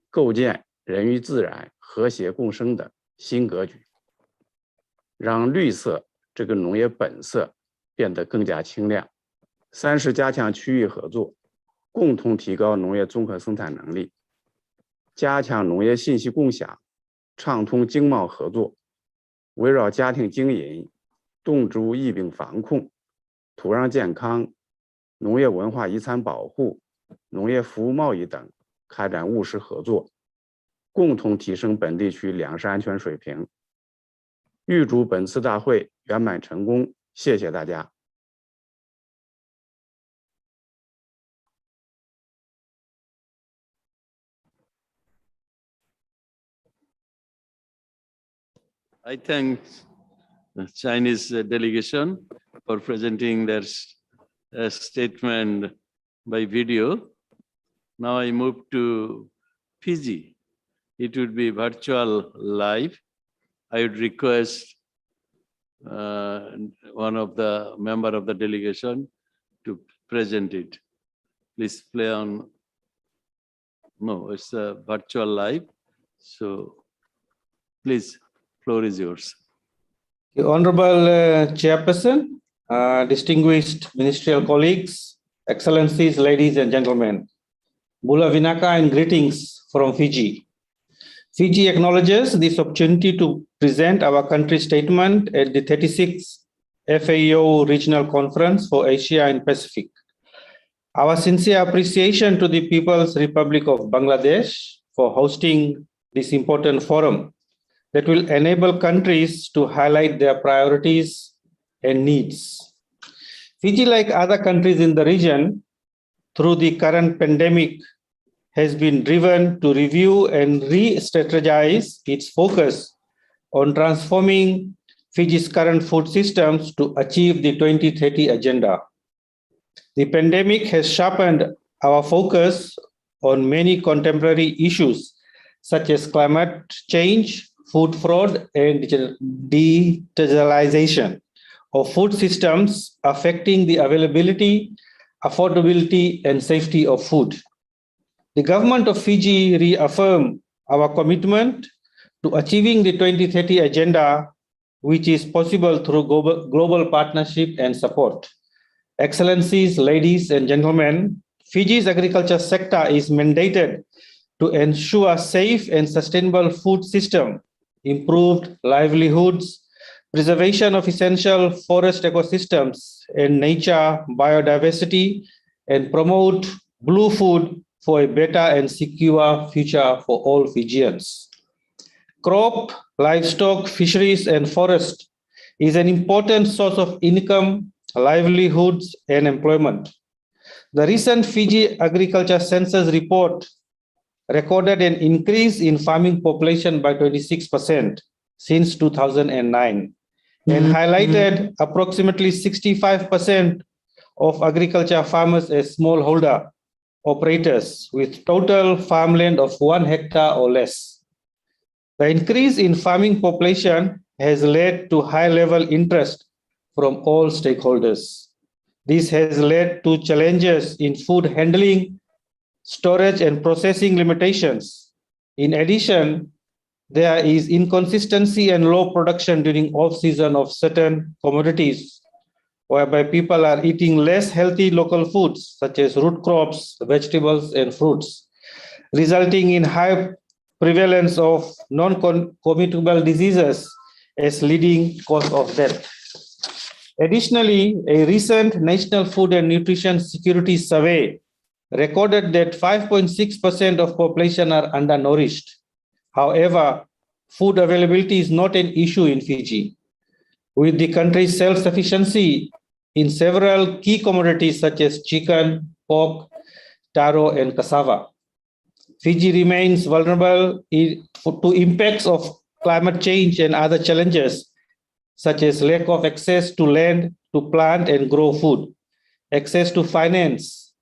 构建人与自然和谐共生的新格局，让绿色这个农业本色变得更加清亮。三是加强区域合作，共同提高农业综合生产能力，加强农业信息共享，畅通经贸合作，围绕家庭经营、动植物疫病防控、土壤健康、农业文化遗产保护、农业服务贸易等开展务实合作，共同提升本地区粮食安全水平。预祝本次大会圆满成功，谢谢大家。I thank the Chinese delegation for presenting their statement by video. Now I move to Fiji. It would be virtual live. I would request one of the member of the delegation to present it. Please play on. No, it's a virtual live. So please, floor is yours. The Honorable Chairperson, distinguished ministerial colleagues, excellencies, ladies and gentlemen, Bula Vinaka and greetings from Fiji. Fiji acknowledges this opportunity to present our country statement at the 36th FAO Regional Conference for Asia and Pacific. Our sincere appreciation to the People's Republic of Bangladesh for hosting this important forum that will enable countries to highlight their priorities and needs. Fiji, like other countries in the region, through the current pandemic, has been driven to review and re-strategize its focus on transforming Fiji's current food systems to achieve the 2030 agenda. The pandemic has sharpened our focus on many contemporary issues, such as climate change, food fraud, and digitalization of food systems affecting the availability, affordability, and safety of food. The government of Fiji reaffirmed our commitment to achieving the 2030 agenda, which is possible through global partnership and support. Excellencies, ladies and gentlemen, Fiji's agriculture sector is mandated to ensure safe and sustainable food system, improved livelihoods, preservation of essential forest ecosystems and nature biodiversity, and promote blue food for a better and secure future for all Fijians. Crop, livestock, fisheries, and forest is an important source of income, livelihoods, and employment. The recent Fiji Agriculture Census report recorded an increase in farming population by 26% since 2009 and highlighted approximately 65% of agriculture farmers as smallholder operators with total farmland of 1 hectare or less. The increase in farming population has led to high-level interest from all stakeholders. This has led to challenges in food handling, storage, and processing limitations. In addition, there is inconsistency and low production during off-season of certain commodities, whereby people are eating less healthy local foods, such as root crops, vegetables, and fruits, resulting in high prevalence of non-communicable diseases as leading cause of death. Additionally, a recent National Food and Nutrition Security Survey recorded that 5.6% of population are undernourished. However, food availability is not an issue in Fiji. With the country's self-sufficiency in several key commodities such as chicken, pork, taro, and cassava, Fiji remains vulnerable to impacts of climate change and other challenges, such as lack of access to land to plant and grow food, access to finance,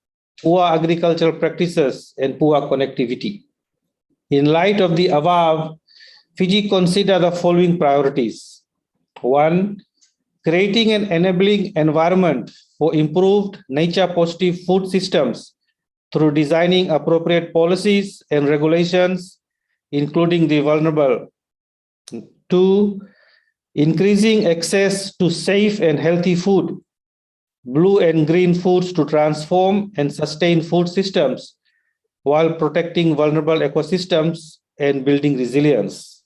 poor agricultural practices, and poor connectivity. In light of the above, Fiji consider the following priorities. 1, creating an enabling environment for improved nature-positive food systems through designing appropriate policies and regulations, including the vulnerable. 2, increasing access to safe and healthy food, blue and green foods to transform and sustain food systems while protecting vulnerable ecosystems and building resilience.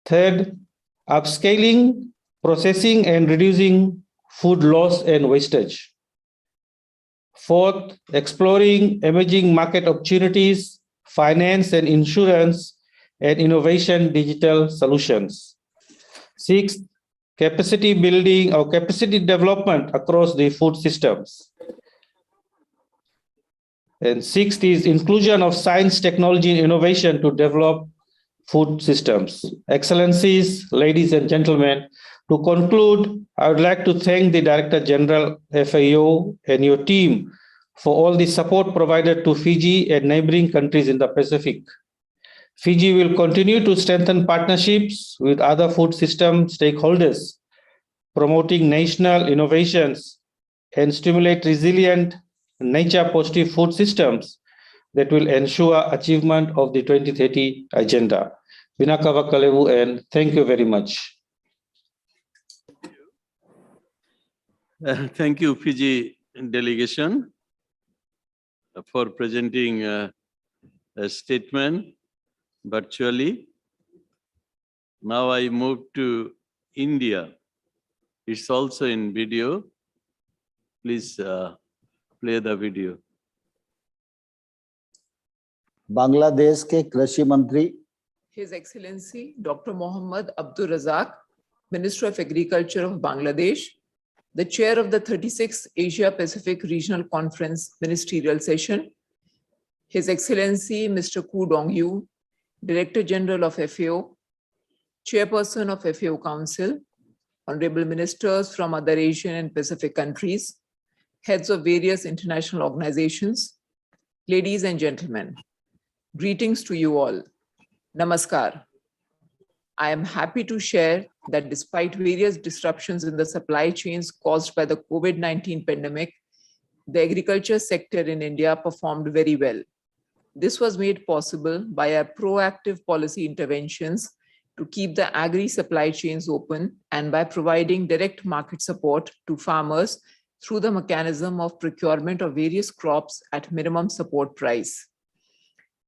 3rd, upscaling, processing, and reducing food loss and wastage. 4th, exploring emerging market opportunities, finance and insurance and innovation digital solutions. Sixth, capacity building or capacity development across the food systems. And sixth is inclusion of science, technology, and innovation to develop food systems. Excellencies, ladies and gentlemen, to conclude, I would like to thank the Director General FAO and your team for all the support provided to Fiji and neighboring countries in the Pacific. Fiji will continue to strengthen partnerships with other food system stakeholders, promoting national innovations and stimulate resilient, nature-positive food systems that will ensure achievement of the 2030 agenda. Vinakava Kalevu, and thank you very much. Thank you, Fiji delegation, for presenting a statement virtually. Now I move to India. It's also in video. Please play the video. Bangladesh के कृषि मंत्री His Excellency Dr. Mohammad Abdul Razak, Minister of Agriculture of Bangladesh, the chair of the 36th Asia Pacific Regional Conference Ministerial Session, His Excellency Mr. Ku Dongyu, Director General of FAO, Chairperson of FAO Council, Honorable Ministers from other Asian and Pacific countries, heads of various international organizations, ladies and gentlemen, greetings to you all. Namaskar. I am happy to share that despite various disruptions in the supply chains caused by the COVID-19 pandemic, the agriculture sector in India performed very well. This was made possible by our proactive policy interventions to keep the agri supply chains open and by providing direct market support to farmers through the mechanism of procurement of various crops at minimum support price.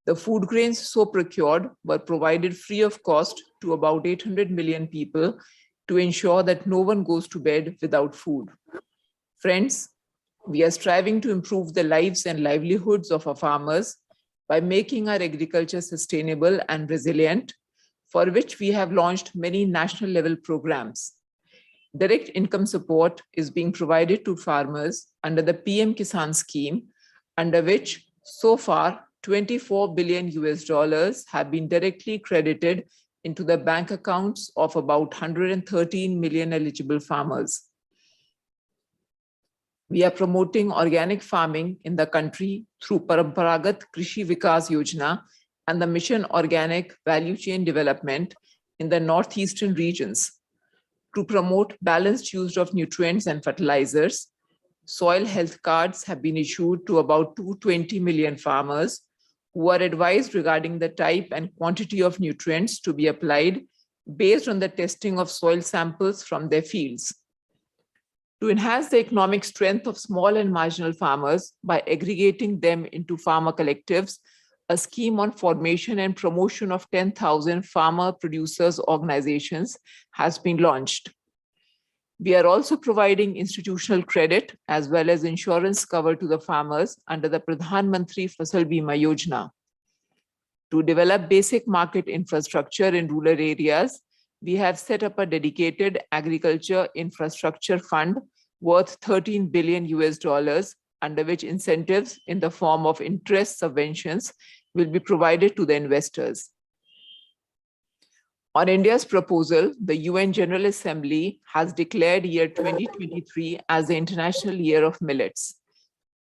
The food grains so procured were provided free of cost to about 800 million people to ensure that no one goes to bed without food. Friends, we are striving to improve the lives and livelihoods of our farmers by making our agriculture sustainable and resilient, for which we have launched many national level programs. Direct income support is being provided to farmers under the PM Kisan scheme, under which so far $24 billion have been directly credited into the bank accounts of about 113 million eligible farmers. We are promoting organic farming in the country through Paramparagat Krishi Vikas Yojana and the Mission Organic Value Chain Development in the northeastern regions. To promote balanced use of nutrients and fertilizers, soil health cards have been issued to about 220 million farmers who are advised regarding the type and quantity of nutrients to be applied based on the testing of soil samples from their fields. To enhance the economic strength of small and marginal farmers by aggregating them into farmer collectives, a scheme on formation and promotion of 10,000 farmer producers organizations has been launched. We are also providing institutional credit as well as insurance cover to the farmers under the Pradhan Mantri Fasal Bima Yojana. To develop basic market infrastructure in rural areas, we have set up a dedicated agriculture infrastructure fund worth $13 billion, under which incentives in the form of interest subventions will be provided to the investors. On India's proposal, the UN General Assembly has declared year 2023 as the International Year of Millets.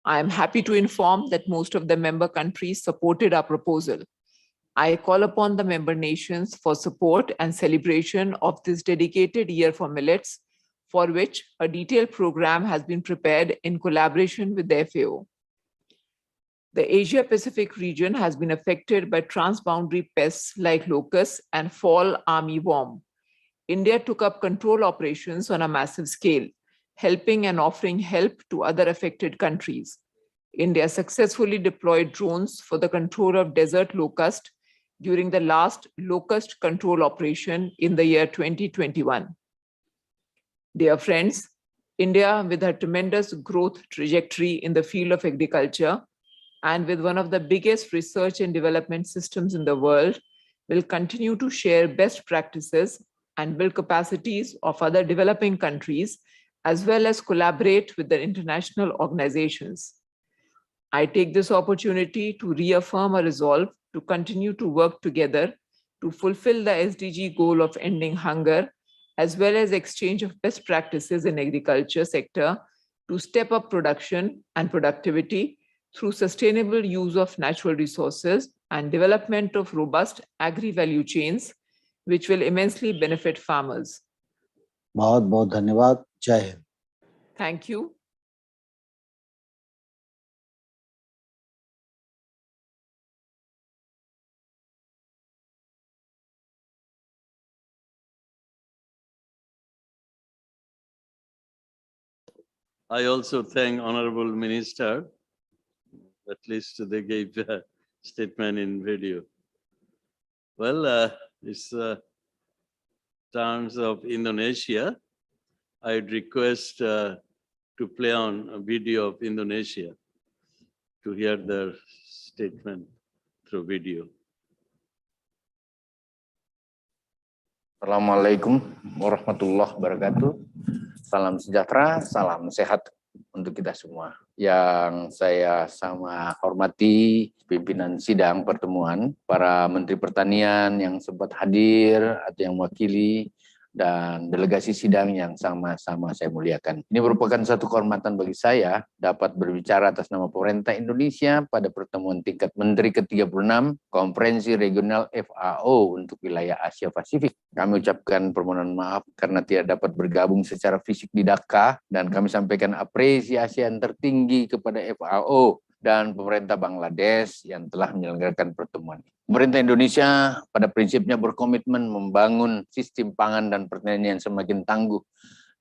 I am happy to inform that most of the member countries supported our proposal. I call upon the member nations for support and celebration of this dedicated year for millets, for which a detailed program has been prepared in collaboration with the FAO. The Asia-Pacific region has been affected by transboundary pests like locusts and fall armyworm. India took up control operations on a massive scale, helping and offering help to other affected countries. India successfully deployed drones for the control of desert locust during the last locust control operation in the year 2021. Dear friends, India, with her tremendous growth trajectory in the field of agriculture, and with one of the biggest research and development systems in the world, will continue to share best practices and build capacities of other developing countries, as well as collaborate with the international organizations. I take this opportunity to reaffirm a resolve to continue to work together to fulfill the SDG goal of ending hunger, as well as exchange of best practices in agriculture sector to step up production and productivity through sustainable use of natural resources and development of robust agri-value chains, which will immensely benefit farmers. बहुत बहुत धन्यवाद। जय Hind. Thank you. I also thank Honorable Minister. At least they gave a statement in video. Well, it's terms of Indonesia. I'd request to play on a video of Indonesia to hear their statement through video. Assalamualaikum warahmatullahi wabarakatuh. Salam sejahtera, salam sehat untuk kita semua. Yang saya sama hormati pimpinan sidang pertemuan, para Menteri Pertanian yang sempat hadir atau yang mewakili, dan delegasi sidang yang sama-sama saya muliakan. Ini merupakan satu kehormatan bagi saya dapat berbicara atas nama pemerintah Indonesia pada pertemuan tingkat Menteri ke-36 Konferensi Regional FAO untuk wilayah Asia Pasifik. Kami ucapkan permohonan maaf karena tidak dapat bergabung secara fisik di Dhaka, dan kami sampaikan apresiasi yang tertinggi kepada FAO dan pemerintah Bangladesh yang telah menyelenggarakan pertemuan. Pemerintah Indonesia pada prinsipnya berkomitmen membangun sistem pangan dan pertanian yang semakin tangguh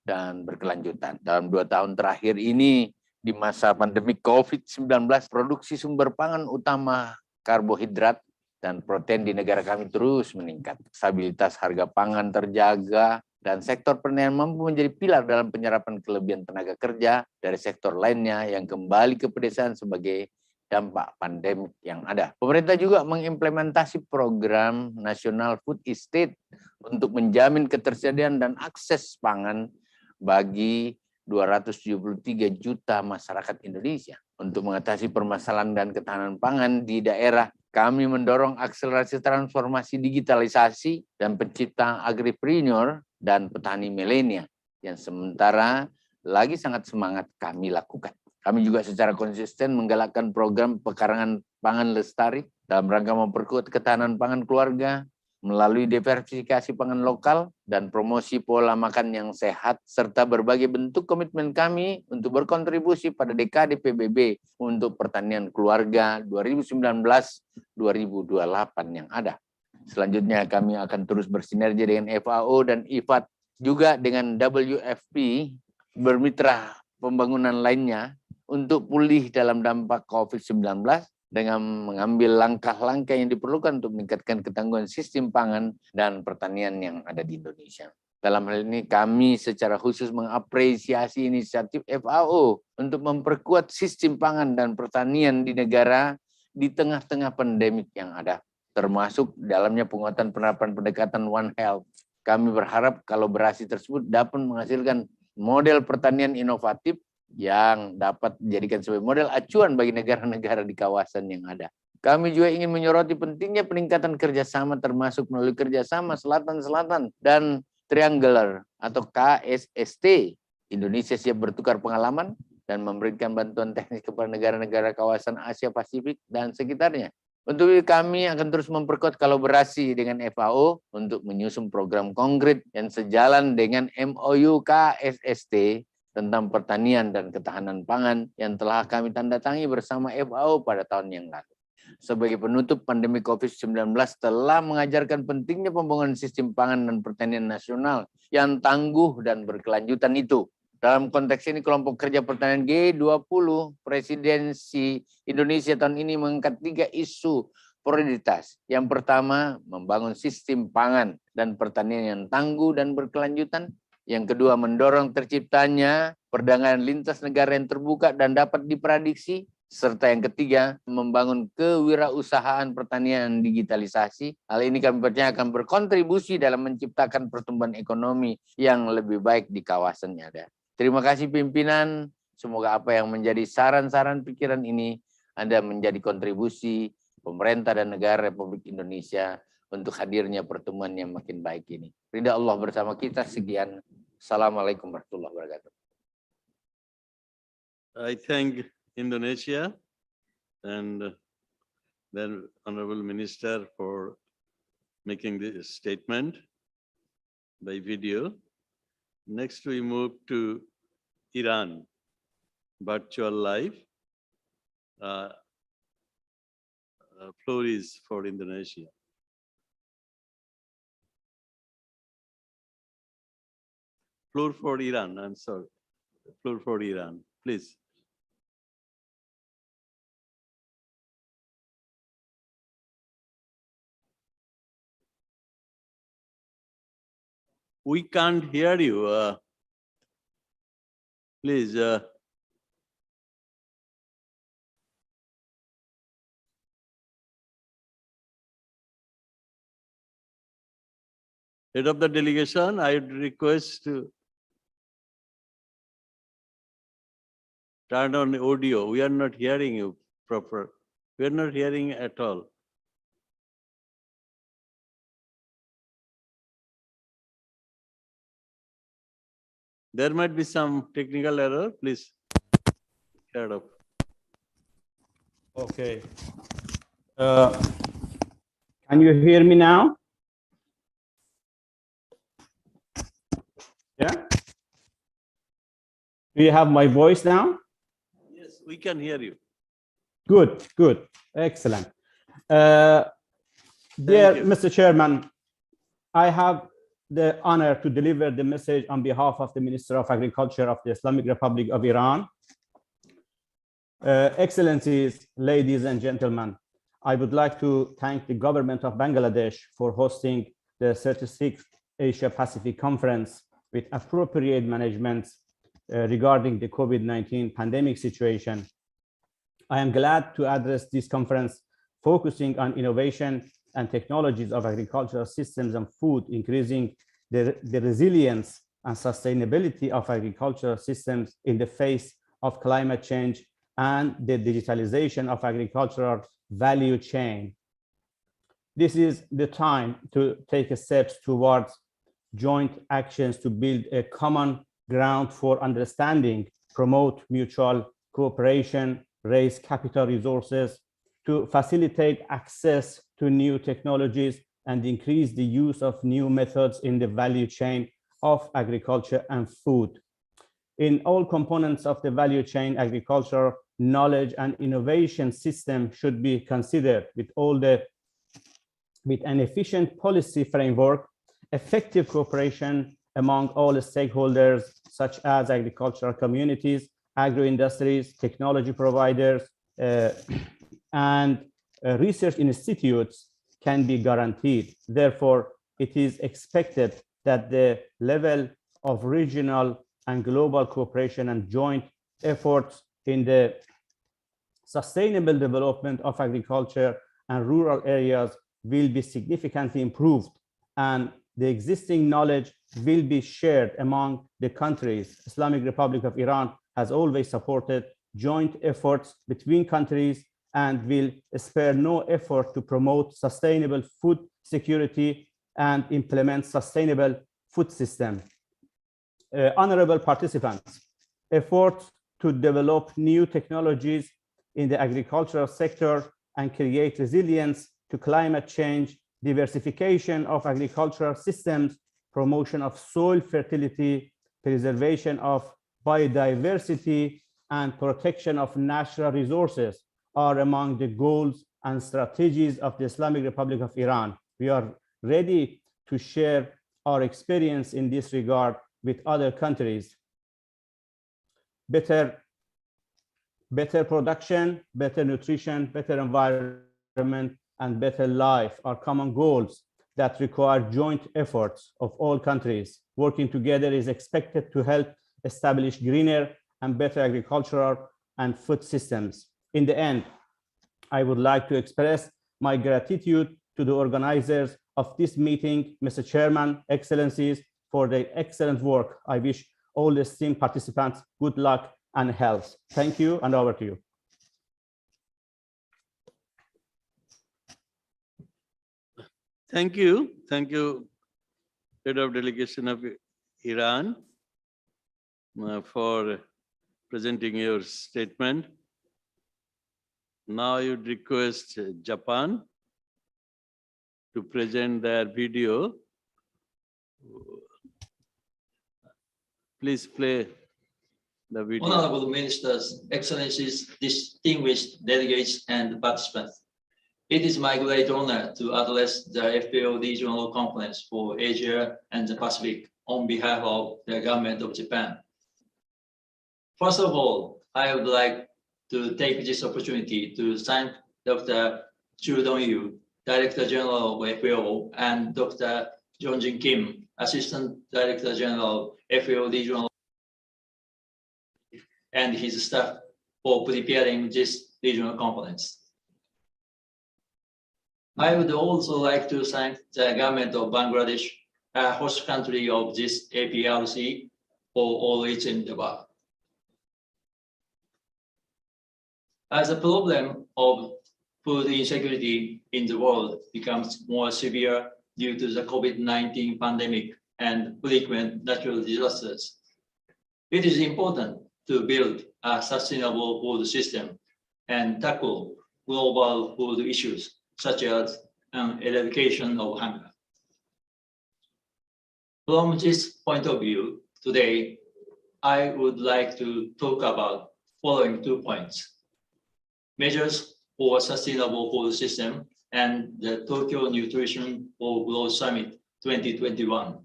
dan berkelanjutan. Dalam 2 tahun terakhir ini, di masa pandemi COVID-19, produksi sumber pangan utama karbohidrat dan protein di negara kami terus meningkat. Stabilitas harga pangan terjaga, dan sektor pertanian mampu menjadi pilar dalam penyerapan kelebihan tenaga kerja dari sektor lainnya yang kembali ke pedesaan sebagai dampak pandemi yang ada. Pemerintah juga mengimplementasi program nasional food estate untuk menjamin ketersediaan dan akses pangan bagi 273 juta masyarakat Indonesia. Untuk mengatasi permasalahan dan ketahanan pangan di daerah, kami mendorong akselerasi transformasi digitalisasi dan penciptaan agripreneur dan petani milenial yang sementara lagi sangat semangat kami lakukan. Kami juga secara konsisten menggalakkan program pekarangan pangan lestari dalam rangka memperkuat ketahanan pangan keluarga melalui diversifikasi pangan lokal dan promosi pola makan yang sehat, serta berbagai bentuk komitmen kami untuk berkontribusi pada dekade PBB untuk pertanian keluarga 2019-2028 yang ada. Selanjutnya kami akan terus bersinergi dengan FAO dan IFAD, juga dengan WFP, bermitra pembangunan lainnya, untuk pulih dalam dampak COVID-19 dengan mengambil langkah-langkah yang diperlukan untuk meningkatkan ketangguhan sistem pangan dan pertanian yang ada di Indonesia. Dalam hal ini kami secara khusus mengapresiasi inisiatif FAO untuk memperkuat sistem pangan dan pertanian di negara di tengah-tengah pandemik yang ada, termasuk dalamnya penguatan penerapan pendekatan One Health. Kami berharap kolaborasi tersebut dapat menghasilkan model pertanian inovatif yang dapat dijadikan sebagai model acuan bagi negara-negara di kawasan yang ada. Kami juga ingin menyoroti pentingnya peningkatan kerjasama termasuk melalui kerjasama Selatan-Selatan dan Triangular atau KSST. Indonesia siap bertukar pengalaman dan memberikan bantuan teknis kepada negara-negara kawasan Asia Pasifik dan sekitarnya. Untuk itu kami akan terus memperkuat kolaborasi dengan FAO untuk menyusun program konkret yang sejalan dengan MOU KSST tentang pertanian dan ketahanan pangan yang telah kami tanda tangi bersama FAO pada tahun yang lalu. Sebagai penutup, pandemi COVID-19 telah mengajarkan pentingnya pembangunan sistem pangan dan pertanian nasional yang tangguh dan berkelanjutan itu. Dalam konteks ini, kelompok kerja pertanian G20 Presidensi Indonesia tahun ini mengangkat 3 isu prioritas. Yang pertama, membangun sistem pangan dan pertanian yang tangguh dan berkelanjutan. Yang kedua, mendorong terciptanya perdagangan lintas negara yang terbuka dan dapat diprediksi, Serta yang ketiga, membangun kewirausahaan pertanian digitalisasi. Hal ini kami percaya akan berkontribusi dalam menciptakan pertumbuhan ekonomi yang lebih baik di kawasan yang ada. Terima kasih pimpinan. Semoga apa yang menjadi saran-saran pikiran ini ada menjadi kontribusi pemerintah dan negara Republik Indonesia untuk hadirnya pertemuan yang makin baik ini. Ridha Allah bersama kita. Sekian. Assalamualaikum warahmatullahi wabarakatuh. I thank Indonesia and then Honorable Minister for making this statement by video. Next, we move to Iran, virtual live. Floor is for Indonesia. Floor for Iran, I'm sorry. Floor for Iran, please. We can't hear you. Please. Head of the delegation, I would request to turn on audio. We are not hearing you proper. We are not hearing at all. There might be some technical error. Please clear it up. Okay. Can you hear me now? Yeah? Do you have my voice now? Yes, we can hear you. Good, good, excellent. Dear Mr. Chairman, I have the honor to deliver the message on behalf of the Minister of Agriculture of the Islamic Republic of Iran. Excellencies, ladies and gentlemen, I would like to thank the government of Bangladesh for hosting the 36th Asia Pacific Conference with appropriate management regarding the COVID-19 pandemic situation. I am glad to address this conference focusing on innovation and technologies of agricultural systems and food, increasing the resilience and sustainability of agricultural systems in the face of climate change and the digitalization of agricultural value chain. This is the time to take steps towards joint actions to build a common ground for understanding, promote mutual cooperation, raise capital resources, to facilitate access to new technologies and increase the use of new methods in the value chain of agriculture and food. In all components of the value chain, agriculture, knowledge and innovation system should be considered with an efficient policy framework, effective cooperation among all stakeholders, such as agricultural communities, agro-industries, technology providers, and research institutes can be guaranteed. Therefore, it is expected that the level of regional and global cooperation and joint efforts in the sustainable development of agriculture and rural areas will be significantly improved, and the existing knowledge will be shared among the countries. Islamic Republic of Iran has always supported joint efforts between countries and will spare no effort to promote sustainable food security and implement sustainable food system. Honorable participants, efforts to develop new technologies in the agricultural sector and create resilience to climate change, diversification of agricultural systems, promotion of soil fertility, preservation of biodiversity, and protection of natural resources are among the goals and strategies of the Islamic Republic of Iran. We are ready to share our experience in this regard with other countries. Better production, better nutrition, better environment, and better life are common goals that require joint efforts of all countries. Working together is expected to help establish greener and better agricultural and food systems. In the end, I would like to express my gratitude to the organizers of this meeting, Mr. Chairman, Excellencies, for their excellent work. I wish all esteemed participants good luck and health. Thank you, and over to you. Thank you. Thank you, Head of Delegation of Iran, for presenting your statement. Now I would request Japan to present their video. Please play the video. Honorable Ministers, Excellencies, distinguished delegates and participants. It is my great honor to address the FAO DG General Conference for Asia and the Pacific on behalf of the government of Japan. First of all, I would like to take this opportunity to thank Dr. Chu Dong-yu, Director General of FAO, and Dr. Jong-jin Kim, Assistant Director General, FAO DG General, and his staff for preparing this regional conference. I would also like to thank the government of Bangladesh, a host country of this APRC, for all its endeavor. As the problem of food insecurity in the world becomes more severe due to the COVID-19 pandemic and frequent natural disasters, it is important to build a sustainable food system and tackle global food issues such as eradication of hunger. From this point of view, today, I would like to talk about following 2 points: measures for sustainable food system and the Tokyo Nutrition for Growth Summit 2021.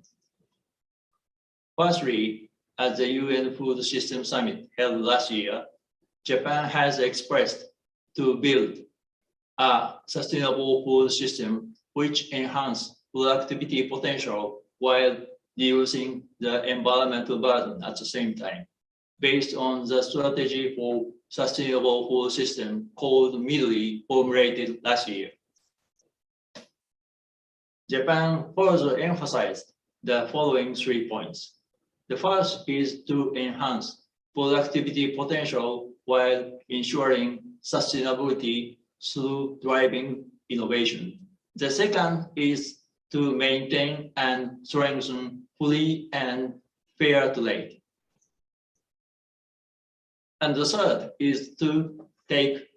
Firstly, at the UN Food System Summit held last year, Japan has expressed to build a sustainable food system which enhances productivity potential while reducing the environmental burden at the same time, based on the strategy for sustainable food system called MIDLI, formulated last year. Japan further emphasized the following 3 points. The first is to enhance productivity potential while ensuring sustainability through driving innovation. The second is to maintain and strengthen free and fair trade. And the third is to take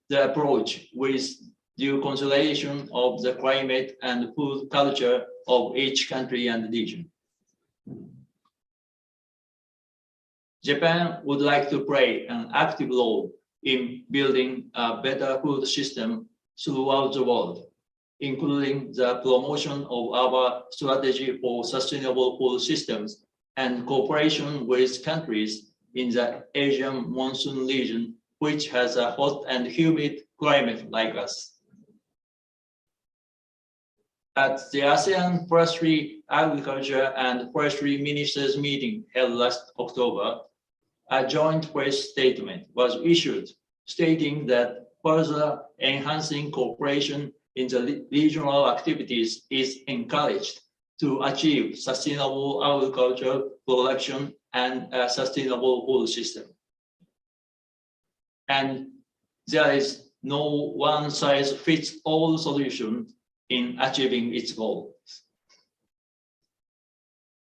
the approach with due consideration of the climate and food culture of each country and region. Japan would like to play an active role in building a better food system throughout the world, including the promotion of our strategy for sustainable food systems and cooperation with countries in the Asian monsoon region, which has a hot and humid climate like us. At the ASEAN Forestry, Agriculture and Forestry Ministers meeting held last October, a joint press statement was issued stating that further enhancing cooperation in the regional activities is encouraged to achieve sustainable agricultural production and a sustainable food system. And there is no one-size-fits-all solution in achieving its goals.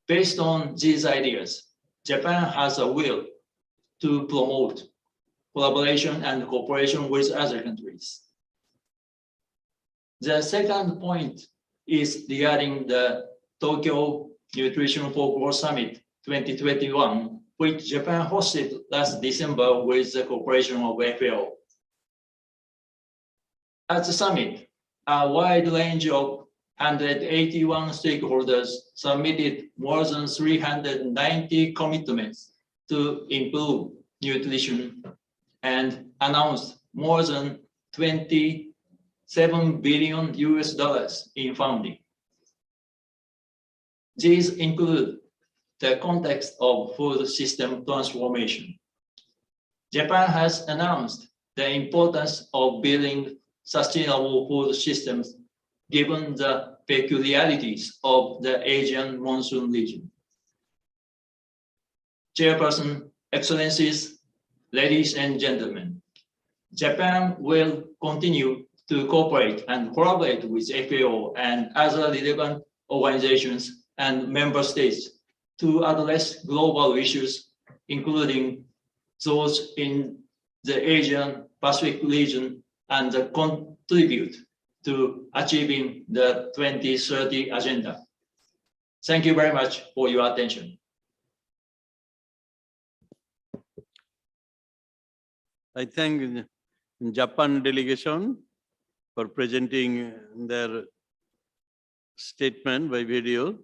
Based on these ideas, Japan has a will to promote collaboration and cooperation with other countries. The second point is regarding the Tokyo Nutrition for Growth Summit 2021, which Japan hosted last December with the cooperation of FAO. At the summit, a wide range of 181 stakeholders submitted more than 390 commitments to improve nutrition and announced more than $27 billion in funding. These include the context of food system transformation. Japan has announced the importance of building sustainable food systems given the peculiarities of the Asian monsoon region. Chairperson, Excellencies, ladies and gentlemen, Japan will continue to cooperate and collaborate with FAO and other relevant organizations and member states to address global issues, including those in the Asian Pacific region, and contribute to achieving the 2030 agenda. Thank you very much for your attention. I thank the Japan delegation for presenting their statement by video.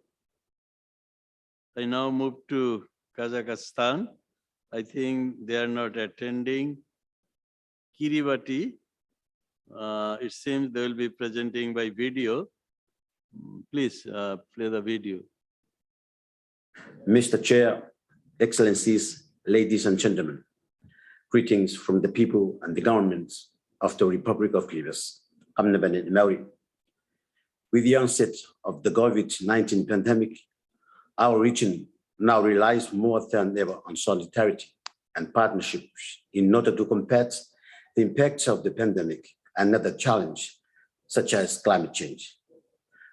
I now move to Kazakhstan. I think they are not attending. Kiribati, it seems they will be presenting by video. Please play the video. Mr. Chair, Excellencies, ladies and gentlemen, greetings from the people and the governments of the Republic of Kiribati. With the onset of the COVID-19 pandemic, our region now relies more than ever on solidarity and partnerships in order to combat the impacts of the pandemic and other challenges, such as climate change.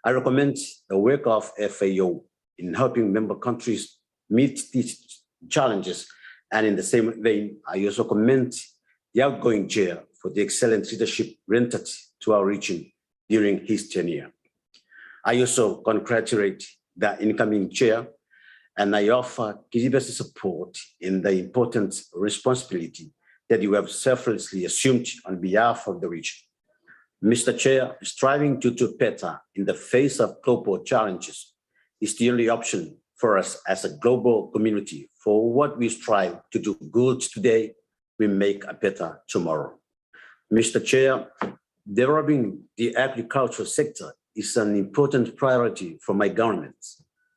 I recommend the work of FAO in helping member countries meet these challenges, and in the same vein, I also commend the outgoing chair for the excellent leadership rendered to our region during his tenure. I also congratulate the incoming chair, and I offer Kiribati support in the important responsibility that you have selflessly assumed on behalf of the region. Mr. Chair, striving to do better in the face of global challenges is the only option for us as a global community. For what we strive to do good today, we make a better tomorrow. Mr. Chair, developing the agricultural sector is an important priority for my government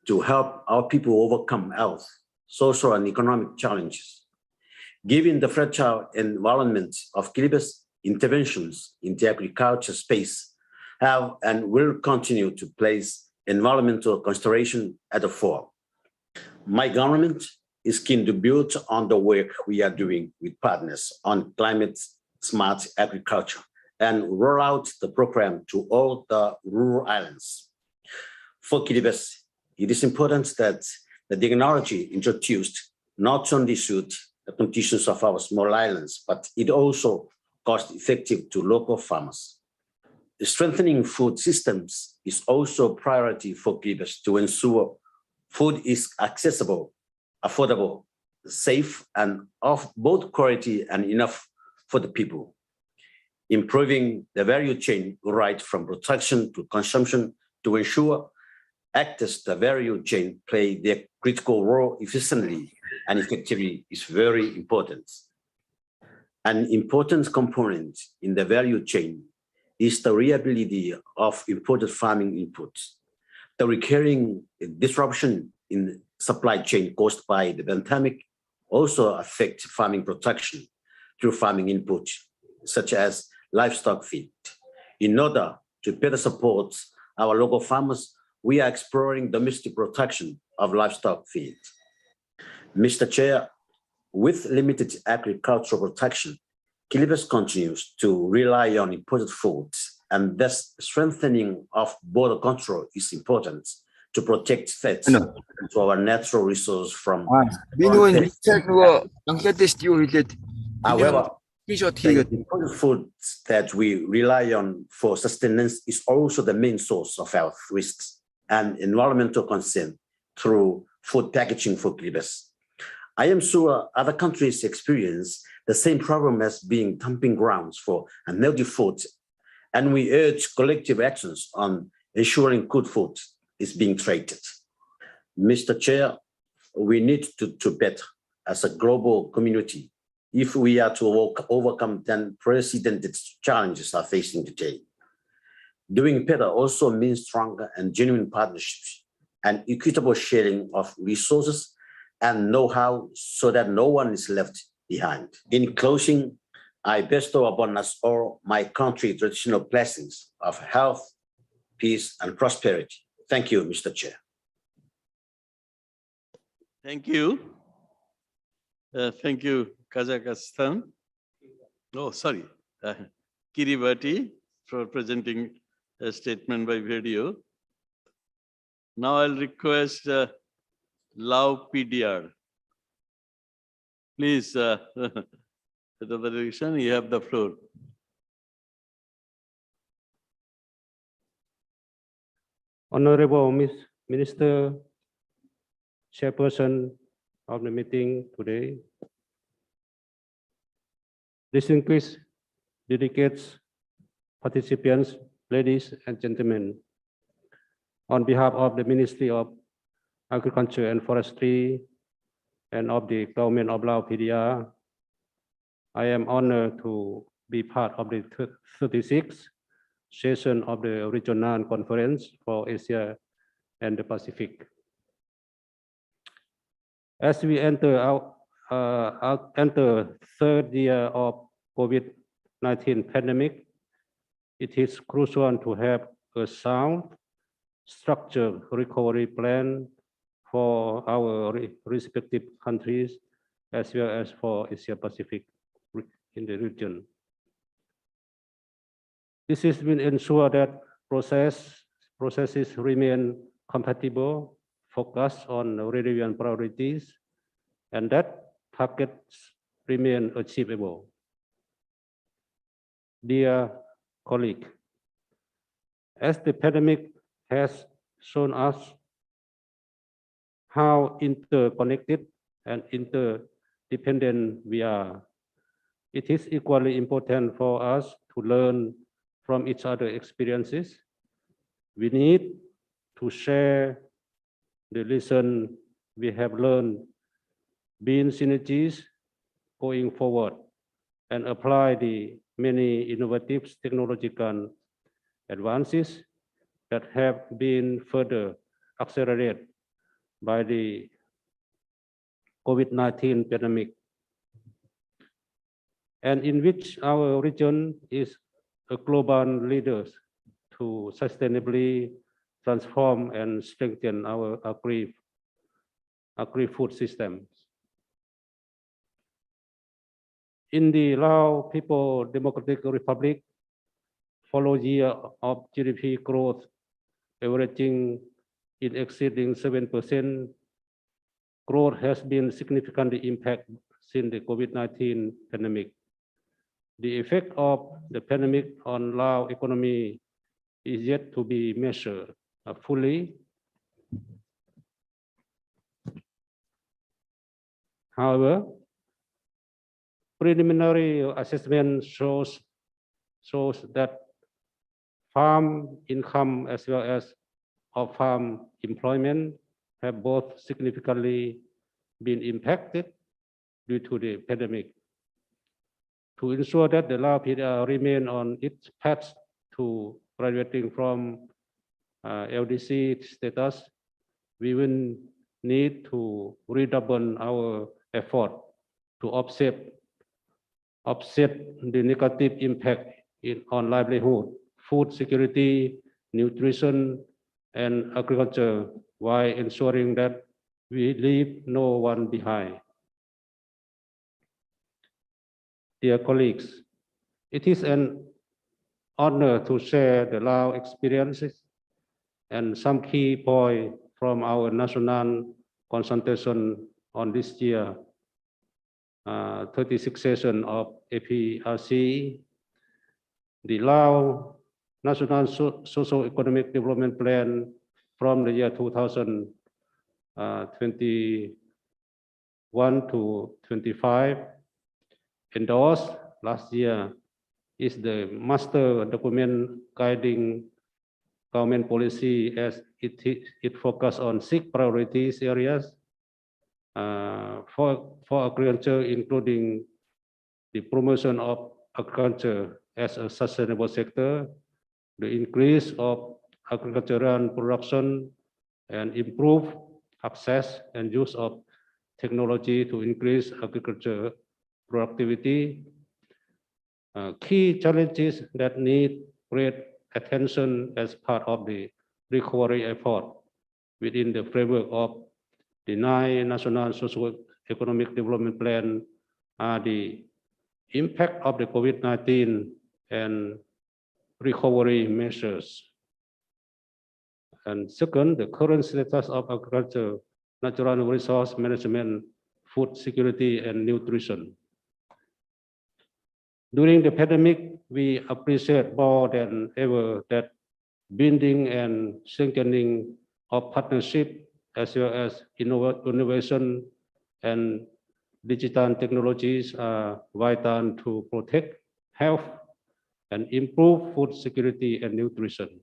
to help our people overcome health, social, and economic challenges. Given the fragile environment of Kiribati, interventions in the agriculture space have and will continue to place environmental consideration at the fore. My government is keen to build on the work we are doing with partners on climate-smart agriculture and roll out the program to all the rural islands. For Kiribati, it is important that the technology introduced not only suit the conditions of our small islands, but it also cost-effective to local farmers. Strengthening food systems is also a priority for Kiribati to ensure food is accessible, affordable, safe, and of both quality and enough for the people. Improving the value chain right from production to consumption to ensure actors the value chain play their critical role efficiently and effectively is very important. An important component in the value chain is the reliability of imported farming inputs. The recurring disruption in supply chain caused by the pandemic also affect farming production through farming inputs, such as livestock feed. In order to better support our local farmers, we are exploring domestic production of livestock feed. Mr. Chair, with limited agricultural production, Kiribati continues to rely on imported foods, and thus strengthening of border control is important to protect threats to our natural resource from. However, the imported foods that we rely on for sustenance is also the main source of health risks and environmental concern through food packaging for Kiribati. I am sure other countries experience the same problem as being dumping grounds for unhealthy food, and we urge collective actions on ensuring good food is being traded. Mr. Chair, we need to do better as a global community if we are to overcome the unprecedented challenges are facing today. Doing better also means stronger and genuine partnerships and equitable sharing of resources and know-how so that no one is left behind. In closing, I bestow upon us all my country traditional blessings of health, peace, and prosperity. Thank you, Mr. Chair. Thank you. Thank you, Kazakhstan. Oh, sorry. Kiribati for presenting a statement by video. Now I'll request Lau PDR. Please, the direction, you have the floor. Honorable Minister, Chairperson of the meeting today, distinguished delegates, participants, ladies and gentlemen, on behalf of the Ministry of Agriculture and Forestry and of the government of Laos PDR, I am honored to be part of the 36th session of the Regional Conference for Asia and the Pacific. As we enter third year of COVID-19 pandemic, it is crucial to have a sound, structured recovery plan for our respective countries, as well as for Asia Pacific in the region. This is will ensure that processes remain compatible, focused on relevant priorities, and that targets remain achievable. Dear colleague, as the pandemic has shown us how interconnected and interdependent we are, it is equally important for us to learn from each other's experiences. We need to share the lesson we have learned, build synergies going forward, and apply the many innovative technological advances that have been further accelerated by the COVID-19 pandemic, and in which our region is a global leader to sustainably transform and strengthen our agri-food systems. In the Lao People Democratic Republic, following year of GDP growth averaging in exceeding 7%, growth has been significantly impacted since the COVID-19 pandemic. The effect of the pandemic on Lao economy is yet to be measured fully. However, preliminary assessment shows that farm income as well as farm employment have both significantly been impacted due to the pandemic. To ensure that the Lao PDR remain on its path to graduating from LDC status, we will need to redouble our effort to offset the negative impact on livelihood, food security, nutrition, and agriculture, while ensuring that we leave no one behind. Dear colleagues, it is an honor to share the Lao experiences and some key points from our national consultation on this year 36th session of APRC. The Lao National Socio-Economic Development Plan from the year 2021 to 25, endorsed last year, is the master document guiding government policy, as it focuses on 6 priorities areas for agriculture, including the promotion of agriculture as a sustainable sector, the increase of agricultural production, and improve access and use of technology to increase agriculture productivity, Key challenges that need great attention as part of the recovery effort within the framework of the 9 National Socio-Economic Development Plan are the impact of the COVID-19 and recovery measures. And second, the current status of agriculture, natural resource management, food security, and nutrition. During the pandemic, we appreciate more than ever that building and strengthening of partnership as well as innovation and digital technologies are vital to protect health and improve food security and nutrition.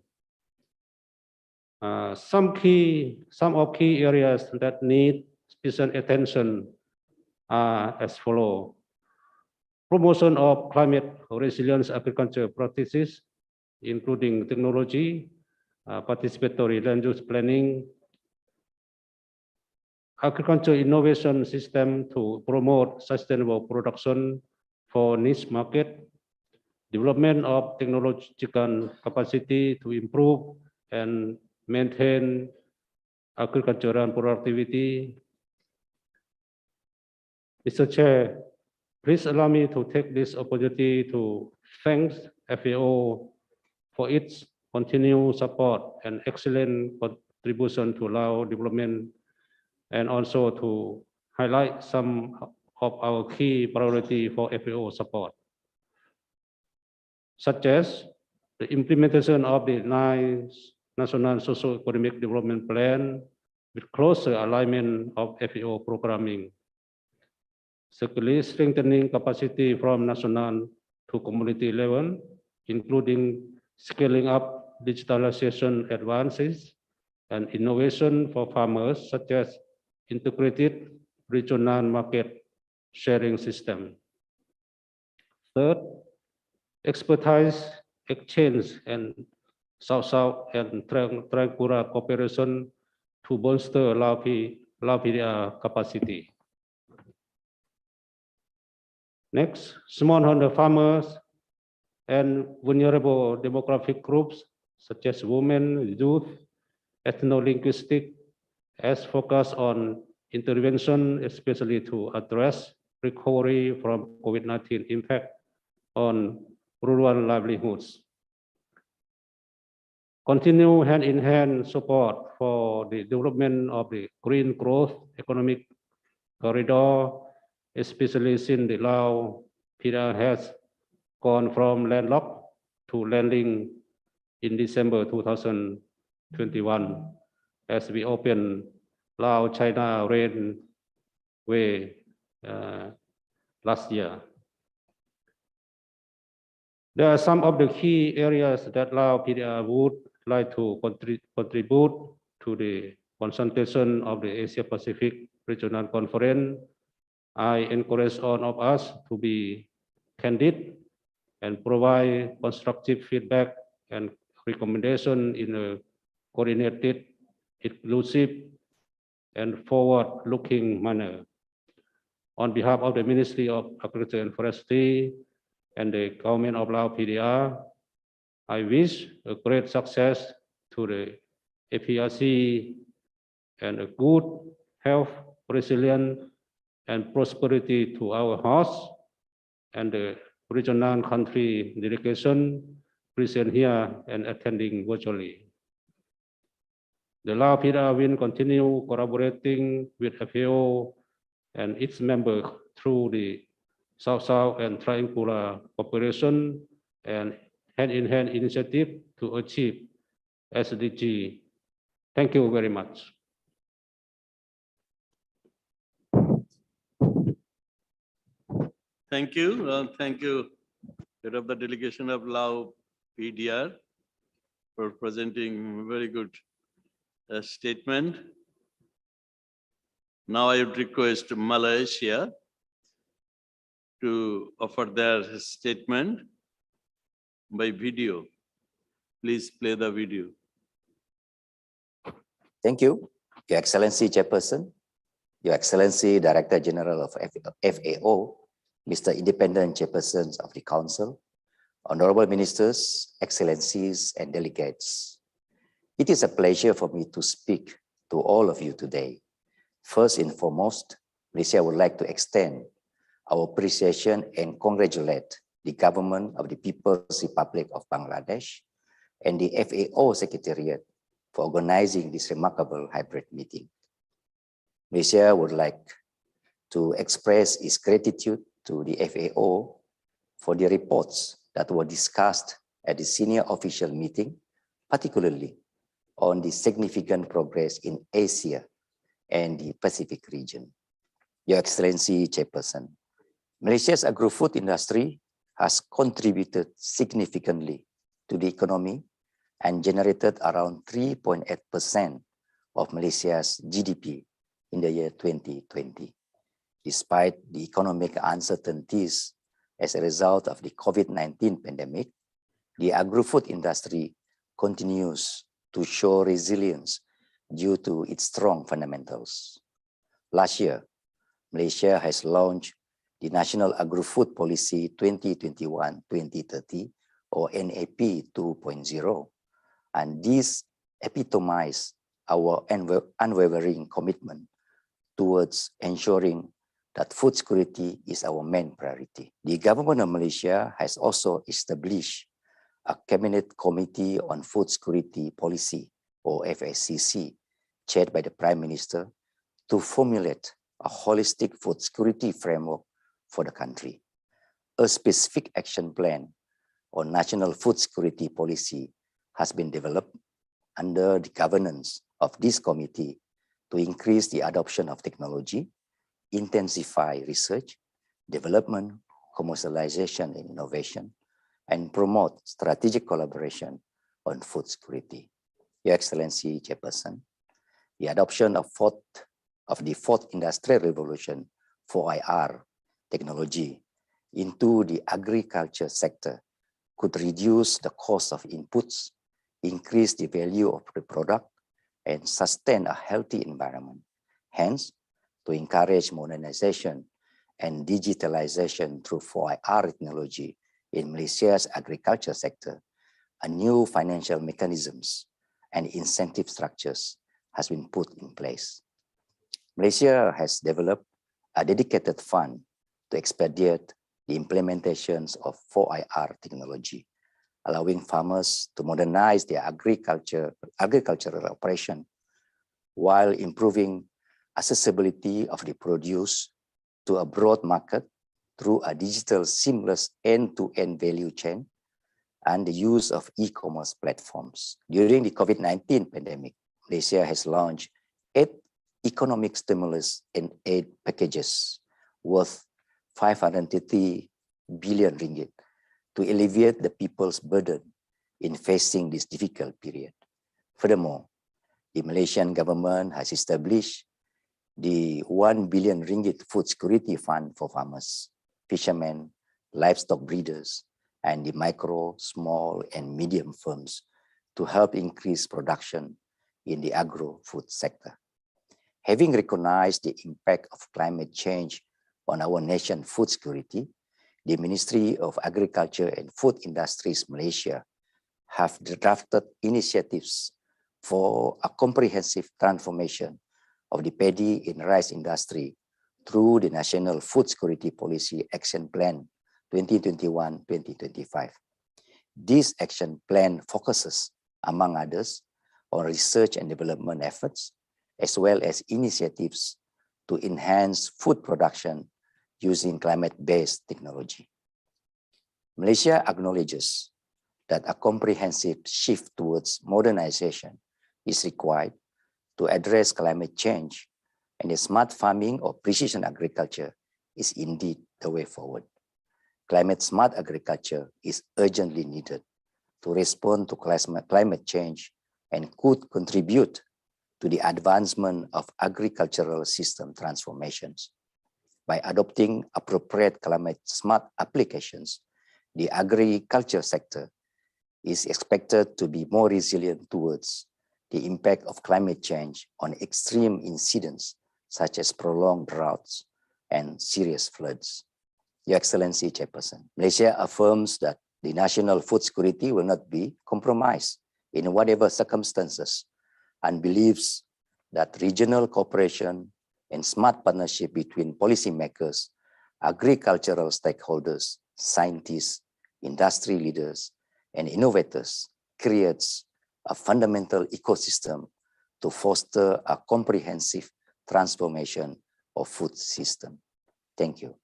Some of key areas that need special attention are as follows. Promotion of climate resilience agriculture practices, including technology, participatory land use planning, agriculture innovation system to promote sustainable production for niche market, development of technological capacity to improve and maintain agricultural productivity. Mr. Chair, please allow me to take this opportunity to thank FAO for its continued support and excellent contribution to Lao development, and also to highlight some of our key priorities for FAO support, such as the implementation of the 9 National Socio-Economic Development Plan with closer alignment of FAO programming. Secondly, strengthening capacity from national to community level, including scaling up digitalization advances and innovation for farmers, such as integrated regional market sharing system. Third, expertise exchange and South-South and Tripura cooperation to bolster Lao PDR capacity. Next, smallholder farmers and vulnerable demographic groups such as women, youth, ethno-linguistic, as focus on intervention, especially to address recovery from COVID-19 impact on rural livelihoods. Continue hand-in-hand support for the development of the green growth economic corridor, especially since the Lao PDR has gone from landlocked to landing in December 2021, as we open Lao-China railway last year. There are some of the key areas that Lao PDR would like to contribute to the consultation of the Asia Pacific Regional Conference. I encourage all of us to be candid and provide constructive feedback and recommendation in a coordinated, inclusive, and forward-looking manner. On behalf of the Ministry of Agriculture and Forestry and the government of Lao PDR, I wish a great success to the APRC and a good health, resilience, and prosperity to our host and the regional country delegation present here and attending virtually. The Lao PDR will continue collaborating with FAO and its members through the South-South and Triangular Cooperation and hand-in-hand initiative to achieve SDG. Thank you very much. Thank you. Thank you, head of the delegation of Lao PDR, for presenting very good statement. Now I would request Malaysia to offer their statement by video. Please play the video. Thank you, Your Excellency Chairperson, Your Excellency Director General of FAO, Mr. Independent Chairperson of the Council, Honorable Ministers, Excellencies, and delegates, it is a pleasure for me to speak to all of you today. First and foremost, Malaysia would like to extend our appreciation and congratulate the government of the People's Republic of Bangladesh and the FAO Secretariat for organizing this remarkable hybrid meeting. Malaysia would like to express its gratitude to the FAO for the reports that were discussed at the senior official meeting, particularly on the significant progress in Asia and the Pacific region. Your Excellency Chairperson, Malaysia's agro-food industry has contributed significantly to the economy and generated around 3.8% of Malaysia's GDP in the year 2020. Despite the economic uncertainties as a result of the COVID-19 pandemic, the agro-food industry continues to show resilience due to its strong fundamentals. Last year, Malaysia has launched the National Agro-Food Policy 2021-2030, or NAP 2.0, and this epitomizes our unwavering commitment towards ensuring that food security is our main priority. The government of Malaysia has also established a Cabinet Committee on Food Security Policy, or FSCC, chaired by the Prime Minister, to formulate a holistic food security framework for the country. A specific action plan on national food security policy has been developed under the governance of this committee to increase the adoption of technology, intensify research, development, commercialization, and innovation, and promote strategic collaboration on food security. Your Excellency Chairperson, the adoption of the fourth industrial revolution, 4IR technology into the agriculture sector could reduce the cost of inputs, increase the value of the product, and sustain a healthy environment. Hence, to encourage modernization and digitalization through 4IR technology in Malaysia's agriculture sector, a new financial mechanisms and incentive structures has been put in place. Malaysia has developed a dedicated fund to expedite the implementations of 4IR technology, allowing farmers to modernize their agricultural operation while improving accessibility of the produce to a broad market through a digital seamless end-to-end value chain and the use of e-commerce platforms. During the COVID-19 pandemic, Malaysia has launched 8 economic stimulus and aid packages worth 530 billion ringgit to alleviate the people's burden in facing this difficult period. Furthermore, the Malaysian government has established the 1 billion ringgit food security fund for farmers, fishermen, livestock breeders, and the micro, small, and medium firms to help increase production in the agro-food sector. Having recognized the impact of climate change on our nation's food security, the Ministry of Agriculture and Food Industries Malaysia have drafted initiatives for a comprehensive transformation of the paddy and rice industry through the National Food Security Policy Action Plan 2021-2025. This action plan focuses, among others, on research and development efforts, as well as initiatives to enhance food production using climate-based technology. Malaysia acknowledges that a comprehensive shift towards modernization is required to address climate change, and the smart farming or precision agriculture is indeed the way forward. Climate-smart agriculture is urgently needed to respond to climate change and could contribute to the advancement of agricultural system transformations. By adopting appropriate climate-smart applications, the agriculture sector is expected to be more resilient towards the impact of climate change on extreme incidents such as prolonged droughts and serious floods. Your Excellency Chairperson, Malaysia affirms that The national food security will not be compromised in whatever circumstances, and believes that regional cooperation and smart partnership between policymakers, agricultural stakeholders, scientists, industry leaders, and innovators creates a fundamental ecosystem to foster a comprehensive transformation of food system. Thank you.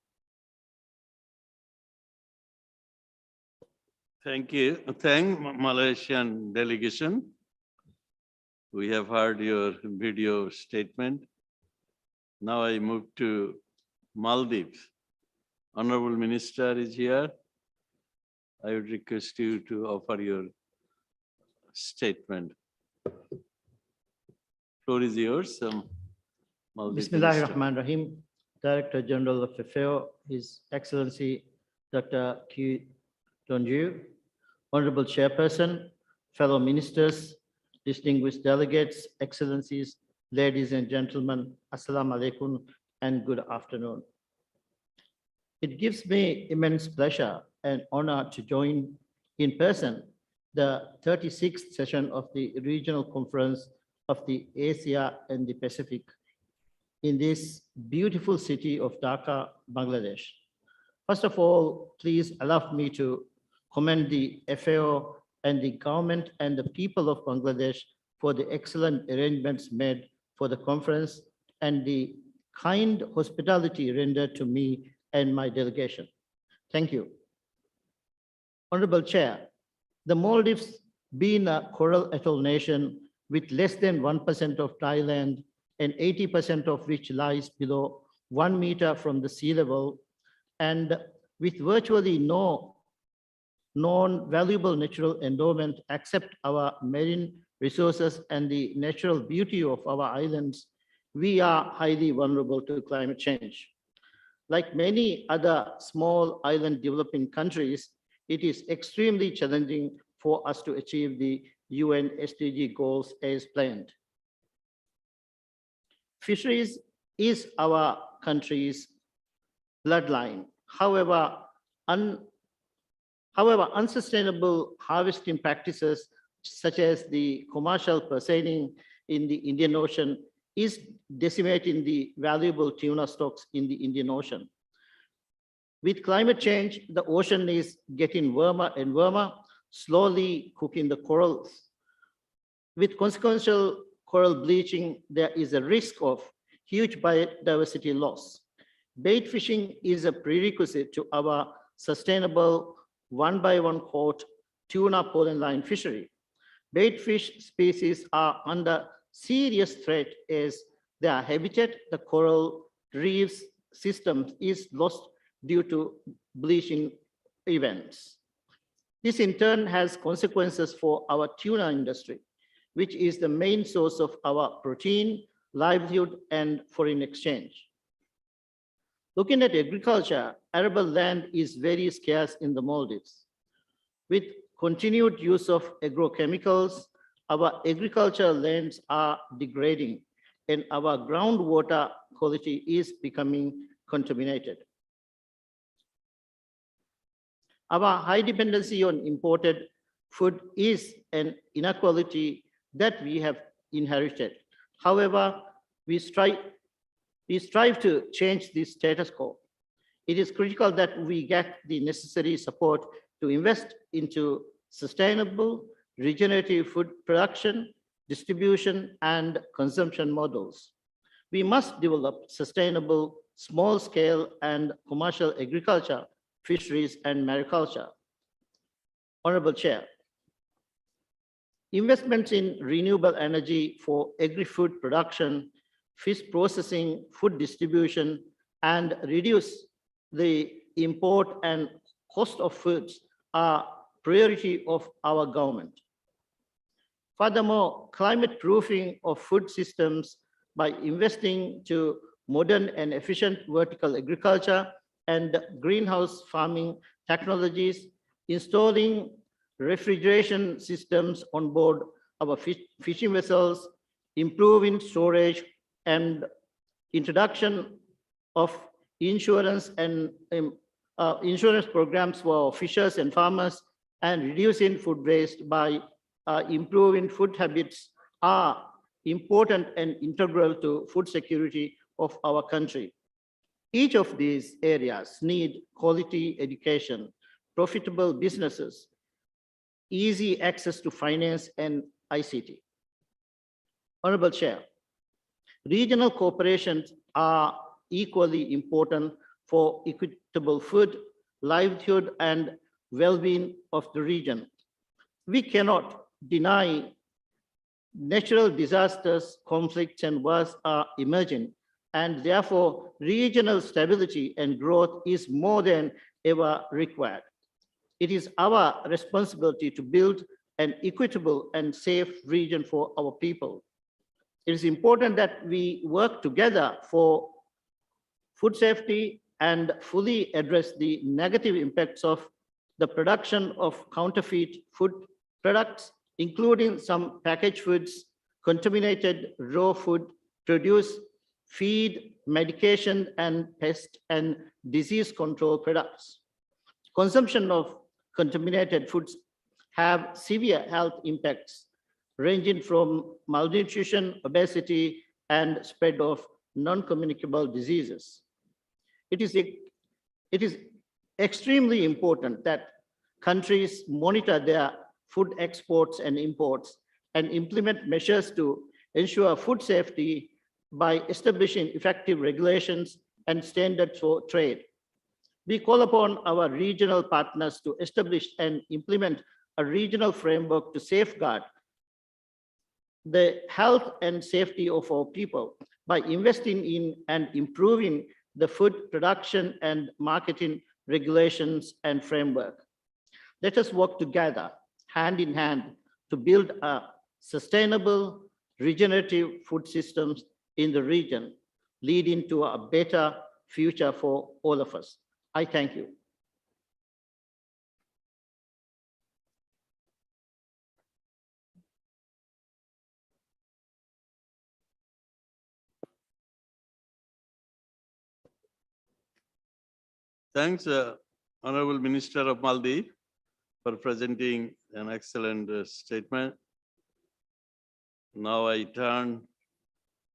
Thank you. Thank Malaysian delegation. We have heard your video statement. Now I move to Maldives. Honorable Minister is here. I would request you to offer your statement. Floor is yours. Maldives Minister. Bismillahirrahmanirrahim. Director General of FAO, His Excellency Dr. Keynote, Honorable Chairperson, fellow ministers, distinguished delegates, excellencies, ladies and gentlemen, Assalamu alaikum and good afternoon. It gives me immense pleasure and honor to join in person the 36th session of the Regional Conference of the Asia and the Pacific in this beautiful city of Dhaka, Bangladesh. First of all, please allow me to commend the FAO and the government and the people of Bangladesh for the excellent arrangements made for the conference and the kind hospitality rendered to me and my delegation. Thank you. Honorable Chair, the Maldives, being a coral atoll nation with less than 1% of dry land and 80% of which lies below 1 meter from the sea level, and with virtually no non-valuable natural endowment except our marine resources and the natural beauty of our islands, we are highly vulnerable to climate change. Like many other small island developing countries, it is extremely challenging for us to achieve the UN SDG goals as planned. Fisheries is our country's bloodline. However, unsustainable harvesting practices such as the commercial purchasing in the Indian Ocean is decimating the valuable tuna stocks in the Indian Ocean. With climate change, the ocean is getting warmer and warmer, slowly cooking the corals. With consequential coral bleaching, there is a risk of huge biodiversity loss. Bait fishing is a prerequisite to our sustainable one-by-one caught tuna pollen line fishery. Bait fish species are under serious threat as their habitat, the coral reefs system, is lost due to bleaching events. This in turn has consequences for our tuna industry, which is the main source of our protein, livelihood, and foreign exchange. Looking at agriculture, arable land is very scarce in the Maldives. With continued use of agrochemicals, our agricultural lands are degrading and our groundwater quality is becoming contaminated. Our high dependency on imported food is an inequality that we have inherited. However, we strive to change this status quo. It is critical that we get the necessary support to invest into sustainable, regenerative food production, distribution, and consumption models. We must develop sustainable, small-scale and commercial agriculture, fisheries, and mariculture. Honorable Chair, investments in renewable energy for agri-food production, fish processing, food distribution, and reduce the import and cost of foods are priority of our government. Furthermore, climate proofing of food systems by investing to modern and efficient vertical agriculture and greenhouse farming technologies, installing refrigeration systems on board our fishing vessels, improving storage, and introduction of insurance and insurance programs for fishers and farmers and reducing food waste by improving food habits are important and integral to food security of our country. Each of these areas need quality education, profitable businesses, easy access to finance and ICT. Honorable Chair, regional cooperations are equally important for equitable food, livelihood, and well-being of the region. We cannot deny natural disasters, conflicts, and wars are emerging, and therefore regional stability and growth is more than ever required. It is our responsibility to build an equitable and safe region for our people. It is important that we work together for food safety and fully address the negative impacts of the production of counterfeit food products, including some packaged foods, contaminated raw food, produce, feed, medication, and pest and disease control products. Consumption of contaminated foods have severe health impacts, ranging from malnutrition, obesity, and spread of non-communicable diseases. It is extremely important that countries monitor their food exports and imports and implement measures to ensure food safety by establishing effective regulations and standards for trade. We call upon our regional partners to establish and implement a regional framework to safeguard the health and safety of our people by investing in and improving the food production and marketing regulations and framework. Let us work together, hand in hand, to build a sustainable, regenerative food systems in the region, leading to a better future for all of us. I thank you. Thanks, Honorable Minister of Maldives, for presenting an excellent statement. Now I turn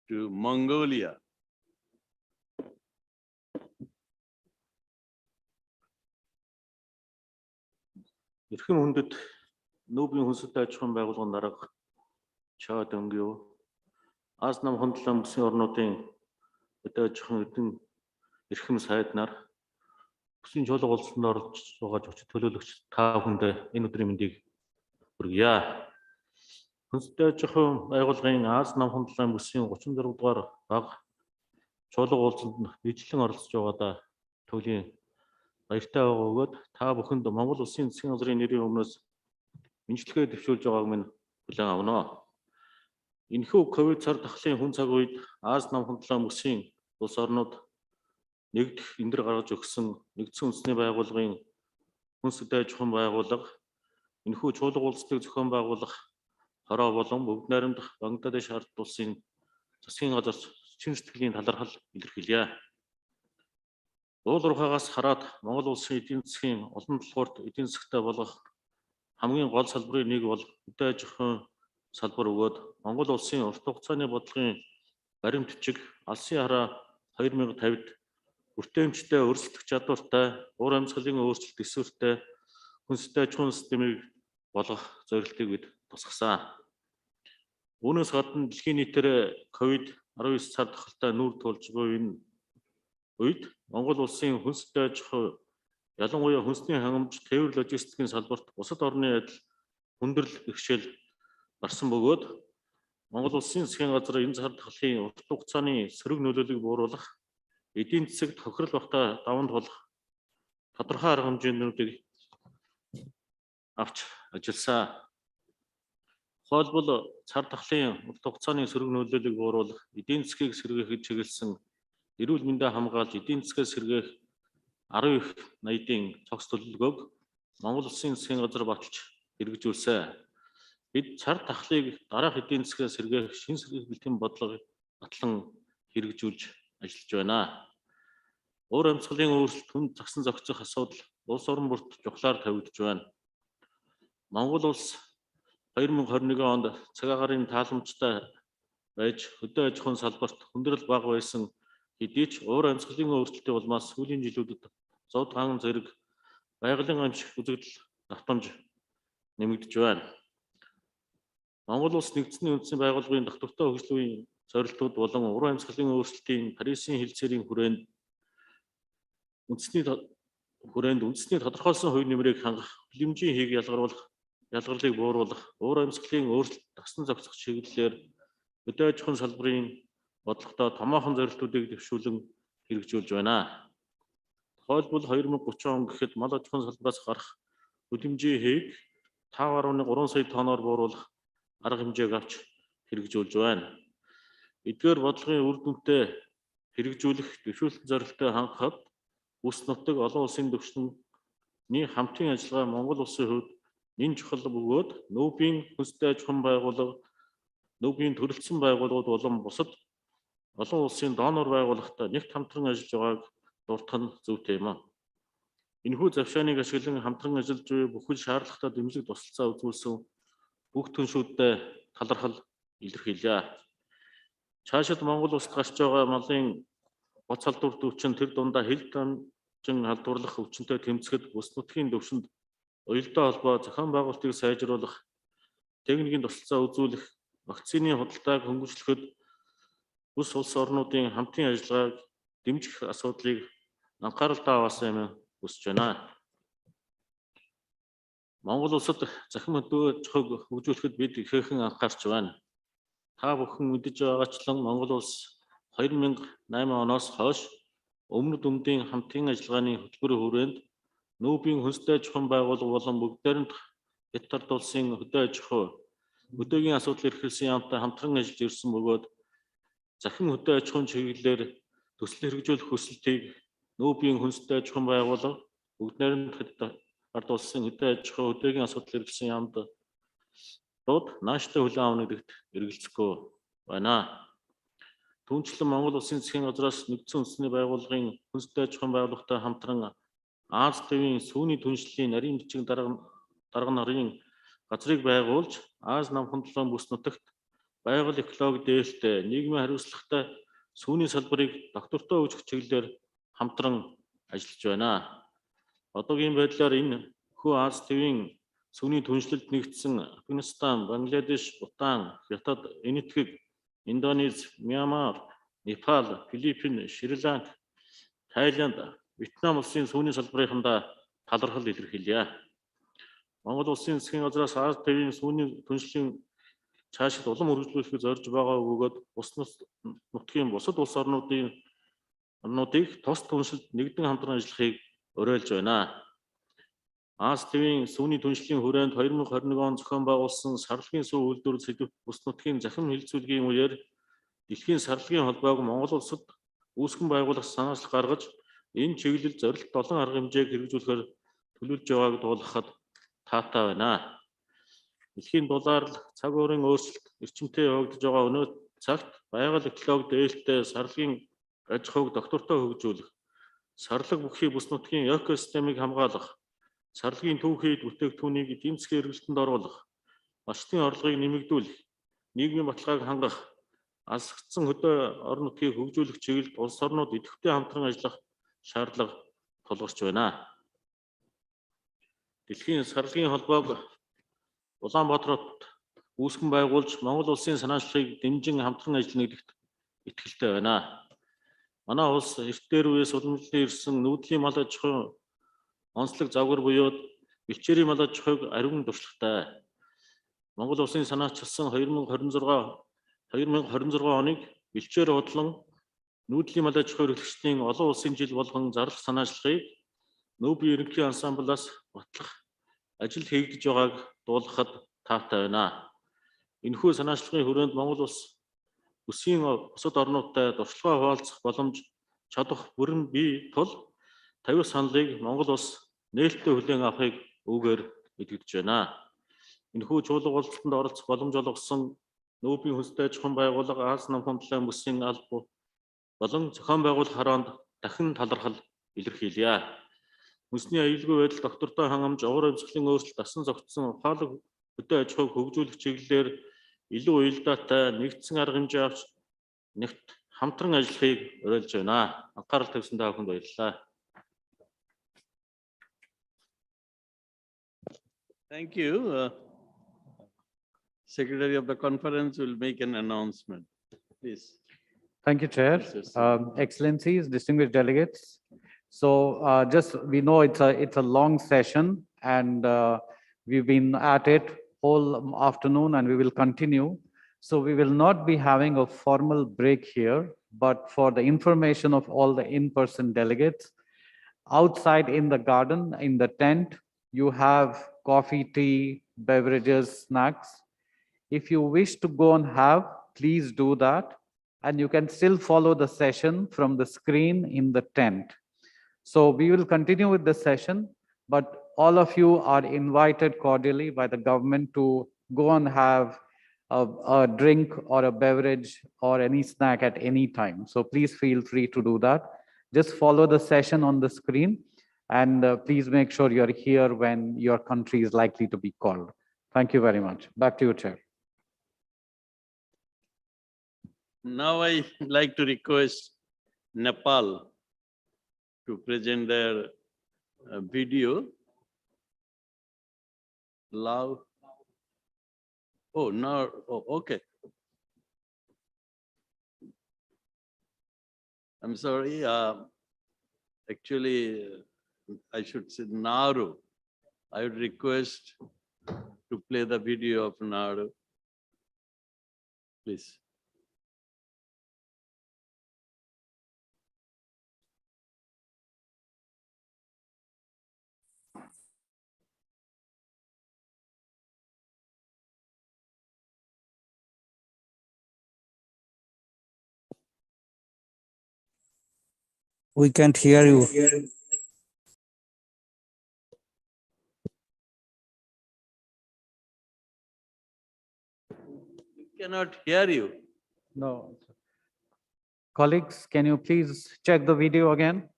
to Mongolia. Эрхэм хүндэт нүүбийн хүнсэлтэй аж ахуйн байгууллагын дарга Чад Өнгөө Аз нам хөндлөн бүсийн орнуудын өдөө аж ахуйн эдийн эрхэм сайд нар бүсийн чуулга улсанд орж байгаа зочид төлөөлөгч та бүхэнд энэ өдрийн мэндийг хүргье. Хүнсэлтэй аж ахуйн байгууллагын Аз нам хөндлөн бүсийн 36 дугаар баг чуулга уулзалтанд нийтлэн оролцож байгаадаа төвлийн баяртай байгаа бөгөөд та бүхэнд Монгол Улсын засгийн газрын нэрийн өмнөөс мэдлэгээ дэвшүүлж байгааг минь хүлээн авна. Энэхүү ковид цар тахлын хүн цаг үед Аз нам хөндлөн бүсийн улс орнууд нэгдэх эндэр гаргаж өгсөн нэгдсэн үндэсний байгууллагын хүнсэлтэй аж ахуйн байгууллага энэхүү чуулга уулзалтыг зохион байгуулах хороо болон бүгд найрамдах Бангладеш ард улсын засгийн газар чин сэтгэлийн талархал илэрхийлье. Уул уурхаагаас хараад Монгол улсын эдийн засгийн олон талбарт эдийн засгтаа болгох хамгийн гол салбарын нэг бол үдэ аж ахуйн салбар өгөөд Монгол улсын урт хугацааны бодлогын баримт бичиг алсын хараа 2050-д хүртээмжтэй өрсөлдөх чадвартай уур амьсгалын өөрчлөлт эсвэртэй хүнстэй аж ахуйн системийг болгох зорилтыг бид тусгасан. Үүнээс гадна дэлхийн нийтээр COVID-19 цар тахалтай нүүр тулж буй энэ үед Монгол улсын хүнстэй аж ахуй ялангуяа хүнсний хангамж, тээвэр логистикийн салбарт бусад орны адил хүндрэл бэрхшээл гарсан бөгөөд Монгол улсын засгийн газар энэ цар тахлын урт хугацааны сөрөг нөлөөллийг бууруулах, эдийн засагт хохирол багтаа даван тулах тодорхой арга хэмжээнүүдийг авч ажилласан. Тухайлбал цар тахлын урт хугацааны сөрөг нөлөөллийг бууруулах, эдийн засгийг сэргээхэд чиглэсэн эрүүл мэндийг хамгаалж эдийн засгээс сэргээх 10 их наядын цогц төлөвлөгөөг Монгол Улсын засгийн газар баталж хэрэгжүүлсэн. Бид цар тахлыг дараах эдийн засгээс сэргээх шин сэргээлтийн бодлого батлан хэрэгжүүлж ажиллаж байна. Уур амьсгалын өөрчлөлт, хүнд загсан зохицох асуудал улс орон бүрт чухлаар тавигдж байна. Монгол улс 2021 онд цаг агарын тааламжтай байж хөдөө аж ахуйн салбарт хүндрэл бага байсан хэдий ч уур амьсгалын өөрчлөлтийн улмаас сүүлийн жилүүдэд зод ган зэрэг байгалийн амьсгал үзэгдэл давтамж нэмэгдэж байна. Монгол улс нэгдсэний үндэсний байгууллагын доктортой хөгжлийн зорилтууд болон уур амьсгалын өөрчлөлтийн Парисын хэлцээрийн хүрээнд үндэсний тодорхойлсон хувь нэмрийг хангах, хөлбөмбөгийн хийг ялгарлыг бууруулах, уур амьсгалын өөрчлөлт тасн зохицох чиглэлээр хөдөө аж ахуйн салбарын бодлоготой томоохон зорилтуудыг дэвшүүлэн хэрэгжүүлж байна. Тухайлбал 2030 он гэхэд мал аж ахуйн салбараас гарах хөлбөмбөгийн хийг 5.3 сая тонноор бууруулах арга хэмжээг авч хэрэгжүүлж байна. Эдгээр бодлогын үр дүнтэй хэрэгжүүлэх дэвшүүлэлт зорилттой хангахад бүс нутаг олон улсын түвшний хамтын ажиллагаа Монгол улсын хувьд энэ чухал бөгөөд нүүбийн хүнстэй аж ахуйн байгууллага, нүүбийн төрөлцсөн байгууллагууд болон бусад олон улсын донор байгууллагатай нэгт хамтран ажиллаж байгааг дурдах нь зүйтэй юм. Энэхүү завшааныг ашиглан хамтран ажиллаж буй бүхэл шаардлагатай дэмжлэг тусалцаа үзүүлсэн бүх түншүүдтэй талархал илэрхийлье. Цаашид Монгол улсад гарч байгаа малын гоц халдварт өвчин тэр дундаа хил дамжин халдварлах өвчнөд тэмцэхэд бүс нутгийн төвшөнд уялдаа холбоо зохион байгуулалтыг сайжруулах, техникийн тусалцаа үзүүлэх, вакцины худалдааг хөнгөлөлөхөд бүс улс орнуудын хамтын ажиллагааг дэмжих асуудлыг анхааралтай аваасан юм хүсэж байна. Монгол улсад захин хөдөө аж ахуйг хөгжүүлэхэд бид ихээхэн анхаарч байна. Та бүхэн мэдэж байгаачлан Монгол улс 2008 оноос хойш өмнөд өмнөдийн хамтын ажиллагааны хөтөлбөрийн хүрээнд нүүбийн хүнстэй аж ахуйн байгууллага болон бүгдээрэнд хэд тард улсын хөдөө аж ахуй, хөдөөгийн асуудал эрхэлсэн яамтай хамтран ажиллаж ирсэн бөгөөд захин хөдөө аж ахуйн чиглэлээр төсөл хэрэгжүүлэх хүсэлтийг нүүбийн хүнстэй аж ахуйн байгууллага, бүгдээрэнд хэд тард улсын хөдөө аж ахуй, хөдөөгийн асуудал эрхэлсэн яамд нааштай хүлээн авах нэгт эргэлзэхгүй байна. Түүнчлэн Монгол улсын засгийн газраас нэгдсэн үндэсний байгууллагын хүнстэй аж ахуйн байгууллагатай хамтран Аз төвийн сүүний түншлэлийн нарийн бичиг дарга нарын газрыг байгуулж Аз намхан толгойн бүс нутагт байгаль экологи дээлтэй нийгмийн хариуцлагатай сүүний салбарыг доктортой хөгжих чиглэлээр хамтран ажиллаж байна. Одоогийн байдлаар энэ хүү Аз төвийн сүүний түншлэлд нэгдсэн Афганистан, Бангладеш, Бутан, Хятад, Энэтхэг, Индонез, Мьянмар, Непал, Филиппин, Шри-Ланка, Тайланд, Вьетнам улсын сүүний салбарынхандаа талархал илэрхийлье. Монгол улсын засгийн газраас Аз төвийн сүүний түншлийн цаашид улам үргэлжлүүлэхэд зорж байгаа бөгөөд бус нутгийн бусад улс орнуудыг тус түншилд нэгдэн хамтран ажиллахыг уриалж байна. Аз төвийн сүүний түншлийн хүрээнд 2021 он зохион байгуулсан сарлагын сүү үйлдвэр сэдвт бус нутгийн захин хилцүүлгийн үеэр дэлхийн сарлагын холбоог Монгол улсад үүсгэн байгуулах санаачлал гаргаж энэ чиглэлд зорилт 7 арга хэмжээг хэрэгжүүлэхээр төлөвлөж байгааг дуулгахад таатай байна. Дэлхийн дулаалал цаг уурын өөрчлөлт эрчимтэй явагдаж байгаа өнөө цагт байгаль экологи дээлтэй сарлагын аж ахуйг доктортой хөгжүүлэх, сарлаг бүхий бүс нутгийн экосистемийг хамгаалах, сарлагын түүхийд бүтээгдэхүүнийг эдийн засгийн эргэлтэнд оруулах, малчтын орлогыг нэмэгдүүлэх, нийгмийн баталгааг хангах, алсгдсан хөдөө орон нутгийг хөгжүүлэх чиглэлд улс орнууд идэвхтэй хамтран ажиллах шаардлага тулгарч байна. Дэлхийн сарлагын холбоог Улаанбаатарт үүсгэн байгуулж Монгол улсын санаачлагыг дэмжин хамтран ажиллана гэдэгт итгэлтэй байна. Манай улс эрт дээр үеэс уламжлан ирсэн нүүдлийн мал аж ахуйн онцлог загвар буюу бэлчээрийн мал аж ахуйг ариун туршлагатай. Монгол улсын санаачилсан 2026 оныг бэлчээр бодлон нүүдлийн мал аж ахуй эрхлэгчдийн олон улсын жил болгон зарлах санаачлагыг нүүбийн ерөнхий ансамблаас батлах ажил хийгдэж байгааг дуулгахад таатай байна. Энэхүү санаачлагын хүрээнд Монгол улс бүсийн бусад орнуудтай дуршлагаа хуваалцах боломж чадах бүрэн бий тул тавих саналыг Монгол улс нээлттэй хүлээн авахыг үүгээр илтгэж байна. Энэхүү чуулга уулзалтанд оролцох боломж олгосон нүүбийн хүнстэй аж ахуйн байгууллага Аз намхан толгойн бүсийн алба болон зохион байгуулах хароонд дахин талархал илэрхийлье. Үндэсний аюулгүй байдал доктортой хангамж, уур амьсгалын өөрчлөлт, дасан зохицсон ухаалаг хөдөө аж ахуйг хөгжүүлэх чиглэлээр илүү уялдаатай нэгдсэн арга хэмжээ авч нэгт хамтран ажиллахыг уриалж байна. Анхаарал тавьсан та бүхэнд баярлалаа. Thank you. Secretary of the conference will make an announcement. Please. Thank you, Chair. Excellencies, distinguished delegates. So we know it's a long session, and we've been at it whole afternoon, and we will continue. So we will not be having a formal break here, but for the information of all the in-person delegates, outside in the garden, in the tent, you have coffee, tea, beverages, snacks. If you wish to go and have, please do that. And you can still follow the session from the screen in the tent. So we will continue with the session, but all of you are invited cordially by the government to go and have a drink or a beverage or any snack at any time. So please feel free to do that. Just follow the session on the screen, and please make sure you're here when your country is likely to be called. Thank you very much. Back to you, Chair. Now I like to request Nepal to present their video. Loud. Oh, no. Oh, okay. I'm sorry. Actually, I should say Nauru. I would request to play the video of Nauru. Please. We can't hear you. We cannot hear you. No. Colleagues, can you please check the video again?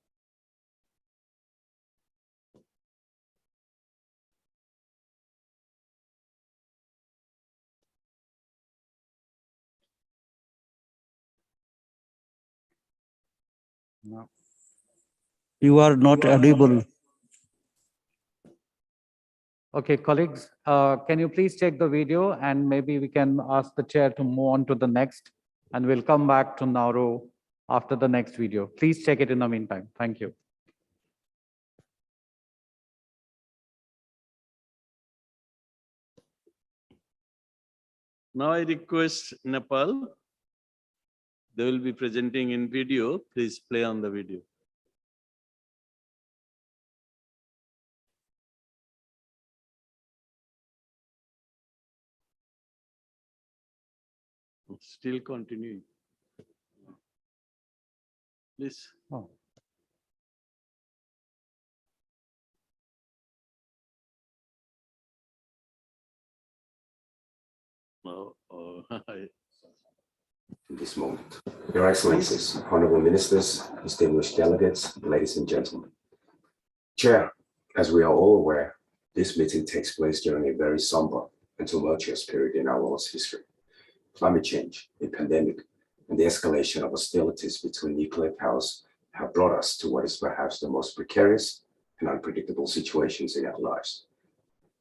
No. You are not audible. Okay, colleagues, can you please check the video, and maybe we can ask the chair to move on to the next, and we'll come back to Nauru after the next video. Please check it in the meantime. Thank you. Now I request Nepal. They will be presenting in video. Please play on the video. Still continuing. Please. Oh. In this moment. Your Excellencies, Honorable Ministers, distinguished delegates, ladies and gentlemen. Chair, as we are all aware, this meeting takes place during a very somber and tumultuous period in our world's history. Climate change, a pandemic, and the escalation of hostilities between nuclear powers have brought us to what is perhaps the most precarious and unpredictable situations in our lives.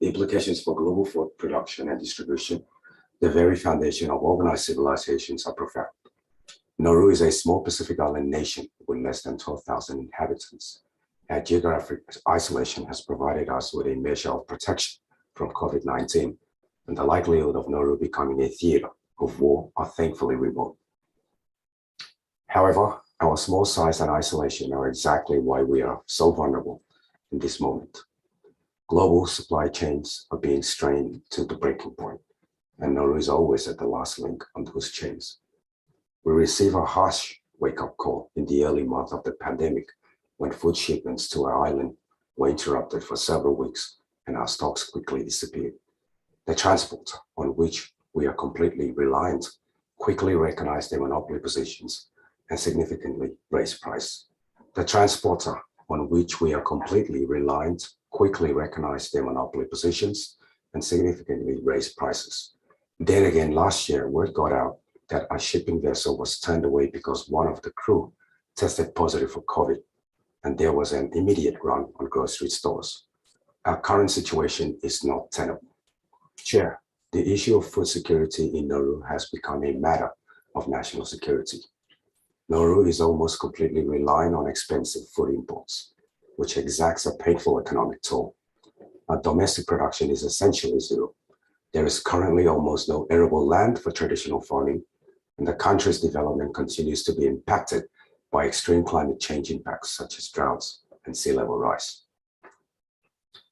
The implications for global food production and distribution, the very foundation of organized civilizations, are profound. Nauru is a small Pacific island nation with less than 12,000 inhabitants. Our geographic isolation has provided us with a measure of protection from COVID-19, and the likelihood of Nauru becoming a theater of war are thankfully remote. However, our small size and isolation are exactly why we are so vulnerable in this moment. Global supply chains are being strained to the breaking point, and Nauru is always at the last link on those chains. We receive a harsh wake-up call in the early month of the pandemic when food shipments to our island were interrupted for several weeks and our stocks quickly disappeared. The transporter on which we are completely reliant quickly recognized their monopoly positions and significantly raised price. The transporter on which we are completely reliant, quickly recognize their monopoly positions and significantly raise prices. Then again, last year, word got out that a shipping vessel was turned away because one of the crew tested positive for COVID, and there was an immediate run on grocery stores. Our current situation is not tenable. Chair, the issue of food security in Nauru has become a matter of national security. Nauru is almost completely relying on expensive food imports, which exacts a painful economic toll. Our domestic production is essentially zero. There is currently almost no arable land for traditional farming, and the country's development continues to be impacted by extreme climate change impacts such as droughts and sea level rise.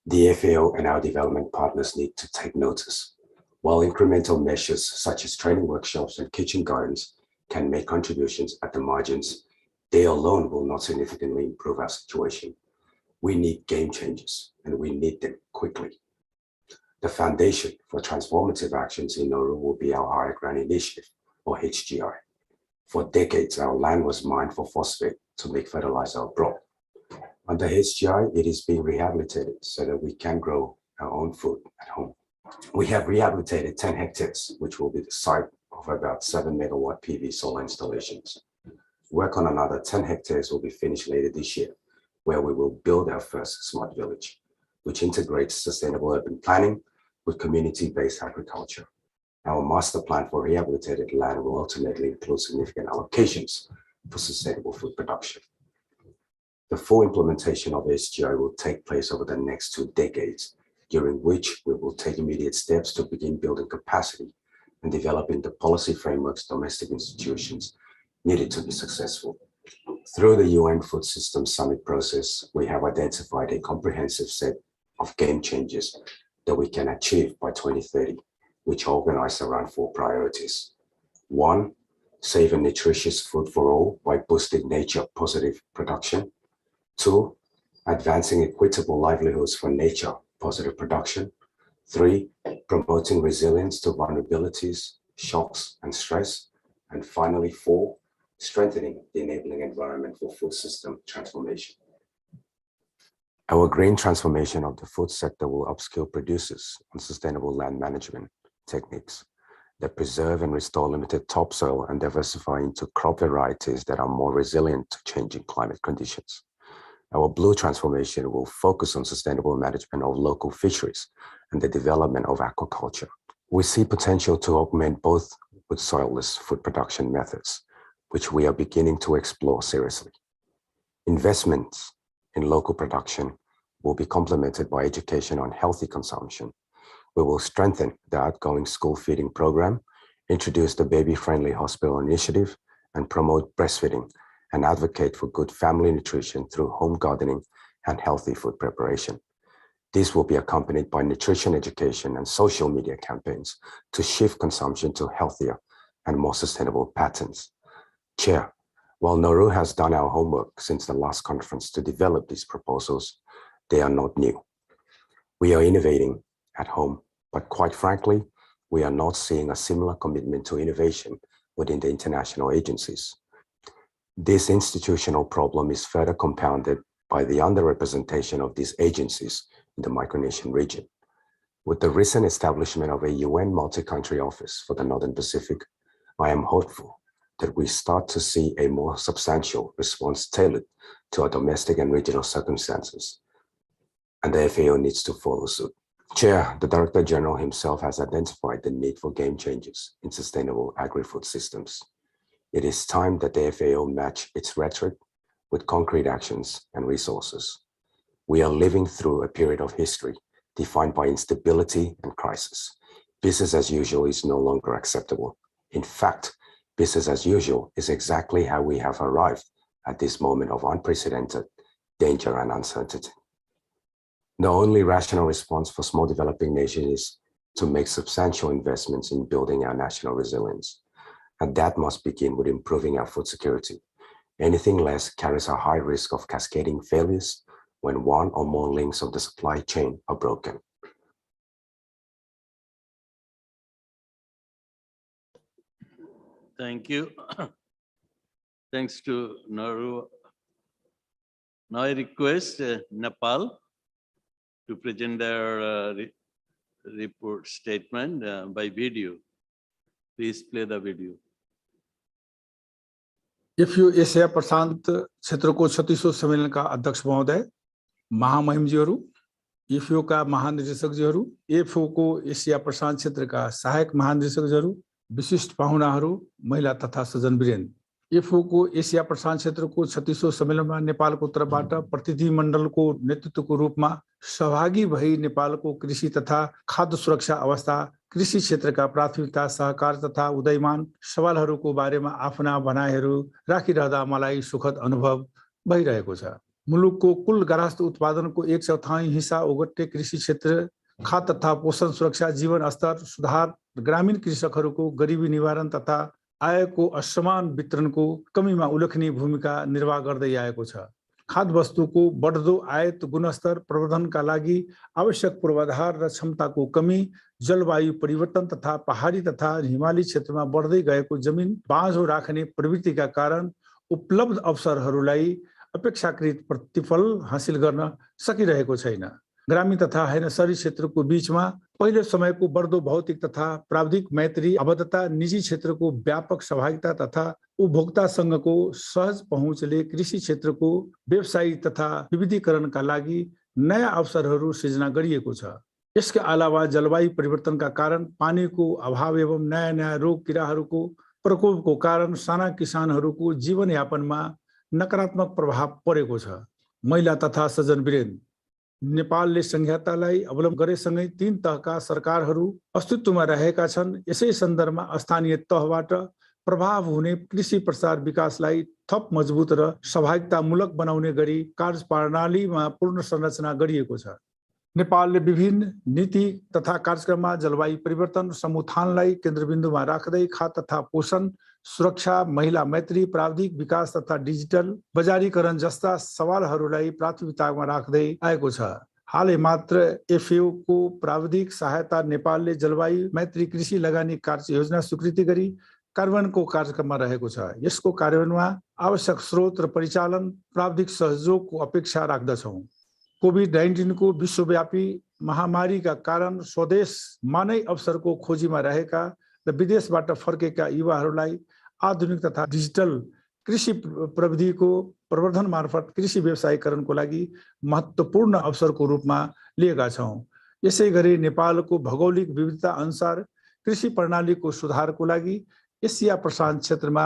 The FAO and our development partners need to take notice. While incremental measures such as training workshops and kitchen gardens can make contributions at the margins, they alone will not significantly improve our situation. We need game changers, and we need them quickly. The foundation for transformative actions in Nauru will be our Higher Ground Initiative, or HGI. For decades, our land was mined for phosphate to make fertilizer abroad. Under HGI, it is being rehabilitated so that we can grow our own food at home. We have rehabilitated 10 hectares, which will be the site of about 7 megawatt PV solar installations. Work on another 10 hectares will be finished later this year, where we will build our first smart village, which integrates sustainable urban planning with community-based agriculture. Our master plan for rehabilitated land will ultimately include significant allocations for sustainable food production. The full implementation of SGI will take place over the next 2 decades, during which we will take immediate steps to begin building capacity and developing the policy frameworks domestic institutions needed to be successful. Through the UN Food Systems Summit process, we have identified a comprehensive set of game changers that we can achieve by 2030, which organize around 4 priorities. 1, safe and nutritious food for all by boosting nature-positive production. 2, advancing equitable livelihoods for nature-positive production. 3, promoting resilience to vulnerabilities, shocks, and stress. And finally, 4, strengthening the enabling environment for food system transformation. Our green transformation of the food sector will upskill producers on sustainable land management techniques that preserve and restore limited topsoil and diversify into crop varieties that are more resilient to changing climate conditions. Our blue transformation will focus on sustainable management of local fisheries and the development of aquaculture. We see potential to augment both with soilless food production methods, which we are beginning to explore seriously. Investments in local production will be complemented by education on healthy consumption. We will strengthen the outgoing school feeding program, introduce the baby-friendly hospital initiative, and promote breastfeeding and advocate for good family nutrition through home gardening and healthy food preparation. This will be accompanied by nutrition education and social media campaigns to shift consumption to healthier and more sustainable patterns. Chair, while Nauru has done our homework since the last conference to develop these proposals, they are not new. We are innovating at home, but quite frankly, we are not seeing a similar commitment to innovation within the international agencies. This institutional problem is further compounded by the underrepresentation of these agencies in the Micronesian region. With the recent establishment of a UN multi-country office for the Northern Pacific, I am hopeful that we start to see a more substantial response tailored to our domestic and regional circumstances, and the FAO needs to follow suit. Chair, the Director General himself has identified the need for game changes in sustainable agri-food systems. It is time that the FAO match its rhetoric with concrete actions and resources. We are living through a period of history defined by instability and crisis. Business as usual is no longer acceptable. In fact, business as usual is exactly how we have arrived at this moment of unprecedented danger and uncertainty. The only rational response for small developing nations is to make substantial investments in building our national resilience. And that must begin with improving our food security. Anything less carries a high risk of cascading failures when one or more links of the supply chain are broken. Thank you. Thanks to Nauru Now I request Nepal to present their report statement by video. Please play the video. FAO Asia प्रशांत क्षेत्रको 36औं सम्मेलनका अध्यक्ष महोदय, महामहिमजीहरू, FAO का महानिदेशकजीहरू, FAO को Asia प्रशांत क्षेत्रका सहायक महानिदेशकजीहरू, विशिष्ट पाहुनाहरू, महिला तथा सज्जनवृन्द, FAO को एशिया प्रशांत क्षेत्रको 36औं सम्मेलनमा नेपालको तर्फबाट प्रतिनिधिमण्डलको नेतृत्वको रूपमा सहभागी भई नेपालको कृषि तथा खाद्य सुरक्षा अवस्था, कृषि क्षेत्रका प्राथमिकता, सहकार तथा उदयमान सवालहरूको बारेमा आफ्ना भनाइहरू राखिरहँदा मलाई सुखद अनुभव भइरहेको छ। मुलुकको कुल गार्हस्थ उत्पादनको 1/4 हिस्सा ओगटे कृषि क्षेत्र, खाद्य तथा पोषण सुरक्षा, जीवन स्तर सुधार, ग्रामीण कृषकहरूको गरिबी निवारण तथा आयको असमान वितरणको कमीमा उल्लेखनीय भूमिका निर्वाह गर्दै आएको छ। खाद्य वस्तुको बढ्दो आयात गुणस्तर प्रवर्धनका लागि आवश्यक पूर्वाधार र क्षमताको कमी, जलवायु परिवर्तन तथा पहाडी तथा हिमाली क्षेत्रमा बढ्दै गएको जमिन बाँझो राख्ने प्रवृत्तिका कारण उपलब्ध अवसरहरूलाई अपेक्षाकृत प्रतिफल हासिल गर्न सकिरहेको छैन। ग्रामीण तथा हैन शहरी क्षेत्रको बीचमा पहिलो समयको बढ्दो भौतिक तथा प्राविधिक मैत्री आबद्धता, निजी क्षेत्रको व्यापक सहभागिता तथा उपभोक्तासँगको सहज पहुँचले कृषि क्षेत्रको व्यवसायी तथा विविधीकरणका लागि नयाँ अवसरहरू सृजना गरिएको छ। यसका अलावा जलवायु परिवर्तनका कारण पानीको अभाव एवं नयाँ नयाँ रोग किराहरूको प्रकोपको कारण साना किसानहरूको जीवनयापनमा नकारात्मक प्रभाव परेको छ। महिला तथा सज्जनवृन्द, नेपालले संहितालाई अवलम्बन गरेसँगै 3 तहका सरकारहरू अस्तित्वमा रहेका छन्। यसै सन्दर्भमा स्थानीय तहबाट प्रभाव हुने कृषि प्रसार विकासलाई थप मजबुत र सहभागितामूलक बनाउने गरी कार्यप्रणालीमा पूर्ण संरचना गरिएको छ। नेपालले विभिन्न नीति तथा कार्यक्रममा जलवायु परिवर्तन समुत्थानलाई केन्द्रबिन्दुमा राख्दै खाद्य तथा पोषण सुरक्षा, महिला मैत्री, प्राविधिक विकास तथा डिजिटल बजारीकरण जस्ता सवालहरूलाई प्राथमिकतामा राख्दै आएको छ। हालै मात्र FAO को प्राविधिक सहायता नेपालले जलवायु मैत्री कृषि लगानी कार्य योजना स्वीकृति गरी कार्यान्वयनको कार्यक्रममा रहेको छ। यसको कार्यान्वयनमा आवश्यक स्रोत र परिचालन प्राविधिक सहयोगको अपेक्षा राख्दछौँ। कोभिड-19 को विश्वव्यापी महामारीका कारण स्वदेशमा नै अवसरको खोजीमा रहेका र विदेशबाट फर्केका युवाहरूलाई आधुनिक तथा डिजिटल कृषि प्रविधिको प्रवर्धन मार्फत कृषि व्यवसायीकरणको लागि महत्त्वपूर्ण अवसरको रूपमा लिएका छौँ। यसै गरी नेपालको भौगोलिक विविधता अनुसार कृषि प्रणालीको सुधारको लागि एसिया प्रशान्त क्षेत्रमा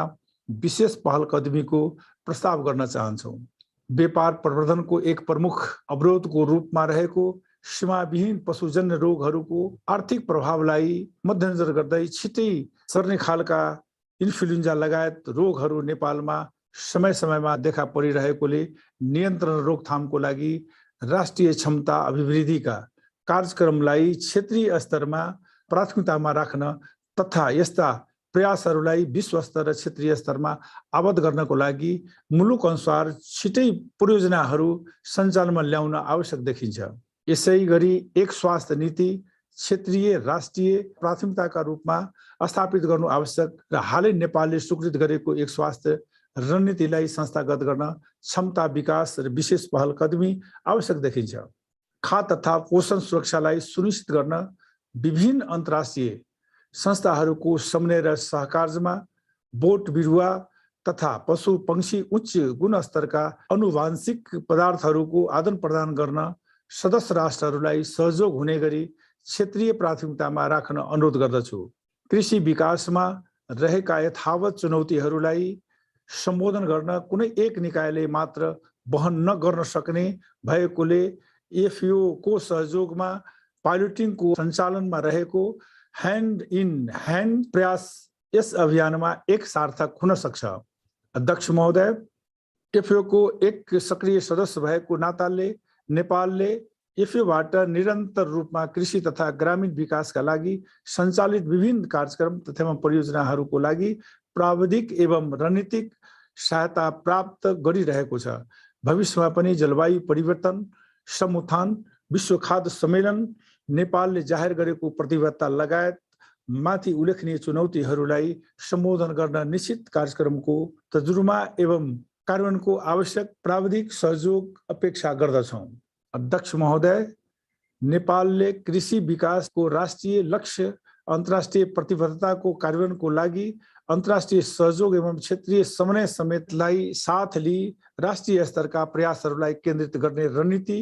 विशेष पहल कदमीको प्रस्ताव गर्न चाहन्छौँ। व्यापार प्रवर्धनको एक प्रमुख अवरोधको रूपमा रहेको सीमाविहीन पशुजन्य रोगहरूको आर्थिक प्रभावलाई मध्यनजर गर्दै छिटै सर्ने खालका इन्फ्लुएन्जा लगायत रोगहरू नेपालमा समय समयमा देखा परिरहेकोले नियन्त्रण रोकथामको लागि राष्ट्रिय क्षमता अभिवृद्धिका कार्यक्रमलाई क्षेत्रीय स्तरमा प्राथमिकतामा राख्न तथा यस्ता प्रयासहरूलाई विश्व स्तर र क्षेत्रीय स्तरमा आबद्ध गर्नको लागि मुलुक अनुसार छिटै परियोजनाहरू सञ्चालनमा ल्याउन आवश्यक देखिन्छ। यसै गरी एक स्वास्थ्य नीति क्षेत्रीय राष्ट्रिय प्राथमिकताका रूपमा स्थापित गर्नु आवश्यक र हालै नेपालले स्वीकृत गरेको एक स्वास्थ्य रणनीतिलाई संस्थागत गर्न क्षमता विकास र विशेष पहल कदमी आवश्यक देखिन्छ। खाद्य तथा पोषण सुरक्षालाई सुनिश्चित गर्न विभिन्न अन्तर्राष्ट्रिय संस्थाहरूको समन्वय र सहकार्यमा बोट बिरुवा तथा पशु पंक्षी उच्च गुणस्तरका आनुवांशिक पदार्थहरूको आदान प्रदान गर्न सदस्य राष्ट्रहरूलाई सहयोग हुने गरी क्षेत्रीय प्राथमिकतामा राख्न अनुरोध गर्दछु। कृषि विकासमा रहेका यथावत चुनौतीहरूलाई सम्बोधन गर्न कुनै एक निकायले मात्र वहन नगर्न सक्ने भएकोले FAO को सहयोगमा पाइलटिङको सञ्चालनमा रहेको ह्यान्ड इन ह्यान्ड प्रयास यस अभियानमा एक सार्थक हुन सक्छ। अध्यक्ष महोदय, FAO को एक सक्रिय सदस्य भएको नाताले नेपालले FAOबाट निरन्तर रूपमा कृषि तथा ग्रामीण विकासका लागि सञ्चालित विभिन्न कार्यक्रम तथा परियोजनाहरूको लागि प्राविधिक एवं रणनीतिक सहायता प्राप्त गरिरहेको छ। भविष्यमा पनि जलवायु परिवर्तन समुत्थान, विश्व खाद्य सम्मेलन, नेपालले जाहेर गरेको प्रतिबद्धता लगायत माथि उल्लेखनीय चुनौतीहरूलाई सम्बोधन गर्न निश्चित कार्यक्रमको तर्जुमा एवं कार्यान्वयनको आवश्यक प्राविधिक सहयोग अपेक्षा गर्दछौँ। अध्यक्ष महोदय, नेपालले कृषि विकासको राष्ट्रिय लक्ष्य अन्तर्राष्ट्रिय प्रतिबद्धताको कार्यान्वयनको लागि अन्तर्राष्ट्रिय सहयोग एवं क्षेत्रीय समन्वय समेतलाई साथ लिई राष्ट्रिय स्तरका प्रयासहरूलाई केन्द्रित गर्ने रणनीति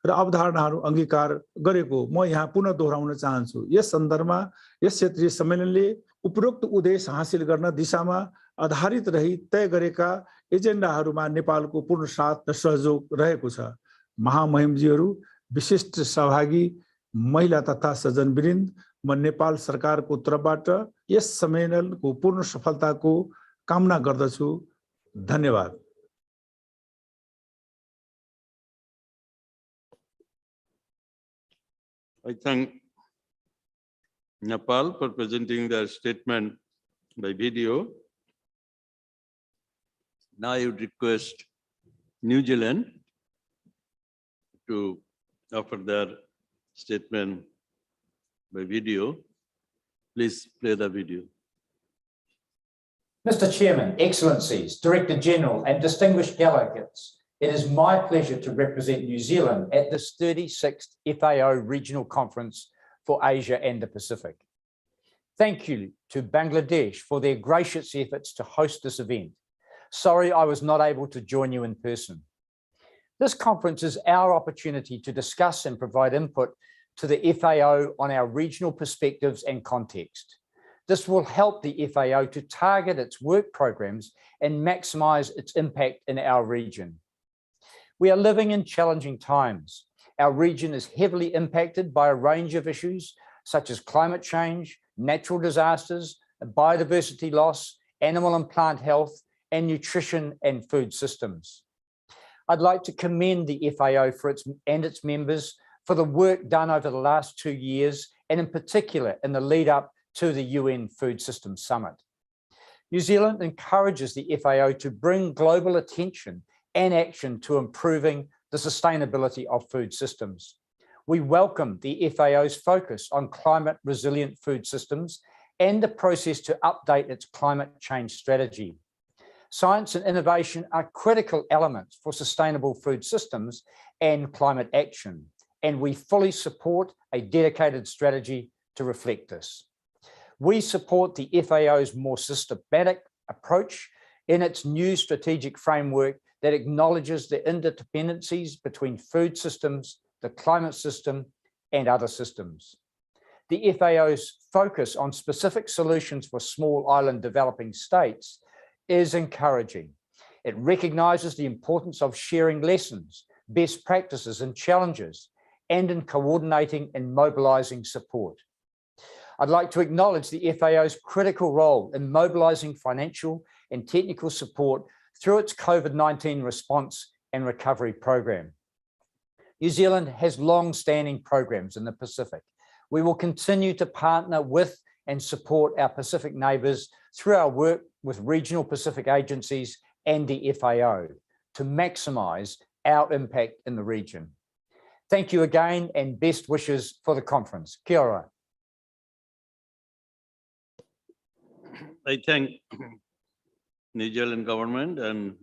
र अवधारणाहरू अंगीकार गरेको म यहाँ पुनः दोहोऱ्याउन चाहन्छु। यस सन्दर्भमा यस क्षेत्रीय सम्मेलनले उपरोक्त उद्देश्य हासिल गर्न दिशामा आधारित रही तय गरेका एजेन्डाहरूमा नेपालको पूर्ण साथ र सहयोग रहेको छ। महामहिमजीहरू, विशिष्ट सहभागी, महिला तथा सज्जनवृन्द, म नेपाल सरकारको तर्फबाट यस सम्मेलनको पूर्ण सफलताको कामना गर्दछु। धन्यवाद। I thank Nepal for presenting their statement by video. Now I would request New Zealand to offer their statement by video. Please play the video. Mr. Chairman, Excellencies, Director General and distinguished delegates, it is my pleasure to represent New Zealand at this 36th FAO Regional Conference for Asia and the Pacific. Thank you to Bangladesh for their gracious efforts to host this event. Sorry I was not able to join you in person. This conference is our opportunity to discuss and provide input to the FAO on our regional perspectives and context. This will help the FAO to target its work programs and maximize its impact in our region. We are living in challenging times. Our region is heavily impacted by a range of issues such as climate change, natural disasters, biodiversity loss, animal and plant health, and nutrition and food systems. I'd like to commend the FAO and its members for the work done over the last 2 years, and in particular in the lead up to the UN Food Systems Summit. New Zealand encourages the FAO to bring global attention and action to improving the sustainability of food systems. We welcome the FAO's focus on climate resilient food systems and the process to update its climate change strategy. Science and innovation are critical elements for sustainable food systems and climate action, and we fully support a dedicated strategy to reflect this. We support the FAO's more systematic approach in its new strategic framework that acknowledges the interdependencies between food systems, the climate system, and other systems. The FAO's focus on specific solutions for small island developing states is encouraging. It recognizes the importance of sharing lessons, best practices, and challenges, and in coordinating and mobilizing support. I'd like to acknowledge the FAO's critical role in mobilizing financial and technical support through its COVID-19 response and recovery program. New Zealand has long-standing programs in the Pacific. We will continue to partner with and support our Pacific neighbours through our work with regional Pacific agencies and the FAO to maximise our impact in the region. Thank you again and best wishes for the conference. Kia ora. I thank New Zealand government and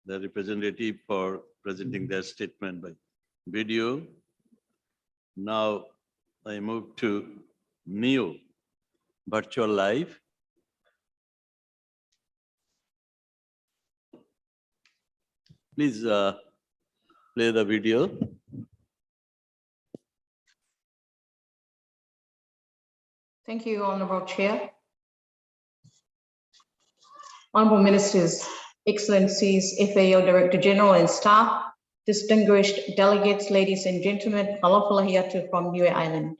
the representative for presenting their statement by video. Now I move to NEO, virtual live. Please play the video. Thank you, Honorable Chair. Honorable Ministers, Excellencies, FAO Director General and staff, distinguished delegates, ladies and gentlemen, aloha lahiyatu from Niue Island.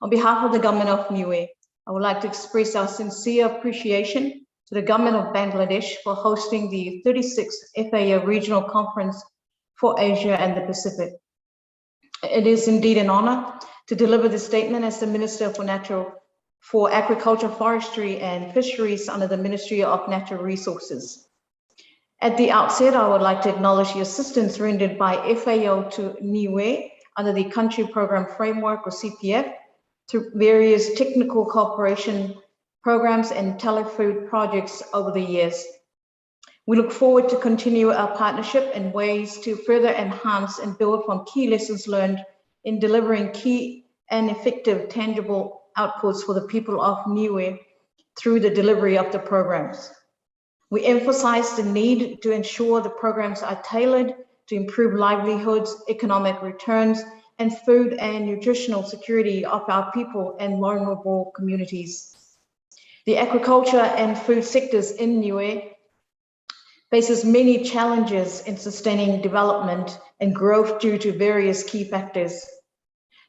On behalf of the Government of Niue, I would like to express our sincere appreciation to the Government of Bangladesh for hosting the 36th FAO Regional Conference for Asia and the Pacific. It is indeed an honor to deliver this statement as the Minister for Agriculture, Forestry and Fisheries under the Ministry of Natural Resources. At the outset, I would like to acknowledge the assistance rendered by FAO to Niue under the Country Program Framework or CPF through various technical cooperation programs and telefood projects over the years. We look forward to continue our partnership and ways to further enhance and build from key lessons learned in delivering key and effective tangible outputs for the people of Niue through the delivery of the programs. We emphasize the need to ensure the programs are tailored to improve livelihoods, economic returns, and food and nutritional security of our people and vulnerable communities. The agriculture and food sectors in Niue faces many challenges in sustaining development and growth due to various key factors.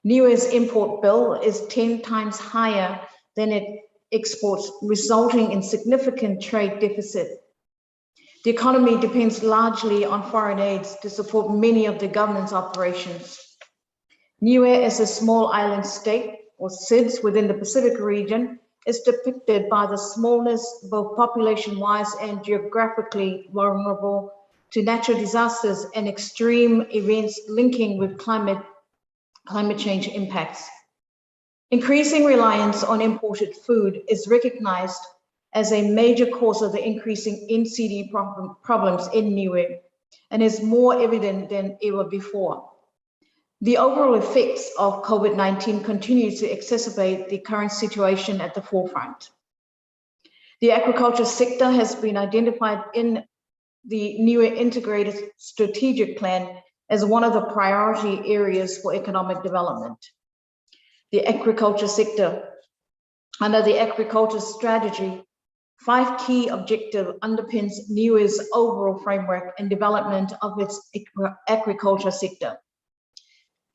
Niue's import bill is 10 times higher than it exports, resulting in significant trade deficit. The economy depends largely on foreign aids to support many of the government's operations. Niue, as a small island state, or sits within the Pacific region, is depicted by the smallness, both population-wise and geographically vulnerable to natural disasters and extreme events linking with climate change impacts. Increasing reliance on imported food is recognized as a major cause of the increasing NCD problems in Niue and is more evident than ever before. The overall effects of COVID-19 continue to exacerbate the current situation at the forefront. The agriculture sector has been identified in the Niue Integrated Strategic Plan as one of the priority areas for economic development. The agriculture sector, under the agriculture strategy, 5 key objectives underpins Niue's overall framework and development of its agriculture sector.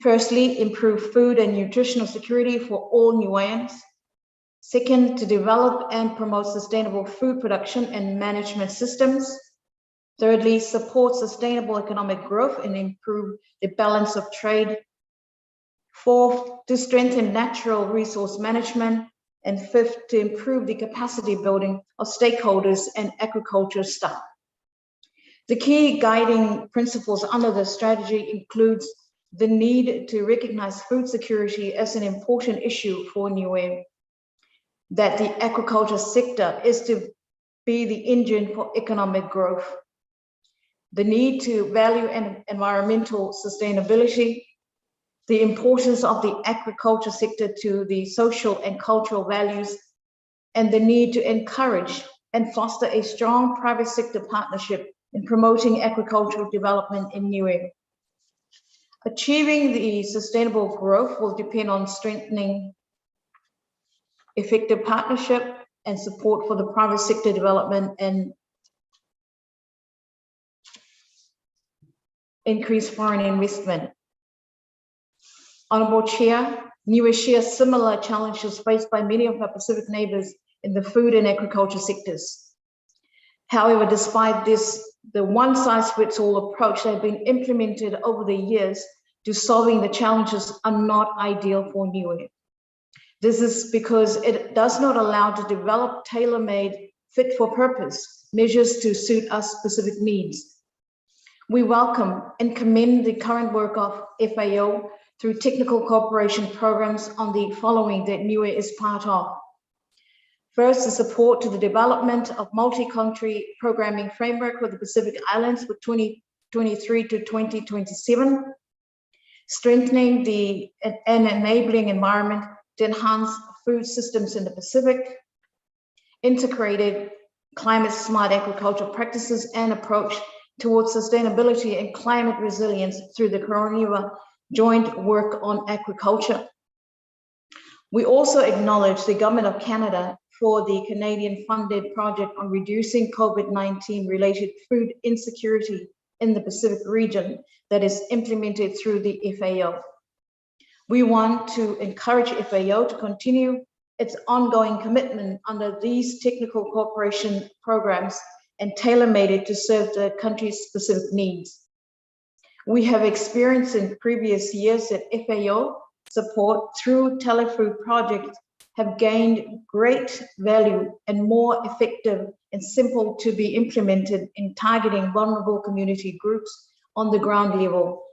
Firstly, improve food and nutritional security for all Niueans. Second, to develop and promote sustainable food production and management systems. Thirdly, support sustainable economic growth and improve the balance of trade. Fourth, to strengthen natural resource management. And fifth, to improve the capacity building of stakeholders and agriculture staff. The key guiding principles under the strategy includes the need to recognize food security as an important issue for Niue, that the agriculture sector is to be the engine for economic growth, the need to value environmental sustainability, the importance of the agriculture sector to the social and cultural values, and the need to encourage and foster a strong private sector partnership in promoting agricultural development in Niue. Achieving the sustainable growth will depend on strengthening effective partnership and support for the private sector development and increased foreign investment. Honorable Chair, Niue shares similar challenges faced by many of our Pacific neighbors in the food and agriculture sectors. However, despite this, the one-size-fits-all approach that has been implemented over the years to solving the challenges are not ideal for Niue. This is because it does not allow to develop tailor-made, fit-for-purpose measures to suit our specific needs. We welcome and commend the current work of FAO through technical cooperation programs on the following that Niue is part of. First, the support to the development of multi-country programming framework for the Pacific Islands for 2023 to 2027, strengthening and enabling environment to enhance food systems in the Pacific, integrated climate smart agricultural practices and approach towards sustainability and climate resilience through the Coroniva joint work on agriculture. We also acknowledge the Government of Canada for the Canadian funded project on reducing COVID-19 related food insecurity in the Pacific region that is implemented through the FAO. We want to encourage FAO to continue its ongoing commitment under these technical cooperation programs and tailor-made it to serve the country's specific needs. We have experienced in previous years that FAO support through telefood projects have gained great value and more effective and simple to be implemented in targeting vulnerable community groups on the ground level.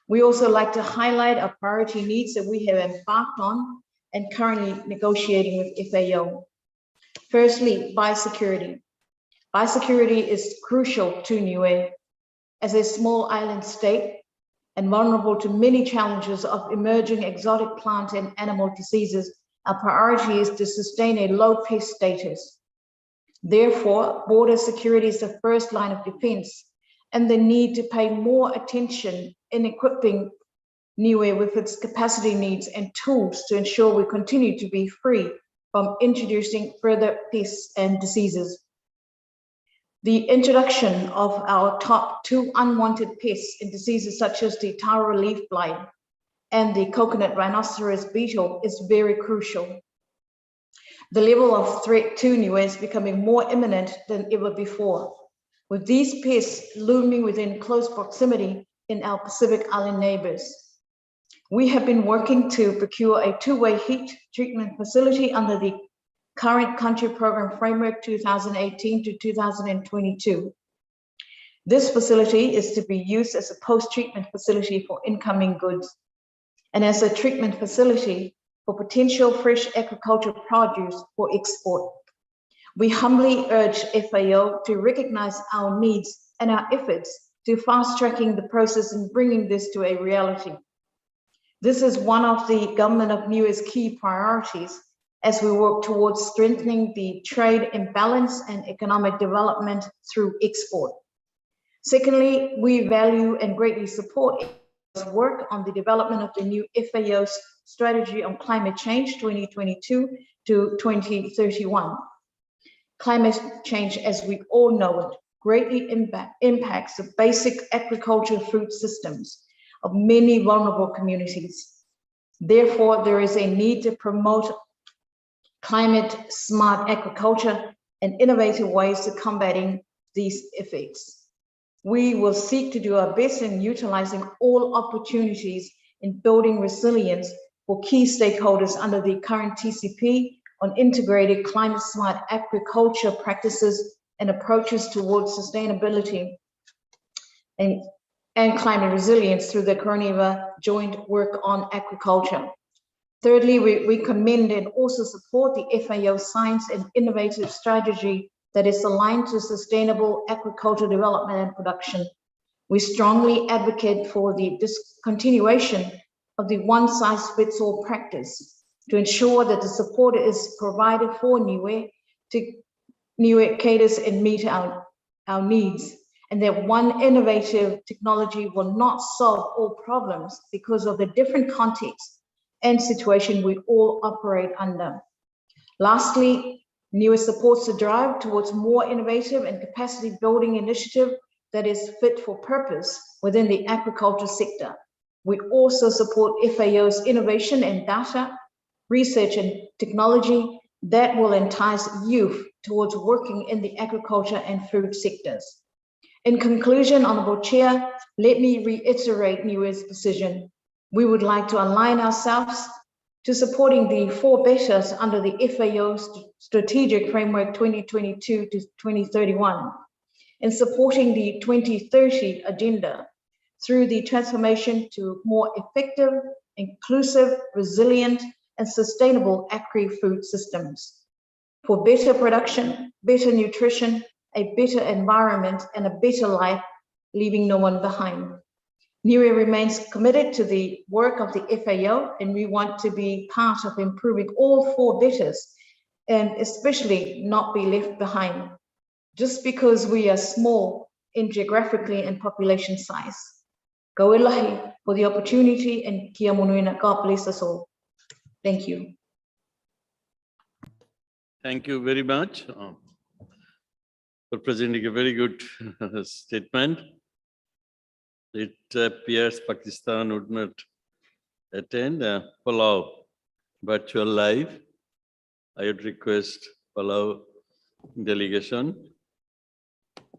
We also like to highlight our priority needs that we have embarked on and currently negotiating with FAO. Firstly, biosecurity. Biosecurity is crucial to Niue. As a small island state and vulnerable to many challenges of emerging exotic plant and animal diseases, our priority is to sustain a low pest status. Therefore, border security is the first line of defense, and the need to pay more attention in equipping Niue with its capacity needs and tools to ensure we continue to be free from introducing further pests and diseases. The introduction of our top 2 unwanted pests and diseases such as the taro leaf blight and the coconut rhinoceros beetle is very crucial. The level of threat to Niue is becoming more imminent than ever before, with these pests looming within close proximity in our Pacific Island neighbors. We have been working to procure a 2-way heat treatment facility under the current country program framework 2018 to 2022. This facility is to be used as a post-treatment facility for incoming goods and as a treatment facility for potential fresh agricultural produce for export. We humbly urge FAO to recognize our needs and our efforts to fast-tracking the process and bringing this to a reality. This is one of the government of Niue's key priorities as we work towards strengthening the trade imbalance and economic development through export. Secondly, we value and greatly support work on the development of the new FAO's strategy on climate change 2022 to 2031. Climate change, as we all know it, greatly impacts the basic agricultural food systems of many vulnerable communities. Therefore, there is a need to promote climate smart agriculture and innovative ways to combating these effects. We will seek to do our best in utilizing all opportunities in building resilience for key stakeholders under the current TCP on integrated climate smart agriculture practices and approaches towards sustainability and climate resilience through the Coroniva joint work on agriculture. Thirdly, we commend and also support the FAO science and innovative strategy that is aligned to sustainable agricultural development and production. We strongly advocate for the discontinuation of the one-size-fits-all practice to ensure that the support is provided for Niue to Niue caters and meet our needs, and that one innovative technology will not solve all problems because of the different contexts and situation we all operate under. Lastly, Niue supports the drive towards more innovative and capacity building initiative that is fit for purpose within the agriculture sector. We also support FAO's innovation and data, research and technology that will entice youth towards working in the agriculture and food sectors. In conclusion, Honorable Chair, let me reiterate Niue's position. We would like to align ourselves to supporting the 4 betters under the FAO Strategic Framework 2022 to 2031 and supporting the 2030 agenda through the transformation to more effective, inclusive, resilient, and sustainable agri-food systems for better production, better nutrition, a better environment, and a better life, leaving no one behind. Niue remains committed to the work of the FAO, and we want to be part of improving all 4 betters, and especially not be left behind, just because we are small in geographically and population size. Kauilahi for the opportunity, and kia munuina. God bless us all. Thank you. Thank you very much for presenting a very good statement. It appears Pakistan would not attend Palau virtual live. I would request Palau delegation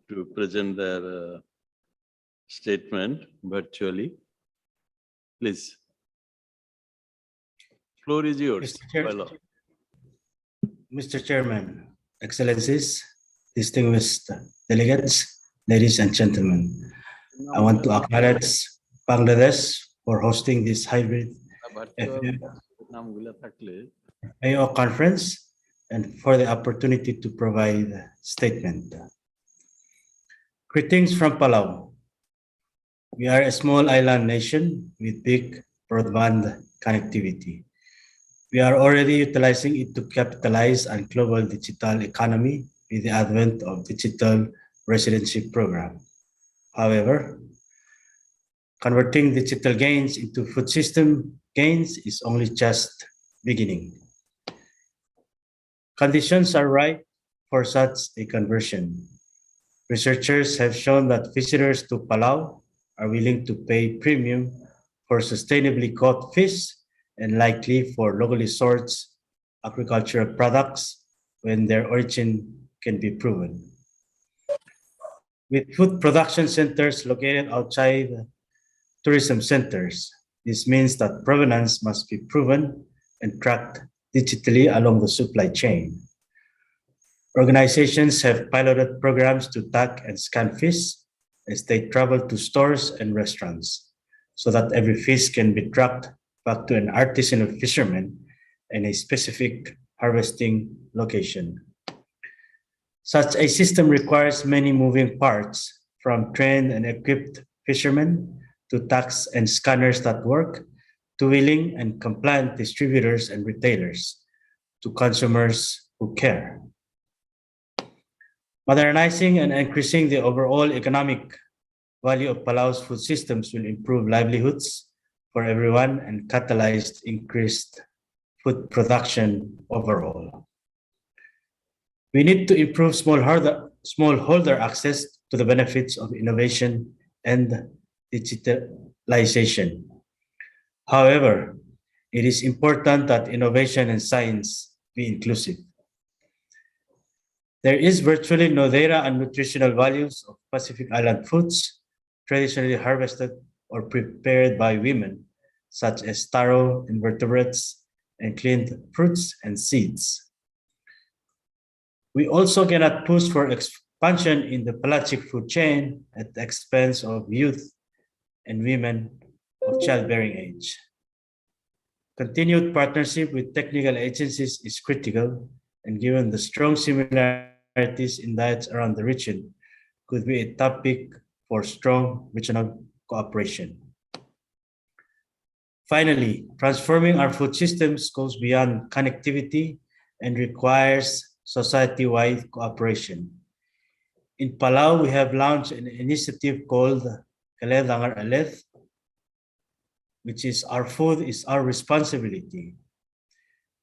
to present their statement virtually. Please. Floor is yours. Palau. Mr. Chairman, Excellencies, distinguished delegates, ladies and gentlemen, I want to acknowledge Bangladesh for hosting this hybrid FAO conference and for the opportunity to provide a statement. Greetings from Palau. We are a small island nation with big broadband connectivity. We are already utilizing it to capitalize on global digital economy with the advent of digital residency program. However, converting digital gains into food system gains is only just beginning. Conditions are right for such a conversion. Researchers have shown that visitors to Palau are willing to pay premium for sustainably caught fish and likely for locally sourced agricultural products when their origin can be proven. With food production centers located outside tourism centers, this means that provenance must be proven and tracked digitally along the supply chain. Organizations have piloted programs to tag and scan fish as they travel to stores and restaurants, so that every fish can be tracked back to an artisanal fisherman and a specific harvesting location. Such a system requires many moving parts, from trained and equipped fishermen to tags and scanners that work, to willing and compliant distributors and retailers, to consumers who care. Modernizing and increasing the overall economic value of Palau's food systems will improve livelihoods for everyone and catalyze increased food production overall. We need to improve smallholder access to the benefits of innovation and digitalization. However, it is important that innovation and science be inclusive. There is virtually no data on nutritional values of Pacific Island foods traditionally harvested or prepared by women, such as taro, invertebrates, and cleaned fruits and seeds. We also cannot push for expansion in the pelagic food chain at the expense of youth and women of childbearing age. Continued partnership with technical agencies is critical, and given the strong similarities in diets around the region, could be a topic for strong regional cooperation. Finally, transforming our food systems goes beyond connectivity and requires society-wide cooperation. In Palau, we have launched an initiative called Kale Dangar Aleth, which is Our Food is Our Responsibility.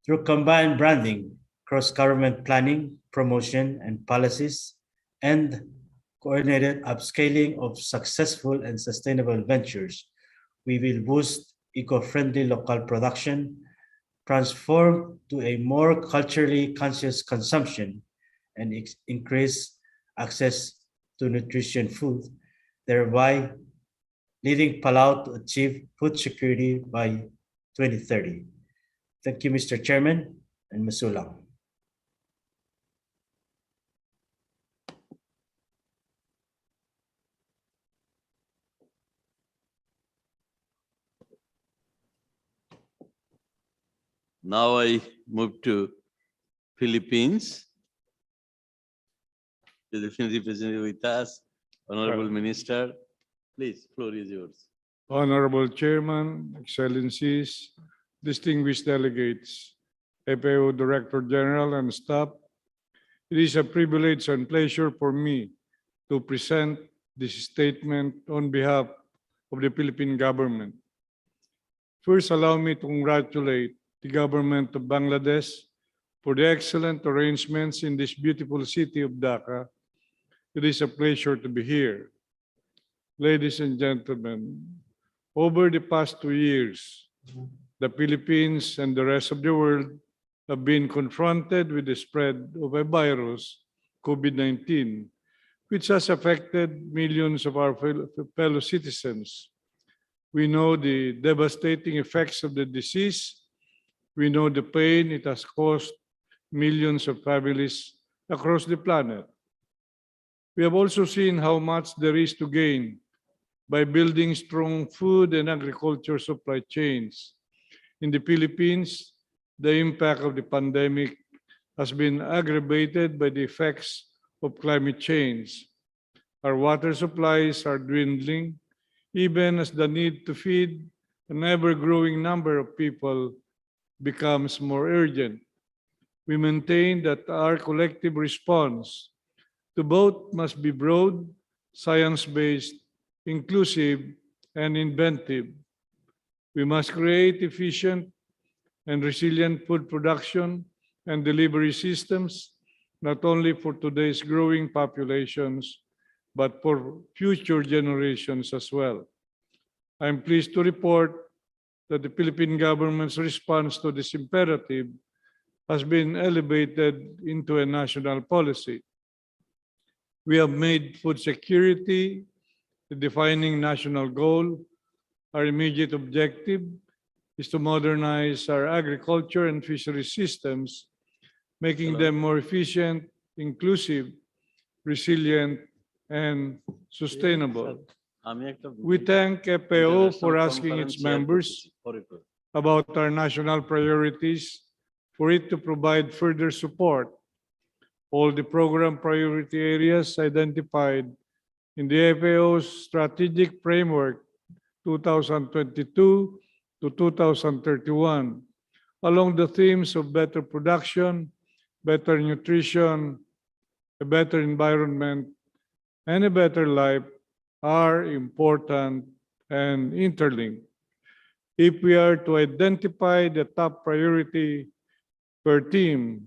Through combined branding, cross-government planning, promotion, and policies, and coordinated upscaling of successful and sustainable ventures, we will boost eco-friendly local production, transform to a more culturally conscious consumption, and increase access to nutrition food, thereby leading Palau to achieve food security by 2030. Thank you, Mr. Chairman and Ms. Ulang. Now I move to Philippines. The Philippines represented with us, Honorable Minister. Please, floor is yours. Honorable Chairman, Excellencies, distinguished delegates, FAO Director General and staff, it is a privilege and pleasure for me to present this statement on behalf of the Philippine government. First, allow me to congratulate the government of Bangladesh for the excellent arrangements in this beautiful city of Dhaka. It is a pleasure to be here. Ladies and gentlemen, over the past 2 years, the Philippines and the rest of the world have been confronted with the spread of a virus, COVID-19, which has affected millions of our fellow citizens. We know the devastating effects of the disease. We know the pain it has caused millions of families across the planet. We have also seen how much there is to gain by building strong food and agriculture supply chains. In the Philippines, the impact of the pandemic has been aggravated by the effects of climate change. Our water supplies are dwindling, even as the need to feed an ever-growing number of people becomes more urgent. We maintain that our collective response to both must be broad, science-based, inclusive, and inventive. We must create efficient and resilient food production and delivery systems, not only for today's growing populations, but for future generations as well. I am pleased to report that the Philippine government's response to this imperative has been elevated into a national policy. We have made food security the defining national goal. Our immediate objective is to modernize our agriculture and fishery systems, making them more efficient, inclusive, resilient, and sustainable. We thank FAO for asking its members about our national priorities for it to provide further support. All the program priority areas identified in the FAO's Strategic Framework 2022 to 2031, along the themes of better production, better nutrition, a better environment, and a better life are important and interlinked. If we are to identify the top priority per team,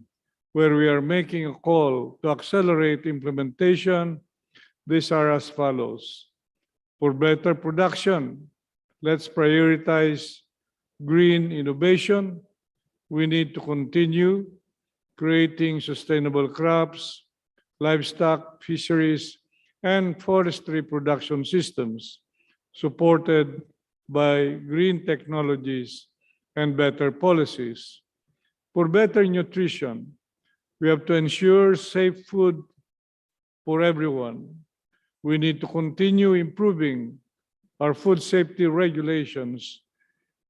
where we are making a call to accelerate implementation, these are as follows. For better production, let's prioritize green innovation. We need to continue creating sustainable crops, livestock, fisheries, and forestry production systems supported by green technologies and better policies. For better nutrition, we have to ensure safe food for everyone. We need to continue improving our food safety regulations,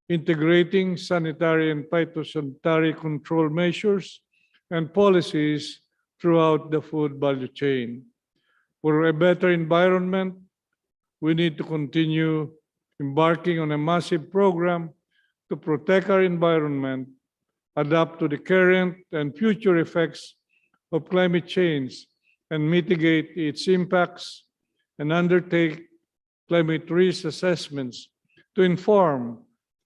integrating sanitary and phytosanitary control measures and policies throughout the food value chain. For a better environment, we need to continue embarking on a massive program to protect our environment, adapt to the current and future effects of climate change, and mitigate its impacts, and undertake climate risk assessments to inform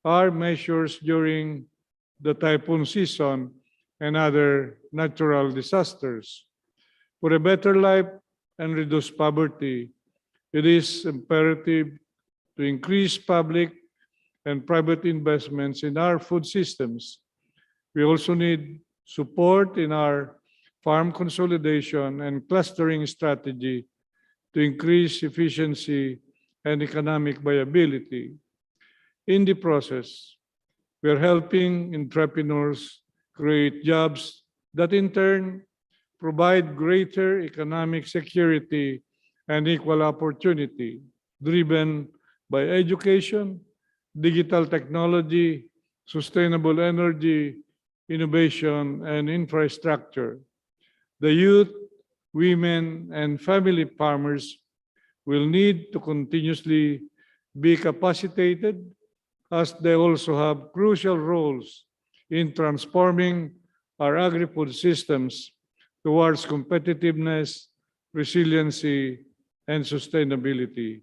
our measures during the typhoon season and other natural disasters. For a better life and reduce poverty, it is imperative to increase public and private investments in our food systems. We also need support in our farm consolidation and clustering strategy to increase efficiency and economic viability. In the process, we are helping entrepreneurs create jobs that in turn provide greater economic security and equal opportunity, driven by education, digital technology, sustainable energy, innovation, and infrastructure. The youth, women, and family farmers will need to continuously be capacitated, as they also have crucial roles in transforming our agri-food systems towards competitiveness, resiliency, and sustainability.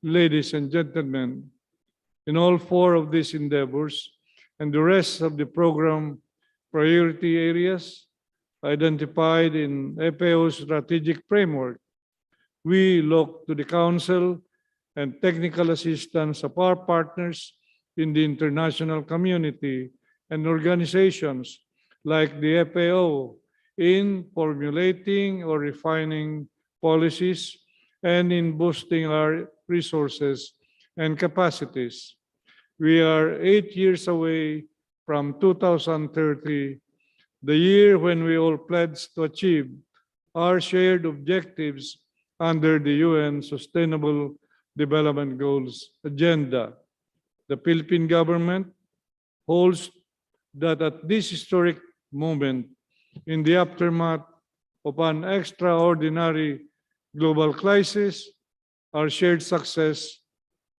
Ladies and gentlemen, in all four of these endeavors and the rest of the program priority areas identified in FAO's strategic framework, we look to the counsel and technical assistance of our partners in the international community and organizations like the FAO in formulating or refining policies and in boosting our resources and capacities. We are 8 years away from 2030, the year when we all pledge to achieve our shared objectives under the UN Sustainable Development Goals agenda. The Philippine government holds that at this historic moment, in the aftermath of an extraordinary global crisis, our shared success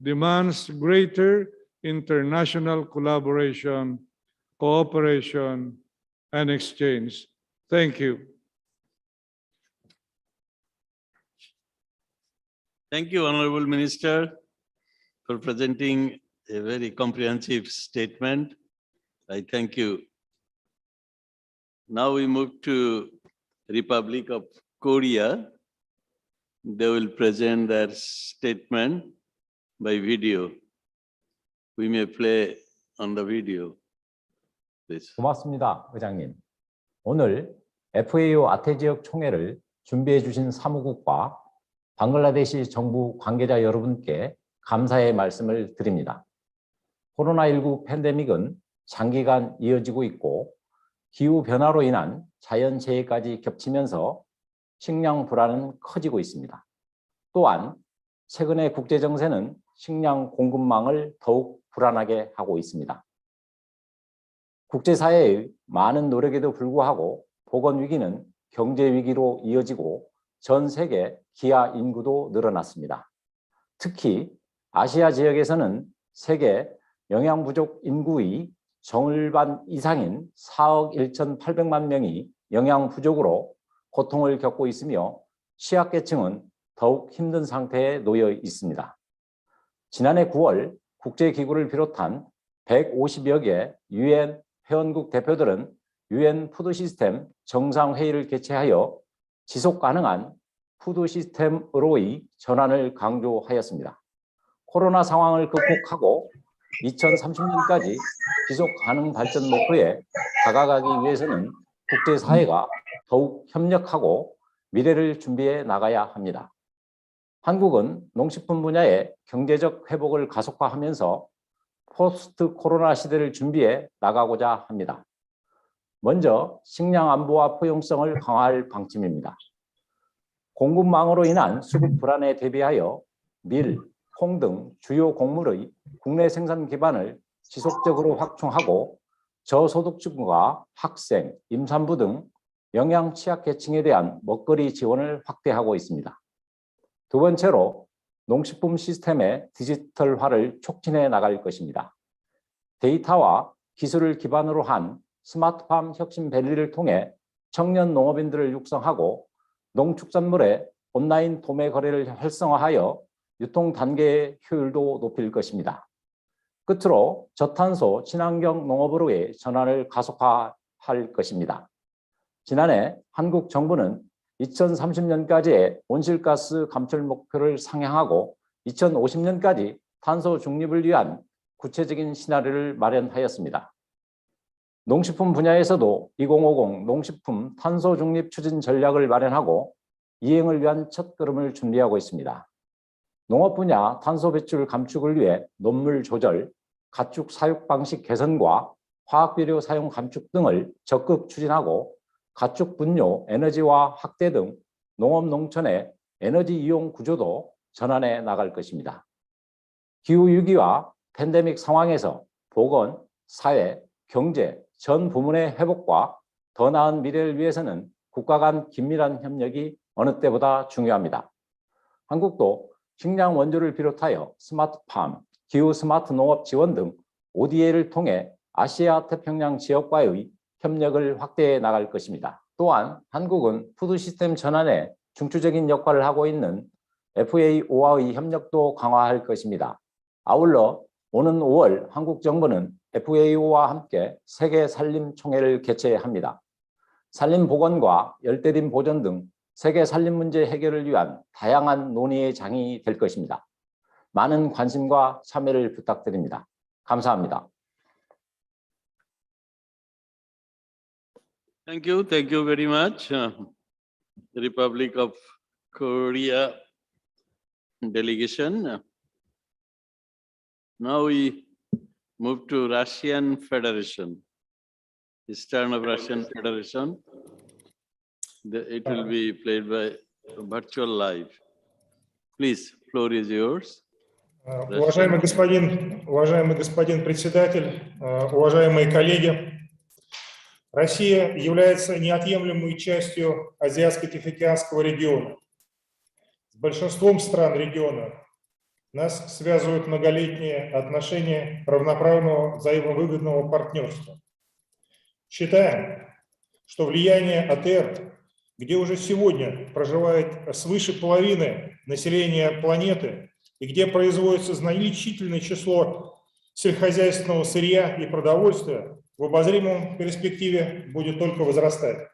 demands greater international collaboration, cooperation, and exchange. Thank you. Thank you, Honorable Minister, for presenting a very comprehensive statement. I thank you. Now we move to Republic of Korea. They will present their statement by video. We may play on the video, please. 고맙습니다, 의장님. 오늘 FAO 아태 지역 총회를 준비해 주신 사무국과 방글라데시 정부 관계자 여러분께 감사의 말씀을 드립니다. 코로나19 팬데믹은 장기간 이어지고 있고 기후변화로 인한 자연재해까지 겹치면서 식량 불안은 커지고 있습니다. 또한 최근의 국제정세는 식량 공급망을 더욱 불안하게 하고 있습니다. 국제사회의 많은 노력에도 불구하고 보건위기는 경제위기로 이어지고 전 세계 기아 인구도 늘어났습니다. 특히 아시아 지역에서는 세계 영양 부족 인구의 절반 이상인 4억 1,800만 명이 영양 부족으로 고통을 겪고 있으며 취약계층은 더욱 힘든 상태에 놓여 있습니다. 지난해 9월 국제기구를 비롯한 150여 개 UN 회원국 대표들은 UN 푸드 시스템 정상회의를 개최하여 지속 가능한 푸드 시스템으로의 전환을 강조하였습니다. 코로나 상황을 극복하고 2030년까지 지속 가능 발전 목표에 다가가기 위해서는 국제사회가 더욱 협력하고 미래를 준비해 나가야 합니다. 한국은 농식품 분야의 경제적 회복을 가속화하면서 포스트 코로나 시대를 준비해 나가고자 합니다. 먼저 식량 안보와 포용성을 강화할 방침입니다. 공급망으로 인한 수급 불안에 대비하여 밀, 콩 등 주요 곡물의 국내 생산 기반을 지속적으로 확충하고 저소득층과 학생, 임산부 등 영양 취약 계층에 대한 먹거리 지원을 확대하고 있습니다. 두 번째로 농식품 시스템의 디지털화를 촉진해 나갈 것입니다. 데이터와 기술을 기반으로 한 스마트팜 혁신밸리를 통해 청년 농업인들을 육성하고 농축산물의 온라인 도매 거래를 활성화하여 유통 단계의 효율도 높일 것입니다. 끝으로 저탄소 친환경 농업으로의 전환을 가속화할 것입니다. 지난해 한국 정부는 2030년까지의 온실가스 감축 목표를 상향하고 2050년까지 탄소 중립을 위한 구체적인 시나리오를 마련하였습니다. 농식품 분야에서도 2050 농식품 탄소 중립 추진 전략을 마련하고 이행을 위한 첫걸음을 준비하고 있습니다. 농업 분야 탄소 배출 감축을 위해 논물 조절, 가축 사육 방식 개선과 화학비료 사용 감축 등을 적극 추진하고 가축 분뇨, 에너지화 확대 등 농업 농촌의 에너지 이용 구조도 전환해 나갈 것입니다. 기후위기와 팬데믹 상황에서 보건, 사회, 경제 전 부문의 회복과 더 나은 미래를 위해서는 국가 간 긴밀한 협력이 어느 때보다 중요합니다. 한국도 식량 원조를 비롯하여 스마트팜, 기후 스마트 농업 지원 등 ODA를 통해 아시아 태평양 지역과의 협력을 확대해 나갈 것입니다. 또한 한국은 푸드 시스템 전환에 중추적인 역할을 하고 있는 FAO와의 협력도 강화할 것입니다. 아울러 오는 5월 한국 정부는 FAO와 함께 세계 산림 총회를 개최합니다. 산림 보건과 열대림 보전 등 세계 산림 문제 해결을 위한 다양한 논의의 장이 될 것입니다. 많은 관심과 참여를 부탁드립니다. 감사합니다. Thank you very much. The Republic of Korea delegation. Now we move to Russian Federation. This turn of Russian Federation. It will be played by virtual live. Please, floor is yours. Уважаемый господин председатель, уважаемые коллеги, Россия является неотъемлемой частью Азиатско-Тихоокеанского региона. большинством стран региона нас связывают многолетние отношения равноправного взаимовыгодного партнерства. Считаем, что влияние АТР, где уже сегодня проживает свыше половины населения планеты и где производится значительное число сельскохозяйственного сырья и продовольствия, в обозримом перспективе будет только возрастать.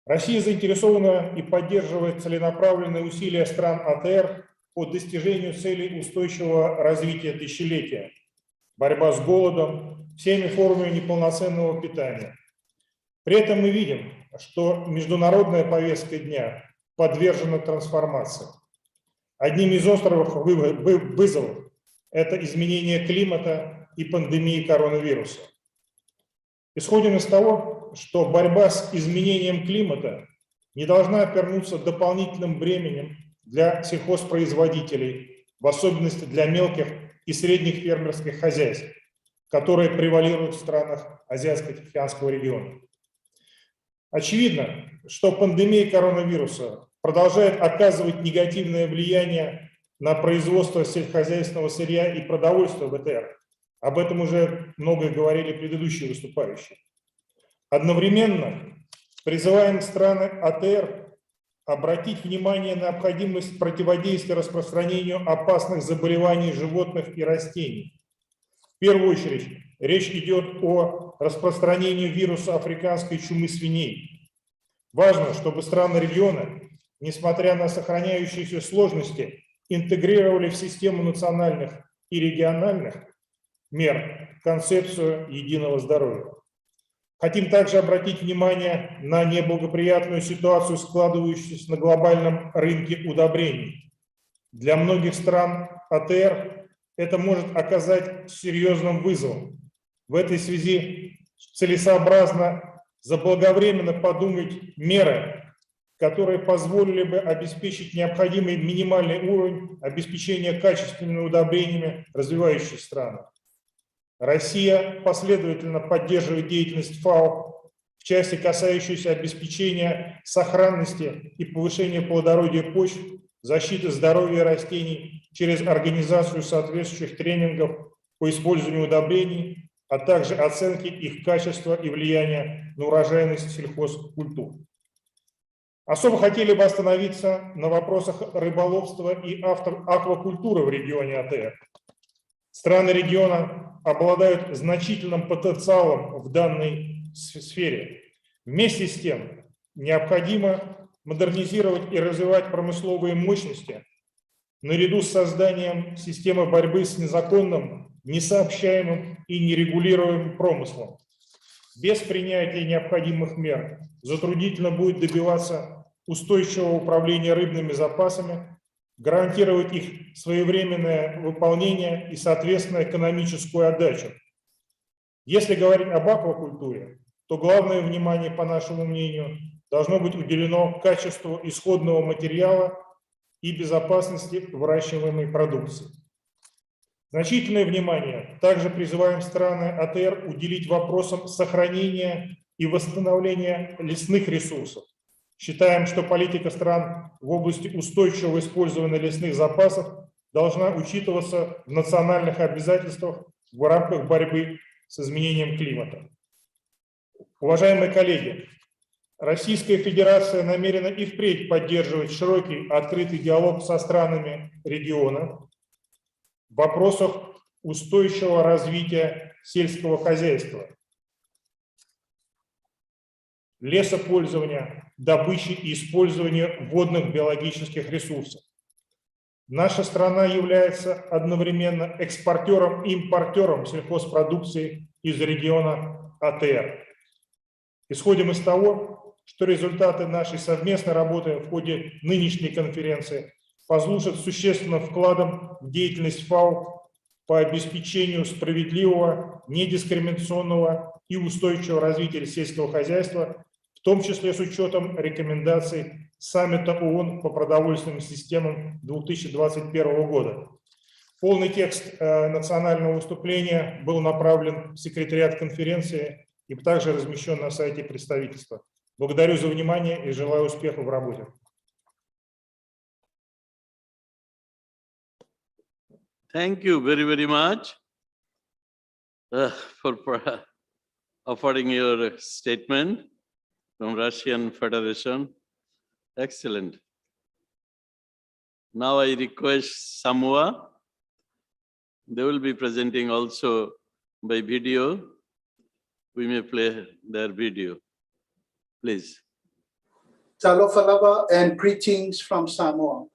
Россия заинтересована и поддерживает целенаправленные усилия стран АТР по достижению целей устойчивого развития тысячелетия, борьба с голодом, всеми формами неполноценного питания. При этом мы видим, что международная повестка дня подвержена трансформации. Одним из острых вызовов это изменение климата и пандемии коронавируса. Исходим из того, что борьба с изменением климата не должна обернуться дополнительным бременем для сельхозпроизводителей, в особенности для мелких и средних фермерских хозяйств, которые превалируют в странах Азиатско-Тихоокеанского региона. Очевидно, что пандемия коронавируса продолжает оказывать негативное влияние на производство сельскохозяйственного сырья и продовольствия в АТР. Об этом уже много говорили предыдущие выступающие. Одновременно призываем страны АТР обратить внимание на необходимость противодействия распространению опасных заболеваний животных и растений. В первую очередь речь идет о распространении вируса африканской чумы свиней. Важно, чтобы страны региона, несмотря на сохраняющиеся сложности, интегрировали в систему национальных и региональных мер концепцию единого здоровья. Хотим также обратить внимание на неблагоприятную ситуацию, складывающуюся на глобальном рынке удобрений. Для многих стран АТР это может оказать серьезным вызовом. В этой связи целесообразно заблаговременно подумать меры, которые позволили бы обеспечить необходимый минимальный уровень обеспечения качественными удобрениями развивающихся стран. Россия последовательно поддерживает деятельность ФАО в части, касающейся обеспечения сохранности и повышения плодородия почв, защиты здоровья растений через организацию соответствующих тренингов по использованию удобрений, а также оценки их качества и влияния на урожайность сельхозкультур. Особо хотели бы остановиться на вопросах рыболовства и аквакультуры в регионе АТР. Страны региона обладают значительным потенциалом в данной сфере. Вместе с тем необходимо модернизировать и развивать промысловые мощности наряду с созданием системы борьбы с незаконным, несообщаемым и нерегулируемым промыслом. Без принятия необходимых мер затруднительно будет добиваться устойчивого управления рыбными запасами, гарантировать их своевременное выполнение и, соответственно, экономическую отдачу. Если говорить об аквакультуре, то главное внимание, по нашему мнению, должно быть уделено качеству исходного материала и безопасности выращиваемой продукции. Значительное внимание также призываем страны АТР уделить вопросам сохранения и восстановления лесных ресурсов. Считаем, что политика стран в области устойчивого использования лесных запасов должна учитываться в национальных обязательствах в рамках борьбы с изменением климата. Уважаемые коллеги, Российская Федерация намерена и впредь поддерживать широкий открытый диалог со странами региона в вопросах устойчивого развития сельского хозяйства, лесопользования, добычи и использования водных биологических ресурсов. Наша страна является одновременно экспортером и импортером сельхозпродукции из региона АТР. Исходим из того, что результаты нашей совместной работы в ходе нынешней конференции послужат существенным вкладом в деятельность ФАО по обеспечению справедливого, недискриминационного и устойчивого развития сельского хозяйства, в том числе с учетом рекомендаций саммита ООН по продовольственным системам 2021 года. Полный текст национального выступления был направлен в секретариат конференции и также размещен на сайте представительства. Благодарю за внимание и желаю успехов в работе. Thank you very, very much for offering your statement from Russian Federation. Excellent. Now I request Samoa. They will be presenting also by video. We may play their video. Please. Talofalava and greetings from Samoa.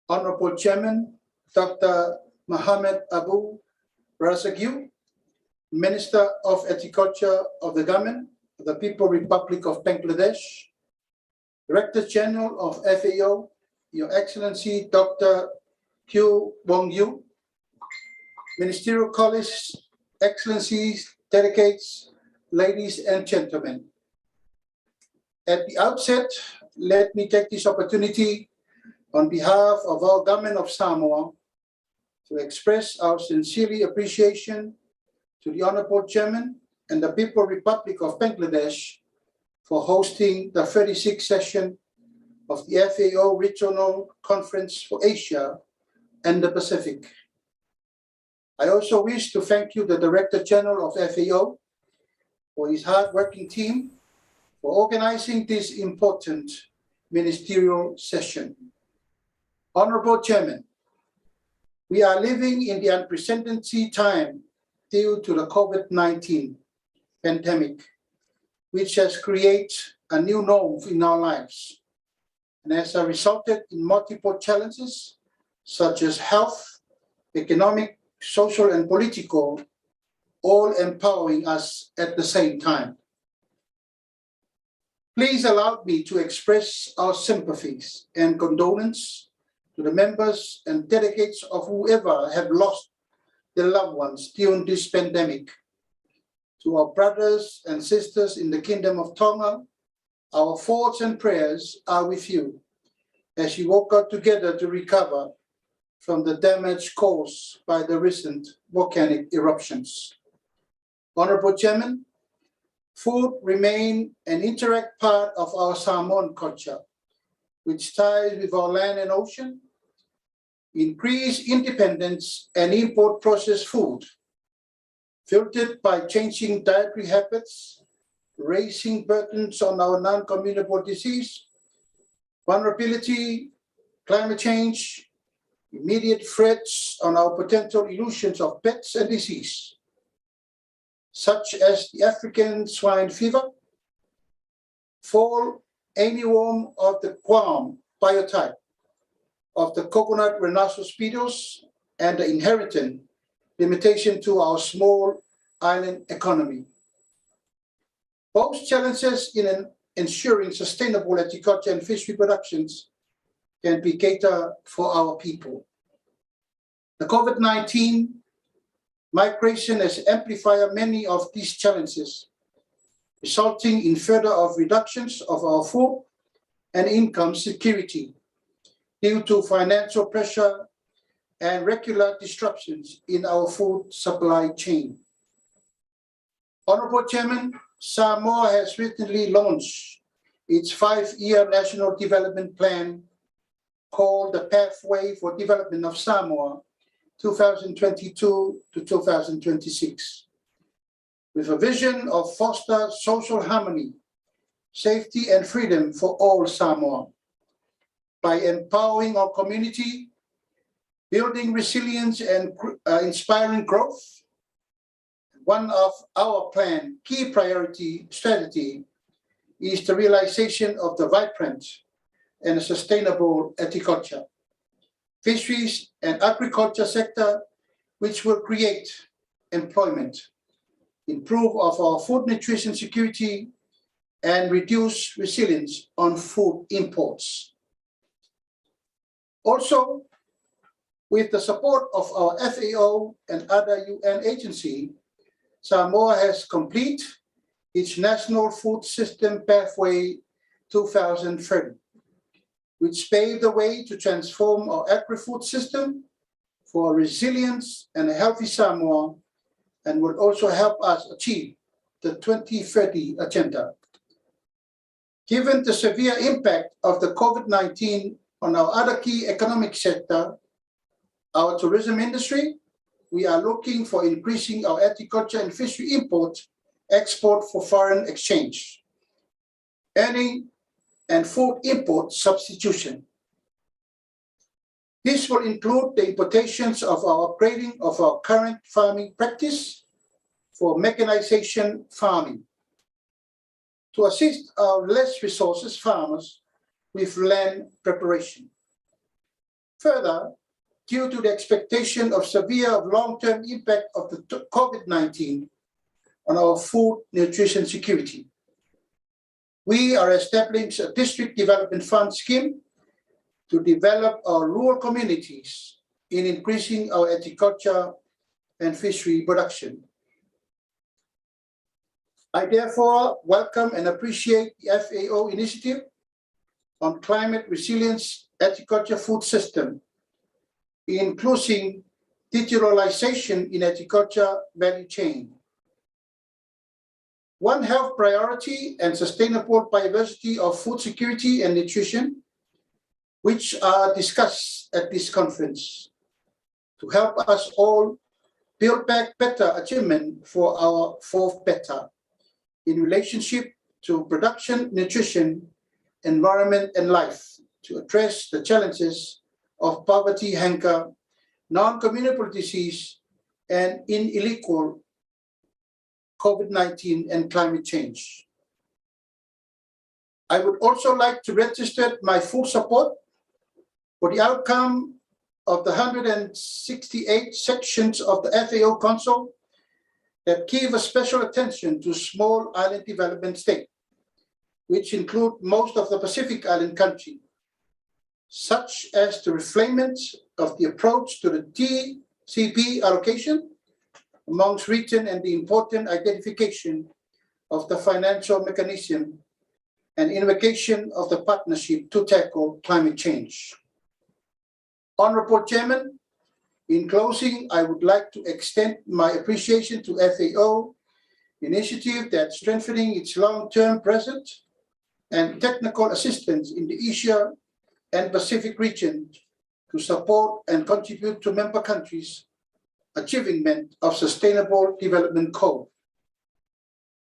Honorable Chairman, Dr. Mohamed Abu Razagyu, Minister of Agriculture of the Government of the People's Republic of Bangladesh, Director General of FAO, Your Excellency Dr. Kyu Wong Yu, Ministerial colleagues, Excellencies, delegates, ladies and gentlemen. At the outset, let me take this opportunity on behalf of our government of Samoa to express our sincerely appreciation to the Honorable Chairman and the People's Republic of Bangladesh for hosting the 36th session of the FAO Regional Conference for Asia and the Pacific. I also wish to thank you, the Director General of FAO, for his hard-working team for organizing this important ministerial session. Honorable Chairman, we are living in the unprecedented time due to the COVID-19 pandemic, which has created a new norm in our lives and has resulted in multiple challenges such as health, economic, social, and political, all empowering us at the same time. Please allow me to express our sympathies and condolence to the members and delegates of whoever have lost their loved ones during this pandemic. To our brothers and sisters in the Kingdom of Tonga, our thoughts and prayers are with you as you walk out together to recover from the damage caused by the recent volcanic eruptions. Honorable Chairman, food remains an indirect part of our Samoan culture, which ties with our land and ocean. Increased independence and import processed food, filtered by changing dietary habits, raising burdens on our non-communicable disease, vulnerability, climate change, immediate threats on our potential illusions of pests and disease, such as the African swine fever, fall armyworm of the Guam biotype, of the coconut rhinoceros beetles, and the inherent limitation to our small island economy. Both challenges in ensuring sustainable agriculture and fishery productions can be catered for our people. The COVID-19 migration has amplified many of these challenges, resulting in further reductions of our food and income security due to financial pressure and regular disruptions in our food supply chain. Honorable Chairman, Samoa has recently launched its 5-year national development plan called the Pathway for Development of Samoa 2022 to 2026, with a vision of foster social harmony, safety, and freedom for all Samoa by empowering our community, building resilience, and inspiring growth. One of our plan key priority strategy is the realization of the vibrant and sustainable agriculture, fisheries, and agriculture sector, which will create employment, improve of our food nutrition security, and reduce resilience on food imports. Also, with the support of our FAO and other UN agencies, Samoa has completed its National Food System Pathway 2030, which paved the way to transform our agri-food system for a resilient and a healthy Samoa, and will also help us achieve the 2030 agenda. Given the severe impact of the COVID-19 on our other key economic sector, our tourism industry, we are looking for increasing our agriculture and fishery import, export for foreign exchange, earning and food import substitution. This will include the importations of our upgrading of our current farming practice for mechanization farming to assist our less resources farmers with land preparation. Further, due to the expectation of severe long-term impact of the COVID-19 on our food nutrition security, we are establishing a district development fund scheme to develop our rural communities in increasing our agriculture and fishery production. I therefore welcome and appreciate the FAO initiative on climate resilience agriculture food system, including digitalization in agriculture value chain. One health priority and sustainable biodiversity of food security and nutrition, which are discussed at this conference to help us all build back better achievement for our fourth better in relationship to production, nutrition, environment, and life to address the challenges of poverty, hunger, non-communicable disease, and unequal COVID-19 and climate change. I would also like to register my full support for the outcome of the 168 sections of the FAO Council that give a special attention to small island development state, which include most of the Pacific Island country, such as the refinement of the approach to the TCP allocation amongst region and the important identification of the financial mechanism and invocation of the partnership to tackle climate change. Honorable Chairman, in closing, I would like to extend my appreciation to FAO initiative that strengthening its long-term present and technical assistance in the Asia and Pacific region to support and contribute to member countries' achievement of Sustainable Development Goal.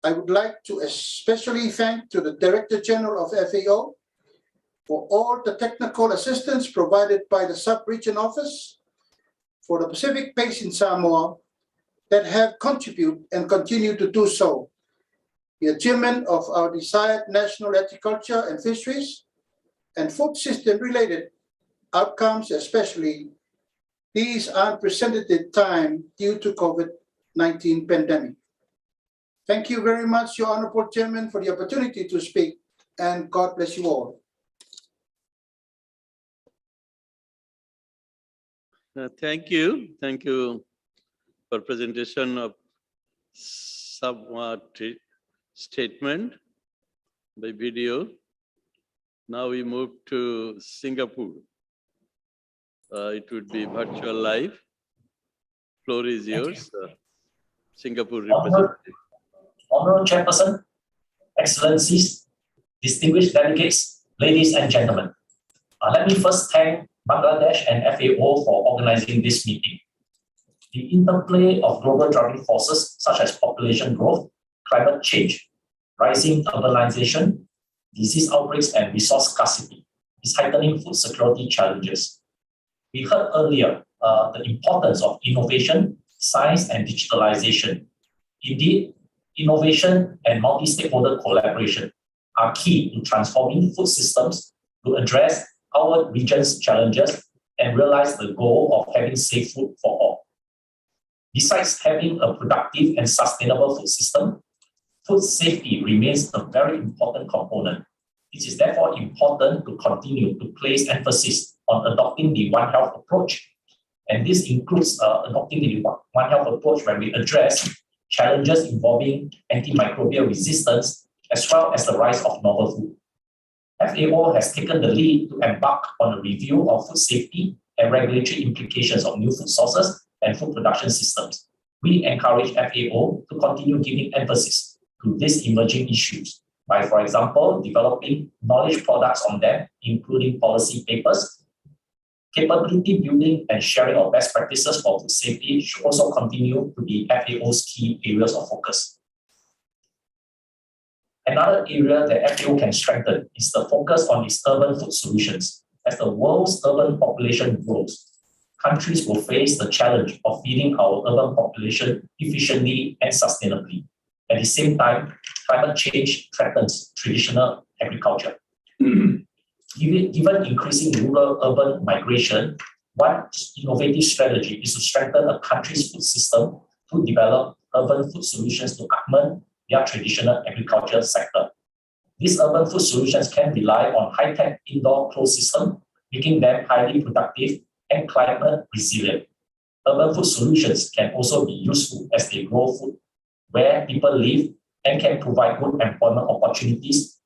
I would like to especially thank to the Director General of FAO for all the technical assistance provided by the Sub-Region Office for the Pacific Basin Samoa that have contributed and continue to do so. The achievement of our desired national agriculture and fisheries and food system related outcomes, especially these unprecedented time due to COVID-19 pandemic. Thank you very much, Your Honorable Chairman, for the opportunity to speak, and God bless you all. Thank you. Thank you for presentation of somewhat statement by video. Now we move to Singapore. It would be virtual live. Floor is yours, Singapore representative. Honorable Chairperson, Excellencies, distinguished delegates, ladies and gentlemen. Let me first thank Bangladesh and FAO for organizing this meeting. The interplay of global driving forces such as population growth, climate change, rising urbanization, disease outbreaks, and resource scarcity is heightening food security challenges. We heard earlier the importance of innovation, science, and digitalization. Indeed, innovation and multi-stakeholder collaboration are key to transforming food systems to address our region's challenges and realize the goal of having safe food for all. Besides having a productive and sustainable food system, food safety remains a very important component. It is therefore important to continue to place emphasis on adopting the One Health approach. And this includes adopting the One Health approach when we address challenges involving antimicrobial resistance, as well as the rise of novel food. FAO has taken the lead to embark on a review of food safety and regulatory implications of new food sources and food production systems. We encourage FAO to continue giving emphasis to these emerging issues by, for example, developing knowledge products on them, including policy papers, Capability building and sharing of best practices for food safety should also continue to be FAO's key areas of focus. Another area that FAO can strengthen is the focus on its urban food solutions. As the world's urban population grows, countries will face the challenge of feeding our urban population efficiently and sustainably. At the same time, climate change threatens traditional agriculture. Given increasing rural-urban migration, one innovative strategy is to strengthen a country's food system to develop urban food solutions to augment their traditional agriculture sector. These urban food solutions can rely on high-tech indoor closed systems, making them highly productive and climate resilient. Urban food solutions can also be useful as they grow food where people live and can provide good employment opportunities.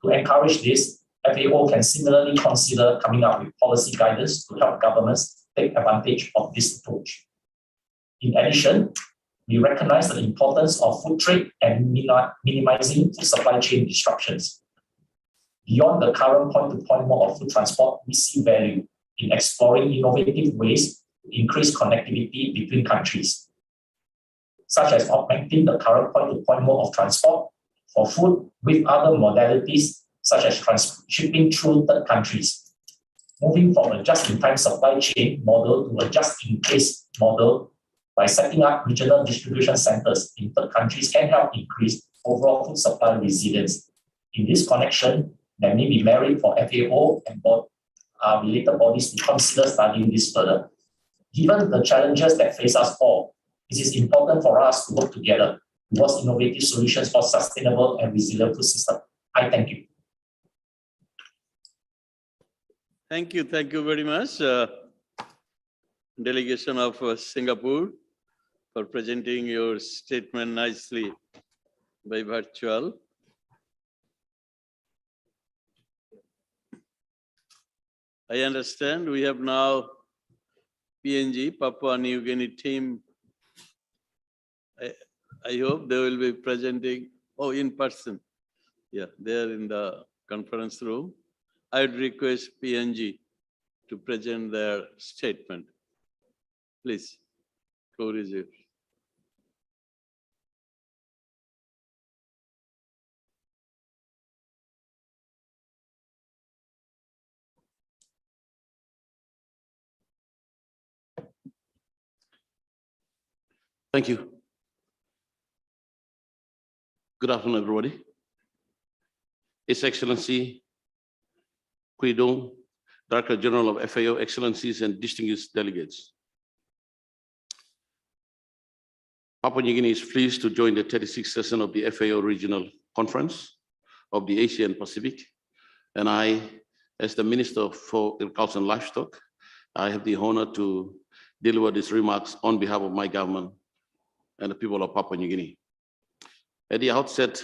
To encourage this, FAO can similarly consider coming up with policy guidance to help governments take advantage of this approach. In addition, we recognize the importance of food trade and minimizing supply chain disruptions. Beyond the current point-to-point mode of food transport, we see value in exploring innovative ways to increase connectivity between countries, such as augmenting the current point-to-point mode of transport for food with other modalities, such as shipping through third countries. Moving from a just-in-time supply chain model to a just-in-case model by setting up regional distribution centers in third countries can help increase overall food supply resilience. In this connection, there may be merit for FAO and related bodies to consider studying this further. Given the challenges that face us all, it is important for us to work together towards innovative solutions for sustainable and resilient food system. I thank you. Thank you very much, delegation of Singapore, for presenting your statement nicely by virtual. I understand we have now PNG, Papua New Guinea team. I hope they will be presenting, in person. Yeah, they're in the conference room. I would request PNG to present their statement. Please, floor is yours. Thank you. Good afternoon, everybody. His Excellency Kuidong, Director General of FAO, Excellencies and distinguished delegates. Papua New Guinea is pleased to join the 36th session of the FAO Regional Conference of the Asia and Pacific. And I, as the Minister for Agriculture and Livestock, I have the honor to deliver these remarks on behalf of my government and the people of Papua New Guinea. At the outset,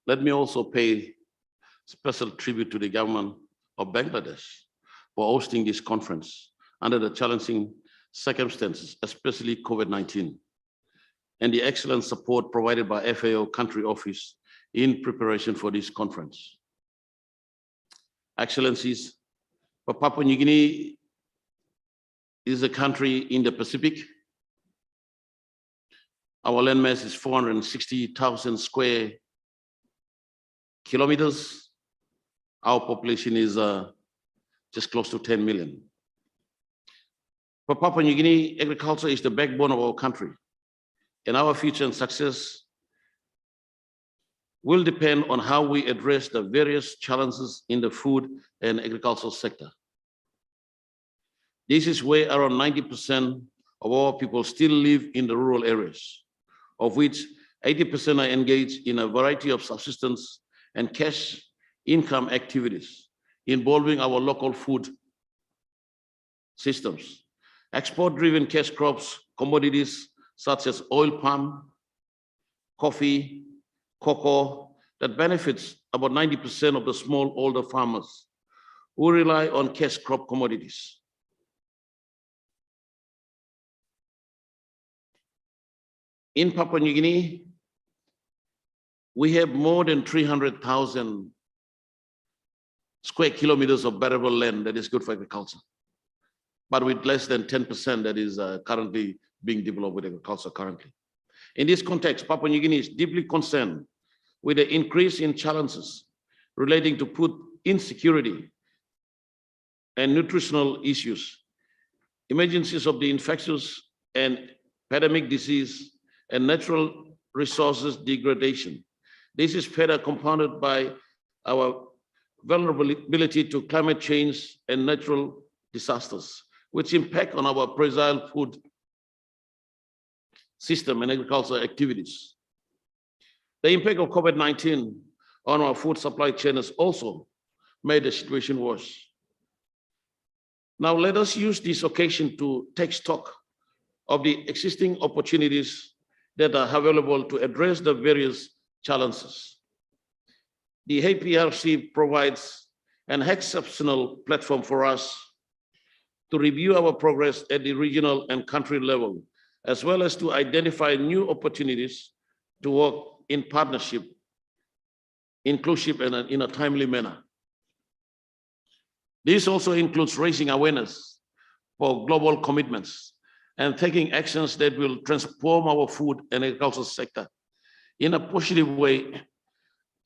let me also pay special tribute to the government of Bangladesh for hosting this conference under the challenging circumstances, especially COVID-19, and the excellent support provided by FAO country office in preparation for this conference. Excellencies, Papua New Guinea is a country in the Pacific. Our landmass is 460,000 square kilometers. Our population is just close to 10 million. For Papua New Guinea, agriculture is the backbone of our country, and our future and success will depend on how we address the various challenges in the food and agricultural sector. This is where around 90% of our people still live in the rural areas, of which 80% are engaged in a variety of subsistence and cash income activities involving our local food systems. Export-driven cash crops, commodities such as oil palm, coffee, cocoa, that benefits about 90% of the smallholder farmers who rely on cash crop commodities. In Papua New Guinea, we have more than 300,000 square kilometers of arable land that is good for agriculture. but with less than 10% that is currently being developed with agriculture currently. In this context, Papua New Guinea is deeply concerned with the increase in challenges relating to food insecurity and nutritional issues, emergencies of the infectious and pandemic disease, and natural resources degradation. This is further compounded by our vulnerability to climate change and natural disasters, which impact on our fragile food system and agricultural activities. The impact of COVID-19 on our food supply chain has also made the situation worse. Now let us use this occasion to take stock of the existing opportunities that are available to address the various challenges. The APRC provides an exceptional platform for us to review our progress at the regional and country level, as well as to identify new opportunities to work in partnership, inclusive and in a timely manner. This also includes raising awareness for global commitments and taking actions that will transform our food and agricultural sector in a positive way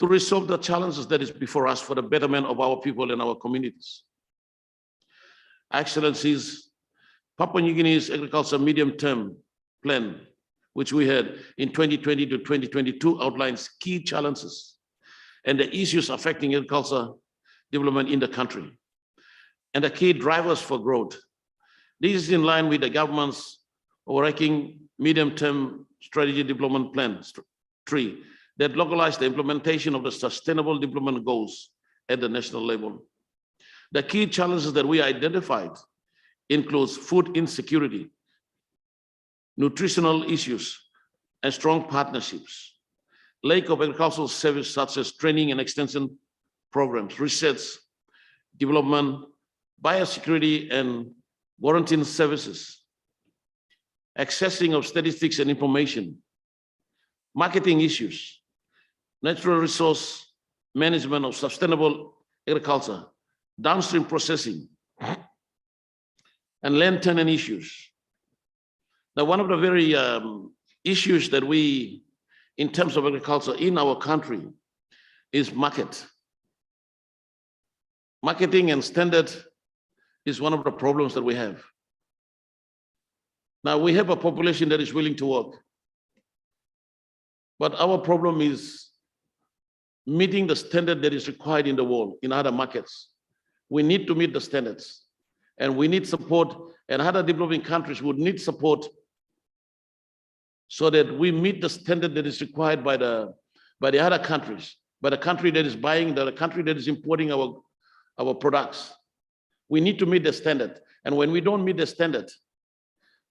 to resolve the challenges that is before us for the betterment of our people and our communities. Excellencies, Papua New Guinea's agriculture medium-term plan, which we had in 2020 to 2022, outlines key challenges and the issues affecting agriculture development in the country and the key drivers for growth. This is in line with the government's overarching medium-term strategy development plan 3 that localized the implementation of the sustainable development goals at the national level. The key challenges that we identified includes food insecurity, nutritional issues, and strong partnerships, lack of agricultural service such as training and extension programs, research, development, biosecurity, and warranting services, accessing of statistics and information, marketing issues, natural resource management of sustainable agriculture, downstream processing, and land tenure issues. Now, one of the very issues that we, in terms of agriculture in our country, is market. Marketing and standard is one of the problems that we have. Now, we have a population that is willing to work, but our problem is meeting the standard that is required in the world, in other markets. We need to meet the standards, and we need support, and other developing countries would need support so that we meet the standard that is required by the other countries, by the country that is buying, the country that is importing our products. We need to meet the standard. And when we don't meet the standard,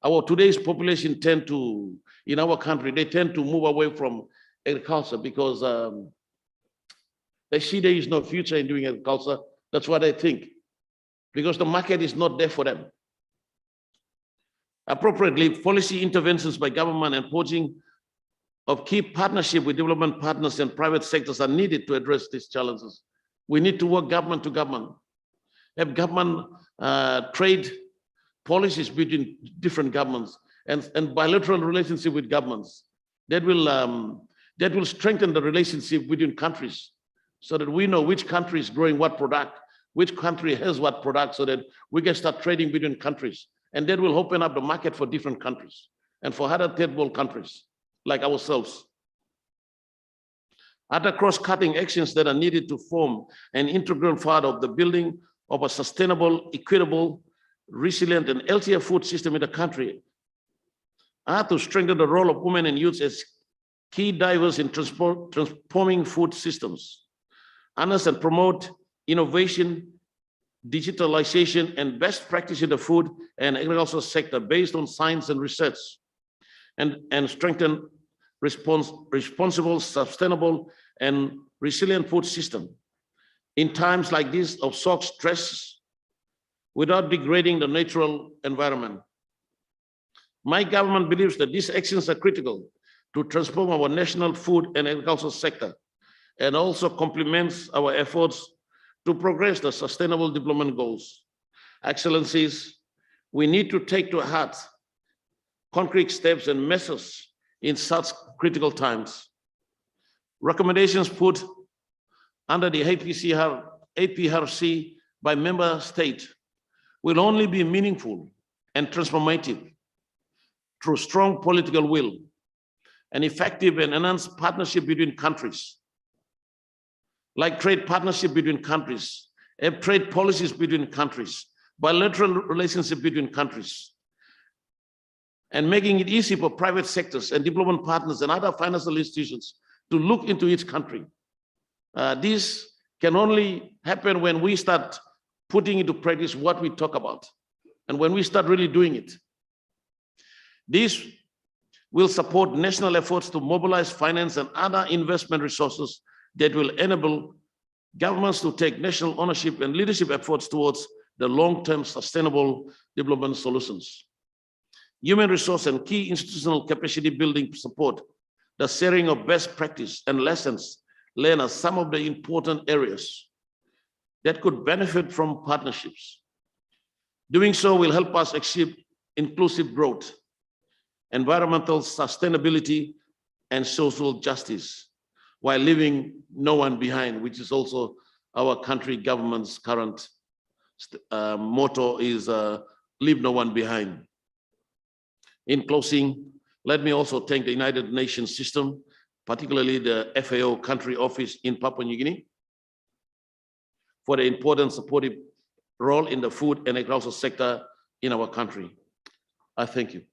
our today's population tend to, in our country, they tend to move away from agriculture because they see there is no future in doing agriculture. That's what they think, because the market is not there for them. Appropriately, policy interventions by government and forging of key partnership with development partners and private sectors are needed to address these challenges. We need to work government to government, have government trade policies between different governments and bilateral relationship with governments that will strengthen the relationship between countries so that we know which country is growing what product, which country has what product, so that we can start trading between countries. And that will open up the market for different countries and for other third world countries like ourselves. Other cross-cutting actions that are needed to form an integral part of the building of a sustainable, equitable, resilient, and healthier food system in the country are to strengthen the role of women and youth as key drivers in transforming food systems, harness and promote innovation, digitalization, and best practice in the food and agricultural sector based on science and research, and strengthen responsible, sustainable, and resilient food system in times like this of such stress without degrading the natural environment. My government believes that these actions are critical to transform our national food and agricultural sector, and also complements our efforts to progress the sustainable development goals. Excellencies, We need to take to heart concrete steps and measures in such critical times. Recommendations put under the APRC by member state will only be meaningful and transformative through strong political will, an effective and enhanced partnership between countries, like trade partnership between countries, trade policies between countries, bilateral relationship between countries, and making it easy for private sectors and development partners and other financial institutions to look into each country. This can only happen when we start putting into practice what we talk about and when we start really doing it. This will support national efforts to mobilize finance and other investment resources that will enable governments to take national ownership and leadership efforts towards the long-term sustainable development solutions. Human resource and key institutional capacity building support the sharing of best practice and lessons learned are some of the important areas that could benefit from partnerships. Doing so will help us achieve inclusive growth, environmental sustainability, and social justice, while leaving no one behind, which is also our country government's current motto is leave no one behind. In closing, let me also thank the United Nations system, particularly the FAO country office in Papua New Guinea, for the important supportive role in the food and agricultural sector in our country. I thank you.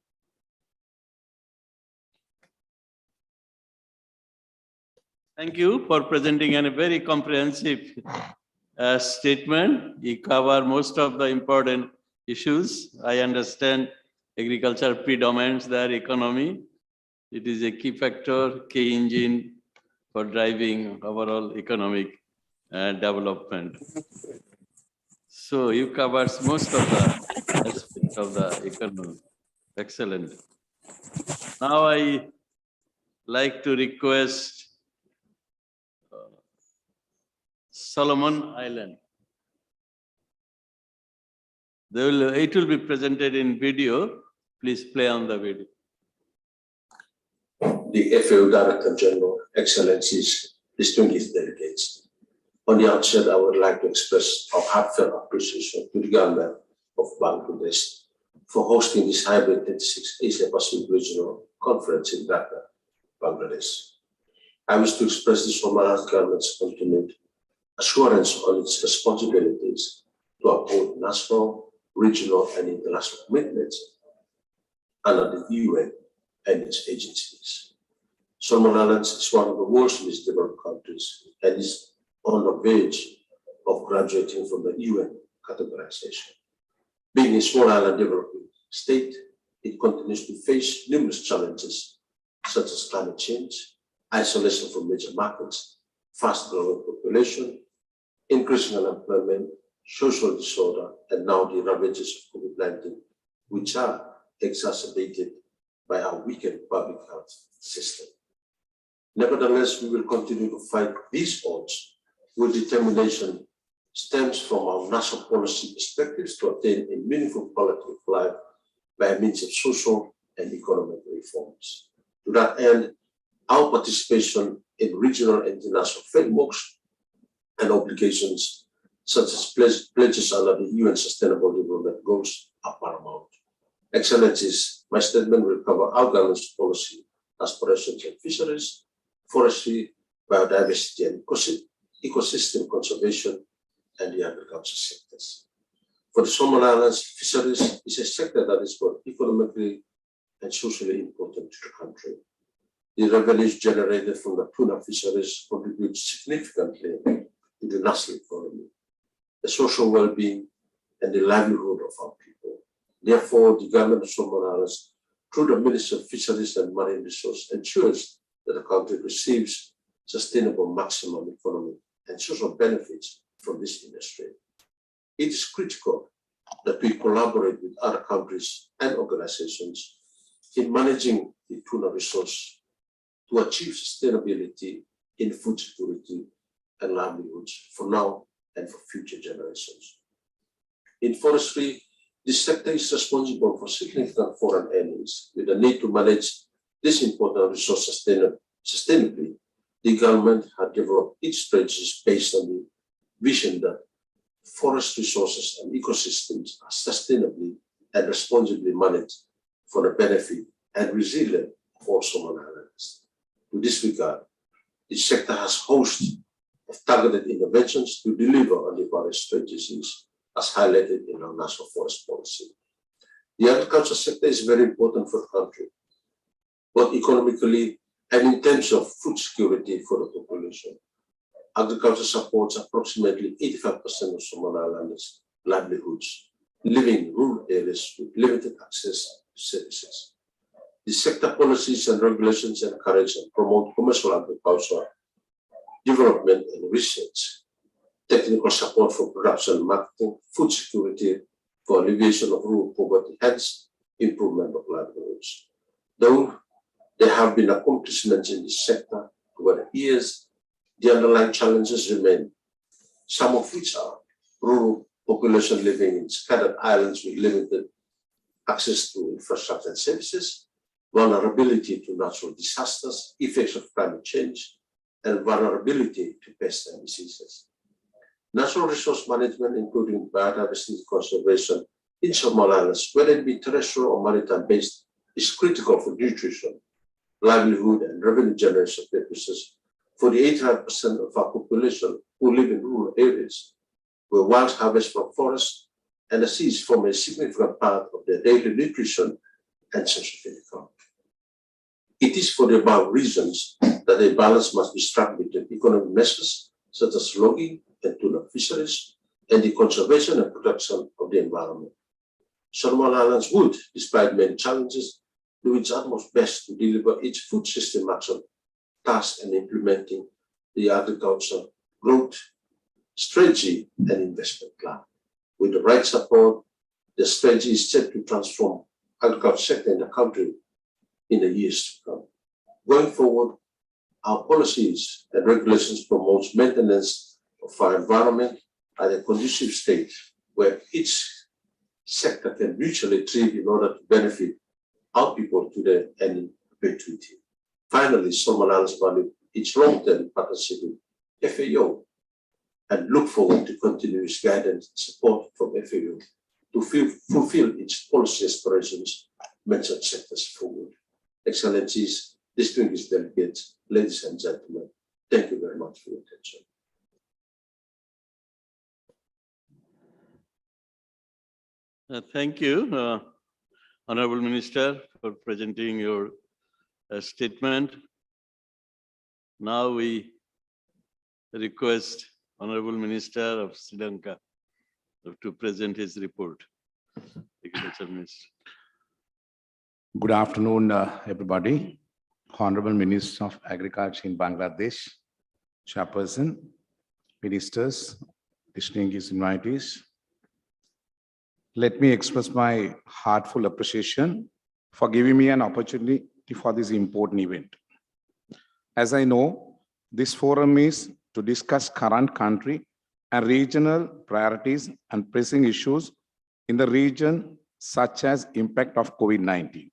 Thank you for presenting a very comprehensive statement. You cover most of the important issues. I understand agriculture predominates their economy. It is a key factor, key engine for driving overall economic development. So you covered most of the aspects of the economy. Excellent. Now I like to request Solomon Island. It will be presented in video. Please play on the video. The FAO Director General, Excellencies, distinguished delegates. On the outset, I would like to express our heartfelt appreciation to the government of Bangladesh for hosting this hybrid 36th Asia Pacific Regional Conference in Dhaka, Bangladesh. I wish to express the Somaliland government's continued assurance on its responsibilities to uphold national, regional, and international commitments under the UN and its agencies. Somaliland is one of the world's least developed countries and is on the verge of graduating from the UN categorization. Being a small island developing state, it continues to face numerous challenges such as climate change, isolation from major markets, fast-growing population, increasing unemployment, social disorder, and now the ravages of COVID-19, which are exacerbated by our weakened public health system. Nevertheless, we will continue to fight these odds with determination stems from our national policy perspectives to attain a meaningful quality of life by means of social and economic reforms. To that end, our participation in regional and international frameworks and obligations, such as pledges under the UN Sustainable Development Goals, are paramount. Excellencies, my statement will cover our government's policy, aspirations in fisheries, forestry, biodiversity, and ecosystem conservation, and the agriculture sectors. For the Solomon Islands, fisheries is a sector that is both economically and socially important to the country. The revenues generated from the tuna fisheries contribute significantly to the national economy, the social well-being, and the livelihood of our people. Therefore, the government of Solomon Islands, through the Ministry of Fisheries and Marine Resources, ensures that the country receives sustainable maximum economic and social benefits from this industry. It is critical that we collaborate with other countries and organizations in managing the tuna resource to achieve sustainability in food security and livelihoods for now and for future generations. In forestry, This sector is responsible for significant foreign earnings. With the need to manage this important resource sustainably, the government had developed its strategies based on the vision that forest resources and ecosystems are sustainably and responsibly managed for the benefit and resilience of all Somali islands. To this regard, the sector has host of targeted interventions to deliver on the various strategies as highlighted in our national forest policy. The agriculture sector is very important for the country, both economically and in terms of food security for the population. Agriculture supports approximately 85% of Somali islanders' livelihoods, living in rural areas with limited access to services. The sector policies and regulations encourage and promote commercial agriculture, development and research, technical support for production and marketing, food security for alleviation of rural poverty, hence improvement of livelihoods. Though there have been accomplishments in this sector over the years, the underlying challenges remain, some of which are rural population living in scattered islands with limited access to infrastructure and services, vulnerability to natural disasters, effects of climate change, and vulnerability to pests and diseases. Natural resource management, including biodiversity conservation in Somali islands, whether it be terrestrial or maritime based, is critical for nutrition, livelihood, and revenue generation purposes for the 85% of our population who live in rural areas, where wild harvest from forests and the seas form a significant part of their daily nutrition and social income. It is for the above reasons that a balance must be struck between economic measures such as logging and tuna fisheries and the conservation and protection of the environment. Solomon Islands would, despite many challenges, do its utmost best to deliver its food system action task and implementing the agriculture growth strategy and investment plan. With the right support, the strategy is set to transform agriculture sector in the country in the years to come. Going forward, our policies and regulations promote maintenance of our environment at a conducive state where each sector can mutually thrive in order to benefit our people to their end perpetuity. Finally, Solomon Islands value its long-term partnership with FAO and look forward to continuous guidance and support from FAO to fulfill its policy aspirations, mentioned sectors forward. Excellencies, distinguished delegates, ladies and gentlemen, thank you very much for your attention. Thank you, Honorable Minister, for presenting your statement. Now we request Honorable Minister of Sri Lanka to present his report. Agriculture Minister. Good afternoon, everybody. Honorable Minister of Agriculture in Bangladesh, Chairperson, Ministers, distinguished invitees. Let me express my heartfelt appreciation for giving me an opportunity for this important event. As I know, this forum is to discuss current country and regional priorities and pressing issues in the region, such as impact of COVID-19,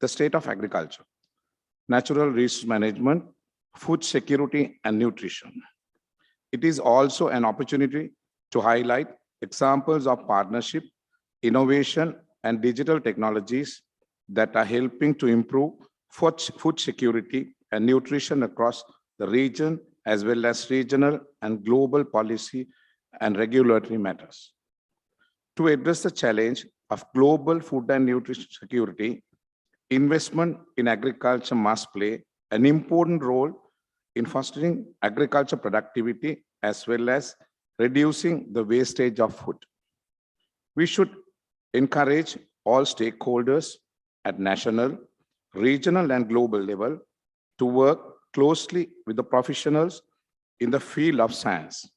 the state of agriculture, natural resource management, food security, and nutrition. It is also an opportunity to highlight examples of partnership, innovation, and digital technologies that are helping to improve food security and nutrition across the region, as well as regional and global policy and regulatory matters. To address the challenge of global food and nutrition security, investment in agriculture must play an important role in fostering agriculture productivity as well as reducing the wastage of food. We should encourage all stakeholders at national, regional, and global level to work closely with the professionals in the field of science,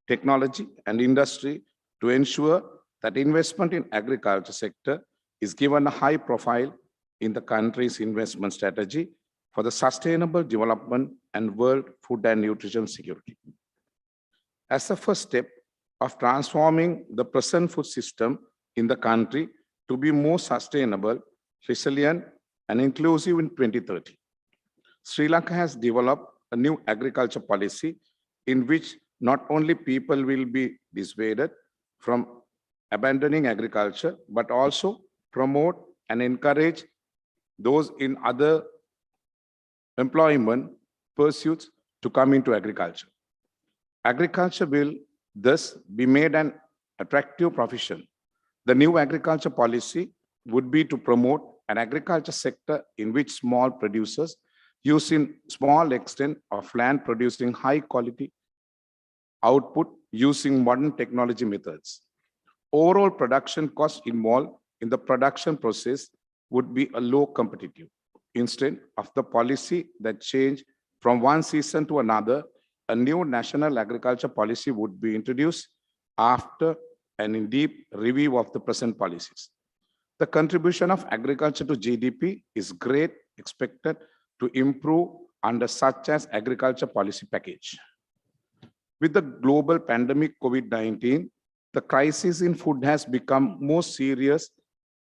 technology, and industry to ensure that investment in agriculture sector is given a high profile in the country's investment strategy for the sustainable development and world food and nutrition security. As the first step of transforming the present food system in the country to be more sustainable, resilient, and inclusive in 2030. Sri Lanka has developed a new agriculture policy in which not only people will be dissuaded from abandoning agriculture, but also promote and encourage those in other employment pursuits to come into agriculture. Agriculture will thus be made an attractive profession. The new agriculture policy would be to promote an agriculture sector in which small producers using small extent of land producing high quality output using modern technology methods. Overall production costs involved in the production process would be a low competitive. Instead of the policy that change from one season to another, a new national agriculture policy would be introduced after an in-depth review of the present policies. The contribution of agriculture to GDP is great, expected to improve under such as agriculture policy package. With the global pandemic COVID-19, the crisis in food has become more serious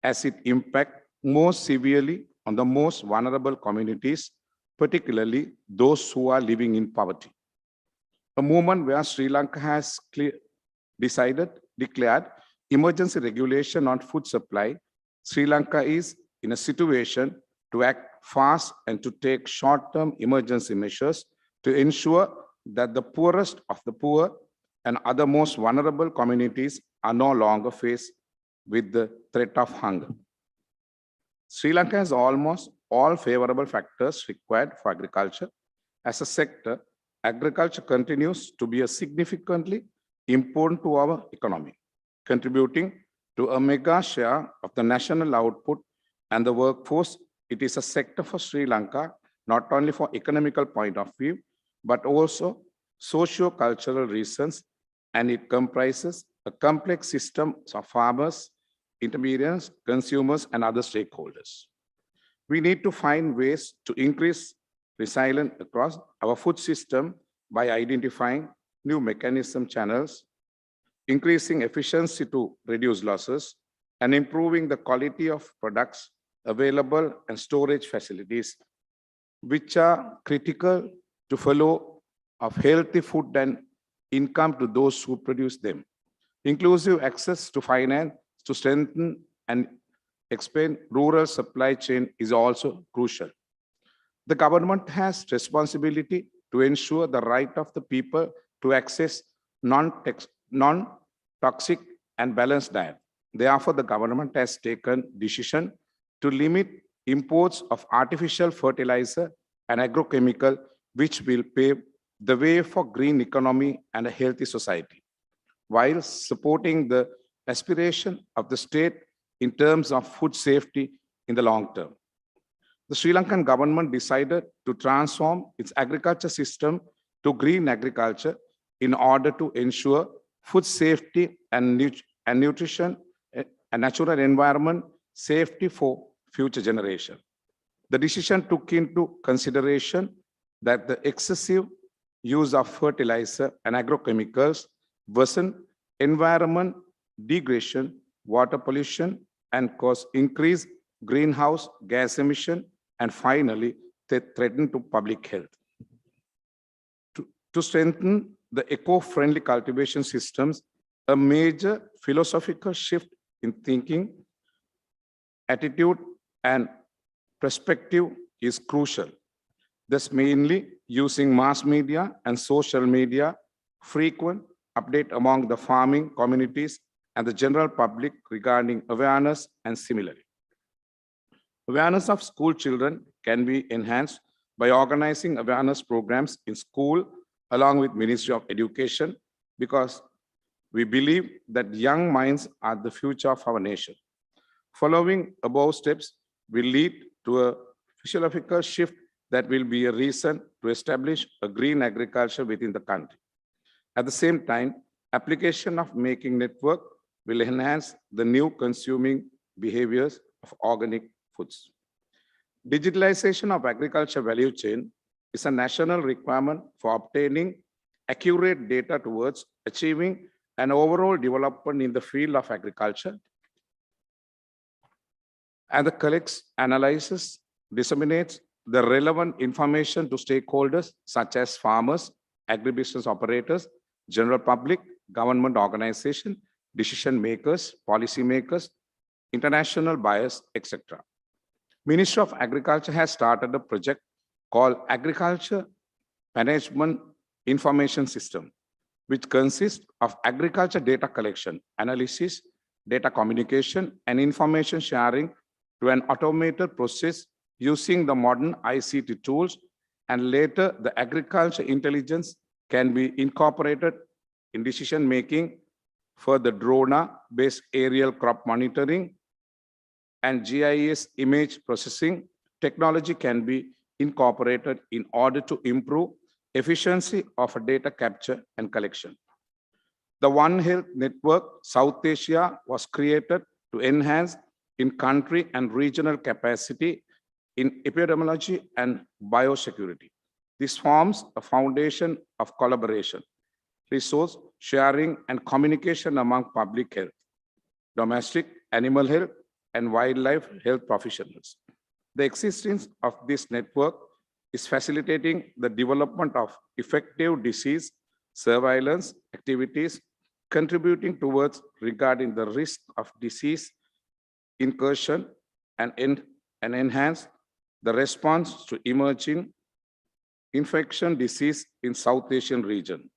as it impacts more severely on the most vulnerable communities, particularly those who are living in poverty. A moment where Sri Lanka has declared emergency regulation on food supply, Sri Lanka is in a situation to act fast and to take short-term emergency measures to ensure that the poorest of the poor and other most vulnerable communities are no longer faced with the threat of hunger. Sri Lanka has almost all favorable factors required for agriculture. As a sector, agriculture continues to be a significantly important to our economy, contributing to a mega share of the national output and the workforce. It is a sector for Sri Lanka, not only for economical point of view, but also socio-cultural reasons, and it comprises a complex system of farmers, intermediaries, consumers, and other stakeholders. We need to find ways to increase resilience across our food system by identifying new mechanism channels, increasing efficiency to reduce losses, and improving the quality of products available and storage facilities, which are critical to follow of healthy food and income to those who produce them. Inclusive access to finance to strengthen and expand rural supply chain is also crucial. The government has responsibility to ensure the right of the people to access non-toxic and balanced diet. Therefore, the government has taken decision to limit imports of artificial fertilizer and agrochemical, which will pave the way for green economy and a healthy society, while supporting the aspiration of the state in terms of food safety in the long term. The Sri Lankan government decided to transform its agriculture system to green agriculture in order to ensure food safety and nutrition and natural environment safety for future generations. The decision took into consideration that the excessive use of fertilizer and agrochemicals worsen environment degradation, water pollution, and cause increased greenhouse gas emission, and finally, they threaten to public health. To strengthen the eco-friendly cultivation systems, a major philosophical shift in thinking, attitude, and perspective is crucial. Thus, mainly using mass media and social media, frequent update among the farming communities and the general public regarding awareness and similarly. Awareness of school children can be enhanced by organizing awareness programs in school along with Ministry of Education, because we believe that young minds are the future of our nation. Following above steps will lead to a physiological shift that will be a reason to establish a green agriculture within the country. At the same time, application of making network will enhance the new consuming behaviors of organic foods. Digitalization of agriculture value chain is a national requirement for obtaining accurate data towards achieving and overall development in the field of agriculture, and collects, analyzes, disseminates the relevant information to stakeholders such as farmers, agribusiness operators, general public, government organization, decision makers, policy makers, international buyers, etc. Ministry of Agriculture has started a project called Agriculture Management Information System, which consists of agriculture data collection, analysis, data communication, and information sharing to an automated process using the modern ICT tools, and later the agriculture intelligence can be incorporated in decision-making for the drone-based aerial crop monitoring and GIS image processing. Technology can be incorporated in order to improve efficiency of data capture and collection. The One Health Network South Asia was created to enhance in-country and regional capacity in epidemiology and biosecurity. This forms a foundation of collaboration, resource sharing, and communication among public health, domestic, animal health, and wildlife health professionals. The existence of this network is facilitating the development of effective disease surveillance activities, contributing towards regarding the risk of disease incursion and enhance the response to emerging infection disease in South Asian region.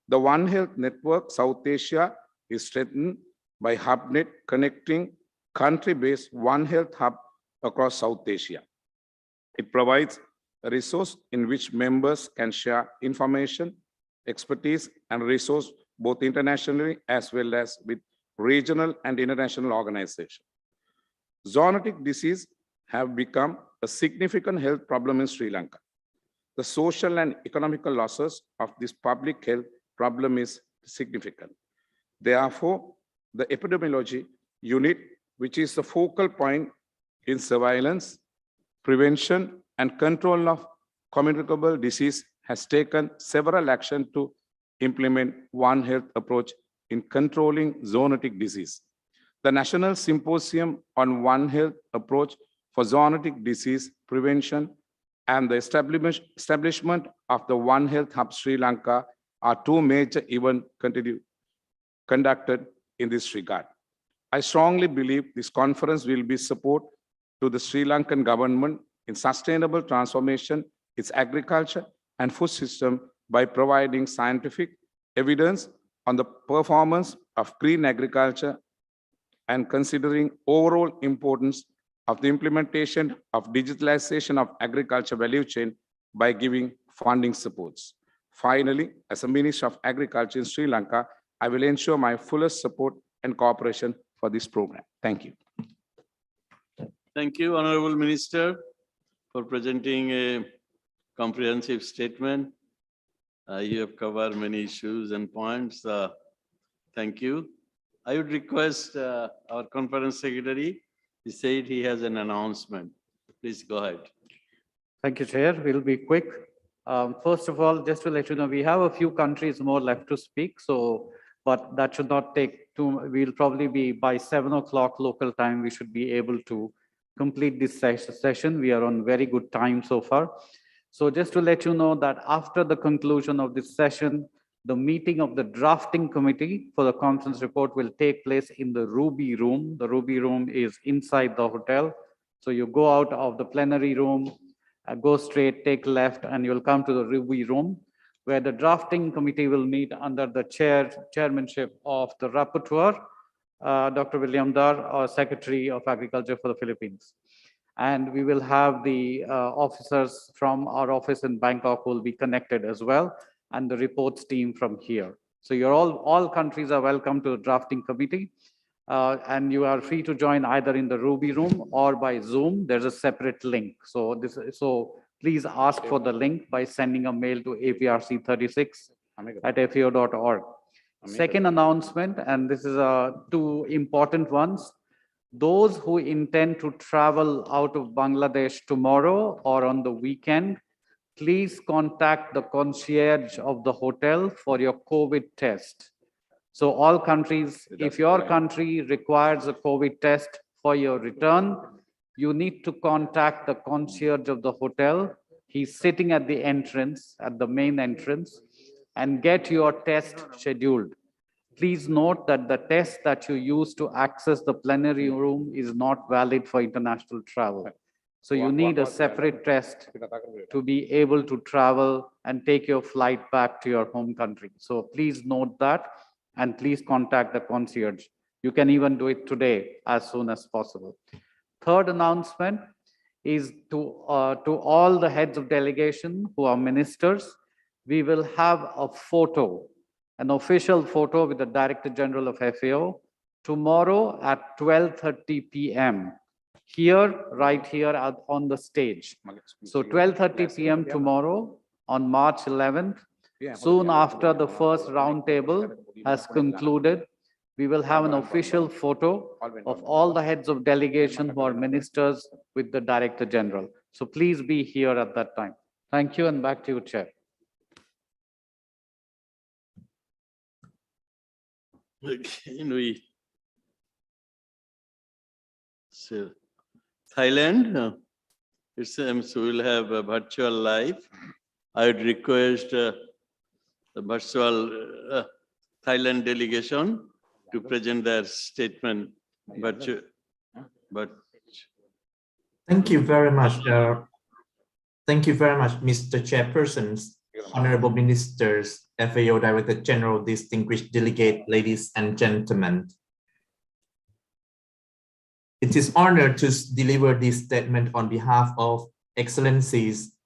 The One Health Network South Asia is strengthened by HubNet, connecting country-based One Health Hub across South Asia. It provides a resource in which members can share information, expertise, and resource both internationally as well as with regional and international organizations. Zoonotic disease have become a significant health problem in Sri Lanka. The social and economical losses of this public health problem is significant. Therefore, the epidemiology unit, which is the focal point in surveillance, prevention, and control of communicable disease, has taken several actions to implement One Health approach in controlling zoonotic disease. The National Symposium on One Health approach for zoonotic disease prevention and the establishment of the One Health Hub Sri Lanka are two major events conducted in this regard. I strongly believe this conference will be support to the Sri Lankan government in sustainable transformation, its agriculture and food system by providing scientific evidence on the performance of green agriculture and considering overall importance of the implementation of digitalization of agriculture value chain by giving funding supports. Finally, as a Minister of Agriculture in Sri Lanka, I will ensure my fullest support and cooperation for this program. Thank you. Thank you, Honorable Minister, for presenting a comprehensive statement. You have covered many issues and points. Thank you. I would request our conference secretary, he said he has an announcement. Please go ahead. Thank you, Chair. We'll be quick. First of all, just to let you know, we have a few countries more left to speak. But that should not take too, we'll probably be by 7 o'clock local time, we should be able to complete this session. We are on very good time so far. So just to let you know that after the conclusion of this session, the meeting of the drafting committee for the conference report will take place in the Ruby Room. The Ruby Room is inside the hotel. So you go out of the plenary room, go straight, take left, and you'll come to the Ruby Room, where the drafting committee will meet under the chairmanship of the rapporteur, Dr. William Dar, our Secretary of Agriculture for the Philippines. And we will have the officers from our office in Bangkok will be connected as well, and the reports team from here. So you're all countries are welcome to the drafting committee, and you are free to join either in the Ruby Room or by Zoom. There's a separate link. So please ask for the link by sending a mail to aprc36@fao.org. Second announcement, and this is two important ones. Those who intend to travel out of Bangladesh tomorrow or on the weekend, please contact the concierge of the hotel for your COVID test. So all countries, if your country requires a COVID test for your return, you need to contact the concierge of the hotel. He's sitting at the entrance, at the main entrance, and get your test scheduled. Please note that the test that you use to access the plenary room is not valid for international travel. So you need a separate test to be able to travel and take your flight back to your home country. So please note that, and please contact the concierge. You can even do it today as soon as possible. Third announcement is to all the heads of delegation who are ministers. We will have a photo, an official photo with the Director General of FAO tomorrow at 12:30 p.m. here, right here on the stage. So 12:30 p.m. tomorrow on March 11th, soon after the first roundtable has concluded, we will have an official photo of all the heads of delegation who are ministers with the Director General. So please be here at that time. Thank you, and back to you, Chair. So Thailand, it seems we will have a virtual live. I would request the virtual Thailand delegation to present their statement. But thank you very much. Thank you very much, Mr. Chairpersons, honorable ministers, FAO Director General, distinguished delegate, ladies and gentlemen. It is an honor to deliver this statement on behalf of Excellencies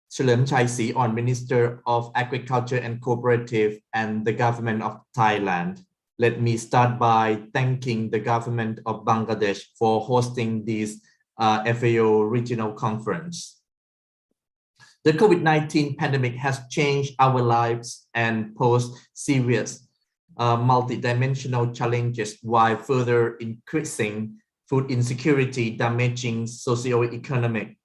Chalerm Chaisriorn, Minister of Agriculture and Cooperative, and the Government of Thailand. Let me start by thanking the Government of Bangladesh for hosting this FAO Regional Conference. The COVID-19 pandemic has changed our lives and posed serious multidimensional challenges while further increasing food insecurity, damaging socioeconomic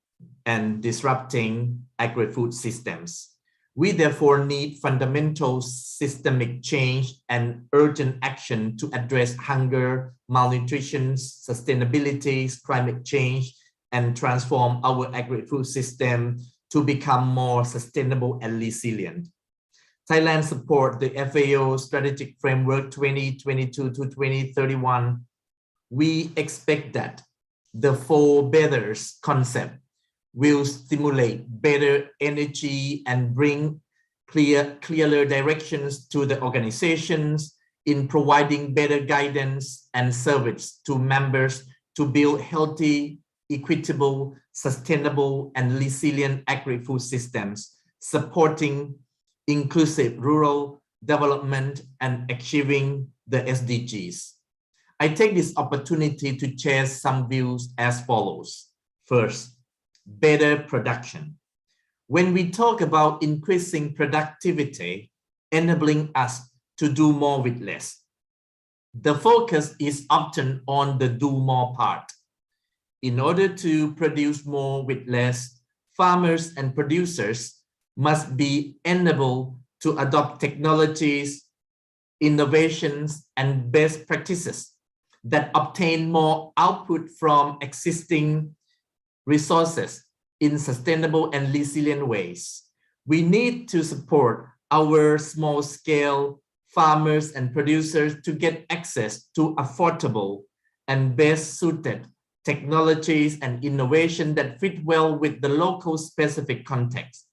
and disrupting agri-food systems. We therefore need fundamental systemic change and urgent action to address hunger, malnutrition, sustainability, climate change, and transform our agri-food system to become more sustainable and resilient. Thailand supports the FAO Strategic Framework 2022 to 2031. We expect that the four betters concept will stimulate better energy and bring clearer directions to the organizations in providing better guidance and service to members to build healthy, equitable, sustainable, and resilient agri-food systems, supporting inclusive rural development and achieving the SDGs. I take this opportunity to share some views as follows. First, better production. When we talk about increasing productivity, enabling us to do more with less, the focus is often on the do more part. In order to produce more with less, farmers and producers must be enabled to adopt technologies, innovations, and best practices that obtain more output from existing resources in sustainable and resilient ways. We need to support our small-scale farmers and producers to get access to affordable and best-suited technologies and innovation that fit well with the local specific context.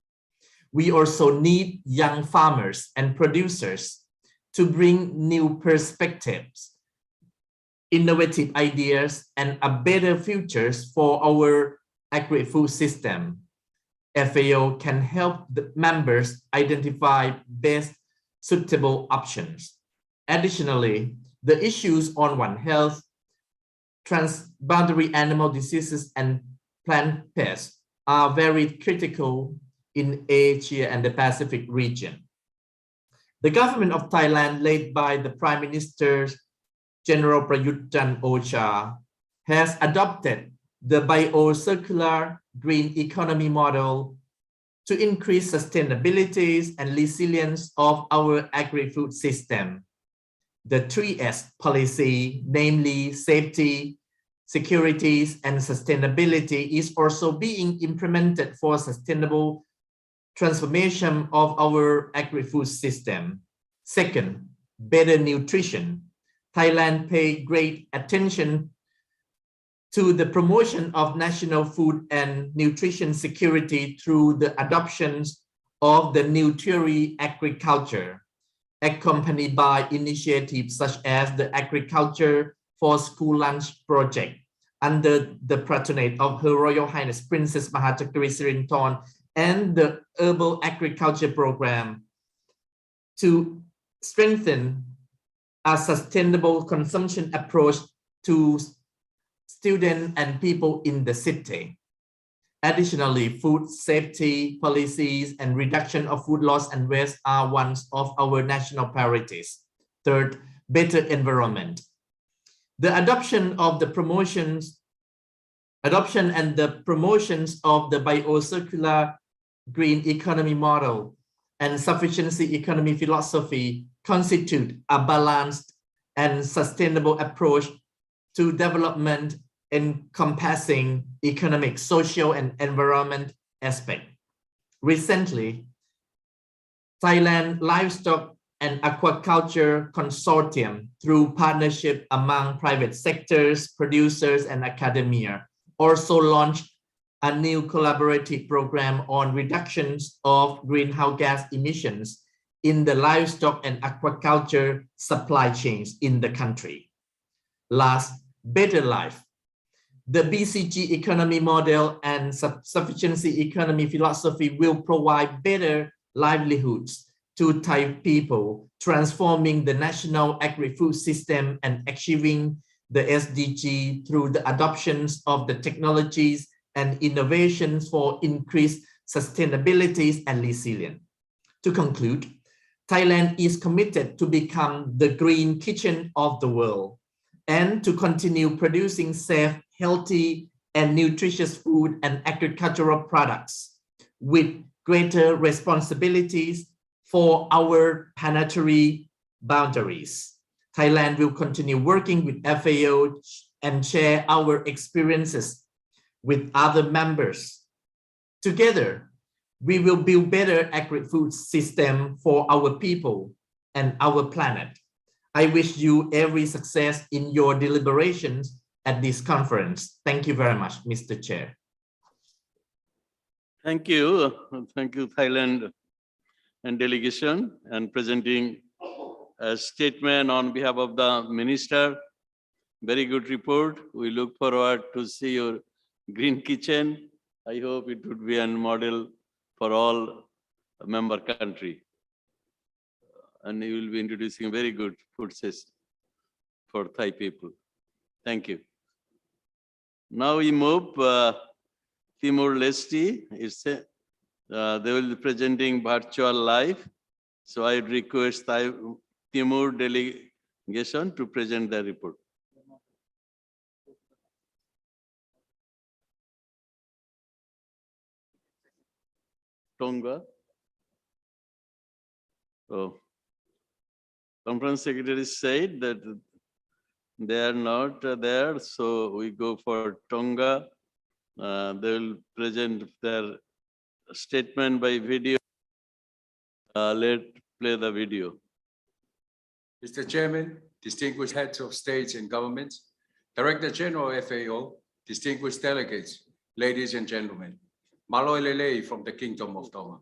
We also need young farmers and producers to bring new perspectives, innovative ideas, and a better futures for our agri-food system. FAO can help the members identify best suitable options. Additionally, the issues on One Health, transboundary animal diseases, and plant pests are very critical in Asia and the Pacific region. The government of Thailand, led by the Prime Minister General Prayut Chan-o-cha, has adopted the bio-circular green economy model to increase sustainability and resilience of our agri-food system. The 3S policy, namely safety, security, and sustainability, is also being implemented for sustainable transformation of our agri-food system. Second, better nutrition. Thailand pays great attention to the promotion of national food and nutrition security through the adoption of the Nutritional agriculture, accompanied by initiatives such as the Agriculture for School Lunch project under the patronage of Her Royal Highness Princess Mahachakriri Sirinthorn and the Herbal Agriculture Program to strengthen a sustainable consumption approach to students and people in the city. Additionally, food safety policies and reduction of food loss and waste are one of our national priorities. Third, better environment. The adoption and the promotions of the biocircular green economy model and sufficiency economy philosophy constitute a balanced and sustainable approach to development encompassing economic, social, and environment aspect. Recently, Thailand Livestock and Aquaculture Consortium, through partnership among private sectors, producers, and academia, also launched a new collaborative program on reductions of greenhouse gas emissions in the livestock and aquaculture supply chains in the country. Last, better life. The BCG economy model and sufficiency economy philosophy will provide better livelihoods to Thai people, transforming the national agri-food system and achieving the SDG through the adoptions of the technologies and innovations for increased sustainability and resilience. To conclude, Thailand is committed to become the green kitchen of the world and to continue producing safe, healthy, and nutritious food and agricultural products with greater responsibilities for our planetary boundaries. Thailand will continue working with FAO and share our experiences with other members. Together, we will build better agri-food system for our people and our planet. I wish you every success in your deliberations at this conference. Thank you very much, Mr. Chair. Thank you. Thank you, Thailand and delegation, and presenting a statement on behalf of the minister. Very good report. We look forward to see your green kitchen. I hope it would be a model for all member country. And you will be introducing a very good food system for Thai people. Thank you. Now we move Timor-Leste. They will be presenting virtual live. So I request Timor delegation to present the report. Tonga. Oh. Conference secretary said that they are not there, so we go for Tonga. They will present their statement by video. Let's play the video. Mr. Chairman, distinguished heads of states and governments, Director General FAO, distinguished delegates, ladies and gentlemen, Maloi Lele from the Kingdom of Tonga.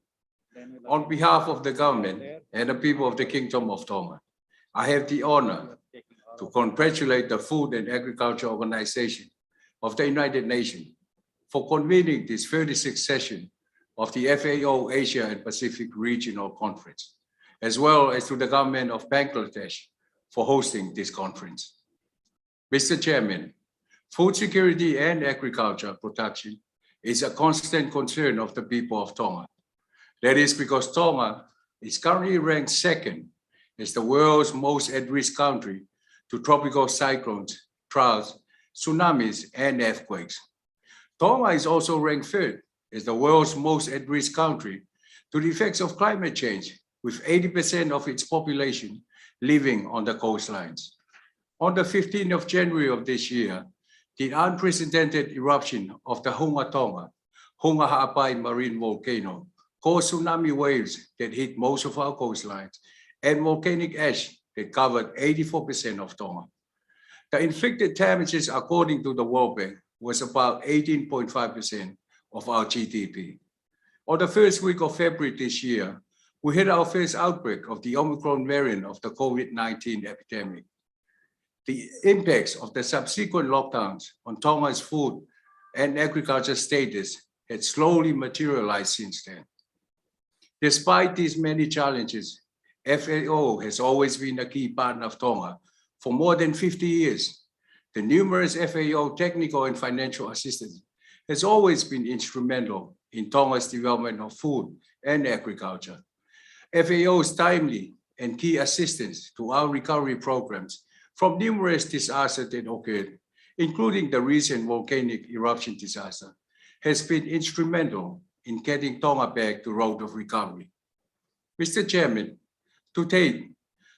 On behalf of the government and the people of the Kingdom of Tonga, I have the honor to congratulate the Food and Agriculture Organization of the United Nations for convening this 36th session of the FAO Asia and Pacific Regional Conference, as well as to the government of Bangladesh for hosting this conference. Mr. Chairman, food security and agriculture production is a constant concern of the people of Tonga. That is because Tonga is currently ranked second as the world's most at-risk country to tropical cyclones, droughts, tsunamis, and earthquakes. Tonga is also ranked third as the world's most at-risk country to the effects of climate change, with 80% of its population living on the coastlines. On the 15th of January of this year, the unprecedented eruption of the Hunga Tonga, Hunga Ha'apai marine volcano, caused tsunami waves that hit most of our coastlines and volcanic ash that covered 84% of Tonga. The inflicted damages, according to the World Bank, was about 18.5% of our GDP. On the first week of February this year, we had our first outbreak of the Omicron variant of the COVID-19 epidemic. The impacts of the subsequent lockdowns on Tonga's food and agriculture status had slowly materialized since then. Despite these many challenges, FAO has always been a key partner of Tonga for more than 50 years. The numerous FAO technical and financial assistance has always been instrumental in Tonga's development of food and agriculture. FAO's timely and key assistance to our recovery programs from numerous disasters that occurred, including the recent volcanic eruption disaster, has been instrumental in getting Tonga back to road of recovery. Mr. Chairman, to date,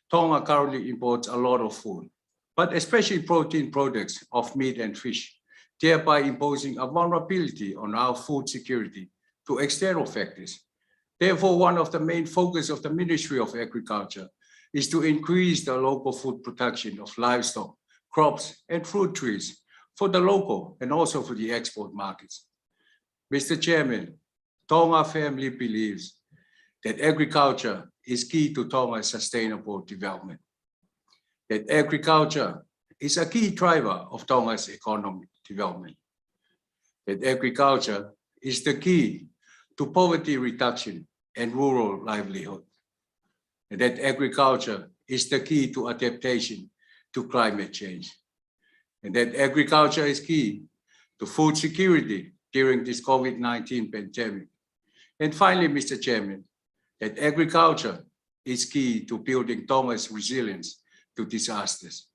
Tonga currently imports a lot of food, but especially protein products of meat and fish, thereby imposing a vulnerability on our food security to external factors. Therefore, one of the main focus of the Ministry of Agriculture is to increase the local food production of livestock, crops, and fruit trees for the local and also for the export markets. Mr. Chairman, Tonga family believes that agriculture is key to Tonga's sustainable development, that agriculture is a key driver of Tonga's economic development, that agriculture is the key to poverty reduction and rural livelihood, and that agriculture is the key to adaptation to climate change, and that agriculture is key to food security during this COVID-19 pandemic. And finally, Mr. Chairman, that agriculture is key to building Tonga's resilience to disasters.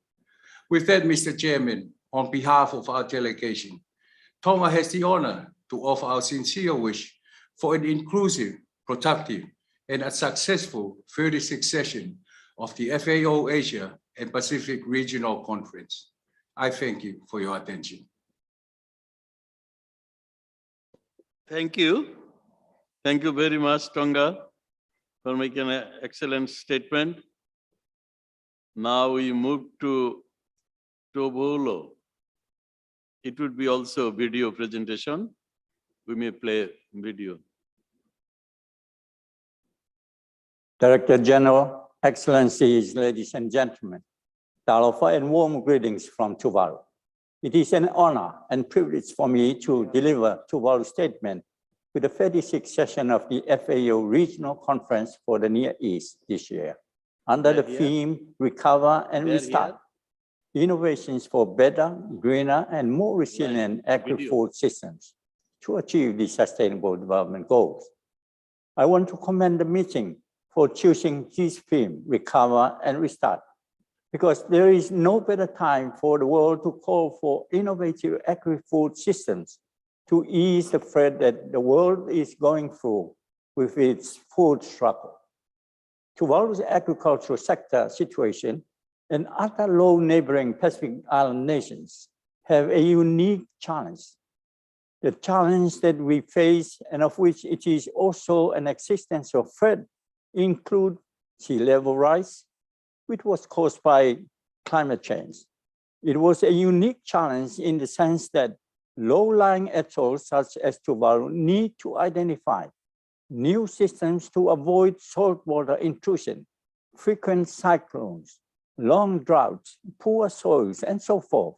With that, Mr. Chairman, on behalf of our delegation, Tonga has the honor to offer our sincere wish for an inclusive, productive, and a successful 36th session of the FAO Asia and Pacific Regional Conference. I thank you for your attention. Thank you. Thank you very much, Tonga, for making an excellent statement. Now we move to Tobolo. It would be also a video presentation. We may play video. Director General, Excellencies, ladies and gentlemen, Talofa and warm greetings from Tuvalu. It is an honor and privilege for me to deliver Tuvalu's statement to the 36th session of the FAO Regional Conference for the Near East this year, under the theme Recover and Restart, Innovations for Better, Greener, and More Resilient Agri-Food Systems to achieve the Sustainable Development Goals. I want to commend the meeting for choosing this theme, Recover and Restart, because there is no better time for the world to call for innovative agri-food systems to ease the threat that the world is going through with its food struggle. Tuvalu's agricultural sector situation and other low neighboring Pacific Island nations have a unique challenge. The challenge that we face, and of which it is also an existential threat, include sea level rise, which was caused by climate change. It was a unique challenge in the sense that low-lying atolls such as Tuvalu need to identify new systems to avoid saltwater intrusion, frequent cyclones, long droughts, poor soils, and so forth.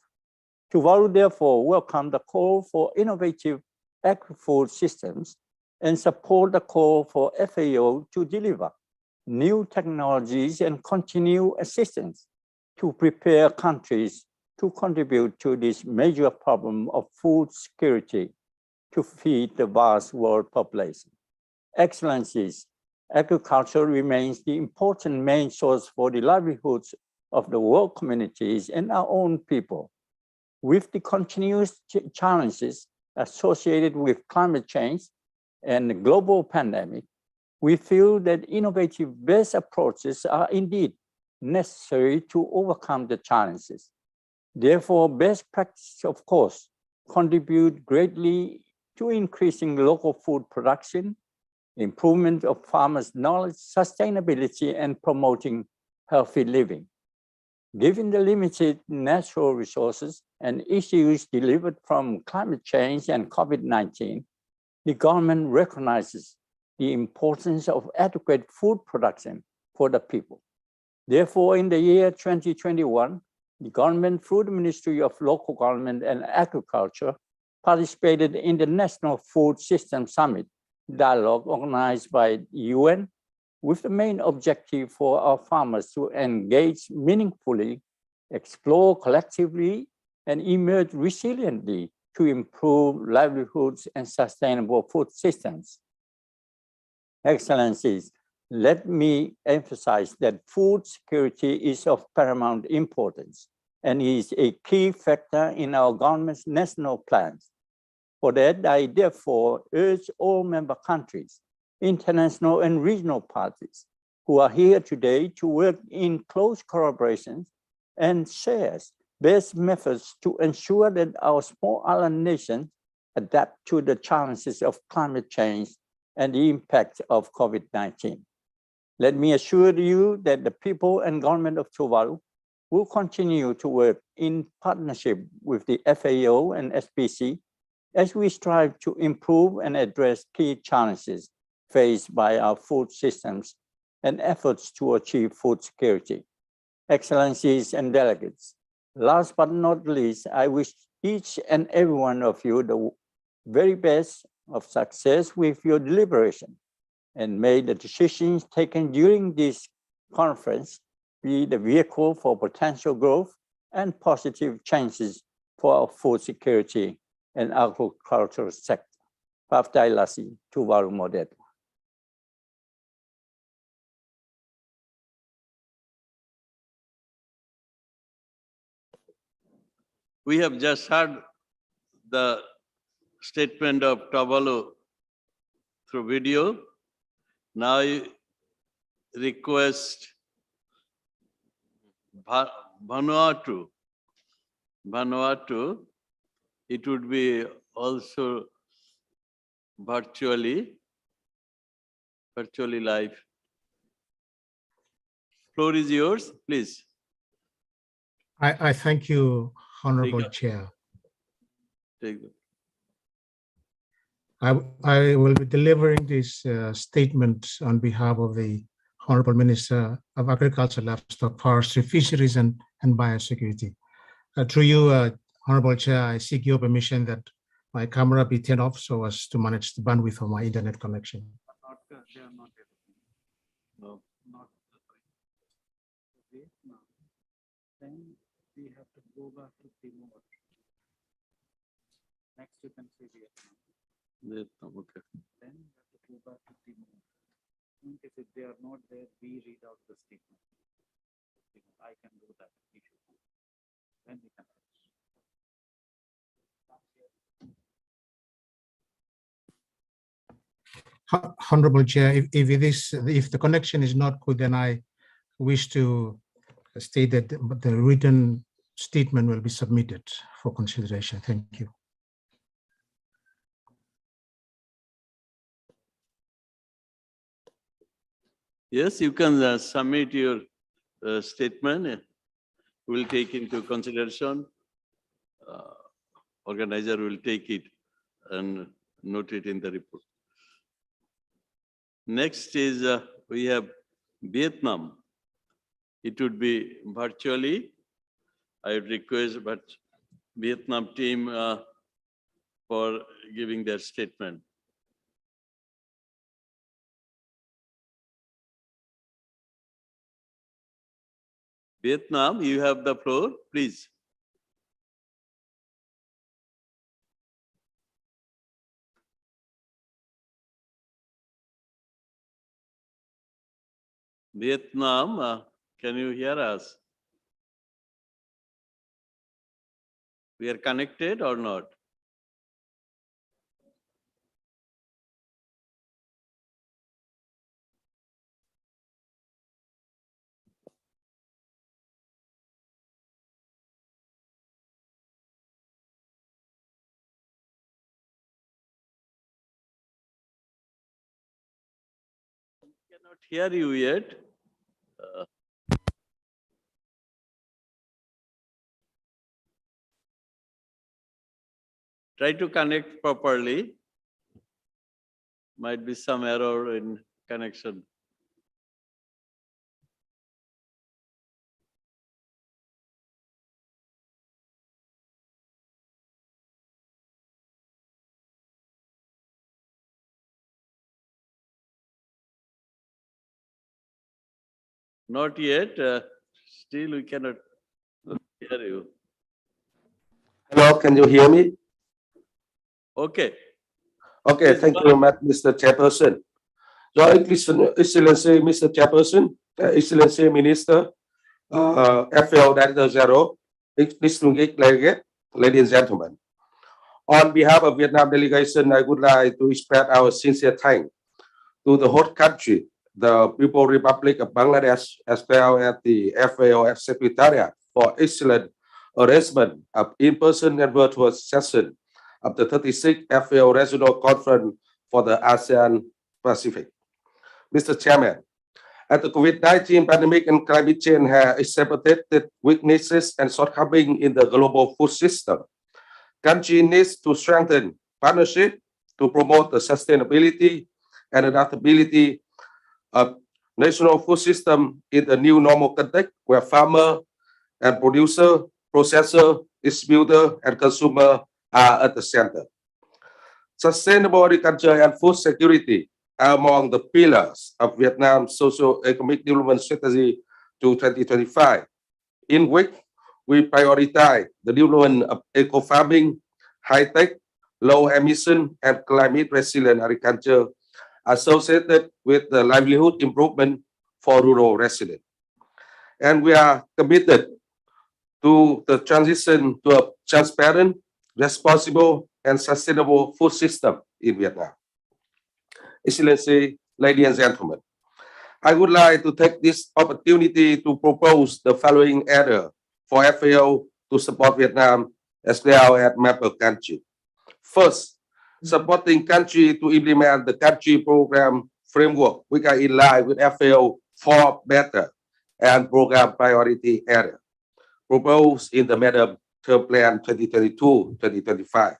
Tuvalu therefore welcomed the call for innovative agri-food systems and support the call for FAO to deliver new technologies and continue assistance to prepare countries to contribute to this major problem of food security to feed the vast world population. Excellencies, agriculture remains the important main source for the livelihoods of the world communities and our own people. With the continuous challenges associated with climate change and the global pandemic, we feel that innovative-based approaches are indeed necessary to overcome the challenges. Therefore, best practice, of course, contribute greatly to increasing local food production, improvement of farmers' knowledge, sustainability, and promoting healthy living. Given the limited natural resources and issues delivered from climate change and COVID-19, the government recognizes the importance of adequate food production for the people. Therefore, in the year 2021, the government, through the Ministry of Local Government and Agriculture, participated in the National Food System Summit dialogue organized by the UN, with the main objective for our farmers to engage meaningfully, explore collectively, and emerge resiliently to improve livelihoods and sustainable food systems. Excellencies, let me emphasize that food security is of paramount importance and is a key factor in our government's national plans. For that, I therefore urge all member countries, international and regional parties who are here today to work in close collaboration and share best methods to ensure that our small island nations adapt to the challenges of climate change and the impact of COVID-19. Let me assure you that the people and government of Tuvalu will continue to work in partnership with the FAO and SPC as we strive to improve and address key challenges faced by our food systems and efforts to achieve food security. Excellencies and delegates, last but not least, I wish each and every one of you the very best of success with your deliberation, and may the decisions taken during this conference be the vehicle for potential growth and positive changes for our food security and agricultural sector. Paftailasi, Tuvalu Modet. We have just heard the statement of Tuvalu through video. Now I request Vanuatu, it would be also virtually live. Floor is yours, please. I thank you, Honorable Chair. Take it. I will be delivering this statement on behalf of the Honorable Minister of Agriculture, Livestock, Forestry, Fisheries, and Biosecurity. Through you, Honorable Chair, I seek your permission that my camera be turned off so as to manage the bandwidth of my internet connection. No. Then we have to go back to Timor. Next you can see Vietnam. Okay. Then we have to go back to Timor. In case if they are not there, we read out the statement. I can do that. Then we can finish. Honorable Chair, if the connection is not good, then I wish to state that the written statement will be submitted for consideration. Thank you. Yes, you can submit your statement. We'll take into consideration. Organizer will take it and note it in the report. Next is we have Vietnam. It would be virtually. I would request but Vietnam team for giving their statement. Vietnam, you have the floor, please. Vietnam, can you hear us? We are connected or not? Not hear you yet. Try to connect properly. Might be some error in connection. Not yet. Still, we cannot hear you. Hello, can you hear me? Okay. Okay, thank you very much, Mr. Chairperson. Your Excellency, Mr. Chairperson, Excellency Minister, FAO Director General, distinguished delegate, ladies and gentlemen. On behalf of Vietnam delegation, I would like to express our sincere thanks to the host country, the People's Republic of Bangladesh, as well as the FAO Secretariat for excellent arrangement of in-person and virtual session of the 36th FAO Regional Conference for the ASEAN Pacific. Mr. Chairman, as the COVID-19 pandemic and climate change have exacerbated weaknesses and shortcomings in the global food system, country needs to strengthen partnership to promote the sustainability and adaptability of national food system in the new normal context where farmer and producer, processor, distributor, and consumer are at the center. Sustainable agriculture and food security are among the pillars of Vietnam's socio-economic development strategy to 2025, in which we prioritize the development of eco-farming, high-tech, low-emission, and climate-resilient agriculture associated with the livelihood improvement for rural residents. And we are committed to the transition to a transparent, responsible, and sustainable food system in Vietnam. Excellency, ladies and gentlemen, I would like to take this opportunity to propose the following area for FAO to support Vietnam as well as member countries. First, supporting country to implement the country program framework which are in line with FAO for better and program priority area proposed in the medium-term plan 2022-2025.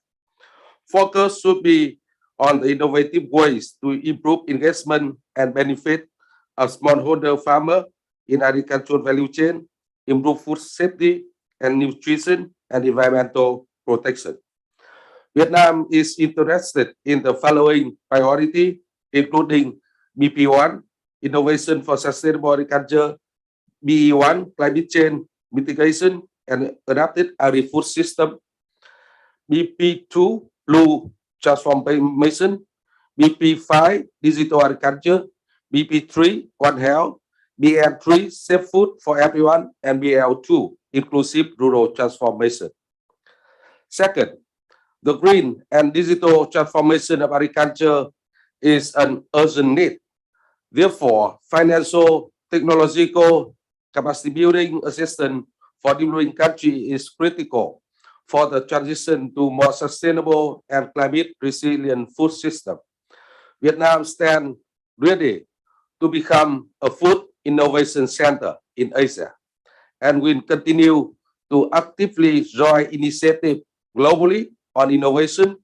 Focus should be on the innovative ways to improve engagement and benefit of smallholder farmer in agricultural value chain, improve food safety and nutrition and environmental protection. Vietnam is interested in the following priority, including BP1, Innovation for Sustainable Agriculture, BE1, Climate Change Mitigation and Adapted Agri-Food System, BP2, Blue Transformation, BP5, Digital Agriculture, BP3, One Health, BL3, Safe Food for Everyone, and BL2, Inclusive Rural Transformation. Second, the green and digital transformation of agriculture is an urgent need. Therefore, financial, technological, capacity building assistance for developing countries is critical for the transition to more sustainable and climate resilient food system. Vietnam stands ready to become a food innovation center in Asia and will continue to actively join initiatives globally on innovation,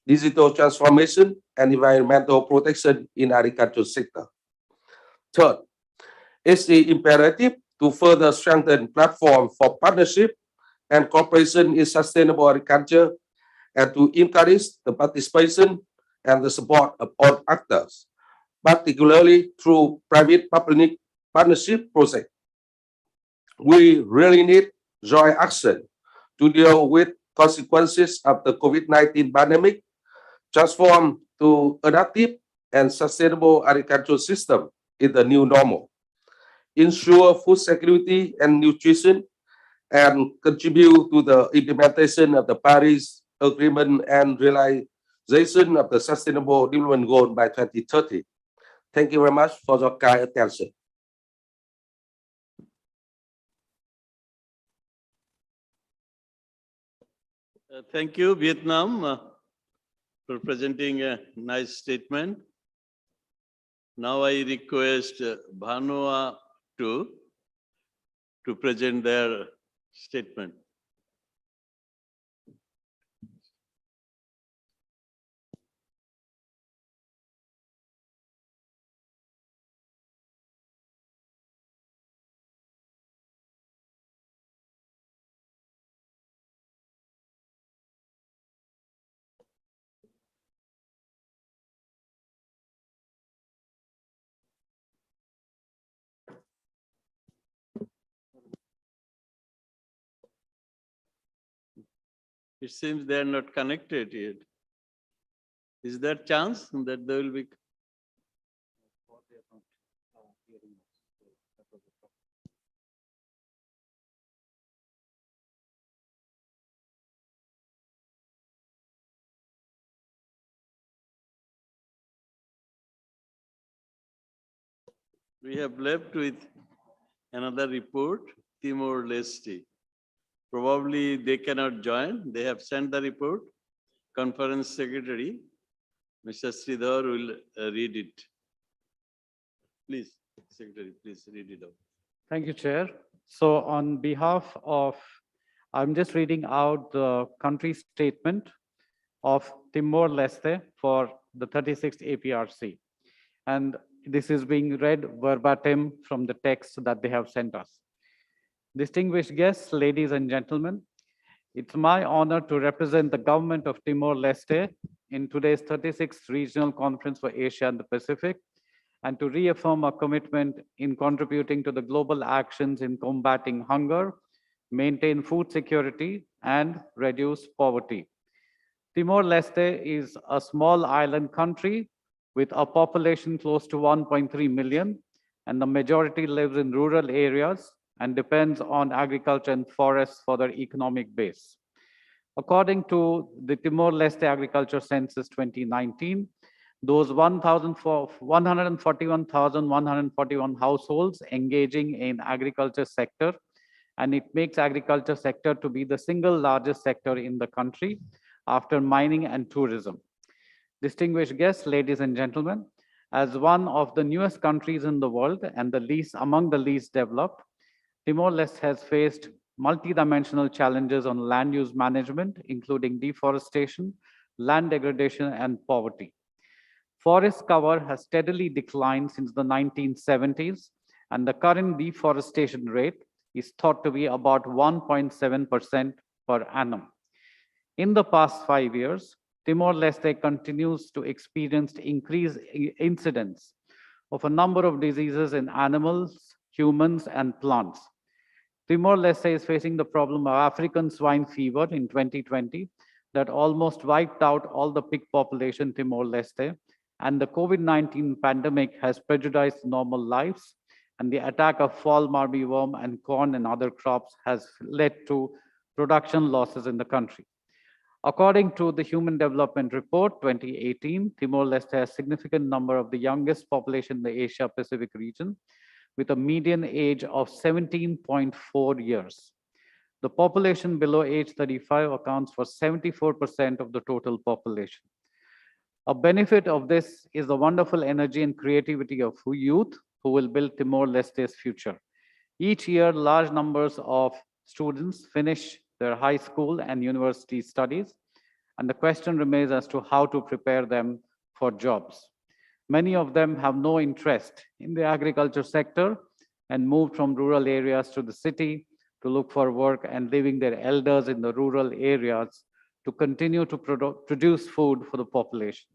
digital transformation, and environmental protection in agricultural sector. Third, it's imperative to further strengthen platform for partnership and cooperation in sustainable agriculture and to encourage the participation and the support of all actors, particularly through private-public partnership projects. We really need joint action to deal with consequences of the COVID-19 pandemic, transform to adaptive and sustainable agricultural system in the new normal, ensure food security and nutrition, and contribute to the implementation of the Paris Agreement and realization of the Sustainable Development Goal by 2030. Thank you very much for your kind attention. Thank you, Vietnam, for presenting a nice statement. Now I request Bhanua to present their statement. It seems they are not connected yet. Is there chance that they will be? We have left with another report, Timor-Leste. Probably they cannot join. They have sent the report. Conference Secretary, Mr. Sridhar will read it. Please, Secretary, please read it out. Thank you, Chair. So on behalf of, I'm just reading out the country statement of Timor-Leste for the 36th APRC. And this is being read verbatim from the text that they have sent us. Distinguished guests, ladies and gentlemen, it's my honor to represent the government of Timor-Leste in today's 36th Regional Conference for Asia and the Pacific, and to reaffirm our commitment in contributing to the global actions in combating hunger, maintain food security, and reduce poverty. Timor-Leste is a small island country with a population close to 1.3 million, and the majority lives in rural areas and depends on agriculture and forests for their economic base. According to the Timor-Leste Agriculture Census 2019, those 141,141 households engaging in agriculture sector, and it makes agriculture sector to be the single largest sector in the country after mining and tourism. Distinguished guests, ladies and gentlemen, as one of the newest countries in the world and among the least developed, Timor-Leste has faced multidimensional challenges on land use management, including deforestation, land degradation, and poverty. Forest cover has steadily declined since the 1970s, and the current deforestation rate is thought to be about 1.7% per annum. In the past 5 years, Timor-Leste continues to experience increased incidence of a number of diseases in animals, humans, and plants. Timor-Leste is facing the problem of African swine fever in 2020 that almost wiped out all the pig population in Timor-Leste, and the COVID-19 pandemic has prejudiced normal lives, and the attack of fall marmyworm and corn and other crops has led to production losses in the country. According to the Human Development Report 2018, Timor-Leste has a significant number of the youngest population in the Asia-Pacific region, with a median age of 17.4 years. The population below age 35 accounts for 74% of the total population. A benefit of this is the wonderful energy and creativity of youth who will build Timor-Leste's future. Each year, large numbers of students finish their high school and university studies, and the question remains as to how to prepare them for jobs. Many of them have no interest in the agriculture sector and moved from rural areas to the city to look for work, and leaving their elders in the rural areas to continue to produce food for the population.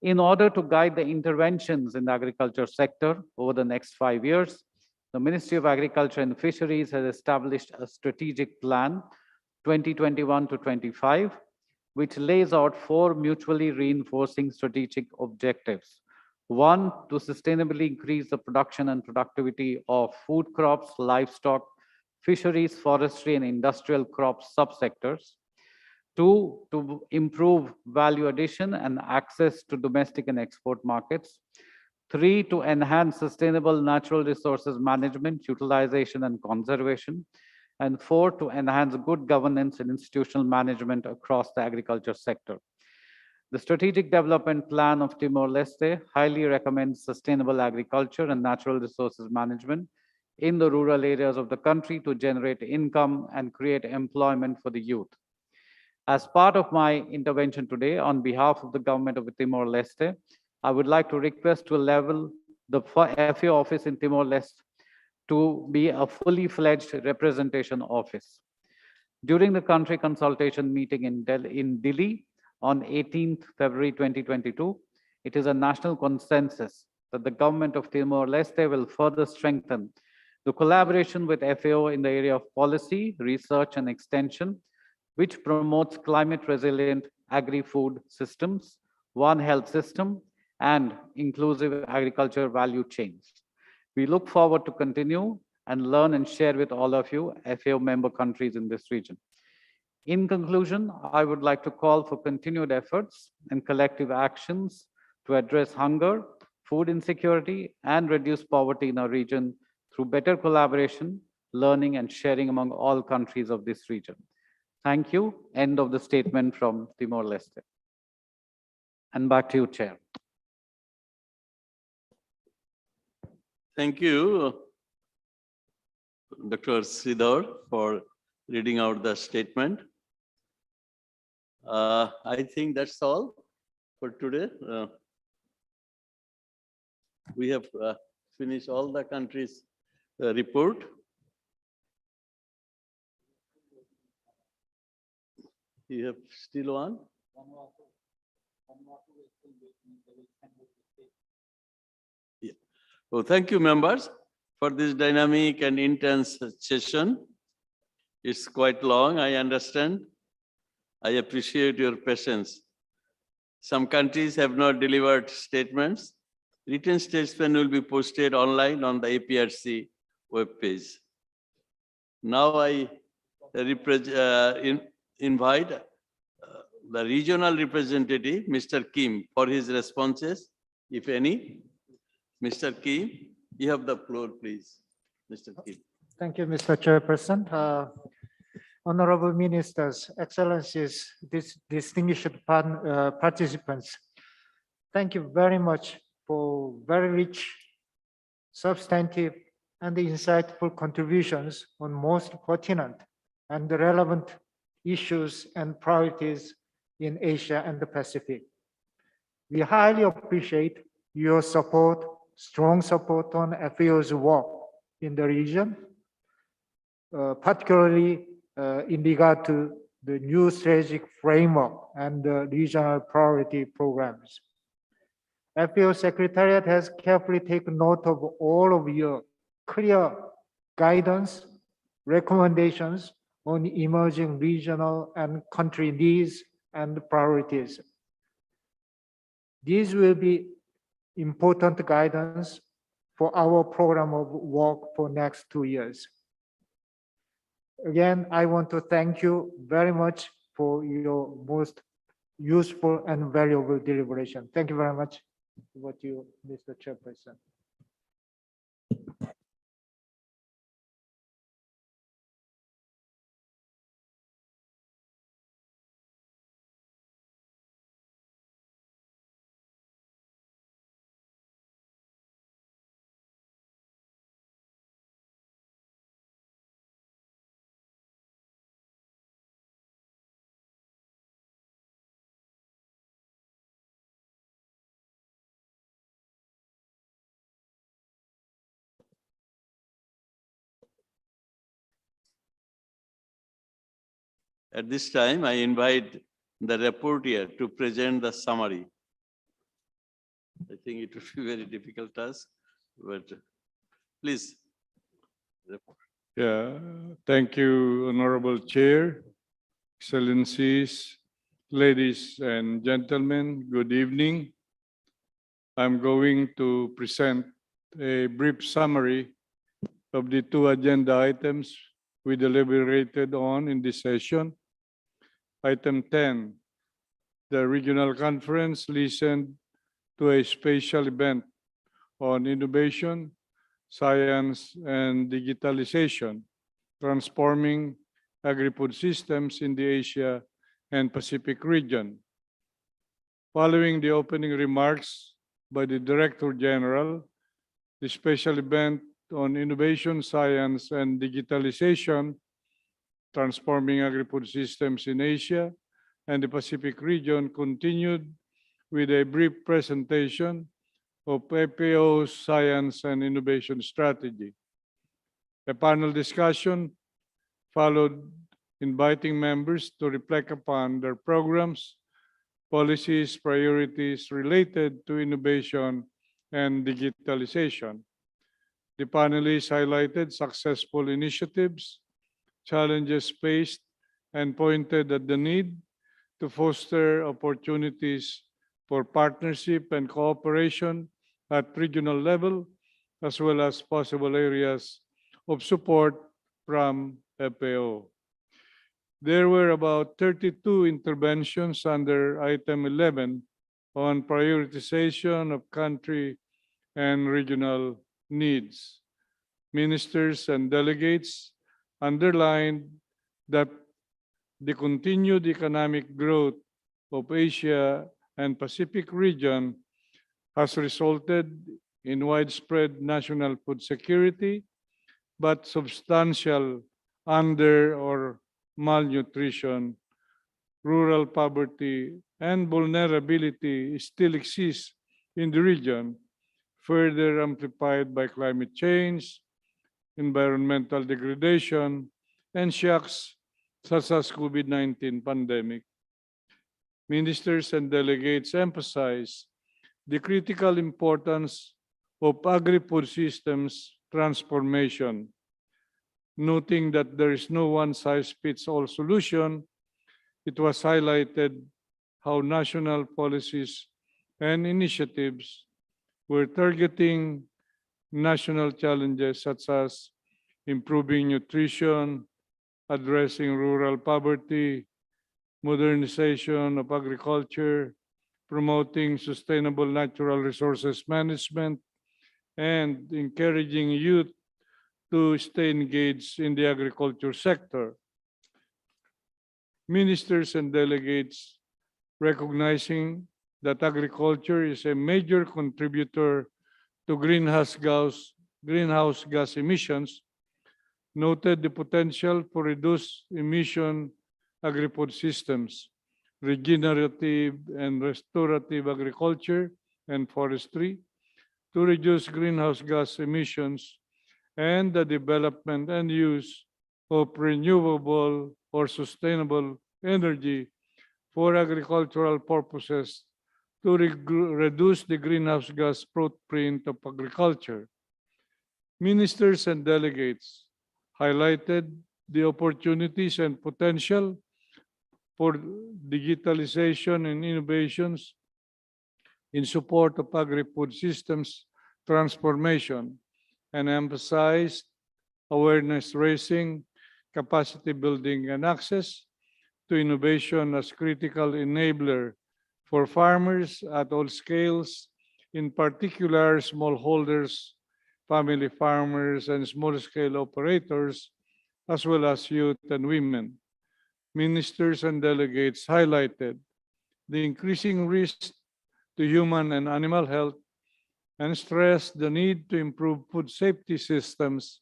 In order to guide the interventions in the agriculture sector over the next 5 years, the Ministry of Agriculture and Fisheries has established a strategic plan 2021 to 25, which lays out 4 mutually reinforcing strategic objectives. 1, to sustainably increase the production and productivity of food crops, livestock, fisheries, forestry, and industrial crops subsectors. 2, to improve value addition and access to domestic and export markets. 3, to enhance sustainable natural resources management, utilization, and conservation. And 4, to enhance good governance and institutional management across the agriculture sector. The Strategic Development Plan of Timor-Leste highly recommends sustainable agriculture and natural resources management in the rural areas of the country to generate income and create employment for the youth. As part of my intervention today, on behalf of the government of Timor-Leste, I would like to request to level the FAO office in Timor-Leste to be a fully fledged representation office. During the country consultation meeting in Dili on 18th February 2022, it is a national consensus that the government of Timor-Leste will further strengthen the collaboration with FAO in the area of policy, research, and extension, which promotes climate-resilient agri-food systems, One Health system, and inclusive agriculture value chains. We look forward to continue and learn and share with all of you, FAO member countries in this region. In conclusion, I would like to call for continued efforts and collective actions to address hunger, food insecurity, and reduce poverty in our region through better collaboration, learning, and sharing among all countries of this region. Thank you. End of the statement from Timor-Leste. And back to you, Chair. Thank you, Dr. Sridhar, for reading out the statement. I think that's all for today. We have finished all the countries' report. You have still one? Yeah. Well, thank you, members, for this dynamic and intense session. It's quite long, I understand. I appreciate your patience. Some countries have not delivered statements. Written statements will be posted online on the APRC webpage. Now I invite the regional representative, Mr. Kim, for his responses, if any. Mr. Kim, you have the floor, please. Mr. Kim. Thank you, Mr. Chairperson. Honorable Ministers, Excellencies, distinguished participants, thank you very much for very rich, substantive, and insightful contributions on most pertinent and relevant issues and priorities in Asia and the Pacific. We highly appreciate your support, strong support on FAO's work in the region, particularly in regard to the new strategic framework and the regional priority programs. FAO Secretariat has carefully taken note of all of your clear guidance, recommendations on emerging regional and country needs and priorities. These will be important guidance for our program of work for next 2 years. Again, I want to thank you very much for your most useful and valuable deliberation. Thank you very much. Over to you, Mr. Chairperson. At this time, I invite the rapporteur to present the summary. I think it would be a very difficult task, but please. Yeah, thank you, Honorable Chair, Excellencies, ladies and gentlemen, good evening. I'm going to present a brief summary of the 2 agenda items we deliberated on in this session. Item 10, the regional conference listened to a special event on innovation, science, and digitalization, transforming agri-food systems in the Asia and Pacific region. Following the opening remarks by the Director General, the special event on innovation, science, and digitalization, transforming agri-food systems in Asia and the Pacific region continued with a brief presentation of FAO's science and innovation strategy. A panel discussion followed, inviting members to reflect upon their programs, policies, priorities related to innovation and digitalization. The panelists highlighted successful initiatives, challenges faced, and pointed at the need to foster opportunities for partnership and cooperation at regional level, as well as possible areas of support from FAO. There were about 32 interventions under item 11 on prioritization of country and regional needs. Ministers and delegates underlined that the continued economic growth of Asia and Pacific region has resulted in widespread national food security, but substantial under or malnutrition, rural poverty, and vulnerability still exist in the region, further amplified by climate change, environmental degradation, and shocks such as COVID-19 pandemic. Ministers and delegates emphasize the critical importance of agri-food systems transformation, noting that there is no one-size-fits-all solution. It was highlighted how national policies and initiatives were targeting national challenges such as improving nutrition, addressing rural poverty, modernization of agriculture, promoting sustainable natural resources management, and encouraging youth to stay engaged in the agriculture sector. Ministers and delegates, recognizing that agriculture is a major contributor to greenhouse gas emissions, noted the potential for reduced emission agri-food systems, regenerative and restorative agriculture and forestry to reduce greenhouse gas emissions, and the development and use of renewable or sustainable energy for agricultural purposes to reduce the greenhouse gas footprint of agriculture. Ministers and delegates highlighted the opportunities and potential for digitalization and innovations in support of agri-food systems transformation, and emphasized awareness raising, capacity building, and access to innovation as critical enabler for farmers at all scales, in particular smallholders, family farmers, and small-scale operators, as well as youth and women. Ministers and delegates highlighted the increasing risk to human and animal health and stressed the need to improve food safety systems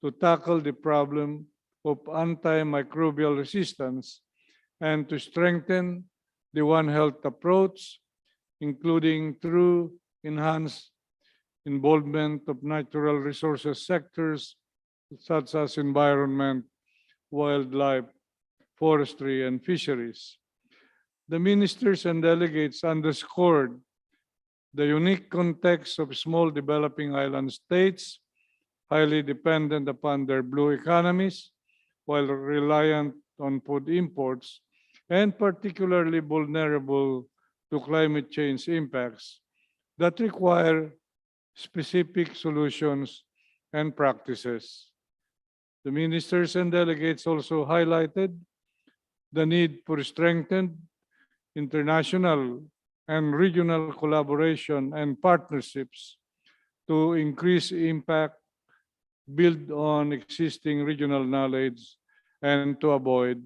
to tackle the problem of antimicrobial resistance and to strengthen the One Health approach, including through enhanced involvement of natural resources sectors such as environment, wildlife, forestry, and fisheries. The ministers and delegates underscored the unique context of small developing island states, highly dependent upon their blue economies, while reliant on food imports, and particularly vulnerable to climate change impacts that require specific solutions and practices. The ministers and delegates also highlighted the need for strengthened international and regional collaboration and partnerships to increase impact, build on existing regional knowledge, and to avoid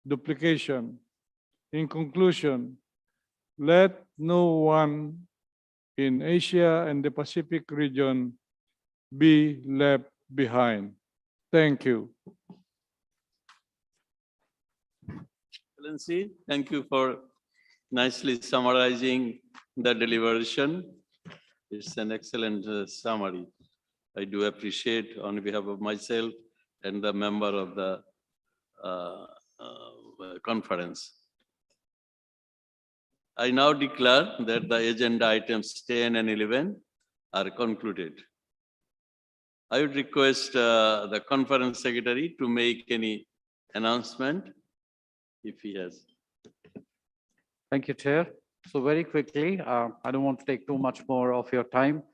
duplication. In conclusion, let no one in Asia and the Pacific region be left behind. Thank you. Excellency, thank you for nicely summarizing the deliberation. It's an excellent summary. I do appreciate on behalf of myself and the member of the conference. I now declare that the agenda items 10 and 11 are concluded. I would request the conference secretary to make any announcement if he has. Thank you, Chair. So very quickly, I don't want to take too much more of your time.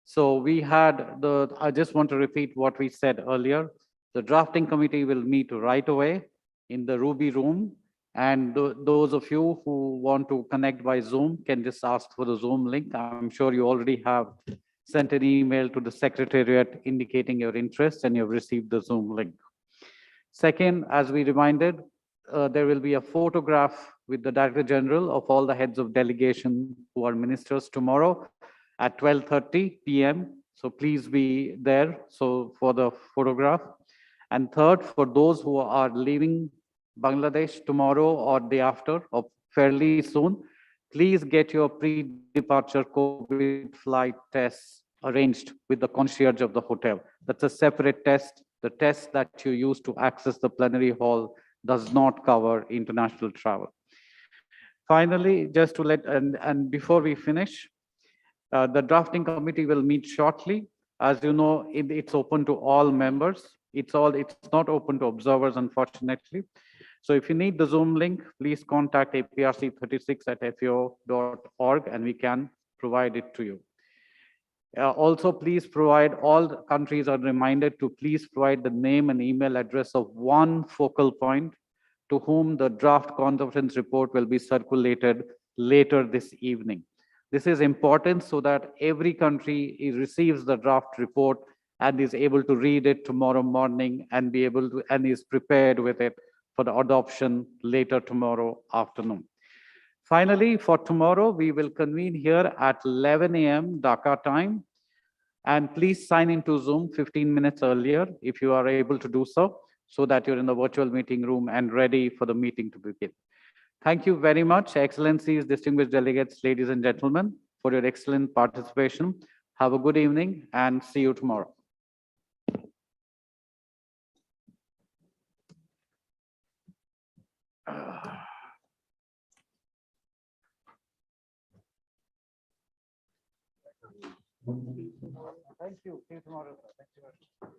So we had I just want to repeat what we said earlier. The drafting committee will meet right away in the Ruby room. And those of you who want to connect by Zoom can just ask for the Zoom link. I'm sure you already have sent an email to the Secretariat indicating your interest and you've received the Zoom link. Second, as we reminded, there will be a photograph with the Director General of all the heads of delegation who are ministers tomorrow at 12:30 p.m. So please be there for the photograph. And third, for those who are leaving Bangladesh tomorrow or day after or fairly soon, please get your pre-departure COVID flight tests arranged with the concierge of the hotel. That's a separate test. The test that you use to access the plenary hall does not cover international travel. Finally, just to and before we finish, the drafting committee will meet shortly. As you know, it's open to all members. It's not open to observers, unfortunately. So if you need the Zoom link, please contact APRC36@fao.org and we can provide it to you. Also, please provide, all the countries are reminded to please provide the name and email address of one focal point to whom the draft conference report will be circulated later this evening. This is important so that every country receives the draft report and is able to read it tomorrow morning and be able to and is prepared with it for the adoption later tomorrow afternoon. Finally, for tomorrow, we will convene here at 11 a.m. Dhaka time. And please sign into Zoom 15 minutes earlier if you are able to do so that you're in the virtual meeting room and ready for the meeting to begin. Thank you very much, Excellencies, distinguished delegates, ladies and gentlemen, for your excellent participation. Have a good evening and see you tomorrow. Thank you. See you tomorrow. Thank you very much.